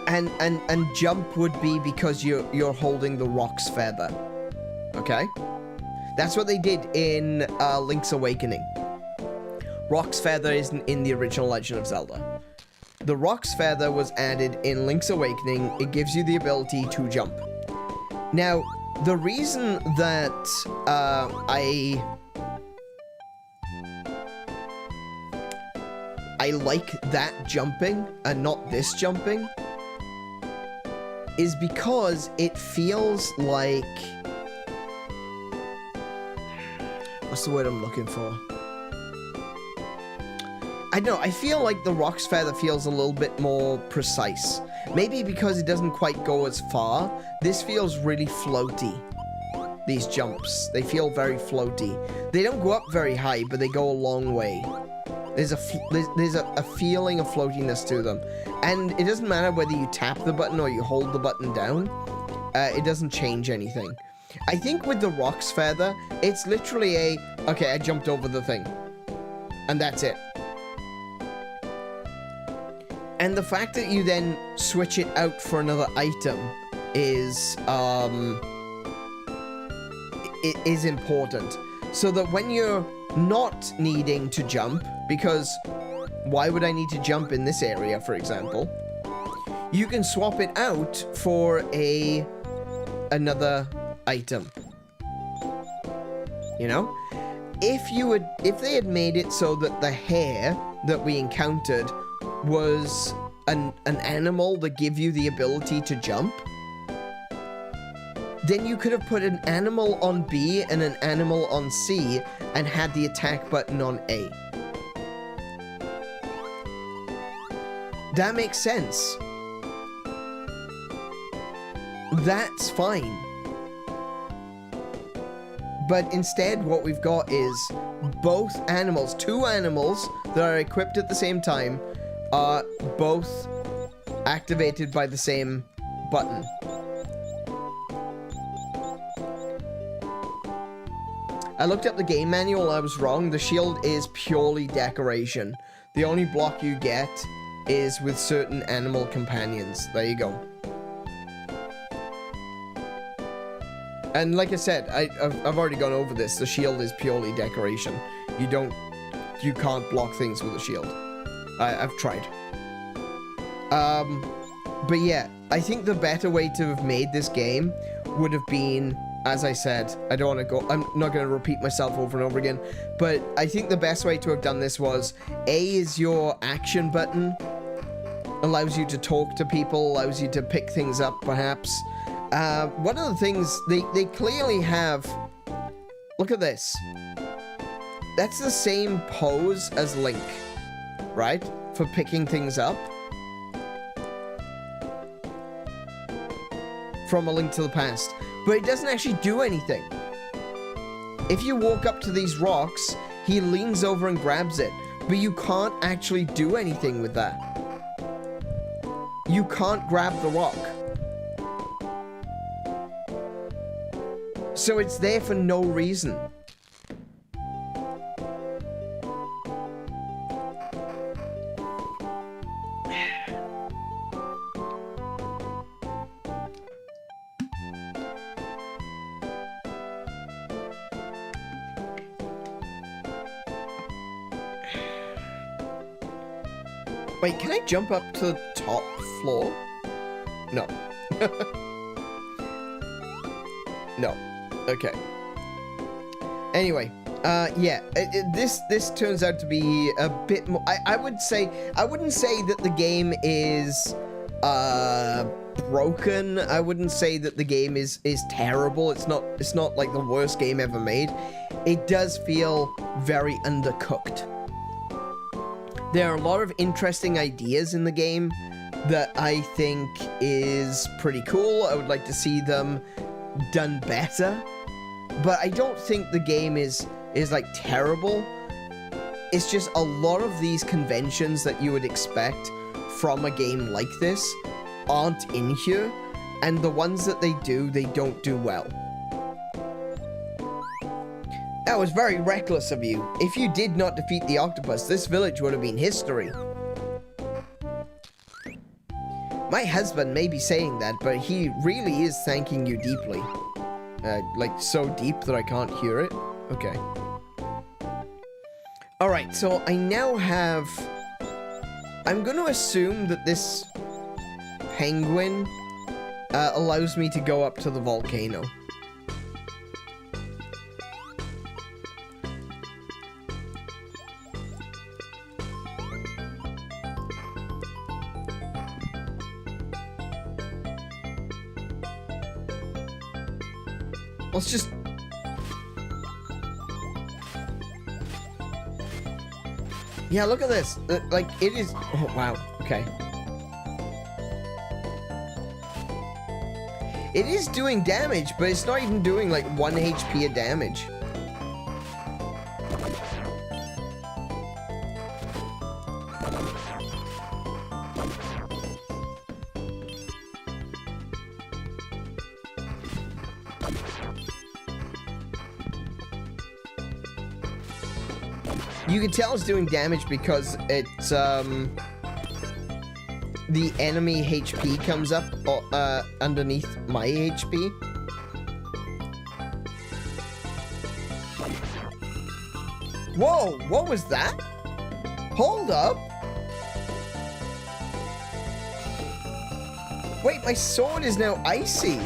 and jump would be because you're holding the Rock's Feather. Okay? That's what they did in Link's Awakening. Rock's Feather isn't in the original Legend of Zelda. The Rock's Feather was added in Link's Awakening. It gives you the ability to jump. Now, the reason that I like that jumping and not this jumping is because it feels like... What's the word I'm looking for? I don't know, I feel like the Rock's Feather feels a little bit more precise. Maybe because it doesn't quite go as far. This feels really floaty. These jumps, they feel very floaty. They don't go up very high, but they go a long way. There's a feeling of floatiness to them. And it doesn't matter whether you tap the button or you hold the button down. It doesn't change anything. I think with the Rock's Feather, it's literally okay, I jumped over the thing. And that's it. And the fact that you then switch it out for another item is important. So that when you're not needing to jump, because why would I need to jump in this area, for example? You can swap it out for another item. You know? If they had made it so that the hare that we encountered was an animal that give you the ability to jump, then you could have put an animal on B and an animal on C and had the attack button on A. That makes sense. That's fine. But instead, what we've got is both animals, 2 animals that are equipped at the same time, are both activated by the same button. I looked up the game manual, I was wrong. The shield is purely decoration. The only block you get is with certain animal companions. There you go. And like I said, I've already gone over this. The shield is purely decoration. You can't block things with a shield. I've tried. But yeah, I think the better way to have made this game would have been, as I said, I'm not going to repeat myself over and over again, but I think the best way to have done this was, A is your action button, allows you to talk to people, allows you to pick things up, perhaps. One of the things, they clearly have, look at this. That's the same pose as Link, right? For picking things up. From A Link to the Past. But it doesn't actually do anything. If you walk up to these rocks, he leans over and grabs it. But you can't actually do anything with that. You can't grab the rock. So it's there for no reason. Wait, can I jump up to the top floor? No. No. Okay. Anyway, yeah, this turns out to be a bit more. I wouldn't say that the game is broken. I wouldn't say that the game is terrible. It's not like the worst game ever made. It does feel very undercooked. There are a lot of interesting ideas in the game that I think is pretty cool. I would like to see them done better, but I don't think the game is like terrible. It's just a lot of these conventions that you would expect from a game like this aren't in here, and the ones that they don't do well. That was very reckless of you. If you did not defeat the octopus, this village would have been history. My husband may be saying that, but he really is thanking you deeply. Like, so deep that I can't hear it. Okay. Alright, so I now have... I'm going to assume that this penguin allows me to go up to the volcano. Let's just... Yeah, look at this. Like, it is... Oh, wow. Okay. It is doing damage, but it's not even doing, like, 1 HP of damage. You can tell it's doing damage because it's, the enemy HP comes up underneath my HP. Whoa, what was that? Hold up. Wait, my sword is now icy.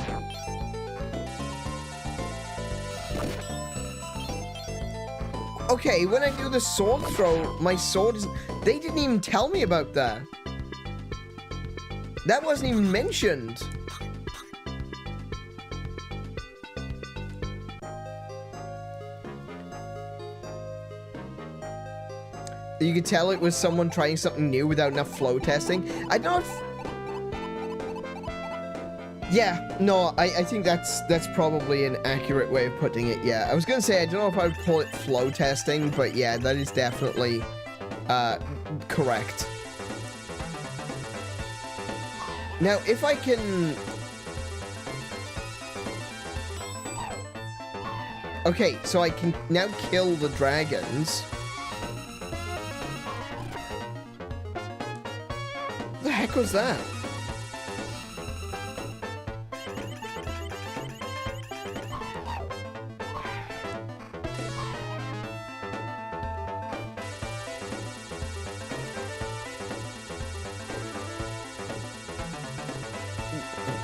Okay, when I do the sword throw, my sword is... They didn't even tell me about that. That wasn't even mentioned. You could tell it was someone trying something new without enough flow testing. I don't... Yeah, no, I think that's probably an accurate way of putting it, yeah. I was gonna say, I don't know if I would call it flow testing, but yeah, that is definitely, correct. Now, if I can... Okay, so I can now kill the dragons. What the heck was that?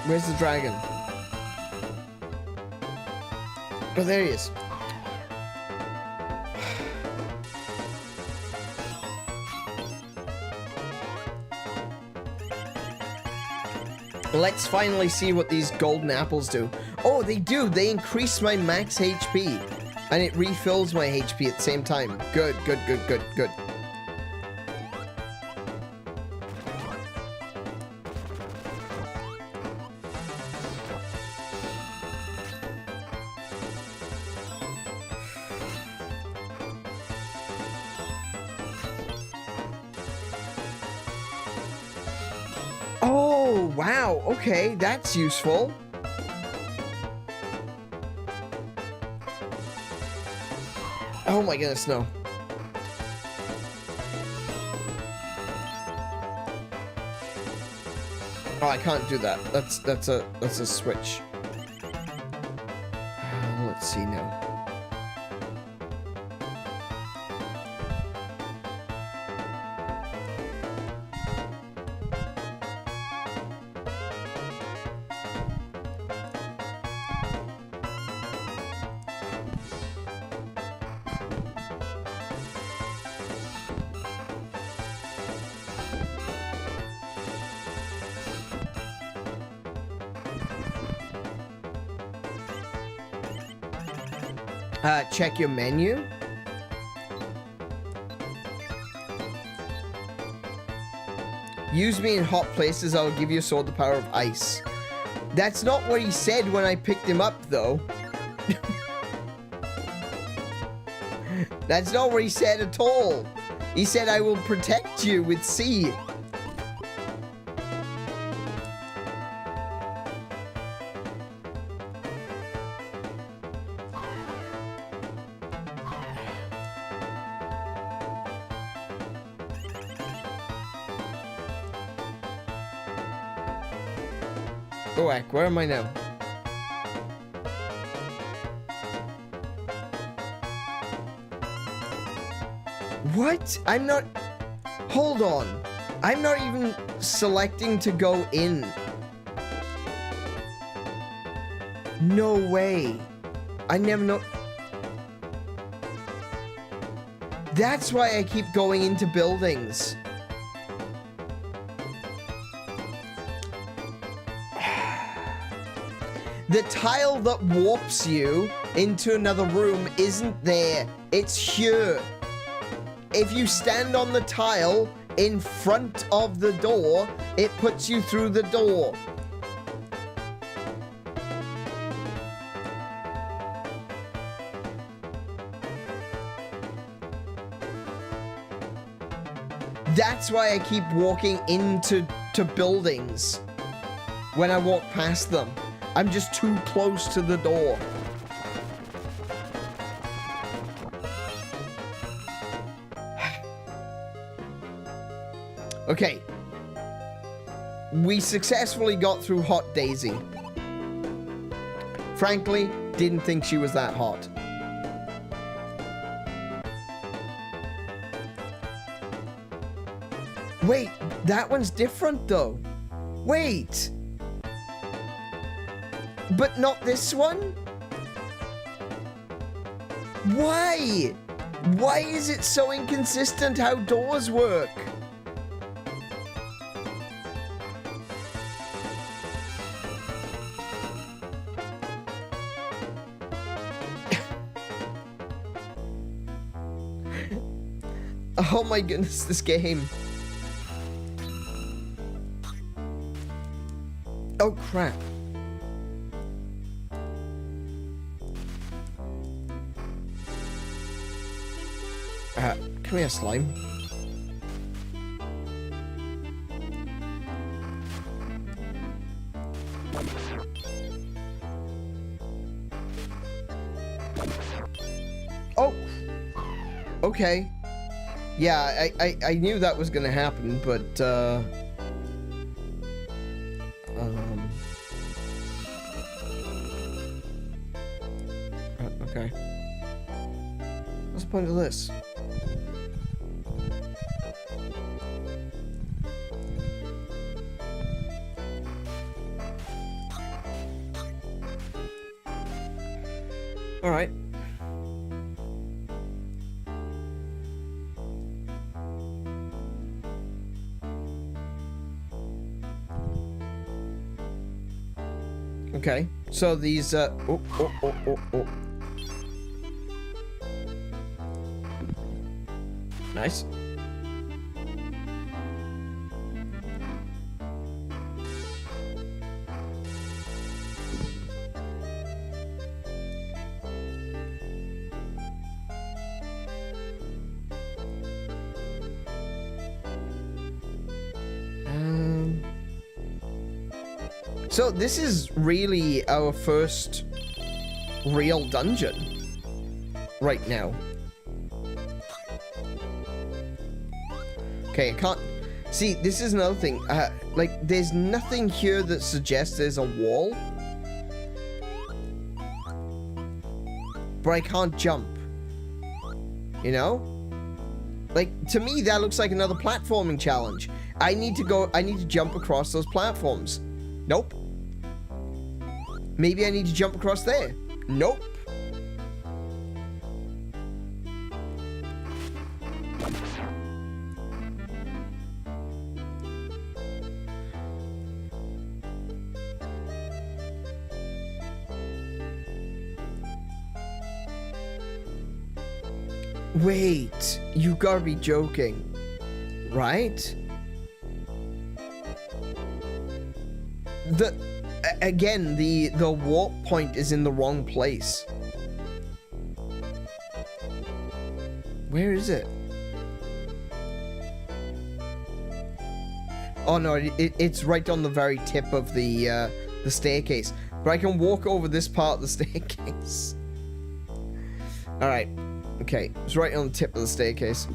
Where's the dragon? Oh, there he is. Let's finally see what these golden apples do. Oh, they do. They increase my max HP. And it refills my HP at the same time. Good, good, good, good, good. Oh, wow. Okay, that's useful. Oh my goodness, no. Oh, I can't do that. That's a switch. Let's see now. Check your menu. Use me in hot places, I will give you a sword the power of ice. That's not what he said when I picked him up, though. That's not what he said at all. He said, I will protect you with C. Oh, heck, where am I now? What? I'm not... Hold on. I'm not even selecting to go in. No way. I never know... That's why I keep going into buildings. The tile that warps you into another room isn't there. It's here. If you stand on the tile in front of the door, it puts you through the door. That's why I keep walking into buildings when I walk past them. I'm just too close to the door. Okay. We successfully got through Hot Daisy. Frankly, didn't think she was that hot. Wait, that one's different though. Wait. But not this one? Why? Why is it so inconsistent how doors work? Oh my goodness, this game. Oh crap. Come here, slime. Oh! Okay. Yeah, I knew that was gonna happen, but, okay. What's the point of this? All right. Okay, so these, oh. Nice. So this is really our first real dungeon right now. Okay, I can't... See, this is another thing. Like, there's nothing here that suggests there's a wall. But I can't jump. You know? Like, to me, that looks like another platforming challenge. I need to jump across those platforms. Nope. Maybe I need to jump across there. Nope. Wait, you gotta be joking. Right? Again, the warp point is in the wrong place. Where is it? Oh no, it's right on the very tip of the staircase. But I can walk over this part of the staircase. Alright. Okay, it's right on the tip of the staircase.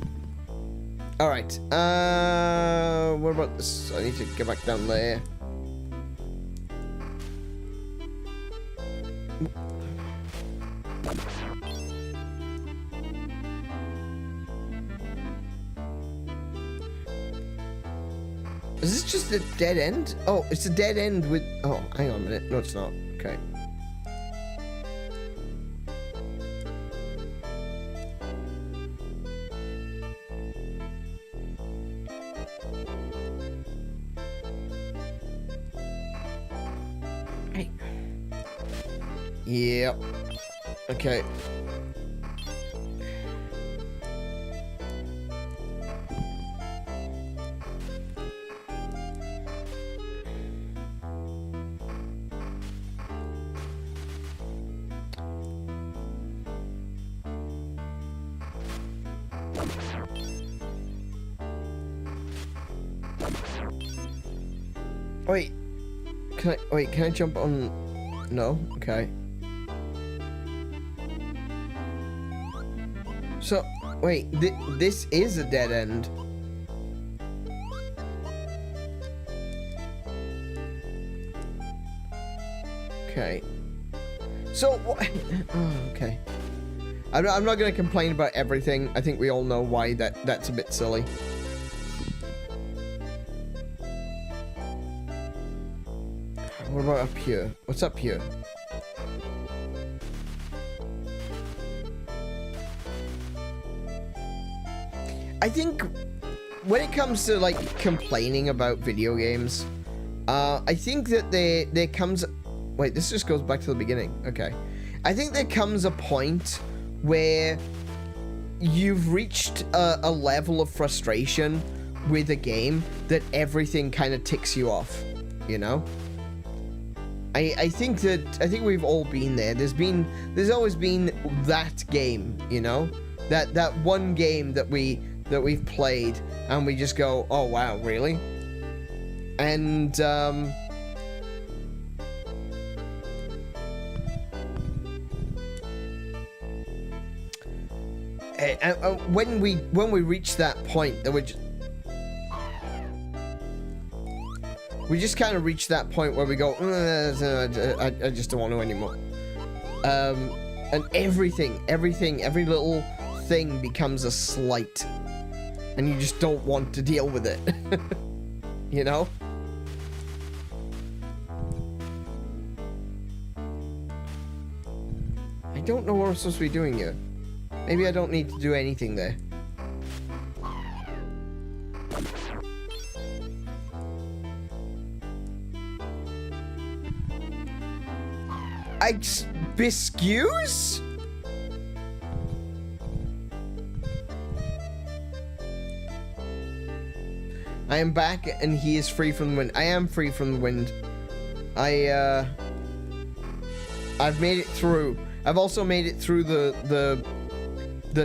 Alright, what about this? I need to get back down there. Is this just a dead end? Oh, it's a dead end with... Oh, hang on a minute. No, it's not. Okay. Hey. Yep. Okay. Wait, can I jump on? No? Okay. So, wait, this is a dead end. Okay. So, okay. I'm not going to complain about everything. I think we all know why that's a bit silly. What about up here? What's up here? I think when it comes to like complaining about video games, I think that there comes... Wait, this just goes back to the beginning. Okay. I think there comes a point where you've reached a level of frustration with a game that everything kind of ticks you off, you know? I think we've all been there. There's always been that game, you know? That one game that we've played and we just go, oh wow, really? And when we reach that point, that we just kind of reach that point where we go, I just don't want to anymore. And every little thing becomes a slight, and you just don't want to deal with it. You know? I don't know what I'm supposed to be doing here. Maybe I don't need to do anything there. Excuse? I am back and he is free from the wind. I am free from the wind. I've made it through. I've also made it through the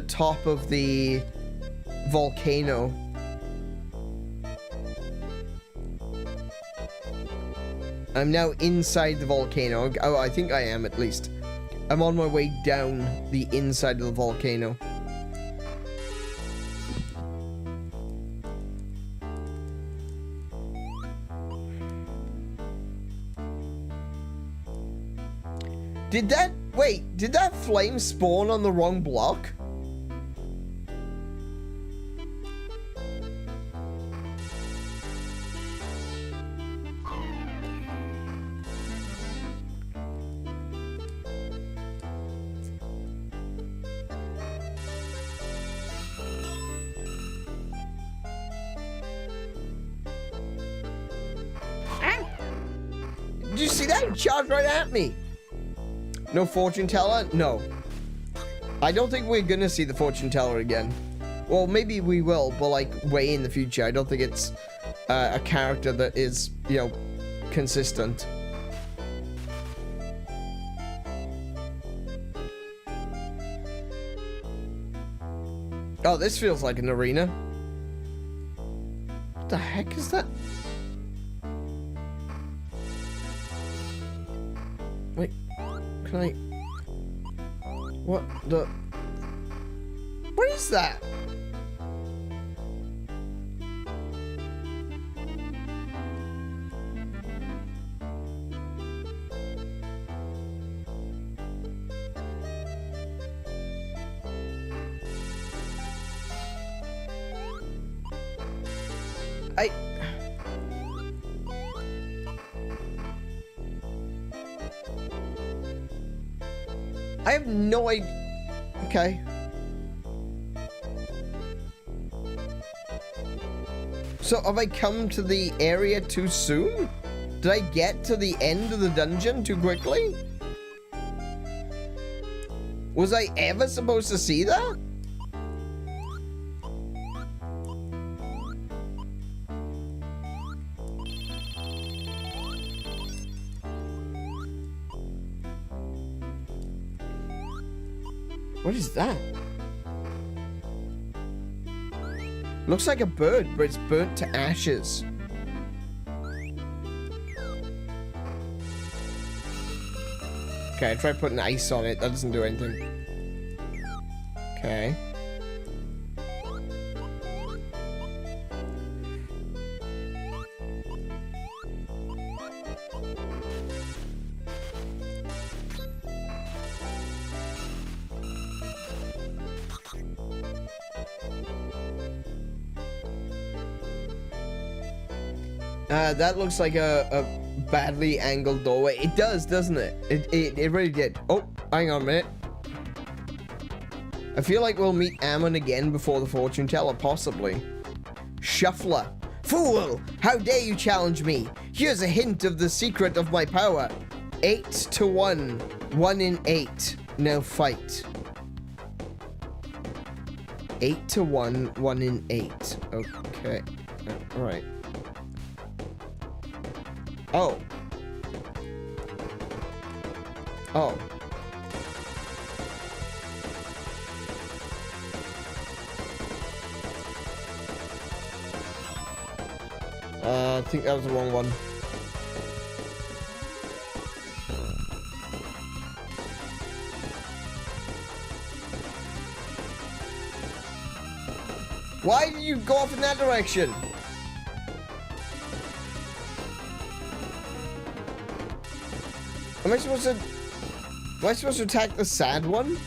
top of the volcano. I'm now inside the volcano. Oh, I think I am, at least. I'm on my way down the inside of the volcano. Did that flame spawn on the wrong block? Did you see that? It charged right at me. No fortune teller? No. I don't think we're gonna see the fortune teller again. Well, maybe we will, but like way in the future. I don't think it's a character that is, you know, consistent. Oh, this feels like an arena. What the heck is that? Wait, can I... What the... What is that? I have no idea. Okay. So have I come to the area too soon? Did I get to the end of the dungeon too quickly? Was I ever supposed to see that? What is that? Looks like a bird, but it's burnt to ashes. Okay, I tried putting ice on it. That doesn't do anything. Okay. That looks like a badly angled doorway. It does, doesn't it? It really did. Oh, hang on a minute. I feel like we'll meet Ammon again before the fortune teller, possibly. Shuffler. Fool! How dare you challenge me? Here's a hint of the secret of my power. 8 to 1. 1 in 8. Now fight. 8 to 1. 1 in 8. Okay. Alright. Oh. Oh. I think that was the wrong one. Why did you go off in that direction? Am I supposed to attack the sad one?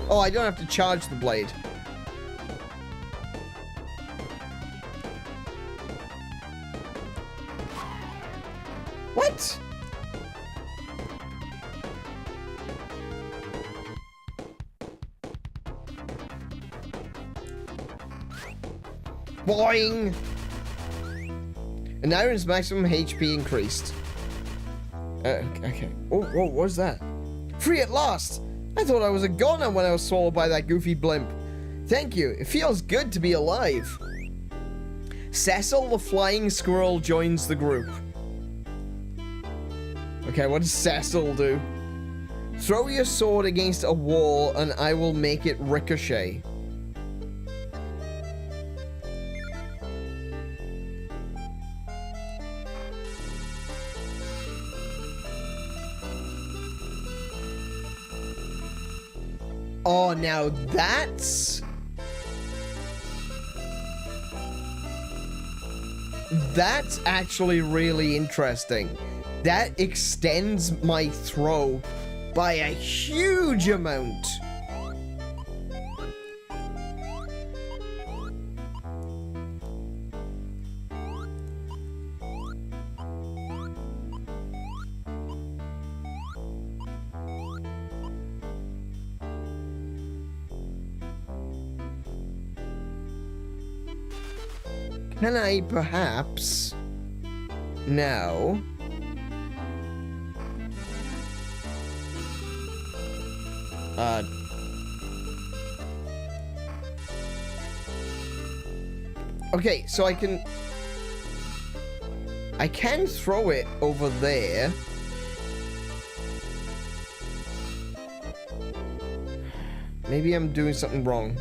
Oh, I don't have to charge the blade. What? Boing! An iron's maximum HP increased. Okay. Oh, whoa, what was that? Free at last! I thought I was a goner when I was swallowed by that goofy blimp. Thank you. It feels good to be alive. Cecil the flying squirrel joins the group. Okay, what does Cecil do? Throw your sword against a wall and I will make it ricochet. Oh, now That's actually really interesting. That extends my throw by a huge amount. Can I perhaps now okay, so I can throw it over there. Maybe I'm doing something wrong.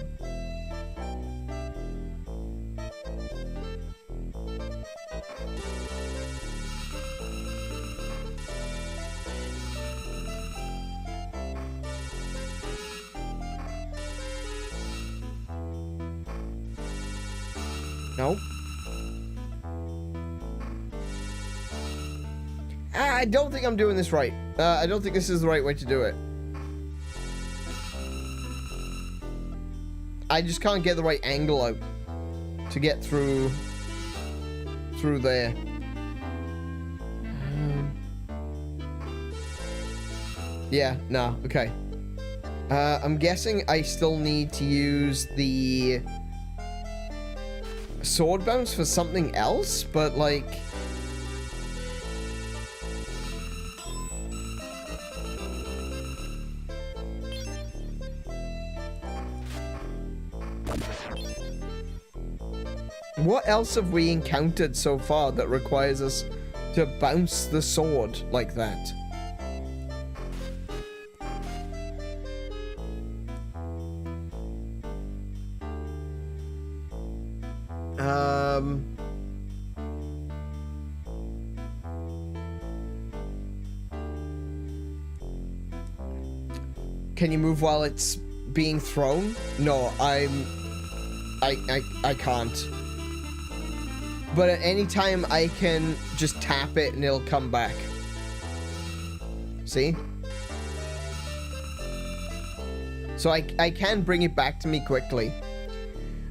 No. I don't think I'm doing this right. I don't think this is the right way to do it. I just can't get the right angle out to get through there. Yeah, no, okay. I'm guessing I still need to use the sword bounce for something else, but like what else have we encountered so far that requires us to bounce the sword like that? Can you move while it's being thrown? No, I can't. But at any time I can just tap it and it'll come back. See? So I can bring it back to me quickly.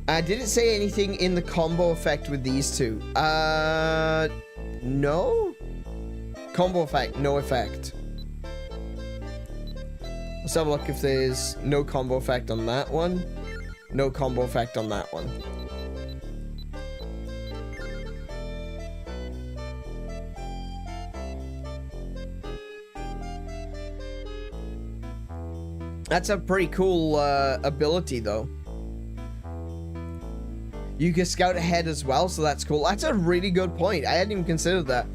Did it say anything in the combo effect with these two? No? Combo effect, no effect. Let's have a look if there's no combo effect on that one. No combo effect on that one. That's a pretty cool ability, though. You can scout ahead as well, so that's cool. That's a really good point. I hadn't even considered that.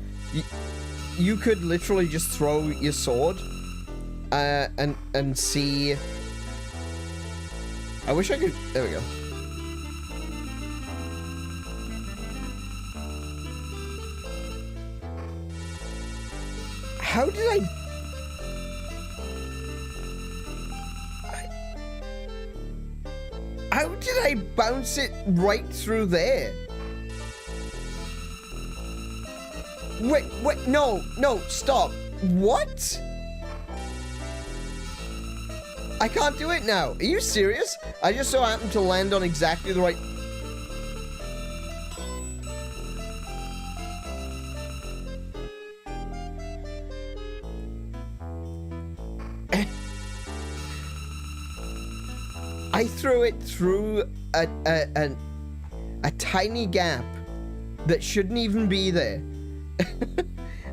You could literally just throw your sword and see. I wish I could. There we go. How did I how did I bounce it right through there? Wait, no, stop. What? I can't do it now. Are you serious? I just so happened to land on exactly the right... I threw it through a tiny gap that shouldn't even be there.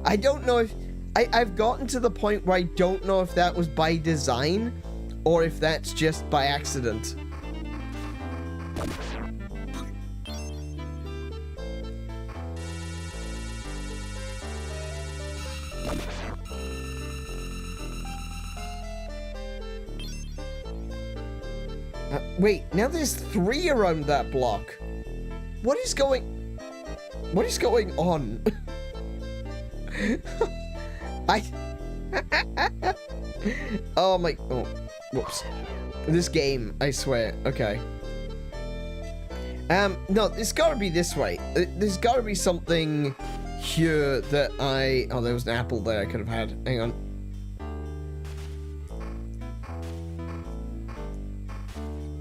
I don't know if... I've gotten to the point where I don't know if that was by design or if that's just by accident. Wait, now there's 3 around that block. What is going on? Oh my, oh, whoops. This game, I swear, okay. No, there's gotta be this way. There's gotta be something here that I... Oh, there was an apple there I could have had. Hang on.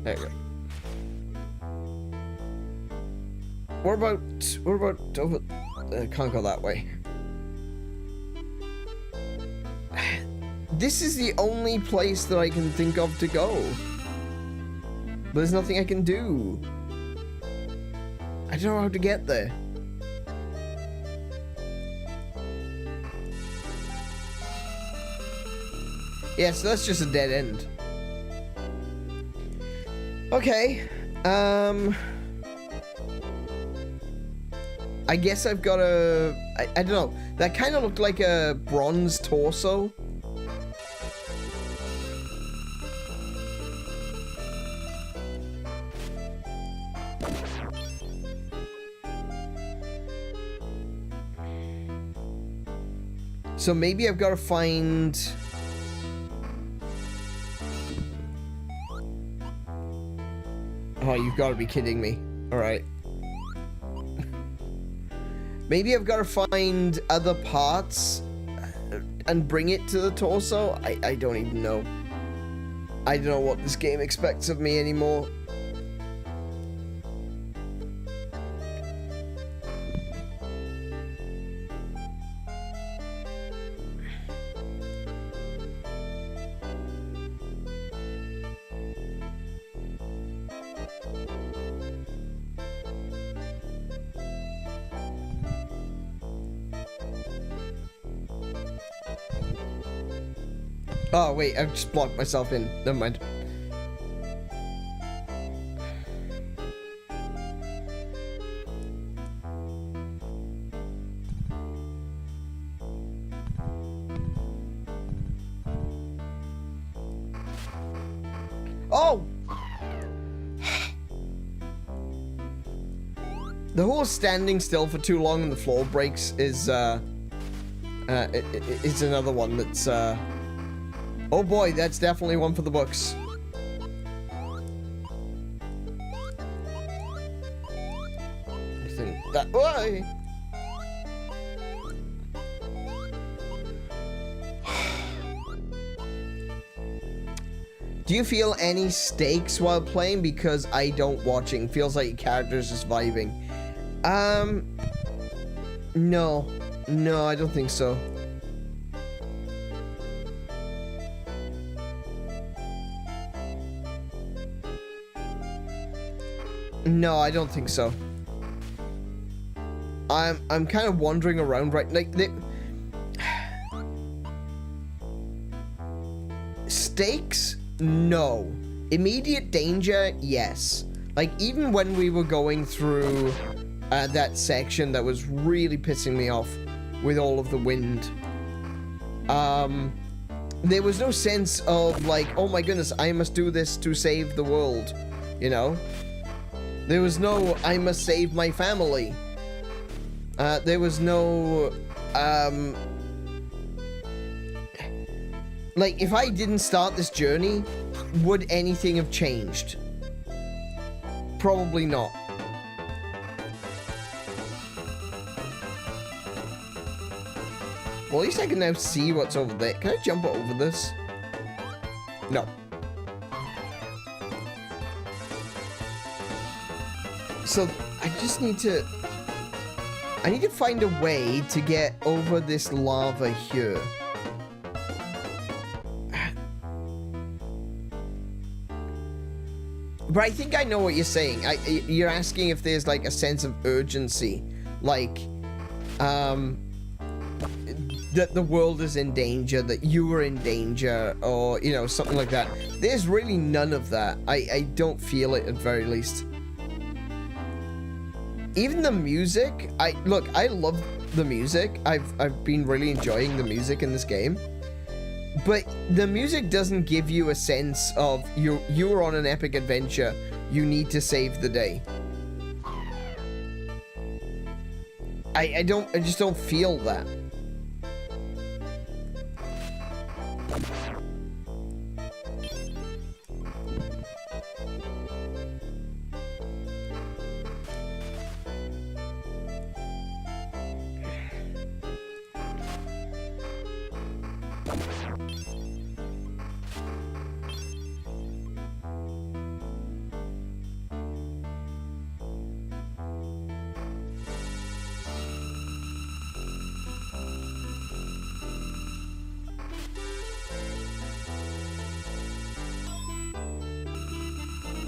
There we go. What about over... can't go that way. This is the only place that I can think of to go. But there's nothing I can do. I don't know how to get there. Yeah, so that's just a dead end. Okay. I guess I've got a... I don't know. That kind of looked like a bronze torso. So maybe I've got to find... Oh, you've got to be kidding me. Alright. Maybe I've got to find other parts and bring it to the torso? I don't even know. I don't know what this game expects of me anymore. Oh, wait, I've just blocked myself in. Never mind. Oh! The whole standing still for too long and the floor breaks is, it's another one that's, oh boy, that's definitely one for the books. I think that way. Do you feel any stakes while playing? Because I don't. Watching feels like your character's just vibing. No, I don't think so. No, I don't think so. I'm kind of wandering around right, like, stakes? No. Immediate danger? Yes. Like, even when we were going through that section that was really pissing me off with all of the wind, there was no sense of, like, oh my goodness, I must do this to save the world, you know? There was no, I must save my family. There was no, like, if I didn't start this journey, would anything have changed? Probably not. Well, at least I can now see what's over there. Can I jump over this? No. So, I just need to... I need to find a way to get over this lava here. But I think I know what you're saying. You're asking if there's, like, a sense of urgency. Like, that the world is in danger, that you are in danger, or, you know, something like that. There's really none of that. I don't feel it, at very least. Even the music, look, I love the music. I've been really enjoying the music in this game. But the music doesn't give you a sense of you're on an epic adventure. You need to save the day. I just don't feel that.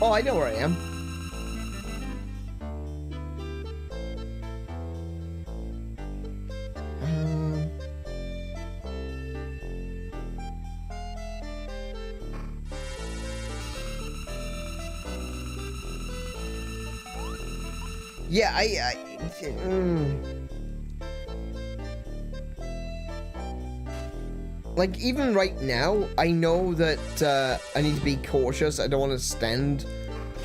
Oh, I know where I am. Yeah, like, even right now, I know that I need to be cautious. I don't want to stand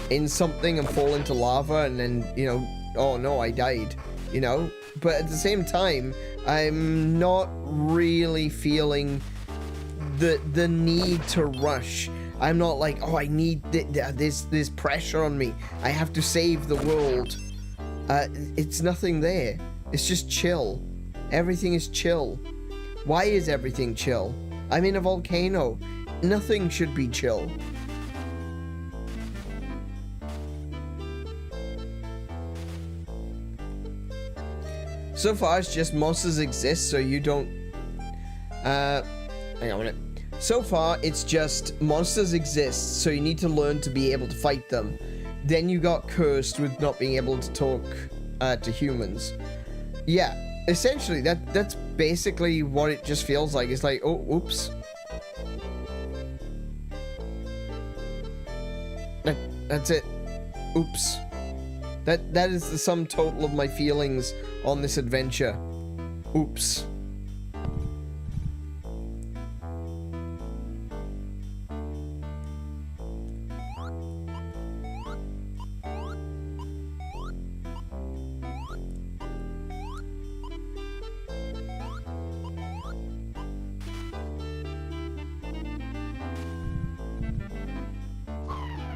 in something and fall into lava and then, you know, oh no, I died, you know? But at the same time, I'm not really feeling the need to rush. I'm not like, oh, I need this pressure on me. I have to save the world. It's nothing there. It's just chill. Everything is chill. Why is everything chill? I'm in a volcano. Nothing should be chill. So far, it's just monsters exist, so you don't... hang on a minute. So far, it's just monsters exist, so you need to learn to be able to fight them. Then you got cursed with not being able to talk to humans. Yeah, essentially, that's basically what it just feels like. It's like, oh, oops. That's it. Oops. That is the sum total of my feelings on this adventure. Oops.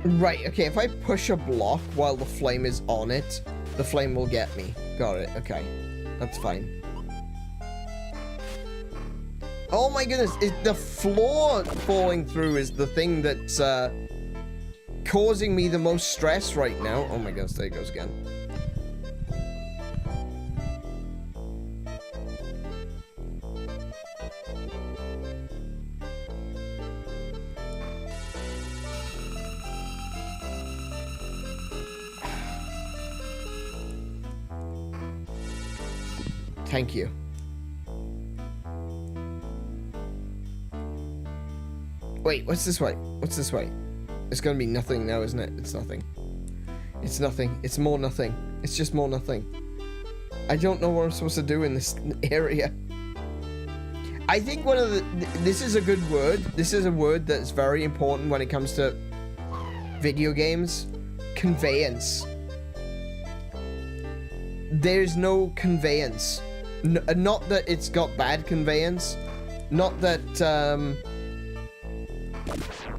Right, okay, if I push a block while the flame is on it, the flame will get me. Got it, okay. That's fine. Oh my goodness, the floor falling through is the thing that's causing me the most stress right now. Oh my goodness, there it goes again. Thank you. Wait, what's this way? What's this way? It's gonna be nothing now, isn't it? It's nothing. It's nothing. It's more nothing. It's just more nothing. I don't know what I'm supposed to do in this area. I think one of the... This is a good word. This is a word that's very important when it comes to video games. Conveyance. There's no conveyance. Not that it's got bad conveyance, not that,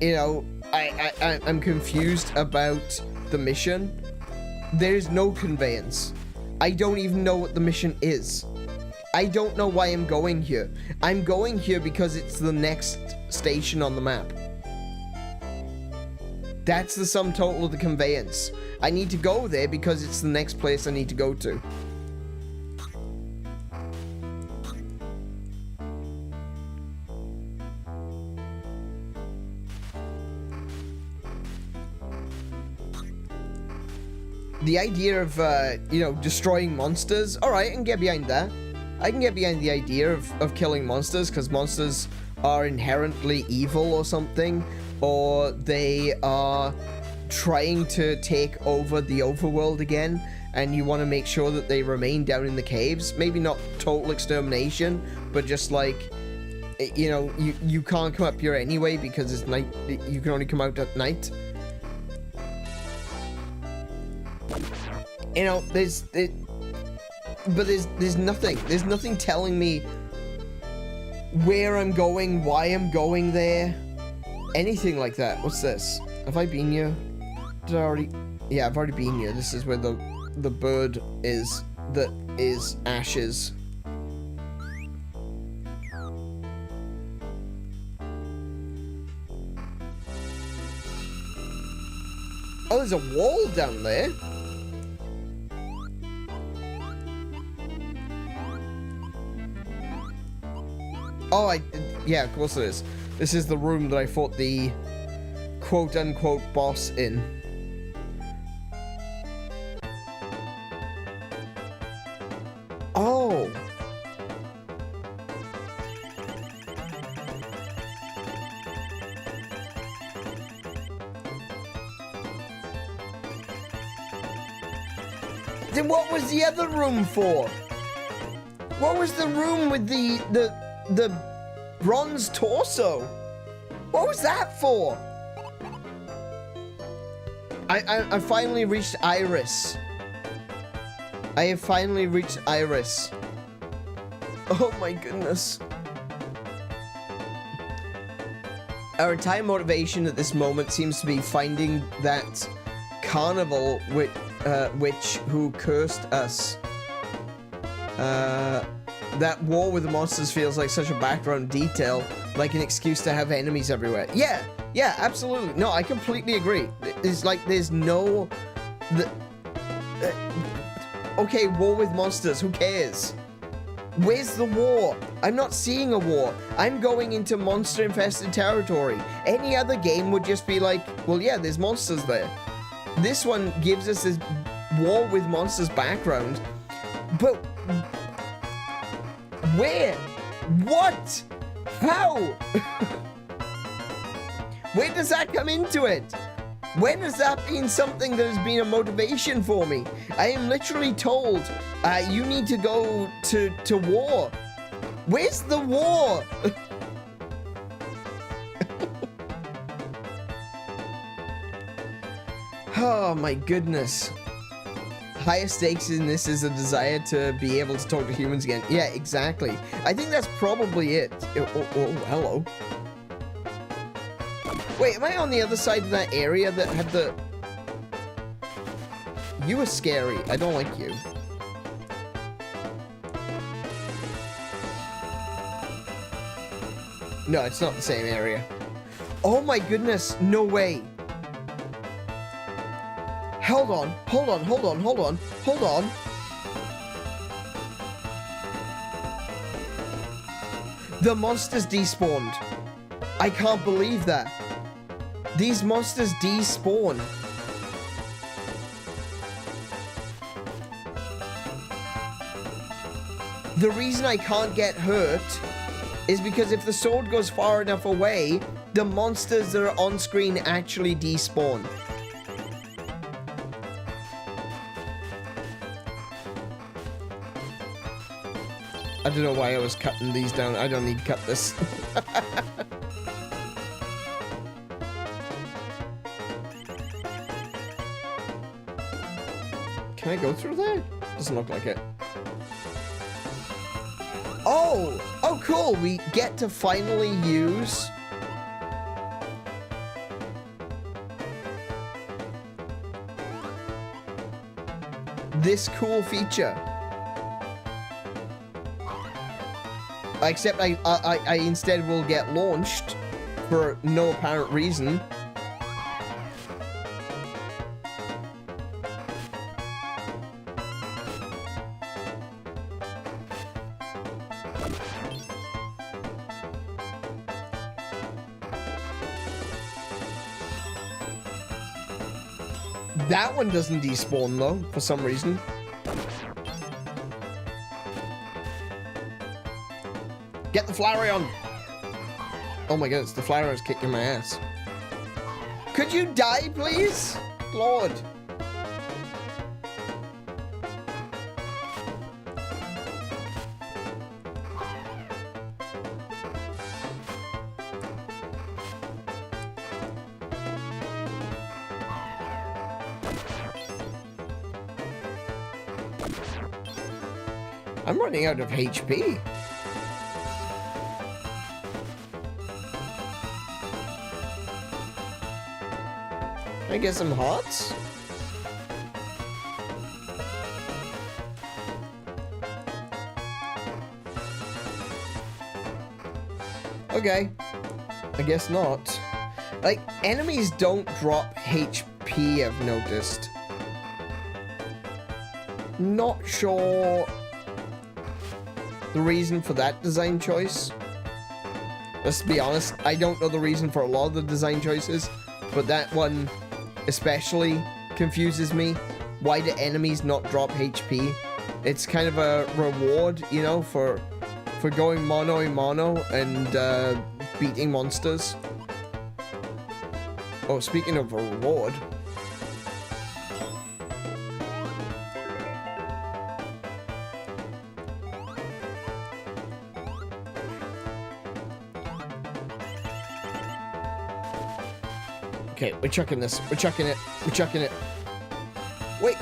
you know, I'm confused about the mission. There's no conveyance. I don't even know what the mission is. I don't know why I'm going here. I'm going here because it's the next station on the map. That's the sum total of the conveyance. I need to go there because it's the next place I need to go to. The idea of, you know, destroying monsters, alright, I can get behind that. I can get behind the idea of killing monsters, because monsters are inherently evil or something, or they are trying to take over the overworld again, and you want to make sure that they remain down in the caves. Maybe not total extermination, but just like, you know, you can't come up here anyway because it's night. You can only come out at night. You know, there's nothing. There's nothing telling me where I'm going, why I'm going there, anything like that. What's this? Have I been here? Did I already? Yeah, I've already been here. This is where the bird is that is ashes. Oh, there's a wall down there. Oh, yeah, of course it is. This is the room that I fought the quote-unquote boss in. Then what was the other room for? What was the room with the bronze torso? What was that for? I finally reached Iris. I have finally reached Iris. Oh my goodness. Our entire motivation at this moment seems to be finding that carnival witch who cursed us. That war with the monsters feels like such a background detail, like an excuse to have enemies everywhere. Yeah, absolutely. No, I completely agree. It's like there's no... okay, war with monsters, who cares? Where's the war? I'm not seeing a war. I'm going into monster-infested territory. Any other game would just be like, well, yeah, there's monsters there. This one gives us this war with monsters background, but where? What? How? Where does that come into it? When has that been something that has been a motivation for me? I am literally told, you need to go to war. Where's the war? Oh my goodness. Highest stakes in this is a desire to be able to talk to humans again. Yeah, exactly. I think that's probably it. Oh, hello. Wait, am I on the other side of that area that had the... You are scary. I don't like you. No, it's not the same area. Oh my goodness, no way. Hold on. The monsters despawned. I can't believe that. These monsters despawn. The reason I can't get hurt is because if the sword goes far enough away, the monsters that are on screen actually despawn. I don't know why I was cutting these down. I don't need to cut this. Can I go through there? Doesn't look like it. Oh, cool. We get to finally use... this cool feature. Except I instead will get launched for no apparent reason. That one doesn't despawn though, for some reason. Get the Flareon! Oh my goodness, the Flareon's kicking my ass. Could you die, please? Lord. I'm running out of HP. Can I get some hearts? Okay. I guess not. Like, enemies don't drop HP, I've noticed. Not sure the reason for that design choice. Let's be honest, I don't know the reason for a lot of the design choices, but that one especially confuses me. Why do enemies not drop HP? It's kind of a reward, you know, for going mono and beating monsters. Oh, speaking of a reward. Okay, we're chucking this. We're chucking it. We're chucking it. Wait.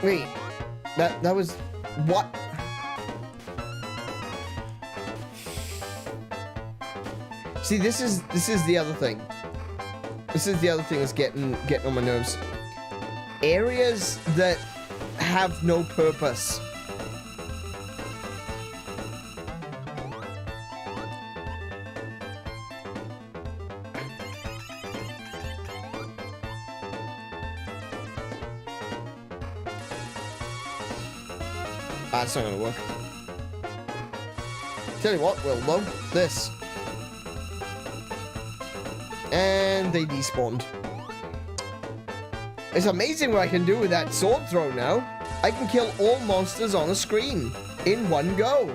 Wait. That was... What? See, this is the other thing. This is the other thing that's getting on my nerves. Areas that have no purpose. That's not gonna work. Tell you what, we'll load this. And they despawned. It's amazing what I can do with that sword throw now. I can kill all monsters on a screen in one go.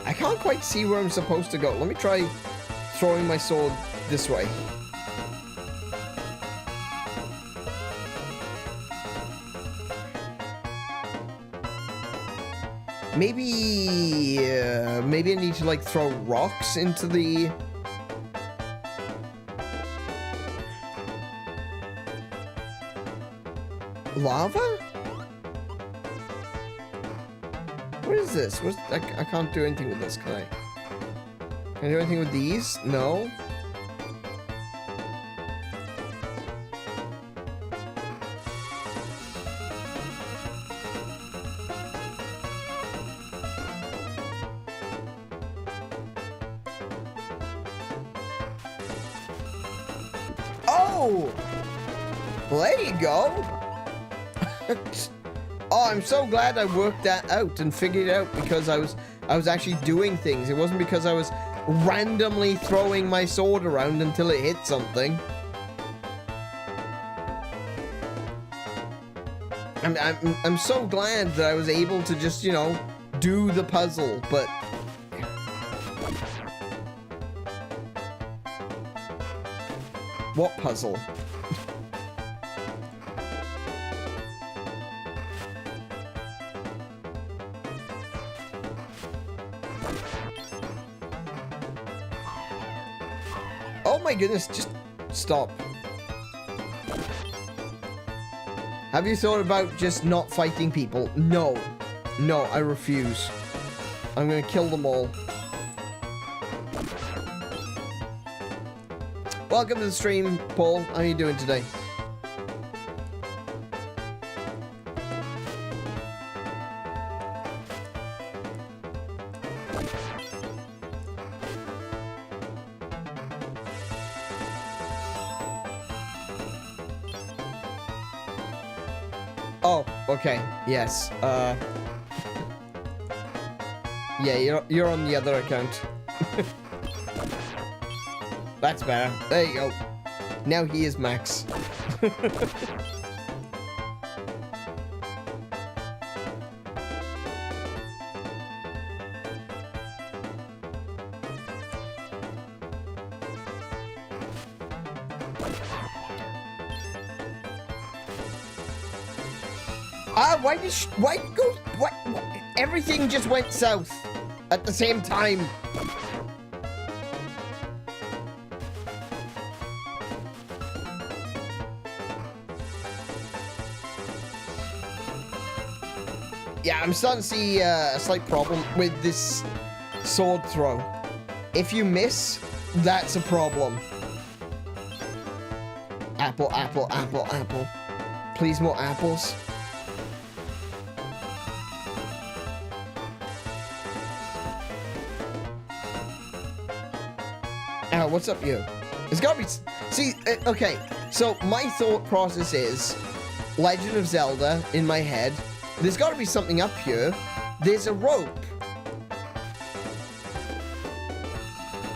I can't quite see where I'm supposed to go. Let me try throwing my sword this way. Maybe I need to like throw rocks into the... lava? What is this? I can't do anything with this, can I? Can I do anything with these? No. Oh! Well, there you go. Oh, I'm so glad I worked that out and figured it out because I was actually doing things. It wasn't because I was randomly throwing my sword around until it hit something. I'm so glad that I was able to just, you know, do the puzzle, but... What puzzle? Oh my goodness, just stop. Have you thought about just not fighting people? No. No, I refuse. I'm gonna kill them all. Welcome to the stream, Paul. How are you doing today? Oh, okay. Yes. Yeah, you're on the other account. That's better. There you go. Now he is Max. Why everything just went south at the same time. Yeah, I'm starting to see a slight problem with this sword throw. If you miss, that's a problem. Apple, apple, apple, apple. Please, more apples. Ow, what's up, you? It's gotta be... See, okay, so my thought process is Legend of Zelda in my head. There's gotta be something up here. There's a rope.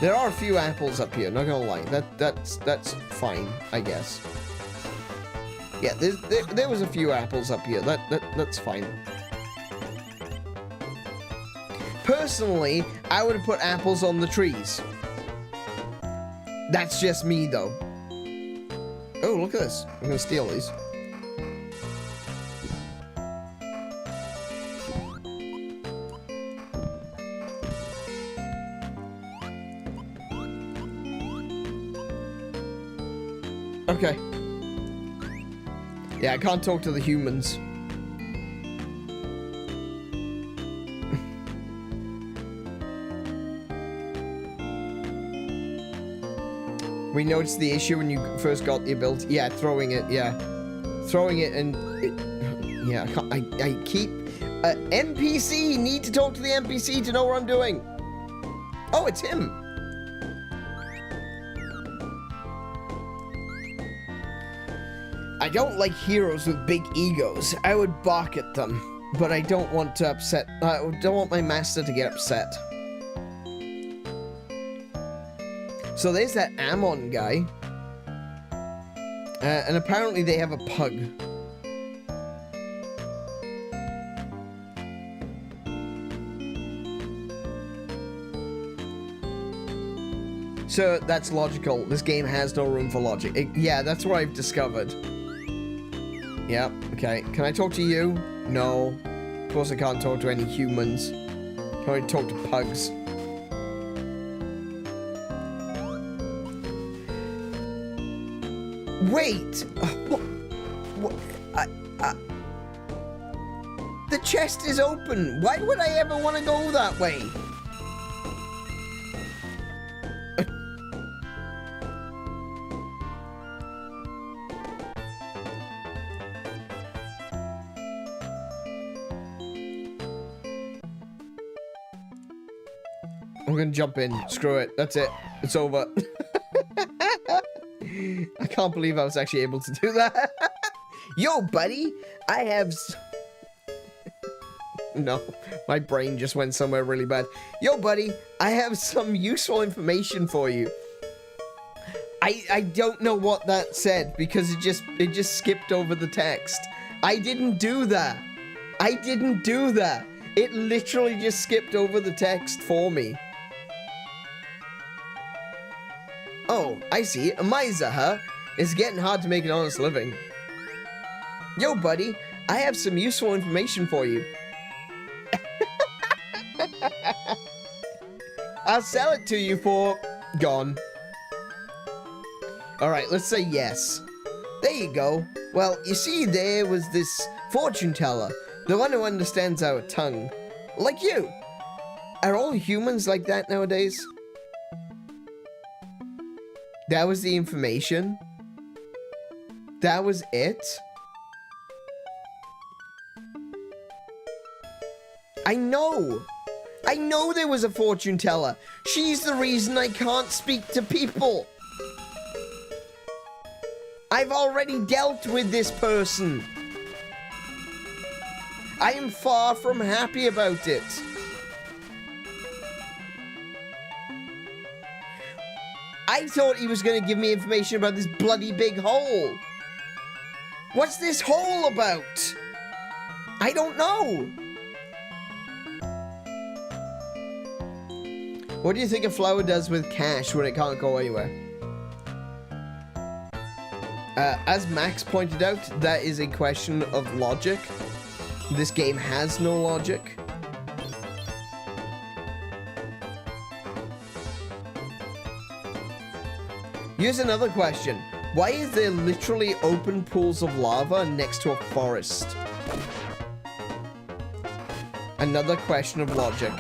There are a few apples up here, not gonna lie. That's fine, I guess. Yeah, there was a few apples up here. That's fine. Personally, I would have put apples on the trees. That's just me, though. Oh, look at this. I'm gonna steal these. Yeah, I can't talk to the humans. We noticed the issue when you first got the ability. Yeah, throwing it, yeah. Throwing it and... yeah, I keep... NPC! Need to talk to the NPC to know what I'm doing. Oh, it's him. I don't like heroes with big egos. I would bark at them, but I don't want to upset... I don't want my master to get upset. So there's that Ammon guy. And apparently they have a pug. So that's logical. This game has no room for logic. Yeah, that's what I've discovered. Yep, okay. Can I talk to you? No. Of course I can't talk to any humans. Can I talk to pugs? Wait! The chest is open. Why would I ever want to go that way? I'm gonna jump in. Screw it. That's it. It's over. I can't believe I was actually able to do that. Yo, buddy. I have... No, my brain just went somewhere really bad. Yo, buddy. I have some useful information for you. I don't know what that said because it just skipped over the text. I didn't do that. I didn't do that. It literally just skipped over the text for me. Oh, I see. A miser, huh? It's getting hard to make an honest living. Yo, buddy. I have some useful information for you. I'll sell it to you for... Gone. Alright, let's say yes. There you go. Well, you see, there was this fortune teller. The one who understands our tongue. Like you. Are all humans like that nowadays? That was the information? That was it? I know! I know there was a fortune teller! She's the reason I can't speak to people! I've already dealt with this person! I am far from happy about it! I thought he was going to give me information about this bloody big hole. What's this hole about? I don't know. What do you think a flower does with cash when it can't go anywhere? As Max pointed out, that is a question of logic. This game has no logic. Here's another question. Why is there literally open pools of lava next to a forest? Another question of logic.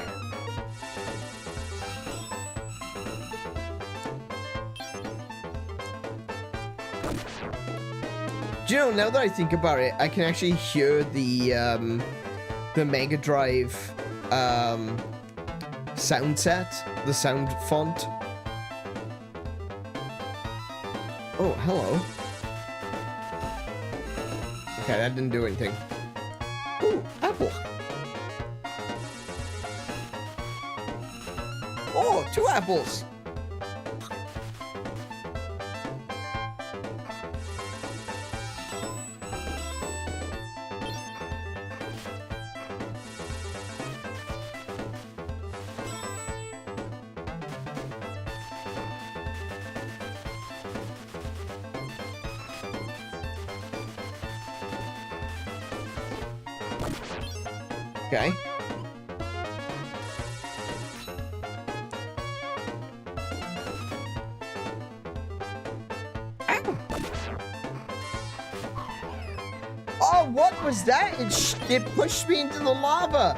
Do you know, now that I think about it, I can actually hear the Mega Drive sound set, the sound font. Oh, hello. Okay, that didn't do anything. Ooh, apple. Oh, 2 apples. Okay. Ow. Oh, what was that? It pushed me into the lava.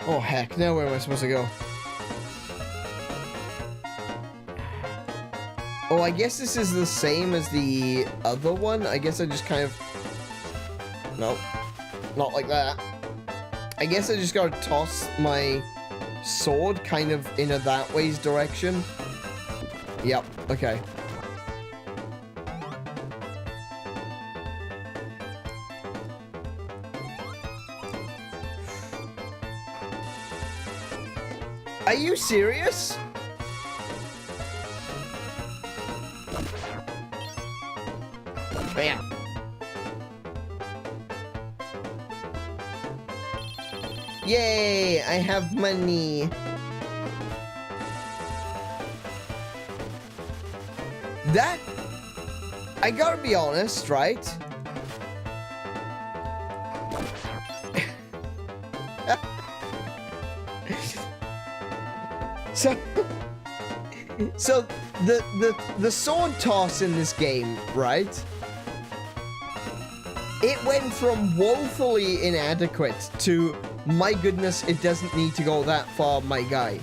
Oh, heck. Now where am I supposed to go? Oh, I guess this is the same as the other one. I guess I just kind of... Nope. Not like that. I guess I just gotta toss my sword kind of in a that way's direction. Yep. Okay. Are you serious? Bam. Yay, I have money. That, I gotta be honest, right? So the sword toss in this game, right? It went from woefully inadequate to, my goodness, it doesn't need to go that far, my guy.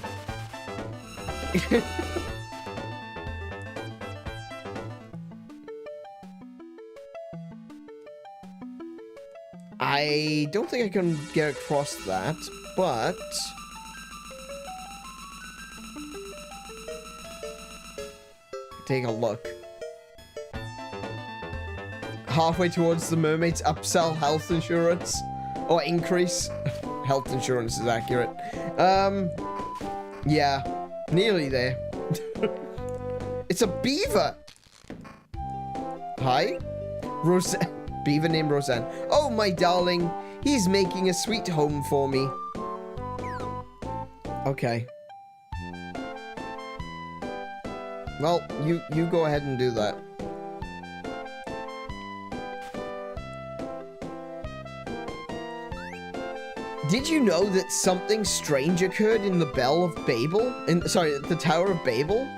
I don't think I can get across that, but... Take a look. Halfway towards the mermaid's upsell health insurance. Or increase. Health insurance is accurate. Yeah. Nearly there. It's a beaver! Hi? Roseanne. Beaver named Roseanne. Oh, my darling. He's making a sweet home for me. Okay. Well, you go ahead and do that. Did you know that something strange occurred in the Bell of Babel? Sorry, the Tower of Babel?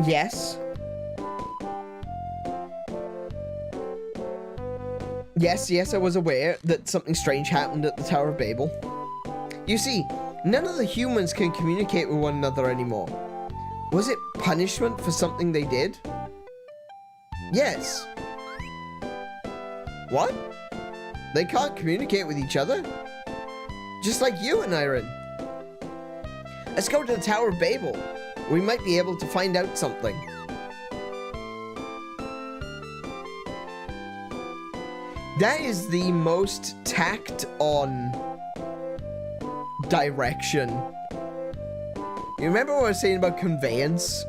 Yes. Yes, I was aware that something strange happened at the Tower of Babel. You see, none of the humans can communicate with one another anymore. Was it punishment for something they did? Yes. What? They can't communicate with each other? Just like you and Iron. Let's go to the Tower of Babel. We might be able to find out something. That is the most tacked on direction. You remember what I was saying about conveyance?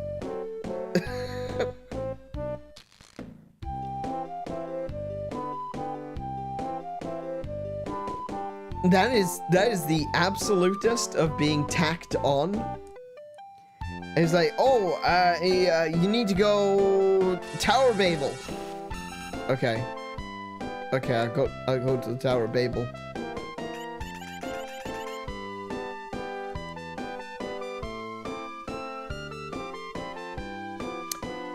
That is the absolutest of being tacked on. It's like, oh, you need to go Tower of Babel. Okay. Okay, I'll go to the Tower of Babel.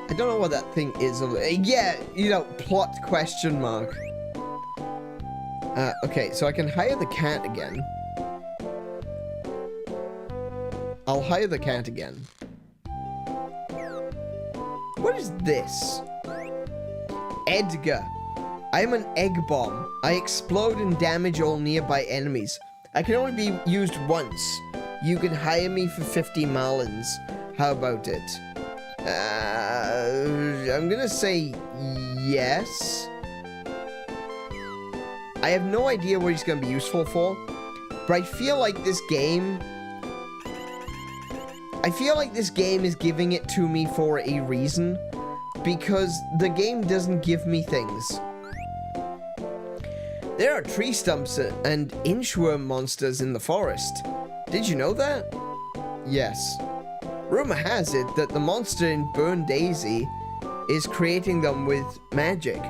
I don't know what that thing is. Yeah, you know, plot question mark. Okay, so I can hire the cat again. I'll hire the cat again. What is this? Edgar. I am an egg bomb. I explode and damage all nearby enemies. I can only be used once. You can hire me for 50 malins. How about it? I'm gonna say yes. I have no idea what he's gonna be useful for, but I feel like this game... is giving it to me for a reason, because the game doesn't give me things. There are tree stumps and inchworm monsters in the forest. Did you know that? Yes. Rumor has it that the monster in Burn Daisy is creating them with magic.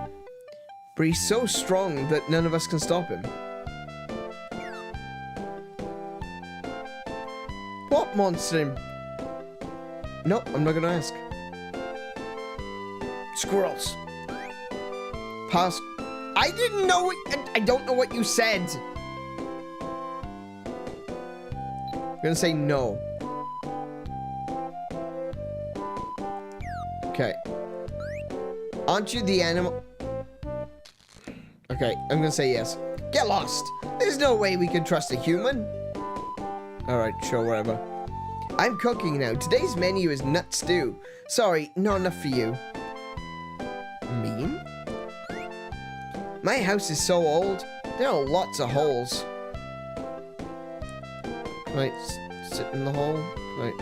But he's so strong that none of us can stop him. What monster in... Nope, I'm not gonna ask. Squirrels. Pass. I didn't know what... I don't know what you said. I'm gonna say no. Okay. Aren't you the animal? Okay, I'm gonna say yes. Get lost! There's no way we can trust a human. Alright, sure, whatever. I'm cooking now. Today's menu is nut stew. Sorry, not enough for you. Mean? My house is so old, there are lots of holes. Can I sit in the hole? Right.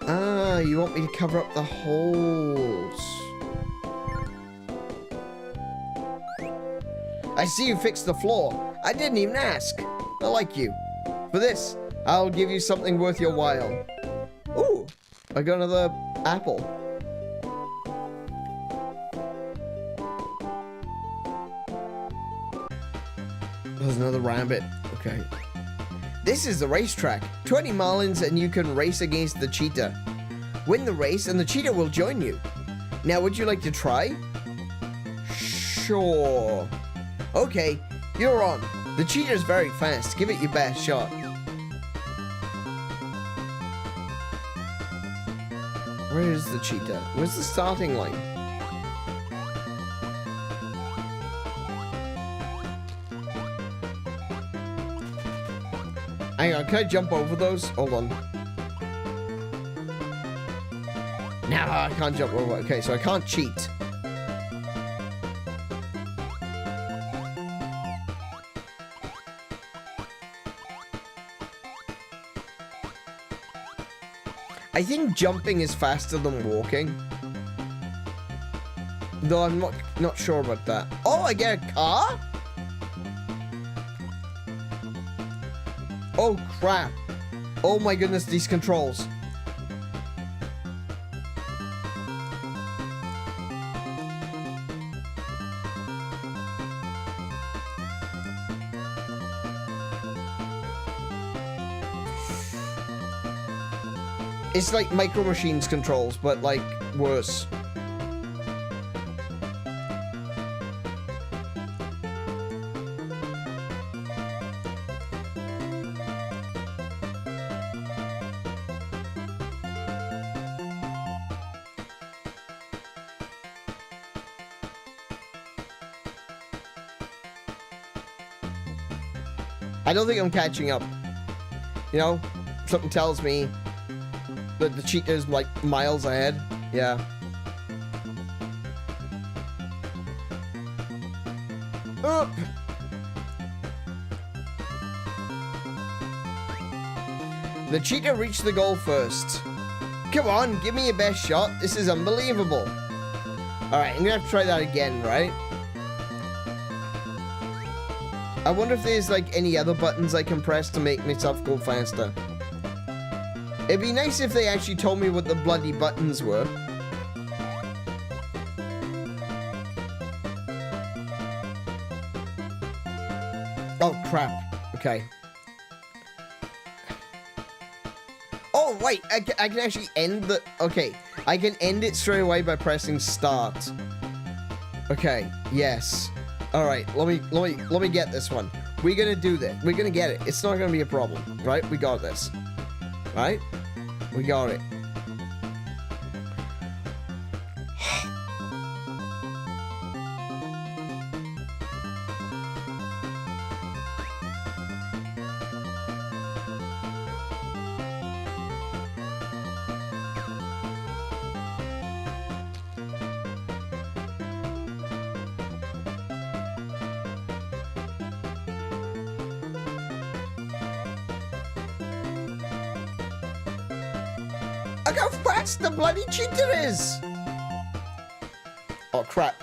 Ah, you want me to cover up the holes. I see you fixed the floor. I didn't even ask. I like you. For this, I'll give you something worth your while. Ooh, I got another apple. There's another rabbit. Okay. This is the racetrack. 20 marlins and you can race against the cheetah. Win the race and the cheetah will join you. Now, would you like to try? Sure. Okay, you're on. The cheetah is very fast. Give it your best shot. Where is the cheetah? Where's the starting line? Hang on, can I jump over those? Hold on. No, I can't jump over. Okay, so I can't cheat. I think jumping is faster than walking. Though I'm not sure about that. Oh, I get a car? Oh, crap. Oh my goodness, these controls. It's like Micro Machines controls, but like worse. I don't think I'm catching up. You know, something tells me that the cheetah is like miles ahead. Yeah. Oh. The cheetah reached the goal first. Come on, give me your best shot. This is unbelievable. Alright, I'm gonna have to try that again, right? I wonder if there's like any other buttons I can press to make myself go faster. It'd be nice if they actually told me what the bloody buttons were. Oh, crap. Okay. Oh, wait. I can actually end the... Okay. I can end it straight away by pressing start. Okay. Yes. All right. Let me get this one. We're gonna do this. We're gonna get it. It's not gonna be a problem, right? We got this. Right? We got it. Look how fast the bloody cheetah is! Oh, crap.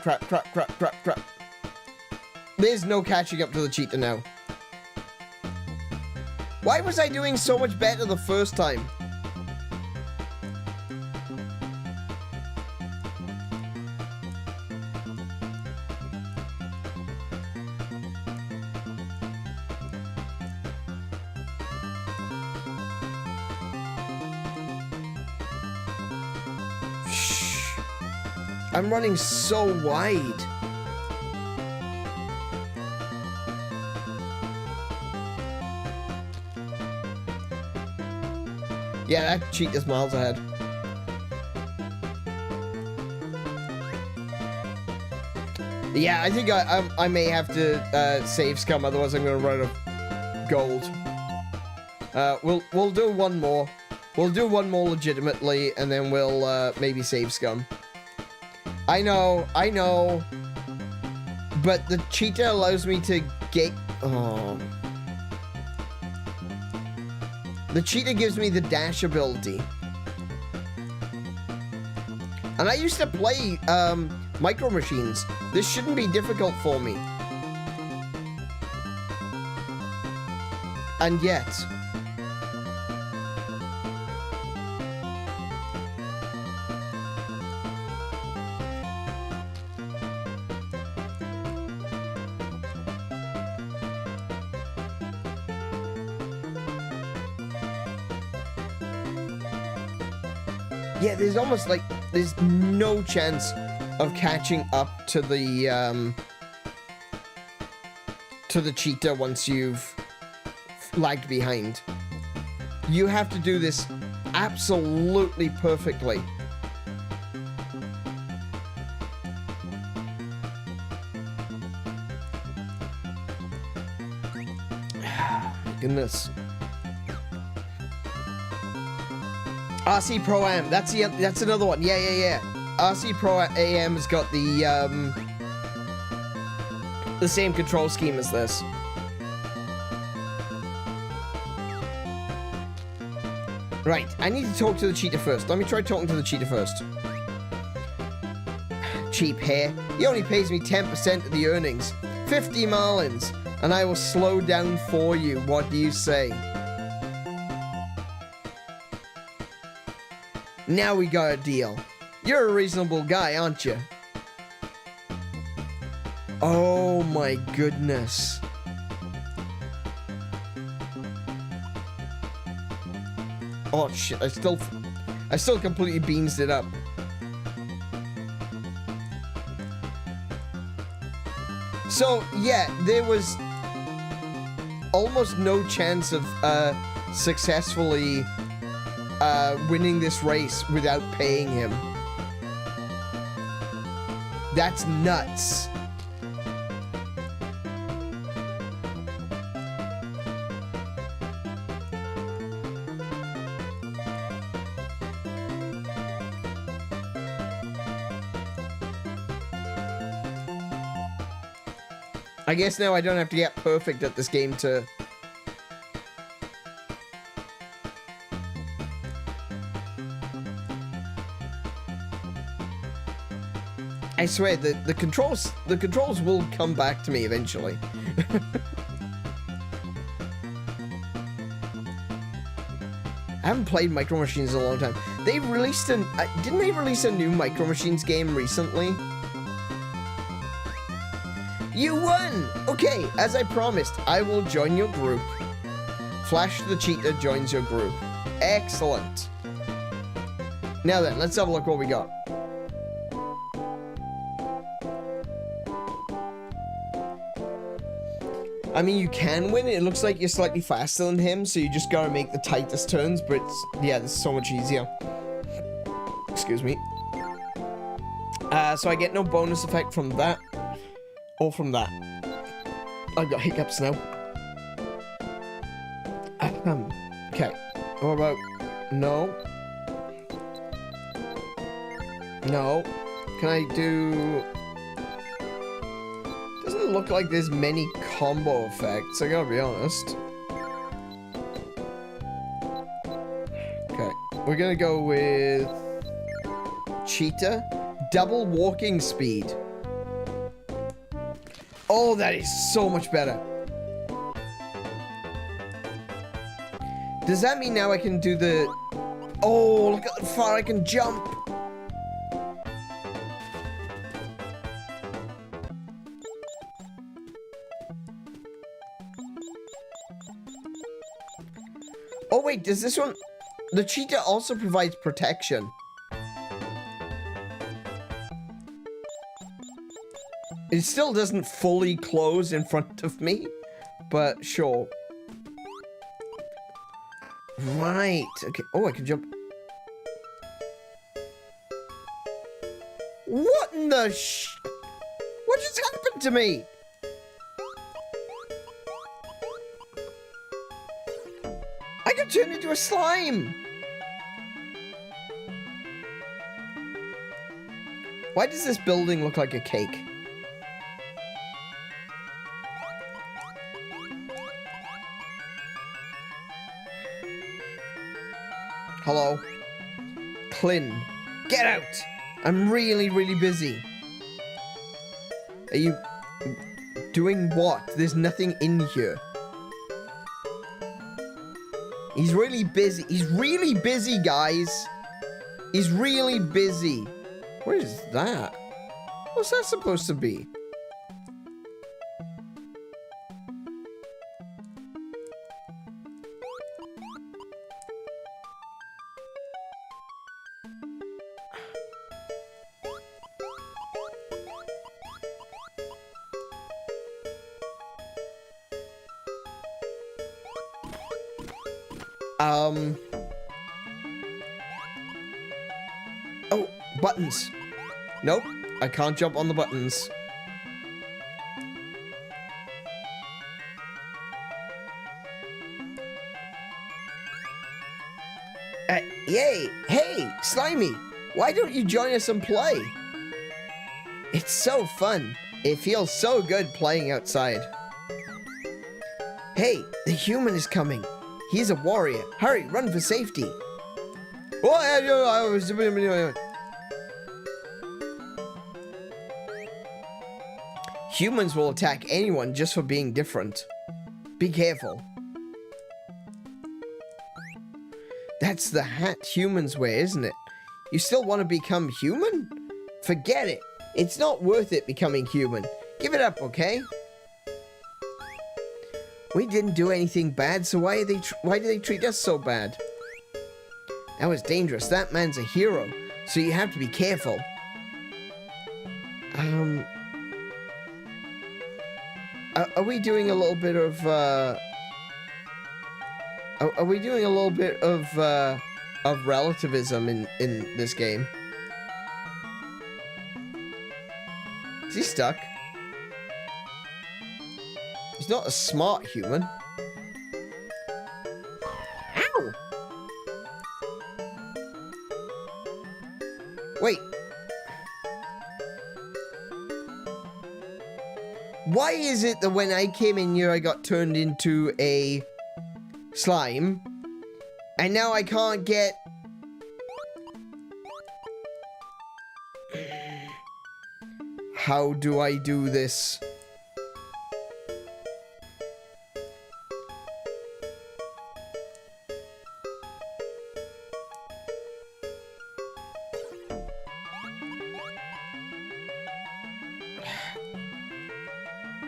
There's no catching up to the cheetah now. Why was I doing so much better the first time? I'm running so wide. Yeah, that cheetah's miles ahead. Yeah, I think I may have to save scum, otherwise I'm gonna run out of gold. We'll do one more. We'll do one more legitimately, and then we'll maybe save scum. I know, but the cheetah allows me to get. Oh. The cheetah gives me the dash ability. And I used to play Micro Machines. This shouldn't be difficult for me. And yet. Yeah, there's almost like, there's no chance of catching up to the cheetah once you've lagged behind. You have to do this absolutely perfectly. Goodness. RC Pro Am, that's another one. Yeah. RC Pro AM has got the same control scheme as this. Right, I need to talk to the cheetah first. Let me try talking to the cheetah first. Cheap hair. He only pays me 10% of the earnings. 50 marlins, and I will slow down for you. What do you say? Now we got a deal. You're a reasonable guy, aren't you? Oh my goodness. Oh shit, I still completely beansed it up. So, yeah, there was almost no chance of successfully winning this race without paying him. That's nuts. I guess now I don't have to get perfect at this game to... I swear, the controls will come back to me eventually. I haven't played Micro Machines in a long time. They released didn't they release a new Micro Machines game recently? You won! Okay, as I promised, I will join your group. Flash the Cheetah joins your group. Excellent. Now then, let's have a look what we got. I mean, you can win. It looks like you're slightly faster than him, so you just gotta make the tightest turns, but it's, yeah, this is so much easier. Excuse me. So I get no bonus effect from that, or from that. I've got hiccups now. Okay. What about... No. No. Can I do... Doesn't look like there's many combo effects, I gotta be honest. Okay, we're gonna go with Cheetah. Double walking speed. Oh, that is so much better. Does that mean now I can do the... Oh, look how far I can jump. Oh wait, does this one... The cheetah also provides protection. It still doesn't fully close in front of me, but sure. Right, okay. Oh, I can jump. What in the What just happened to me? I got turned into a slime. Why does this building look like a cake? Hello? Clin. Get out! I'm really, really busy. Are you... doing what? There's nothing in here. He's really busy. He's really busy, guys. He's really busy. What is that? What's that supposed to be? Oh, buttons. Nope, I can't jump on the buttons. Yay! Hey, Slimy! Why don't you join us and play? It's so fun. It feels so good playing outside. Hey, the human is coming. He's a warrior. Hurry, run for safety. Humans will attack anyone just for being different. Be careful. That's the hat humans wear, isn't it? You still want to become human? Forget it. It's not worth it becoming human. Give it up, okay? We didn't do anything bad, so why do they treat us so bad? That was dangerous. That man's a hero, so you have to be careful. Are we doing a little bit of, Are we doing a little bit of relativism in this game? Is he stuck? He's not a smart human. Ow! Wait. Why is it that when I came in here I got turned into a slime, and now I can't get... How do I do this?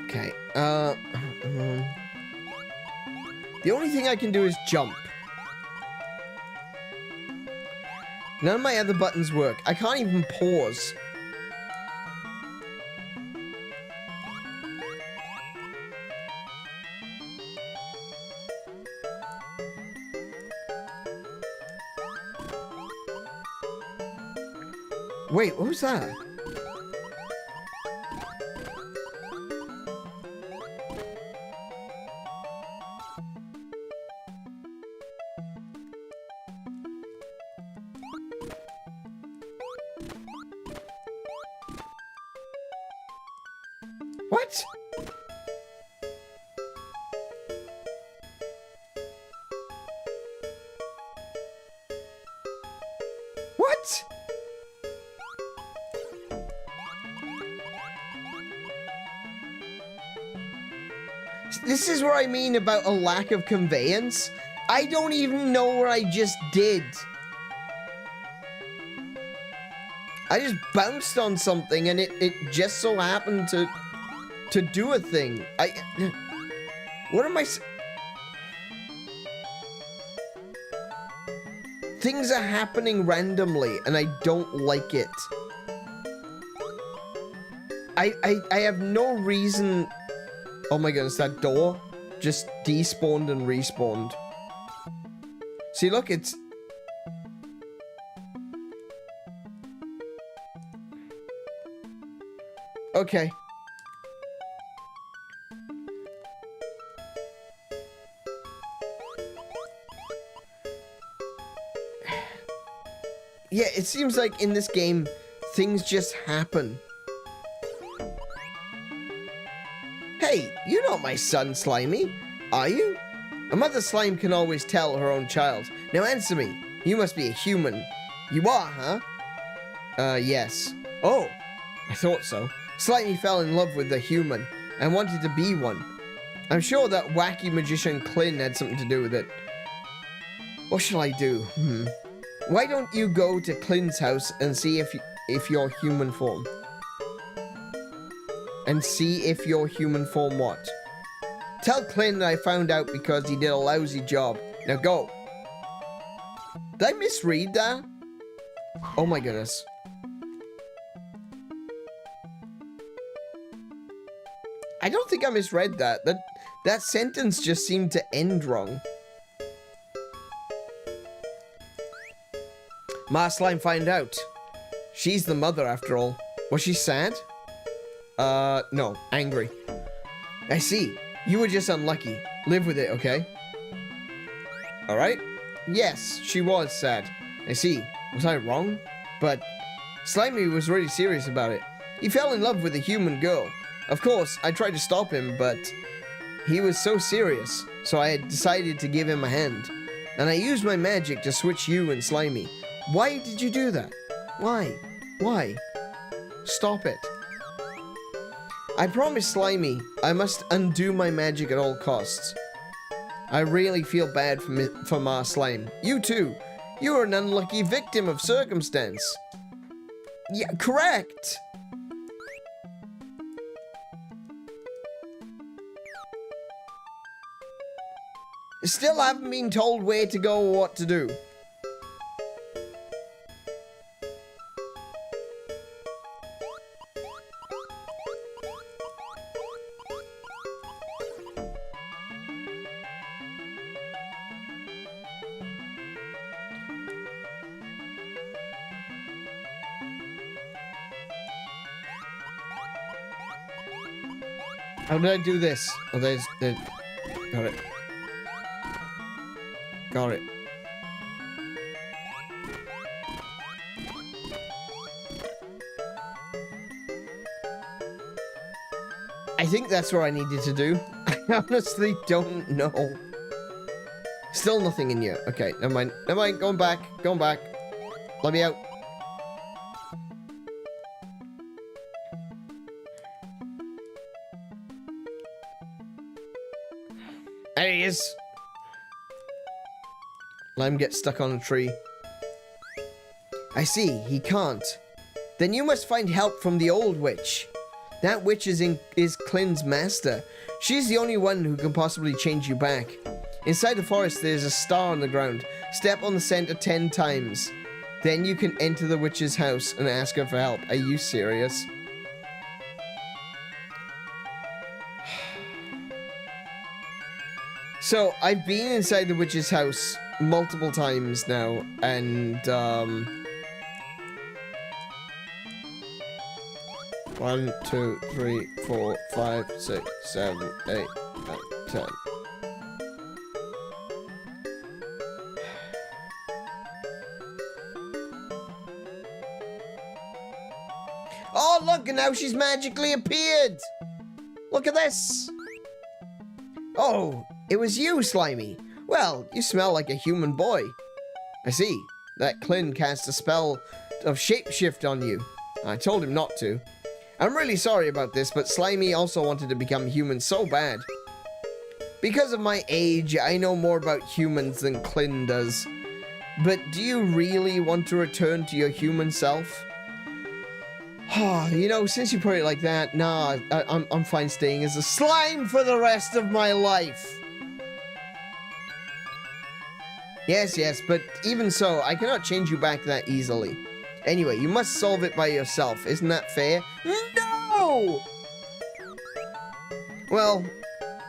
Okay, the only thing I can do is jump. None of my other buttons work. I can't even pause. Wait, what was that? What? What? This is what I mean about a lack of conveyance. I don't even know what I just did. I just bounced on something and it just so happened to do a thing. What am I... Things are happening randomly and I don't like it. I have no reason... Oh my goodness, that door just despawned and respawned. See, look, it's... Okay. Yeah, it seems like in this game, things just happen. Hey, you're not my son, Slimy, are you? A mother slime can always tell her own child. Now answer me. You must be a human. You are, huh? Yes. Oh, I thought so. Slimy fell in love with a human and wanted to be one. I'm sure that wacky magician Clin had something to do with it. What shall I do? Why don't you go to Clin's house and see if you're human form? And see if you're human form what? Tell Clin that I found out because he did a lousy job. Now go. Did I misread that? Oh my goodness. I don't think I misread that. That sentence just seemed to end wrong. Ma Slime find out. She's the mother after all. Was she sad? No. Angry. I see. You were just unlucky. Live with it, okay? Alright? Yes, she was sad. I see. Was I wrong? But Slimy was really serious about it. He fell in love with a human girl. Of course, I tried to stop him, but he was so serious, so I had decided to give him a hand. And I used my magic to switch you and Slimy. Why did you do that? Why? Why? Stop it. I promised Slimy I must undo my magic at all costs. I really feel bad for Ma Slime. You too. You are an unlucky victim of circumstance. Yeah, correct. Still haven't been told where to go or what to do. How did I do this? Oh, there's the... Got it. Got it. I think that's what I needed to do. I honestly don't know. Still nothing in here. Okay, never mind. Never mind. Going back. Going back. Let me out. There he is. Let him get stuck on a tree. I see, he can't. Then you must find help from the old witch. That witch is Clin's master. She's the only one who can possibly change you back. Inside the forest, there's a star on the ground. Step on the center 10 times. Then you can enter the witch's house and ask her for help. Are you serious? So, I've been inside the witch's house multiple times now, and, 1, 2, 3, 4, 5, 6, 7, 8, 9, 10. Oh, look, and now she's magically appeared! Look at this! Oh, it was you, Slimy. Well, you smell like a human boy. I see. That Clin cast a spell of shapeshift on you. I told him not to. I'm really sorry about this, but Slimy also wanted to become human so bad. Because of my age, I know more about humans than Clint does. But do you really want to return to your human self? You know, since you put it like that, nah, I'm fine staying as a slime for the rest of my life. Yes, but even so, I cannot change you back that easily. Anyway, you must solve it by yourself. Isn't that fair? No! Well,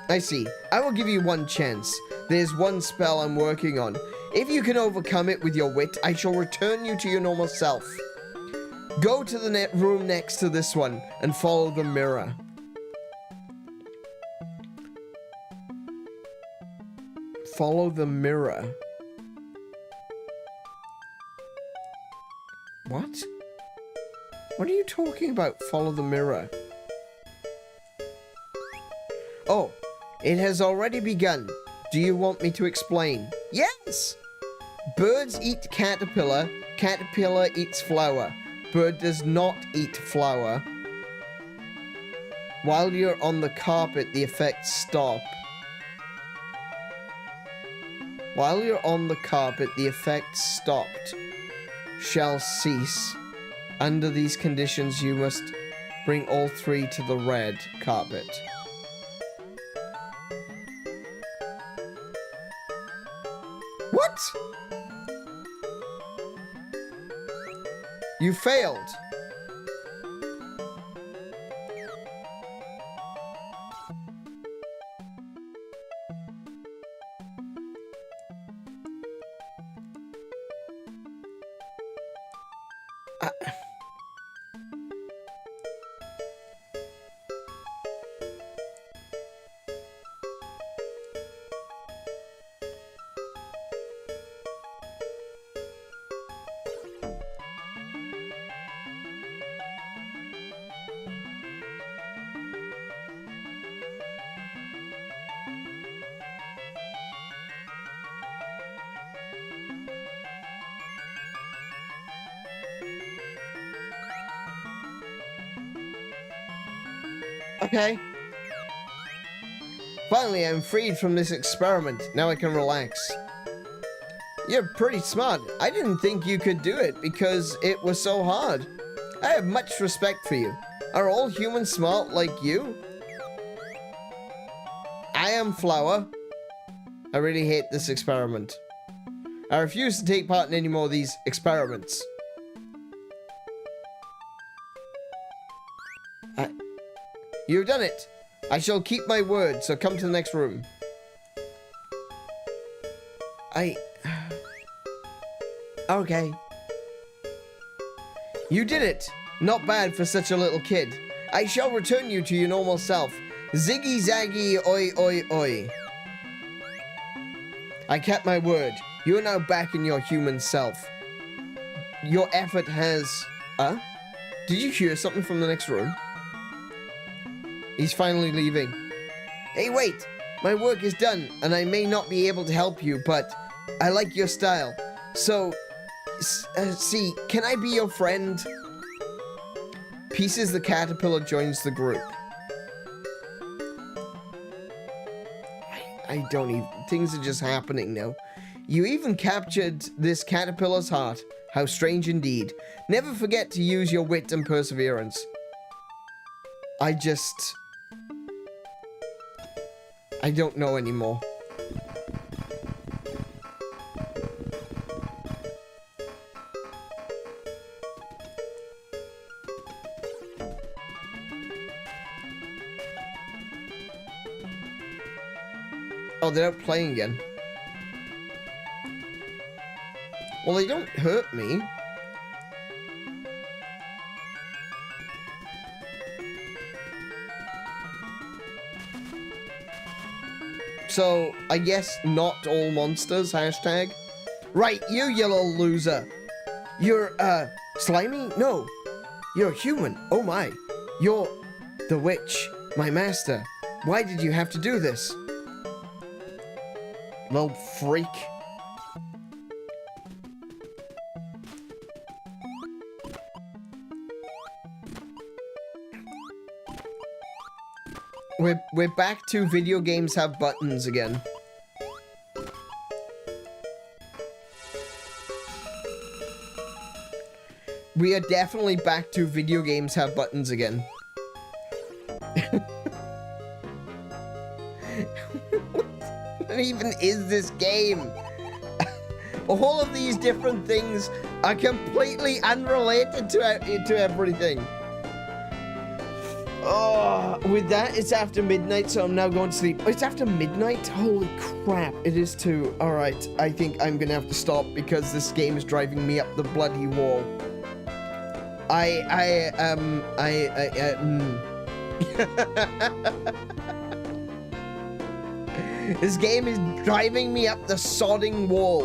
I see. I will give you one chance. There's one spell I'm working on. If you can overcome it with your wit, I shall return you to your normal self. Go to the room next to this one and follow the mirror. Follow the mirror. What? What are you talking about? Follow the mirror. Oh, it has already begun. Do you want me to explain? Yes! Birds eat caterpillar. Caterpillar eats flower. Bird does not eat flower. While you're on the carpet, the effects stop. While you're on the carpet, the effects stopped. Shall cease. Under these conditions, you must bring all three to the red carpet. What? You failed. Okay. Finally, I'm freed from this experiment. Now I can relax. You're pretty smart. I didn't think you could do it because it was so hard. I have much respect for you. Are all humans smart like you? I am Flower. I really hate this experiment. I refuse to take part in any more of these experiments. You've done it. I shall keep my word, so come to the next room. Okay. You did it. Not bad for such a little kid. I shall return you to your normal self. Ziggy zaggy oi oi oi. I kept my word. You are now back in your human self. Your effort has... Did you hear something from the next room? He's finally leaving. Hey, wait! My work is done, and I may not be able to help you, but I like your style. So, see, can I be your friend? Pieces the Caterpillar joins the group. I don't even... Things are just happening now. You even captured this caterpillar's heart. How strange indeed. Never forget to use your wit and perseverance. I don't know anymore. Oh, they're out playing again. Well, they don't hurt me. So, I guess not all monsters, hashtag. Right, you little loser. You're, slimy? No. You're human. Oh my. You're the witch, my master. Why did you have to do this? Little freak. We're back to video games have buttons again. We are definitely back to video games have buttons again. What even is this game? All of these different things are completely unrelated to everything. Oh, with that, it's after midnight, so I'm now going to sleep. Oh, it's after midnight? Holy crap, it is too. All right, I think I'm gonna have to stop because this game is driving me up the bloody wall. This game is driving me up the sodding wall.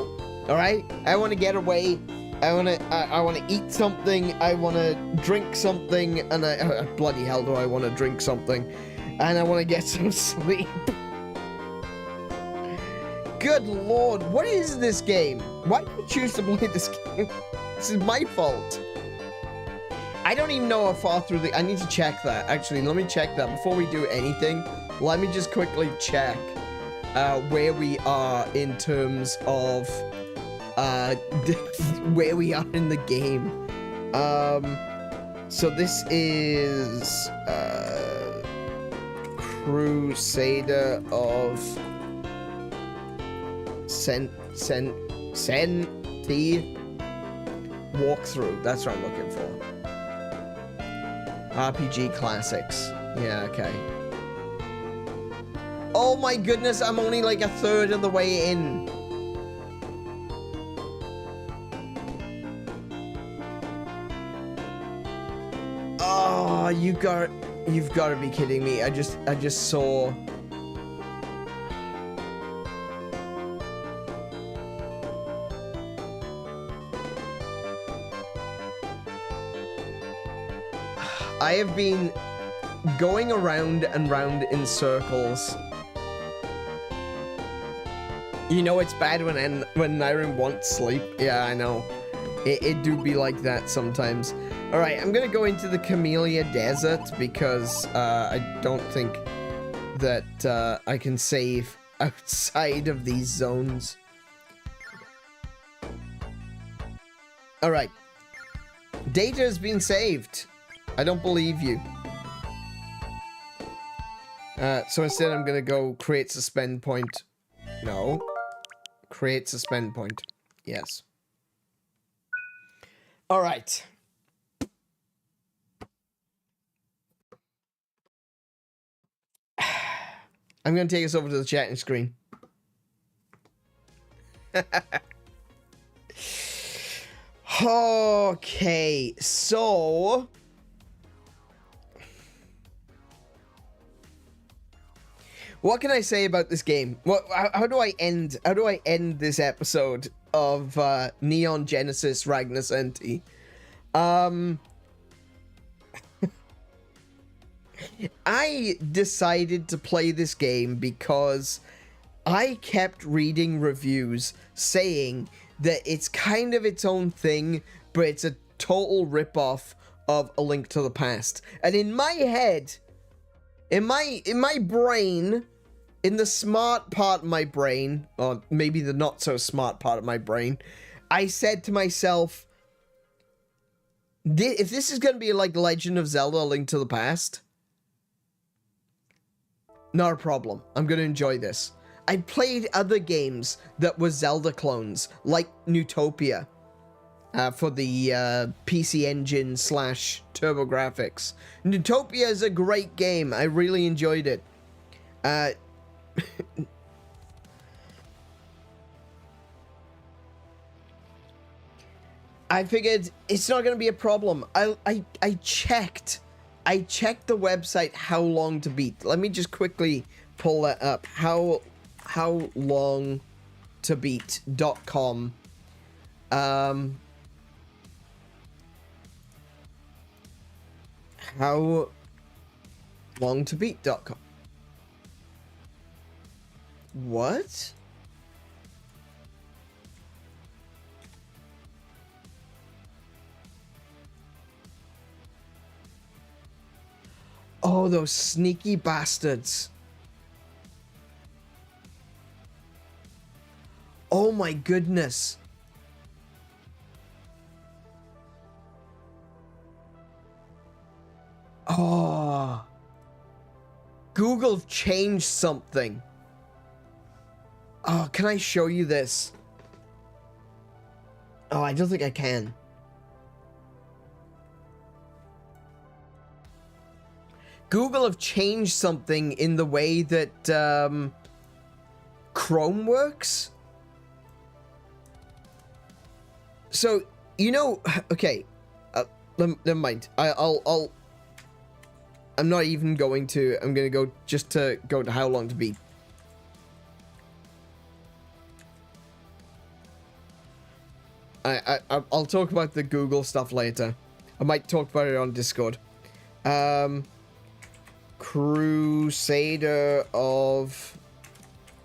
All right, I want to get away. I want to eat something. I want to drink something, and bloody hell, do I want to drink something, and I want to get some sleep. Good lord, what is this game? Why did you choose to play this game? This is my fault. I don't even know how far through the... I need to check that. Actually, let me check that. Before we do anything, let me just quickly check where we are in terms of where we are in the game. So this is Crusader of Centy walkthrough. That's what I'm looking for. RPG classics. Yeah, okay. Oh my goodness, I'm only like a third of the way in. Oh, you've got to be kidding me. I just saw. I have been going around and round in circles. You know it's bad when Nyrin wants sleep. Yeah, I know. It do be like that sometimes. All right, I'm gonna go into the Camellia Desert because I don't think that I can save outside of these zones. All right, data has been saved. I don't believe you. So instead I'm gonna go create suspend point. No. Create suspend point. Yes. All right. I'm gonna take us over to the chatting screen. Okay, so what can I say about this game? How do I end this episode of Neon Genesis Ragnacenty? I decided to play this game because I kept reading reviews saying that it's kind of its own thing, but it's a total ripoff of A Link to the Past. And in my head, in my brain, in the smart part of my brain, or maybe the not so smart part of my brain, I said to myself, if this is going to be like Legend of Zelda, A Link to the Past, not a problem. I'm going to enjoy this. I played other games that were Zelda clones, like Newtopia, for the PC Engine / TurboGrafx. Newtopia is a great game. I really enjoyed it. I figured it's not going to be a problem. I checked the website How Long to Beat. Let me just quickly pull that up. howlongtobeat.com. howlongtobeat.com. What? Oh, Oh, those sneaky bastards. Oh my goodness. Oh. Google changed something. Oh, can I show you this? Oh, I don't think I can. Google have changed something in the way that Chrome works. So, you know, okay, never mind. I'm not even going to, I'm going to go just to go to how long to beat. I'll talk about the Google stuff later. I might talk about it on Discord. Crusader of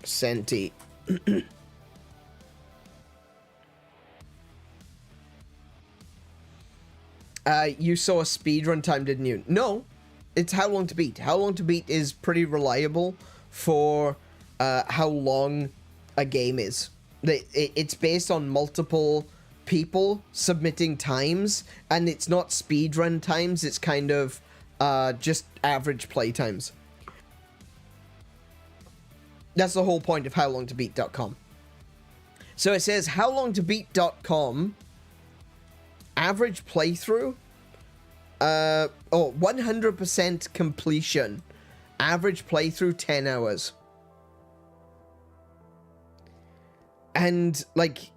Centy. You saw a speedrun time, didn't you? No, it's how long to beat. How long to beat is pretty reliable for how long a game is. It's based on multiple people submitting times, and it's not speedrun times, it's kind of just average play times. That's the whole point of howlongtobeat.com. So it says howlongtobeat.com average playthrough 100% completion, average playthrough 10 hours. And like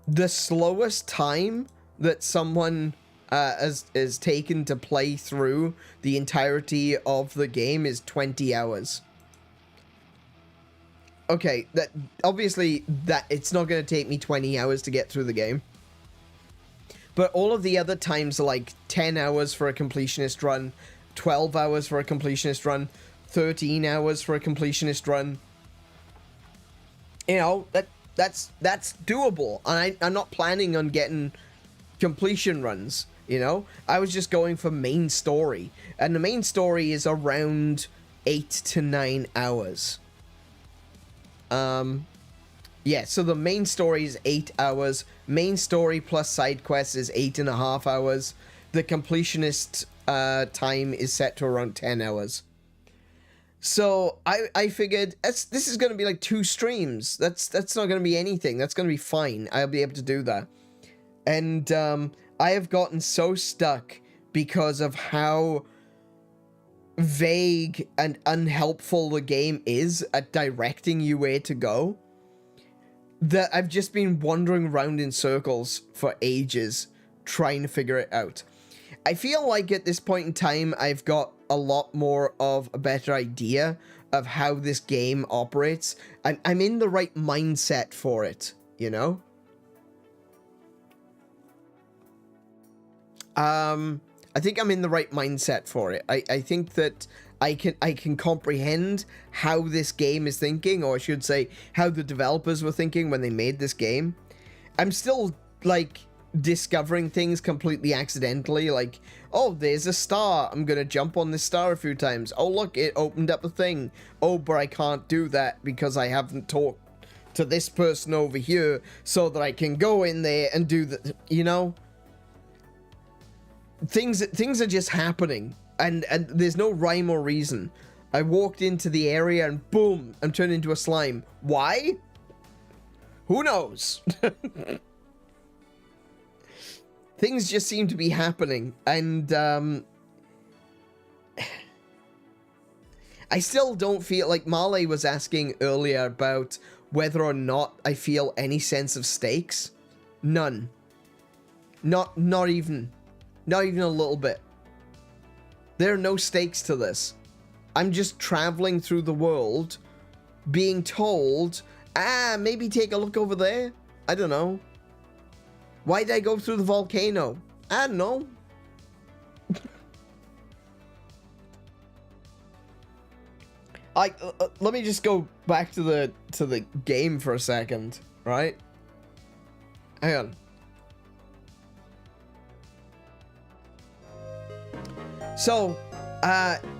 the slowest time that someone has taken to play through the entirety of the game is 20 hours. Okay, that obviously that it's not going to take me 20 hours to get through the game. But all of the other times are like 10 hours for a completionist run, 12 hours for a completionist run, 13 hours for a completionist run. You know, that's doable. And I'm not planning on getting completion runs, you know? I was just going for main story. And the main story is around 8 to 9 hours. Yeah, so the main story is 8 hours. Main story plus side quests is 8.5 hours. The completionist time is set to around 10 hours. So I figured this is going to be like 2 streams. That's not going to be anything. That's going to be fine. I'll be able to do that. And I have gotten so stuck because of how vague and unhelpful the game is at directing you where to go, that I've just been wandering around in circles for ages trying to figure it out. I feel like at this point in time I've got a lot more of a better idea of how this game operates. I'm in the right mindset for it, you know? I think I'm in the right mindset for it. I think that I can comprehend how this game is thinking, or I should say, how the developers were thinking when they made this game. I'm still, like, discovering things completely accidentally, like, oh, there's a star, I'm gonna jump on this star a few times. Oh, look, it opened up a thing. Oh, but I can't do that because I haven't talked to this person over here so that I can go in there and do the, you know? Things are just happening, and there's no rhyme or reason. I walked into the area and boom, I'm turned into a slime. Why? Who knows? Things just seem to be happening, and I still don't feel like Marley was asking earlier about whether or not I feel any sense of stakes. None. Not even a little bit. There are no stakes to this. I'm just traveling through the world, being told, maybe take a look over there. I don't know. Why did I go through the volcano? I don't know. Let me just go back to the game for a second, right? Hang on. So,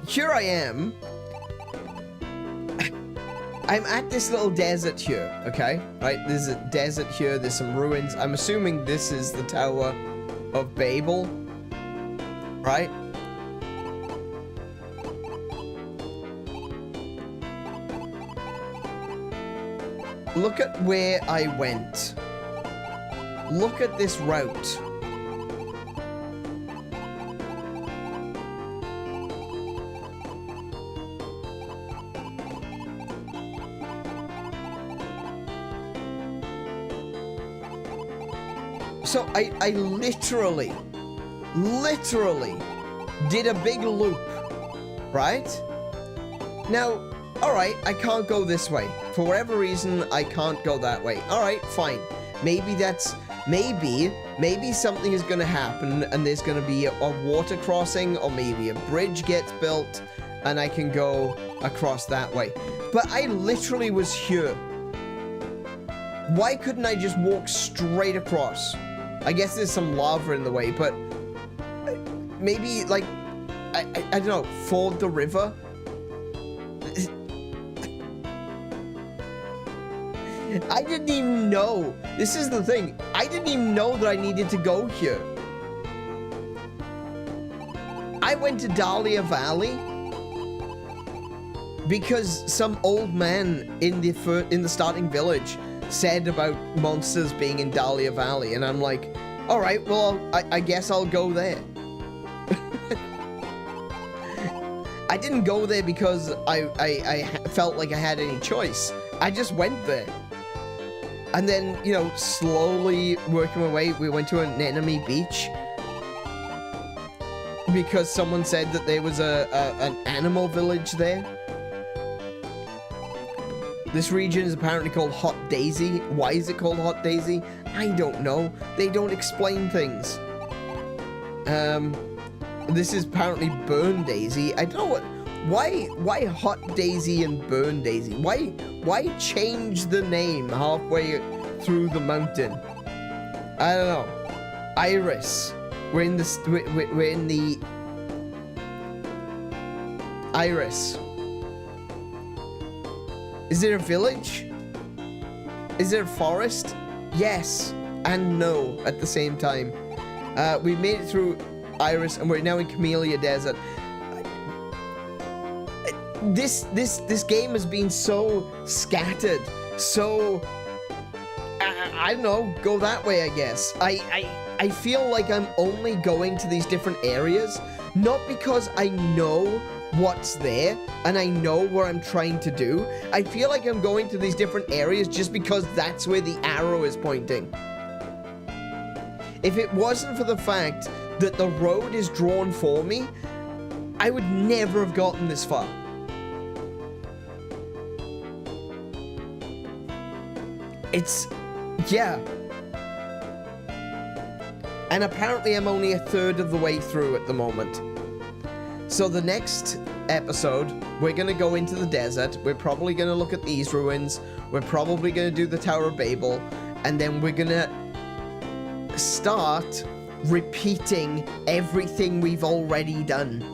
Here I am. I'm at this little desert here, okay? Right, there's a desert here, there's some ruins. I'm assuming this is the Tower of Babel, right? Look at where I went. Look at this route. So I literally did a big loop, right? Now, all right, I can't go this way. For whatever reason, I can't go that way. All right, fine. Maybe that's, maybe something is gonna happen and there's gonna be a water crossing, or maybe a bridge gets built and I can go across that way. But I literally was here. Why couldn't I just walk straight across? I guess there's some lava in the way, but maybe, like, I don't know, ford the river? I didn't even know. This is the thing. I didn't even know that I needed to go here. I went to Dahlia Valley because some old man in the starting village said about monsters being in Dahlia Valley, and I'm like, all right, well, I guess I'll go there. I didn't go there because I felt like I had any choice. I just went there. And then, you know, slowly working my way, we went to an enemy beach because someone said that there was an animal village there. This region is apparently called Hot Daisy. Why is it called Hot Daisy? I don't know. They don't explain things. This is apparently Burn Daisy. I don't know what. Why Hot Daisy and Burn Daisy? Why change the name halfway through the mountain? I don't know. Iris. We're in the Iris. Is there a village? Is there a forest? Yes and no at the same time. We made it through Iris and we're now in Camellia Desert. This game has been so scattered, so I don't know, go that way, I guess. I feel like I'm only going to these different areas, not because I know what's there and I know what I'm trying to do. I feel like I'm going to these different areas just because that's where the arrow is pointing. If it wasn't for the fact that the road is drawn for me, I would never have gotten this far. Yeah. And apparently I'm only a third of the way through at the moment. So the next episode, we're going to go into the desert. We're probably going to look at these ruins. We're probably going to do the Tower of Babel. And then we're going to start repeating everything we've already done.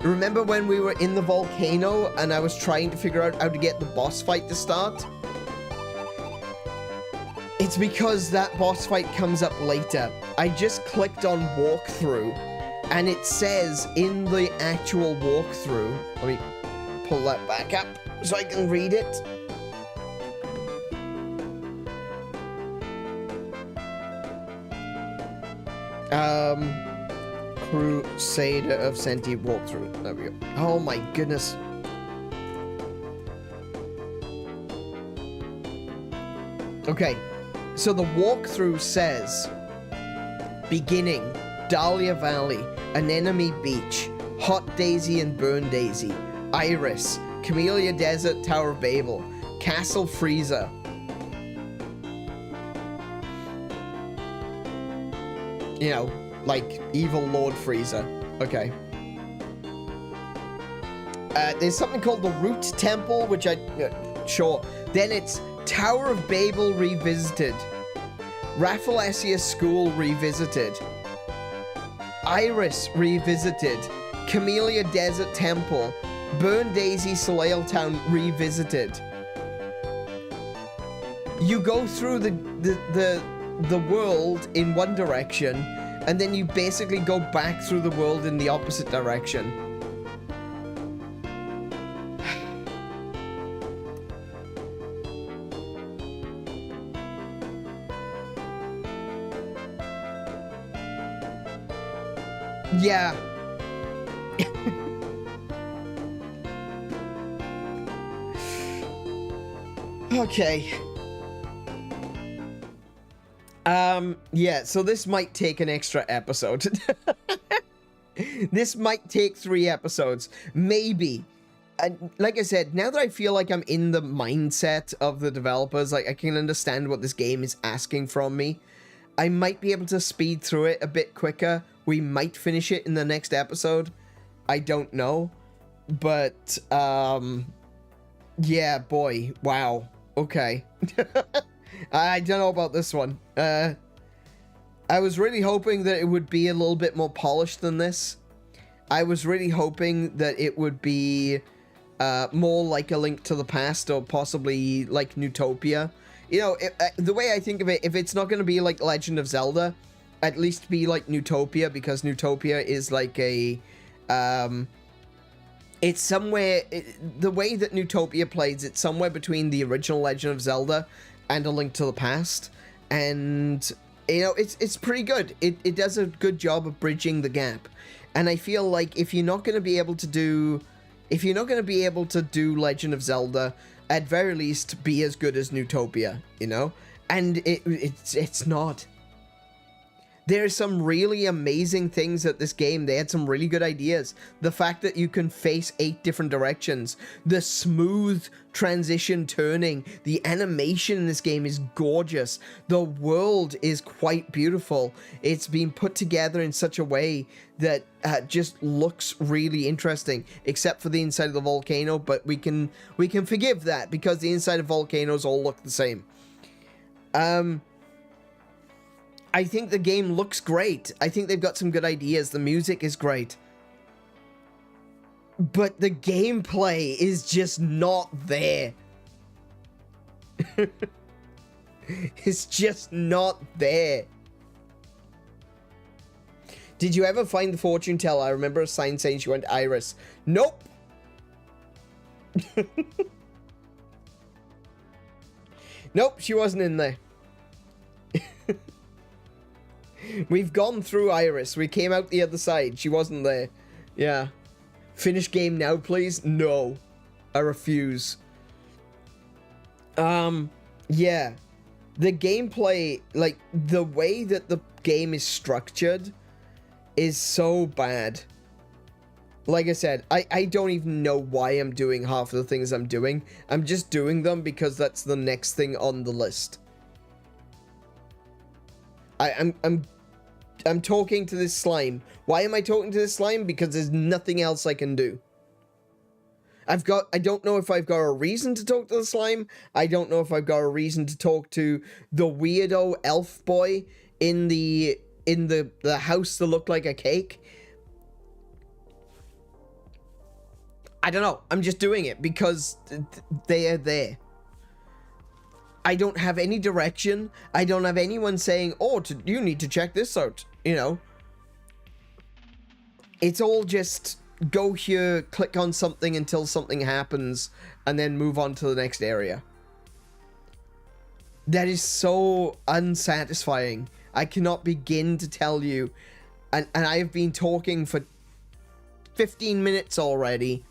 Remember when we were in the volcano and I was trying to figure out how to get the boss fight to start? It's because that boss fight comes up later. I just clicked on walkthrough, and it says in the actual walkthrough, let me pull that back up so I can read it. Crusader of Centy walkthrough. There we go. Oh my goodness. Okay. So the walkthrough says, beginning, Dahlia Valley, an enemy beach, Hot Daisy and Burn Daisy, Iris, Camellia Desert, Tower of Babel, Castle Freezer. You know, like evil Lord Freezer. Okay. There's something called the Root Temple, which sure. Then it's Tower of Babel Revisited, Rafflesia School Revisited, Iris Revisited, Camellia Desert Temple. Burn Daisy Soleil Town Revisited. You go through the world in one direction, and then you basically go back through the world in the opposite direction. Yeah. Okay. Yeah, so this might take an extra episode. This might take 3 episodes. Maybe. And like I said, now that I feel like I'm in the mindset of the developers, like I can understand what this game is asking from me, I might be able to speed through it a bit quicker. We might finish it in the next episode. I don't know. But, yeah, boy. Wow. Okay. I don't know about this one. I was really hoping that it would be a little bit more polished than this. I was really hoping that it would be more like A Link to the Past, or possibly like Newtopia. You know, the way I think of it, if it's not going to be like Legend of Zelda, at least be like Newtopia, because Newtopia is like a... it's somewhere... the way that Newtopia plays, it's somewhere between the original Legend of Zelda and A Link to the Past. And, you know, it's pretty good. It does a good job of bridging the gap. And I feel like if you're not going to be able to do... if you're not going to be able to do Legend of Zelda, at very least be as good as Newtopia, you know? And it's not. There are some really amazing things at this game. They had some really good ideas. The fact that you can face 8 different directions, the smooth transition turning, the animation in this game is gorgeous. The world is quite beautiful. It's been put together in such a way that just looks really interesting, except for the inside of the volcano, but we can forgive that because the inside of volcanoes all look the same. I think the game looks great. I think they've got some good ideas. The music is great. But the gameplay is just not there. It's just not there. Did you ever find the fortune teller? I remember a sign saying she went Iris. Nope. Nope, she wasn't in there. We've gone through Iris. We came out the other side. She wasn't there. Yeah. Finish game now, please? No. I refuse. Yeah. The gameplay, like, the way that the game is structured is so bad. Like I said, I don't even know why I'm doing half of the things I'm doing. I'm just doing them because that's the next thing on the list. I'm talking to this slime. Why am I talking to this slime? Because there's nothing else I can do. I don't know if I've got a reason to talk to the slime. I don't know if I've got a reason to talk to the weirdo elf boy in the house that looked like a cake. I don't know. I'm just doing it because they are there. I don't have any direction. I don't have anyone saying, oh, you need to check this out, you know. It's all just go here, click on something until something happens, and then move on to the next area. That is so unsatisfying. I cannot begin to tell you. And I have been talking for 15 minutes already,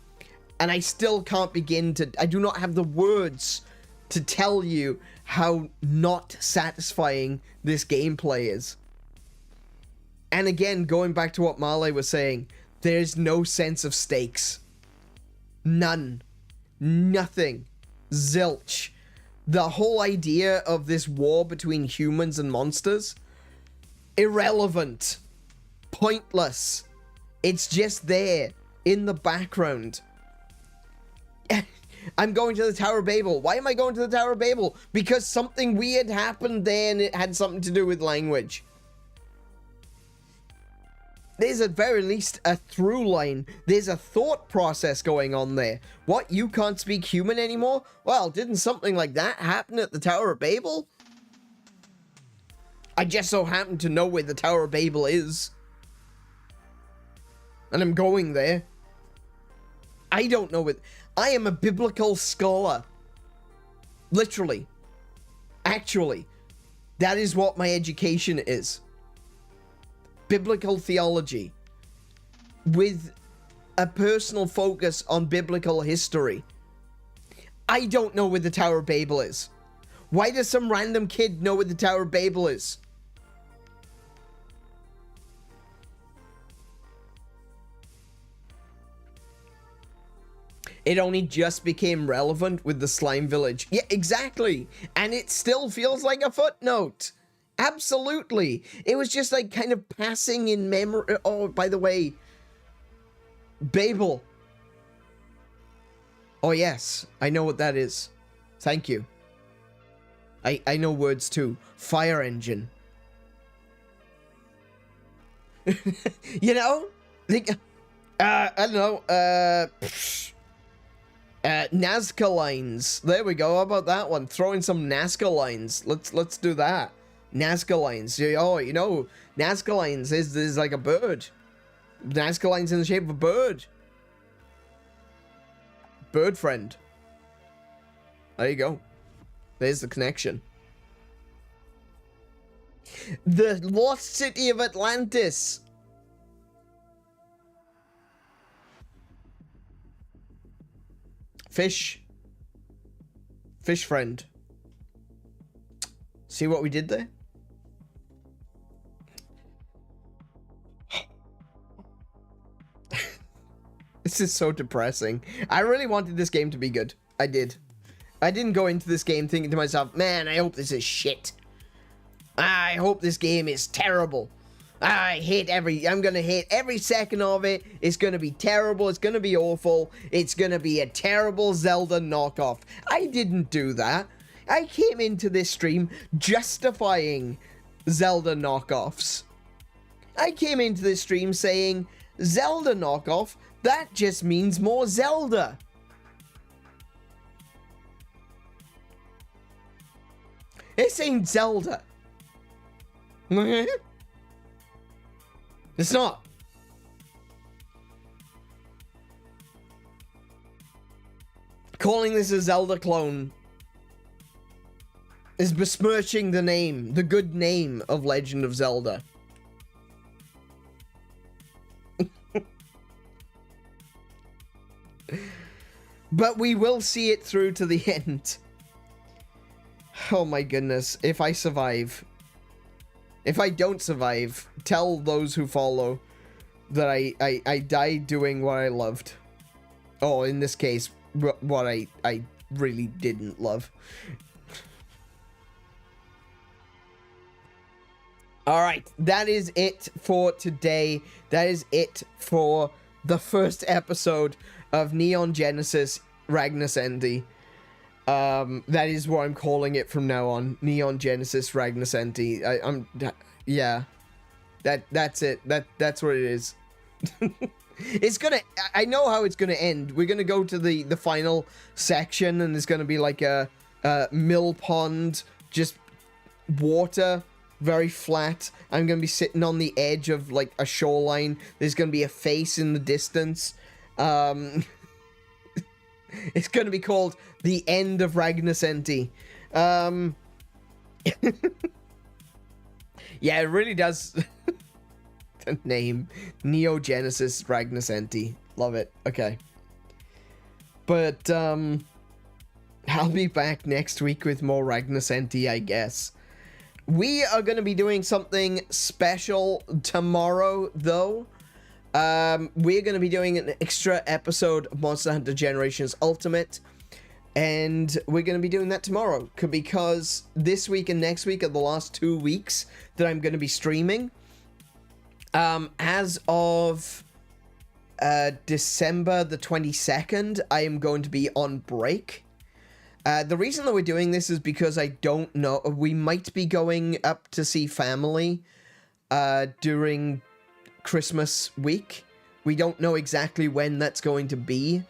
and I still can't begin to... I do not have the words to tell you how not satisfying this gameplay is. And again, going back to what Marley was saying, there's no sense of stakes. None. Nothing. Zilch. The whole idea of this war between humans and monsters, irrelevant. Pointless. It's just there, in the background. I'm going to the Tower of Babel. Why am I going to the Tower of Babel? Because something weird happened there and it had something to do with language. There's at very least a through line. There's a thought process going on there. What, you can't speak human anymore? Well, didn't something like that happen at the Tower of Babel? I just so happen to know where the Tower of Babel is. And I'm going there. I don't know it. I am a biblical scholar. Literally. Actually. That is what my education is. Biblical theology. With a personal focus on biblical history. I don't know where the Tower of Babel is. Why does some random kid know where the Tower of Babel is? It only just became relevant with the Slime Village. Yeah, exactly. And it still feels like a footnote. Absolutely. It was just like kind of passing in memory. Oh, by the way, Babel. Oh, yes. I know what that is. Thank you. I know words too. Fire engine. You know? Like, I don't know. Nazca lines. There we go. How about that one? Throw in some Nazca lines. Let's do that. Nazca lines. Oh, you know, Nazca lines is like a bird. Nazca lines in the shape of a bird. Bird friend. There you go. There's the connection. The lost city of Atlantis. Fish. Fish friend. See what we did there? This is so depressing. I really wanted this game to be good. I did. I didn't go into this game thinking to myself, man, I hope this is shit. I hope this game is terrible. I'm gonna hate every second of it. It's gonna be terrible. It's gonna be awful. It's gonna be a terrible Zelda knockoff. I didn't do that. I came into this stream justifying Zelda knockoffs. I came into this stream saying, Zelda knockoff, that just means more Zelda. This ain't Zelda. It's not. Calling this a Zelda clone is besmirching the name, the good name of Legend of Zelda. But we will see it through to the end. Oh my goodness, if I survive. If I don't survive, tell those who follow that I died doing what I loved. Oh, in this case, what I really didn't love. Alright, that is it for today. That is it for the first episode of Neon Genesis Ragnacenty. That is what I'm calling it from now on. Neon Genesis Ragnacenty. Yeah. That's it. That's what it is. It's gonna, I know how it's gonna end. We're gonna go to the final section, and there's gonna be like a mill pond, just water, very flat. I'm gonna be sitting on the edge of like a shoreline. There's gonna be a face in the distance. It's gonna be called The End of Ragnacenty. Yeah, it really does. The name. Neo Genesis Ragnacenty. Love it. Okay. But, I'll be back next week with more Ragnacenty, I guess. We are gonna be doing something special tomorrow, though. We're going to be doing an extra episode of Monster Hunter Generations Ultimate, and we're going to be doing that tomorrow, because this week and next week are the last 2 weeks that I'm going to be streaming. As of December the 22nd, I am going to be on break. The reason that we're doing this is because I don't know, we might be going up to see family during Christmas week. We don't know exactly when that's going to be,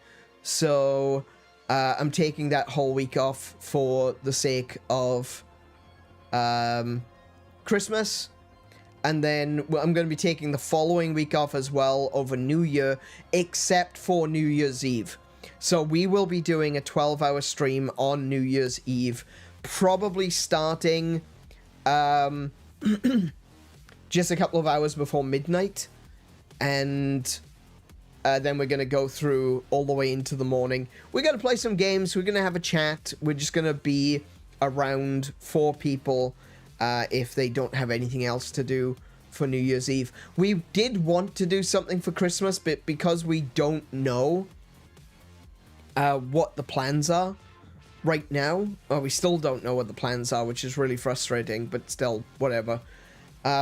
so I'm taking that whole week off for the sake of Christmas. And then I'm going to be taking the following week off as well over New Year, except for New Year's Eve. So we will be doing a 12-hour stream on New Year's Eve, probably starting just a couple of hours before midnight. And then we're going to go through all the way into the morning. We're going to play some games. We're going to have a chat. We're just going to be around 4 people if they don't have anything else to do for New Year's Eve. We did want to do something for Christmas, but because we don't know what the plans are right now, well, we still don't know what the plans are, which is really frustrating, but still, whatever.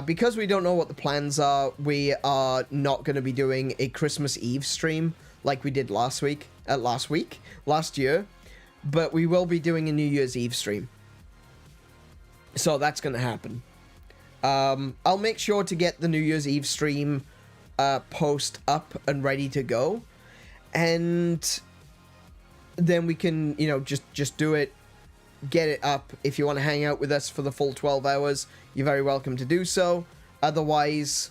Because we don't know what the plans are, we are not going to be doing a Christmas Eve stream like we did last year, but we will be doing a New Year's Eve stream. So that's going to happen. I'll make sure to get the New Year's Eve stream post up and ready to go. And then we can, you know, just do it, get it up. If you want to hang out with us for the full 12 hours, you're very welcome to do so. Otherwise,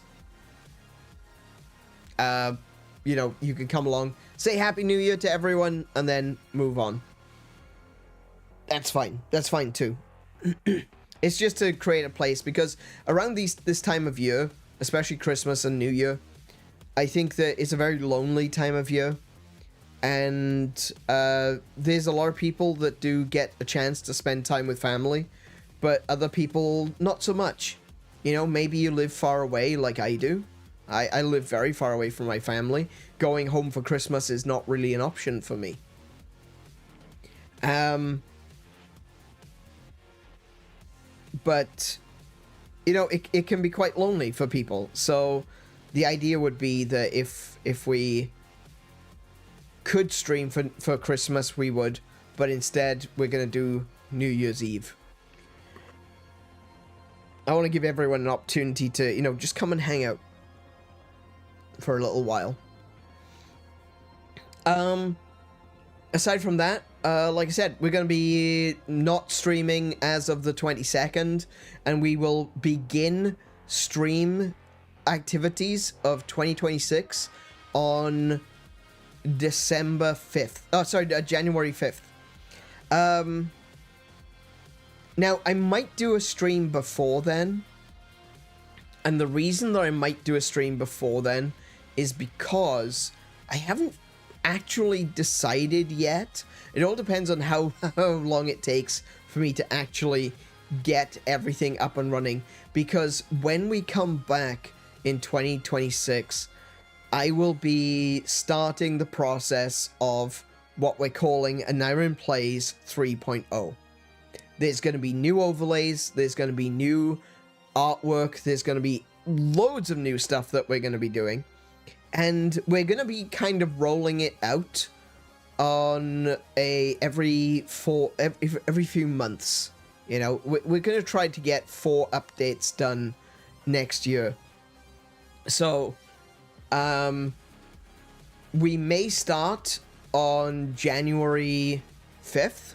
you know, you can come along, say Happy New Year to everyone, and then move on. That's fine. That's fine too. It's just to create a place, because around this time of year, especially Christmas and New Year, I think that it's a very lonely time of year. And there's a lot of people that do get a chance to spend time with family, but other people not so much. You know, maybe you live far away like I do. I live very far away from my family. Going home for Christmas is not really an option for me. But, you know, it can be quite lonely for people. So the idea would be that if we could stream for Christmas, we would. But instead, we're going to do New Year's Eve. I want to give everyone an opportunity to, you know, just come and hang out for a little while. Aside from that, like I said, we're going to be not streaming as of the 22nd, and we will begin stream activities of 2026 on December 5th. Oh, sorry, January 5th. Now, I might do a stream before then. And the reason that I might do a stream before then is because I haven't actually decided yet. It all depends on how long it takes for me to actually get everything up and running. Because when we come back in 2026, I will be starting the process of what we're calling Aniran Plays 3.0. There's going to be new overlays, there's going to be new artwork, there's going to be loads of new stuff that we're going to be doing. And we're going to be kind of rolling it out on every few months. You know, we're going to try to get 4 updates done next year. So, we may start on January 5th.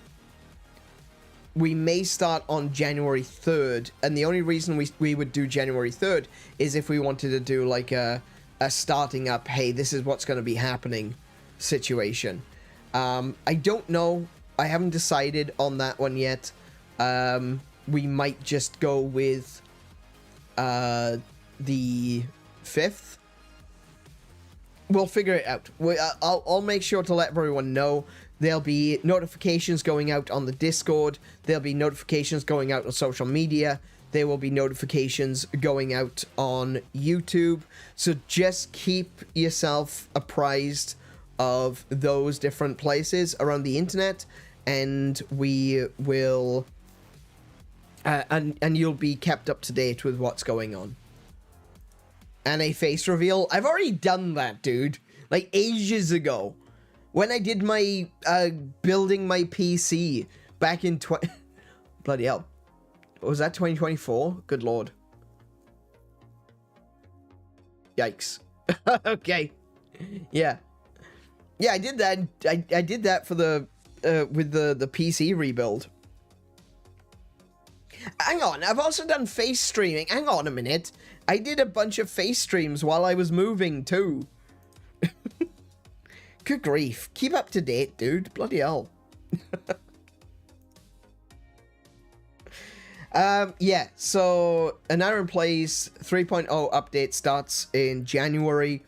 We may start on January 3rd, and the only reason we would do January 3rd is if we wanted to do like a starting up, hey, this is what's going to be happening situation. I don't know. I haven't decided on that one yet. We might just go with the 5th. We'll figure it out. I'll make sure to let everyone know. There'll be notifications going out on the Discord. There'll be notifications going out on social media. There will be notifications going out on YouTube. So just keep yourself apprised of those different places around the internet, and we will and you'll be kept up to date with what's going on. And a face reveal. I've already done that, dude. Like ages ago. When I did my, building my PC back in bloody hell. Was that 2024? Good lord. Yikes. Okay. Yeah. Yeah, I did that. I did that for the with the PC rebuild. Hang on, I've also done face streaming. Hang on a minute. I did a bunch of face streams while I was moving too. Good grief. Keep up to date, dude. Bloody hell. Yeah, so An Iron Plays 3.0 update starts in January.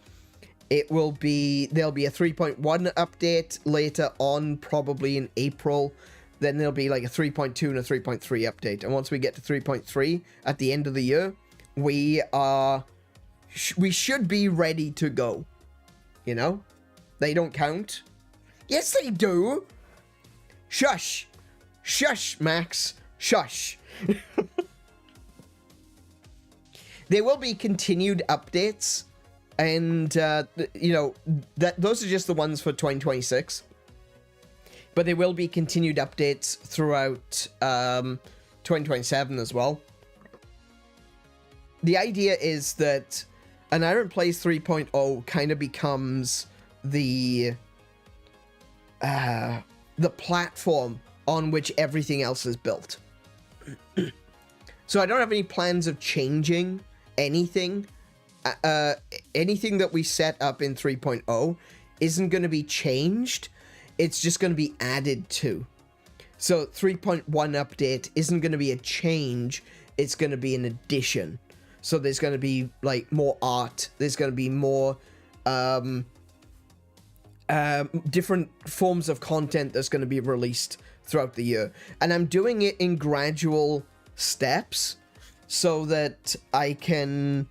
There'll be a 3.1 update later on, probably in April. Then there'll be like a 3.2 and a 3.3 update. And once we get to 3.3 at the end of the year, we should be ready to go. You know? They don't count. Yes, they do. Shush. Shush, Max. Shush. There will be continued updates. And, you know, those are just the ones for 2026. But there will be continued updates throughout 2027 as well. The idea is that An Iron Plays 3.0 kind of becomes the platform on which everything else is built. So I don't have any plans of changing anything. Anything that we set up in 3.0 isn't going to be changed. It's just going to be added to. So 3.1 update isn't going to be a change. It's going to be an addition. So there's going to be like more art. There's going to be more different forms of content that's going to be released throughout the year. And I'm doing it in gradual steps so that I can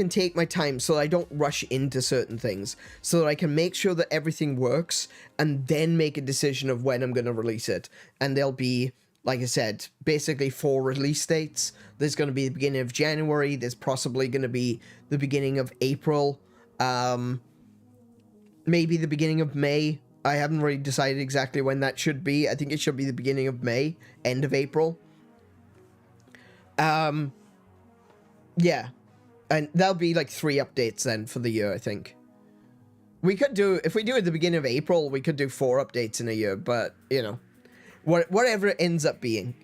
take my time, so that I don't rush into certain things, so that I can make sure that everything works and then make a decision of when I'm going to release it. And there'll be, like I said, basically 4 release dates. There's going to be the beginning of January. There's possibly going to be the beginning of April. Maybe the beginning of May. I haven't really decided exactly when that should be. I think it should be the beginning of May, end of April. Yeah. And that'll be like 3 updates then for the year, I think. We could do, if we do it at the beginning of April, we could do 4 updates in a year, but, you know, whatever it ends up being,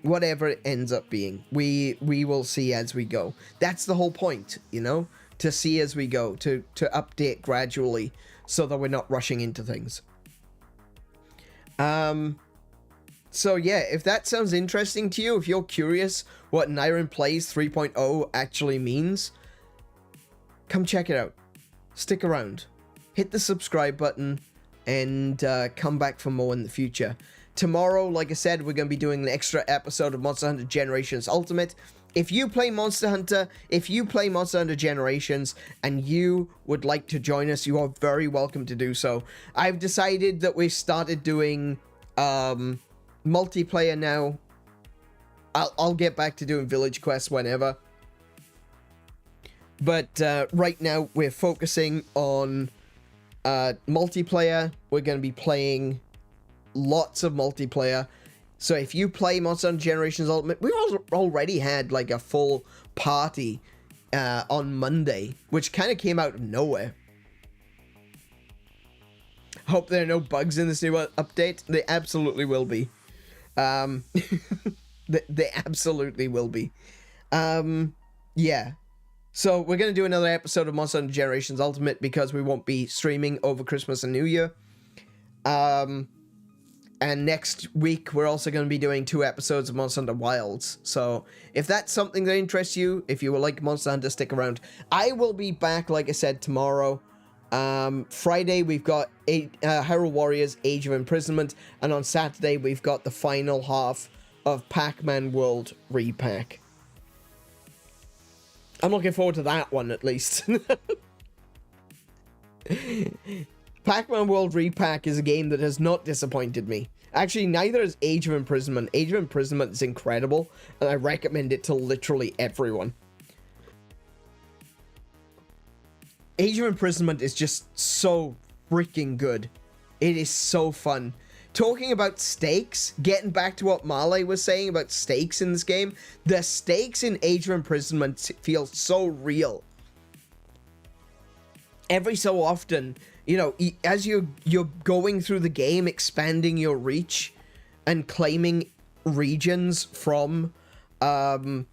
we will see as we go. That's the whole point, you know, to see as we go, to update gradually so that we're not rushing into things. So yeah, if that sounds interesting to you, if you're curious what An Iron Plays 3.0 actually means, come check it out. Stick around. Hit the subscribe button and come back for more in the future. Tomorrow, like I said, we're going to be doing an extra episode of Monster Hunter Generations Ultimate. If you play Monster Hunter, Generations, and you would like to join us, you are very welcome to do so. I've decided that we started doing multiplayer now. I'll get back to doing village quests whenever. But right now, we're focusing on multiplayer. We're going to be playing lots of multiplayer. So if you play Monster Hunter Generations Ultimate, we already had like a full party on Monday, which kind of came out of nowhere. Hope there are no bugs in this new update. They absolutely will be. They absolutely will be. Yeah. So we're going to do another episode of Monster Hunter Generations Ultimate because we won't be streaming over Christmas and New Year. And next week, we're also going to be doing 2 episodes of Monster Hunter Wilds. So if that's something that interests you, if you would like Monster Hunter, stick around. I will be back, like I said, tomorrow. Friday, we've got Hyrule Warriors Age of Imprisonment. And on Saturday, we've got the final half of Pac-Man World Repack. I'm looking forward to that one, at least. Pac-Man World Repack is a game that has not disappointed me. Actually, neither is Age of Imprisonment. Age of Imprisonment is incredible, and I recommend it to literally everyone. Age of Imprisonment is just so freaking good. It is so fun talking about stakes, getting back to what Marley was saying about stakes in this game, the stakes in Age of Imprisonment feel so real. Every so often, you know, as you're going through the game, expanding your reach and claiming regions from the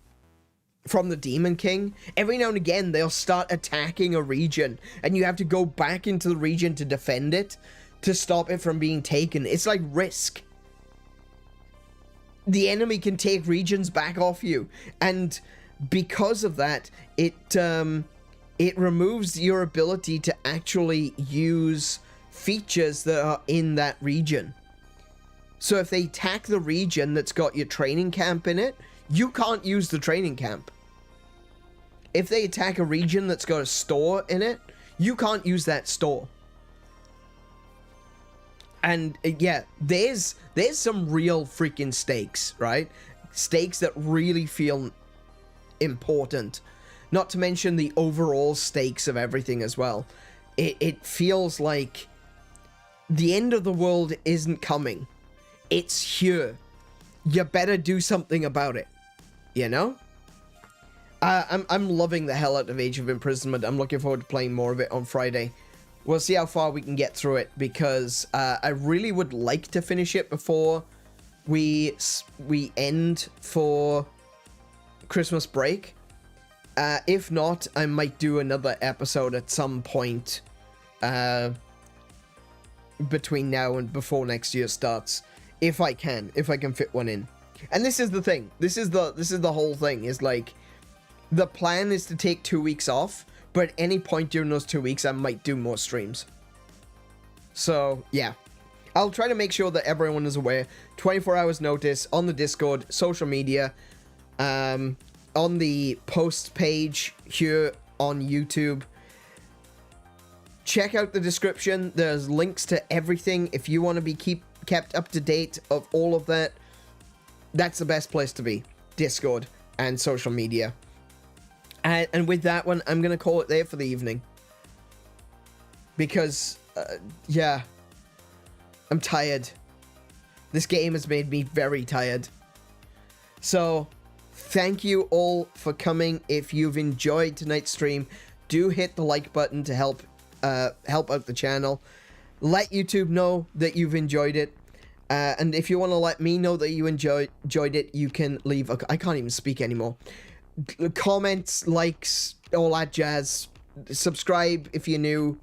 Demon King, every now and again they'll start attacking a region and you have to go back into the region to defend it, to stop it from being taken. It's like Risk. The enemy can take regions back off you, and because of that, it removes your ability to actually use features that are in that region. So if they attack the region that's got your training camp in it, you can't use the training camp. If they attack a region that's got a store in it, you can't use that store. And yeah, there's some real freaking stakes, right? Stakes that really feel important. Not to mention the overall stakes of everything as well. It feels like the end of the world isn't coming. It's here. You better do something about it. You know? I'm loving the hell out of Age of Imprisonment. I'm looking forward to playing more of it on Friday. We'll see how far we can get through it, because I really would like to finish it before we end for Christmas break. If not, I might do another episode at some point between now and before next year starts, if I can fit one in. And this is the thing. This is the whole thing. Is like, the plan is to take 2 weeks off, but at any point during those 2 weeks, I might do more streams. So yeah, I'll try to make sure that everyone is aware. 24 hours notice on the Discord, social media, on the post page here on YouTube. Check out the description. There's links to everything. If you want to be kept up to date of all of that, that's the best place to be. Discord and social media. And with that one, I'm going to call it there for the evening. Because, yeah, I'm tired. This game has made me very tired. So, thank you all for coming. If you've enjoyed tonight's stream, do hit the like button to help out the channel. Let YouTube know that you've enjoyed it. And if you want to let me know that you enjoyed it, you can leave I can't even speak anymore. Comments, likes, all that jazz. Subscribe if you're new.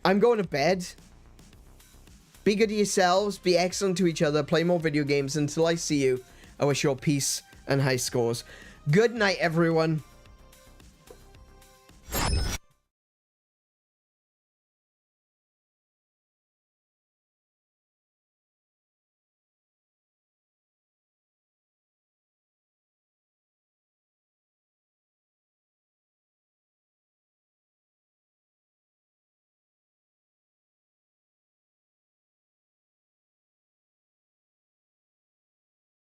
I'm going to bed. Be good to yourselves. Be excellent to each other. Play more video games. Until I see you, I wish you all peace and high scores. Good night, everyone.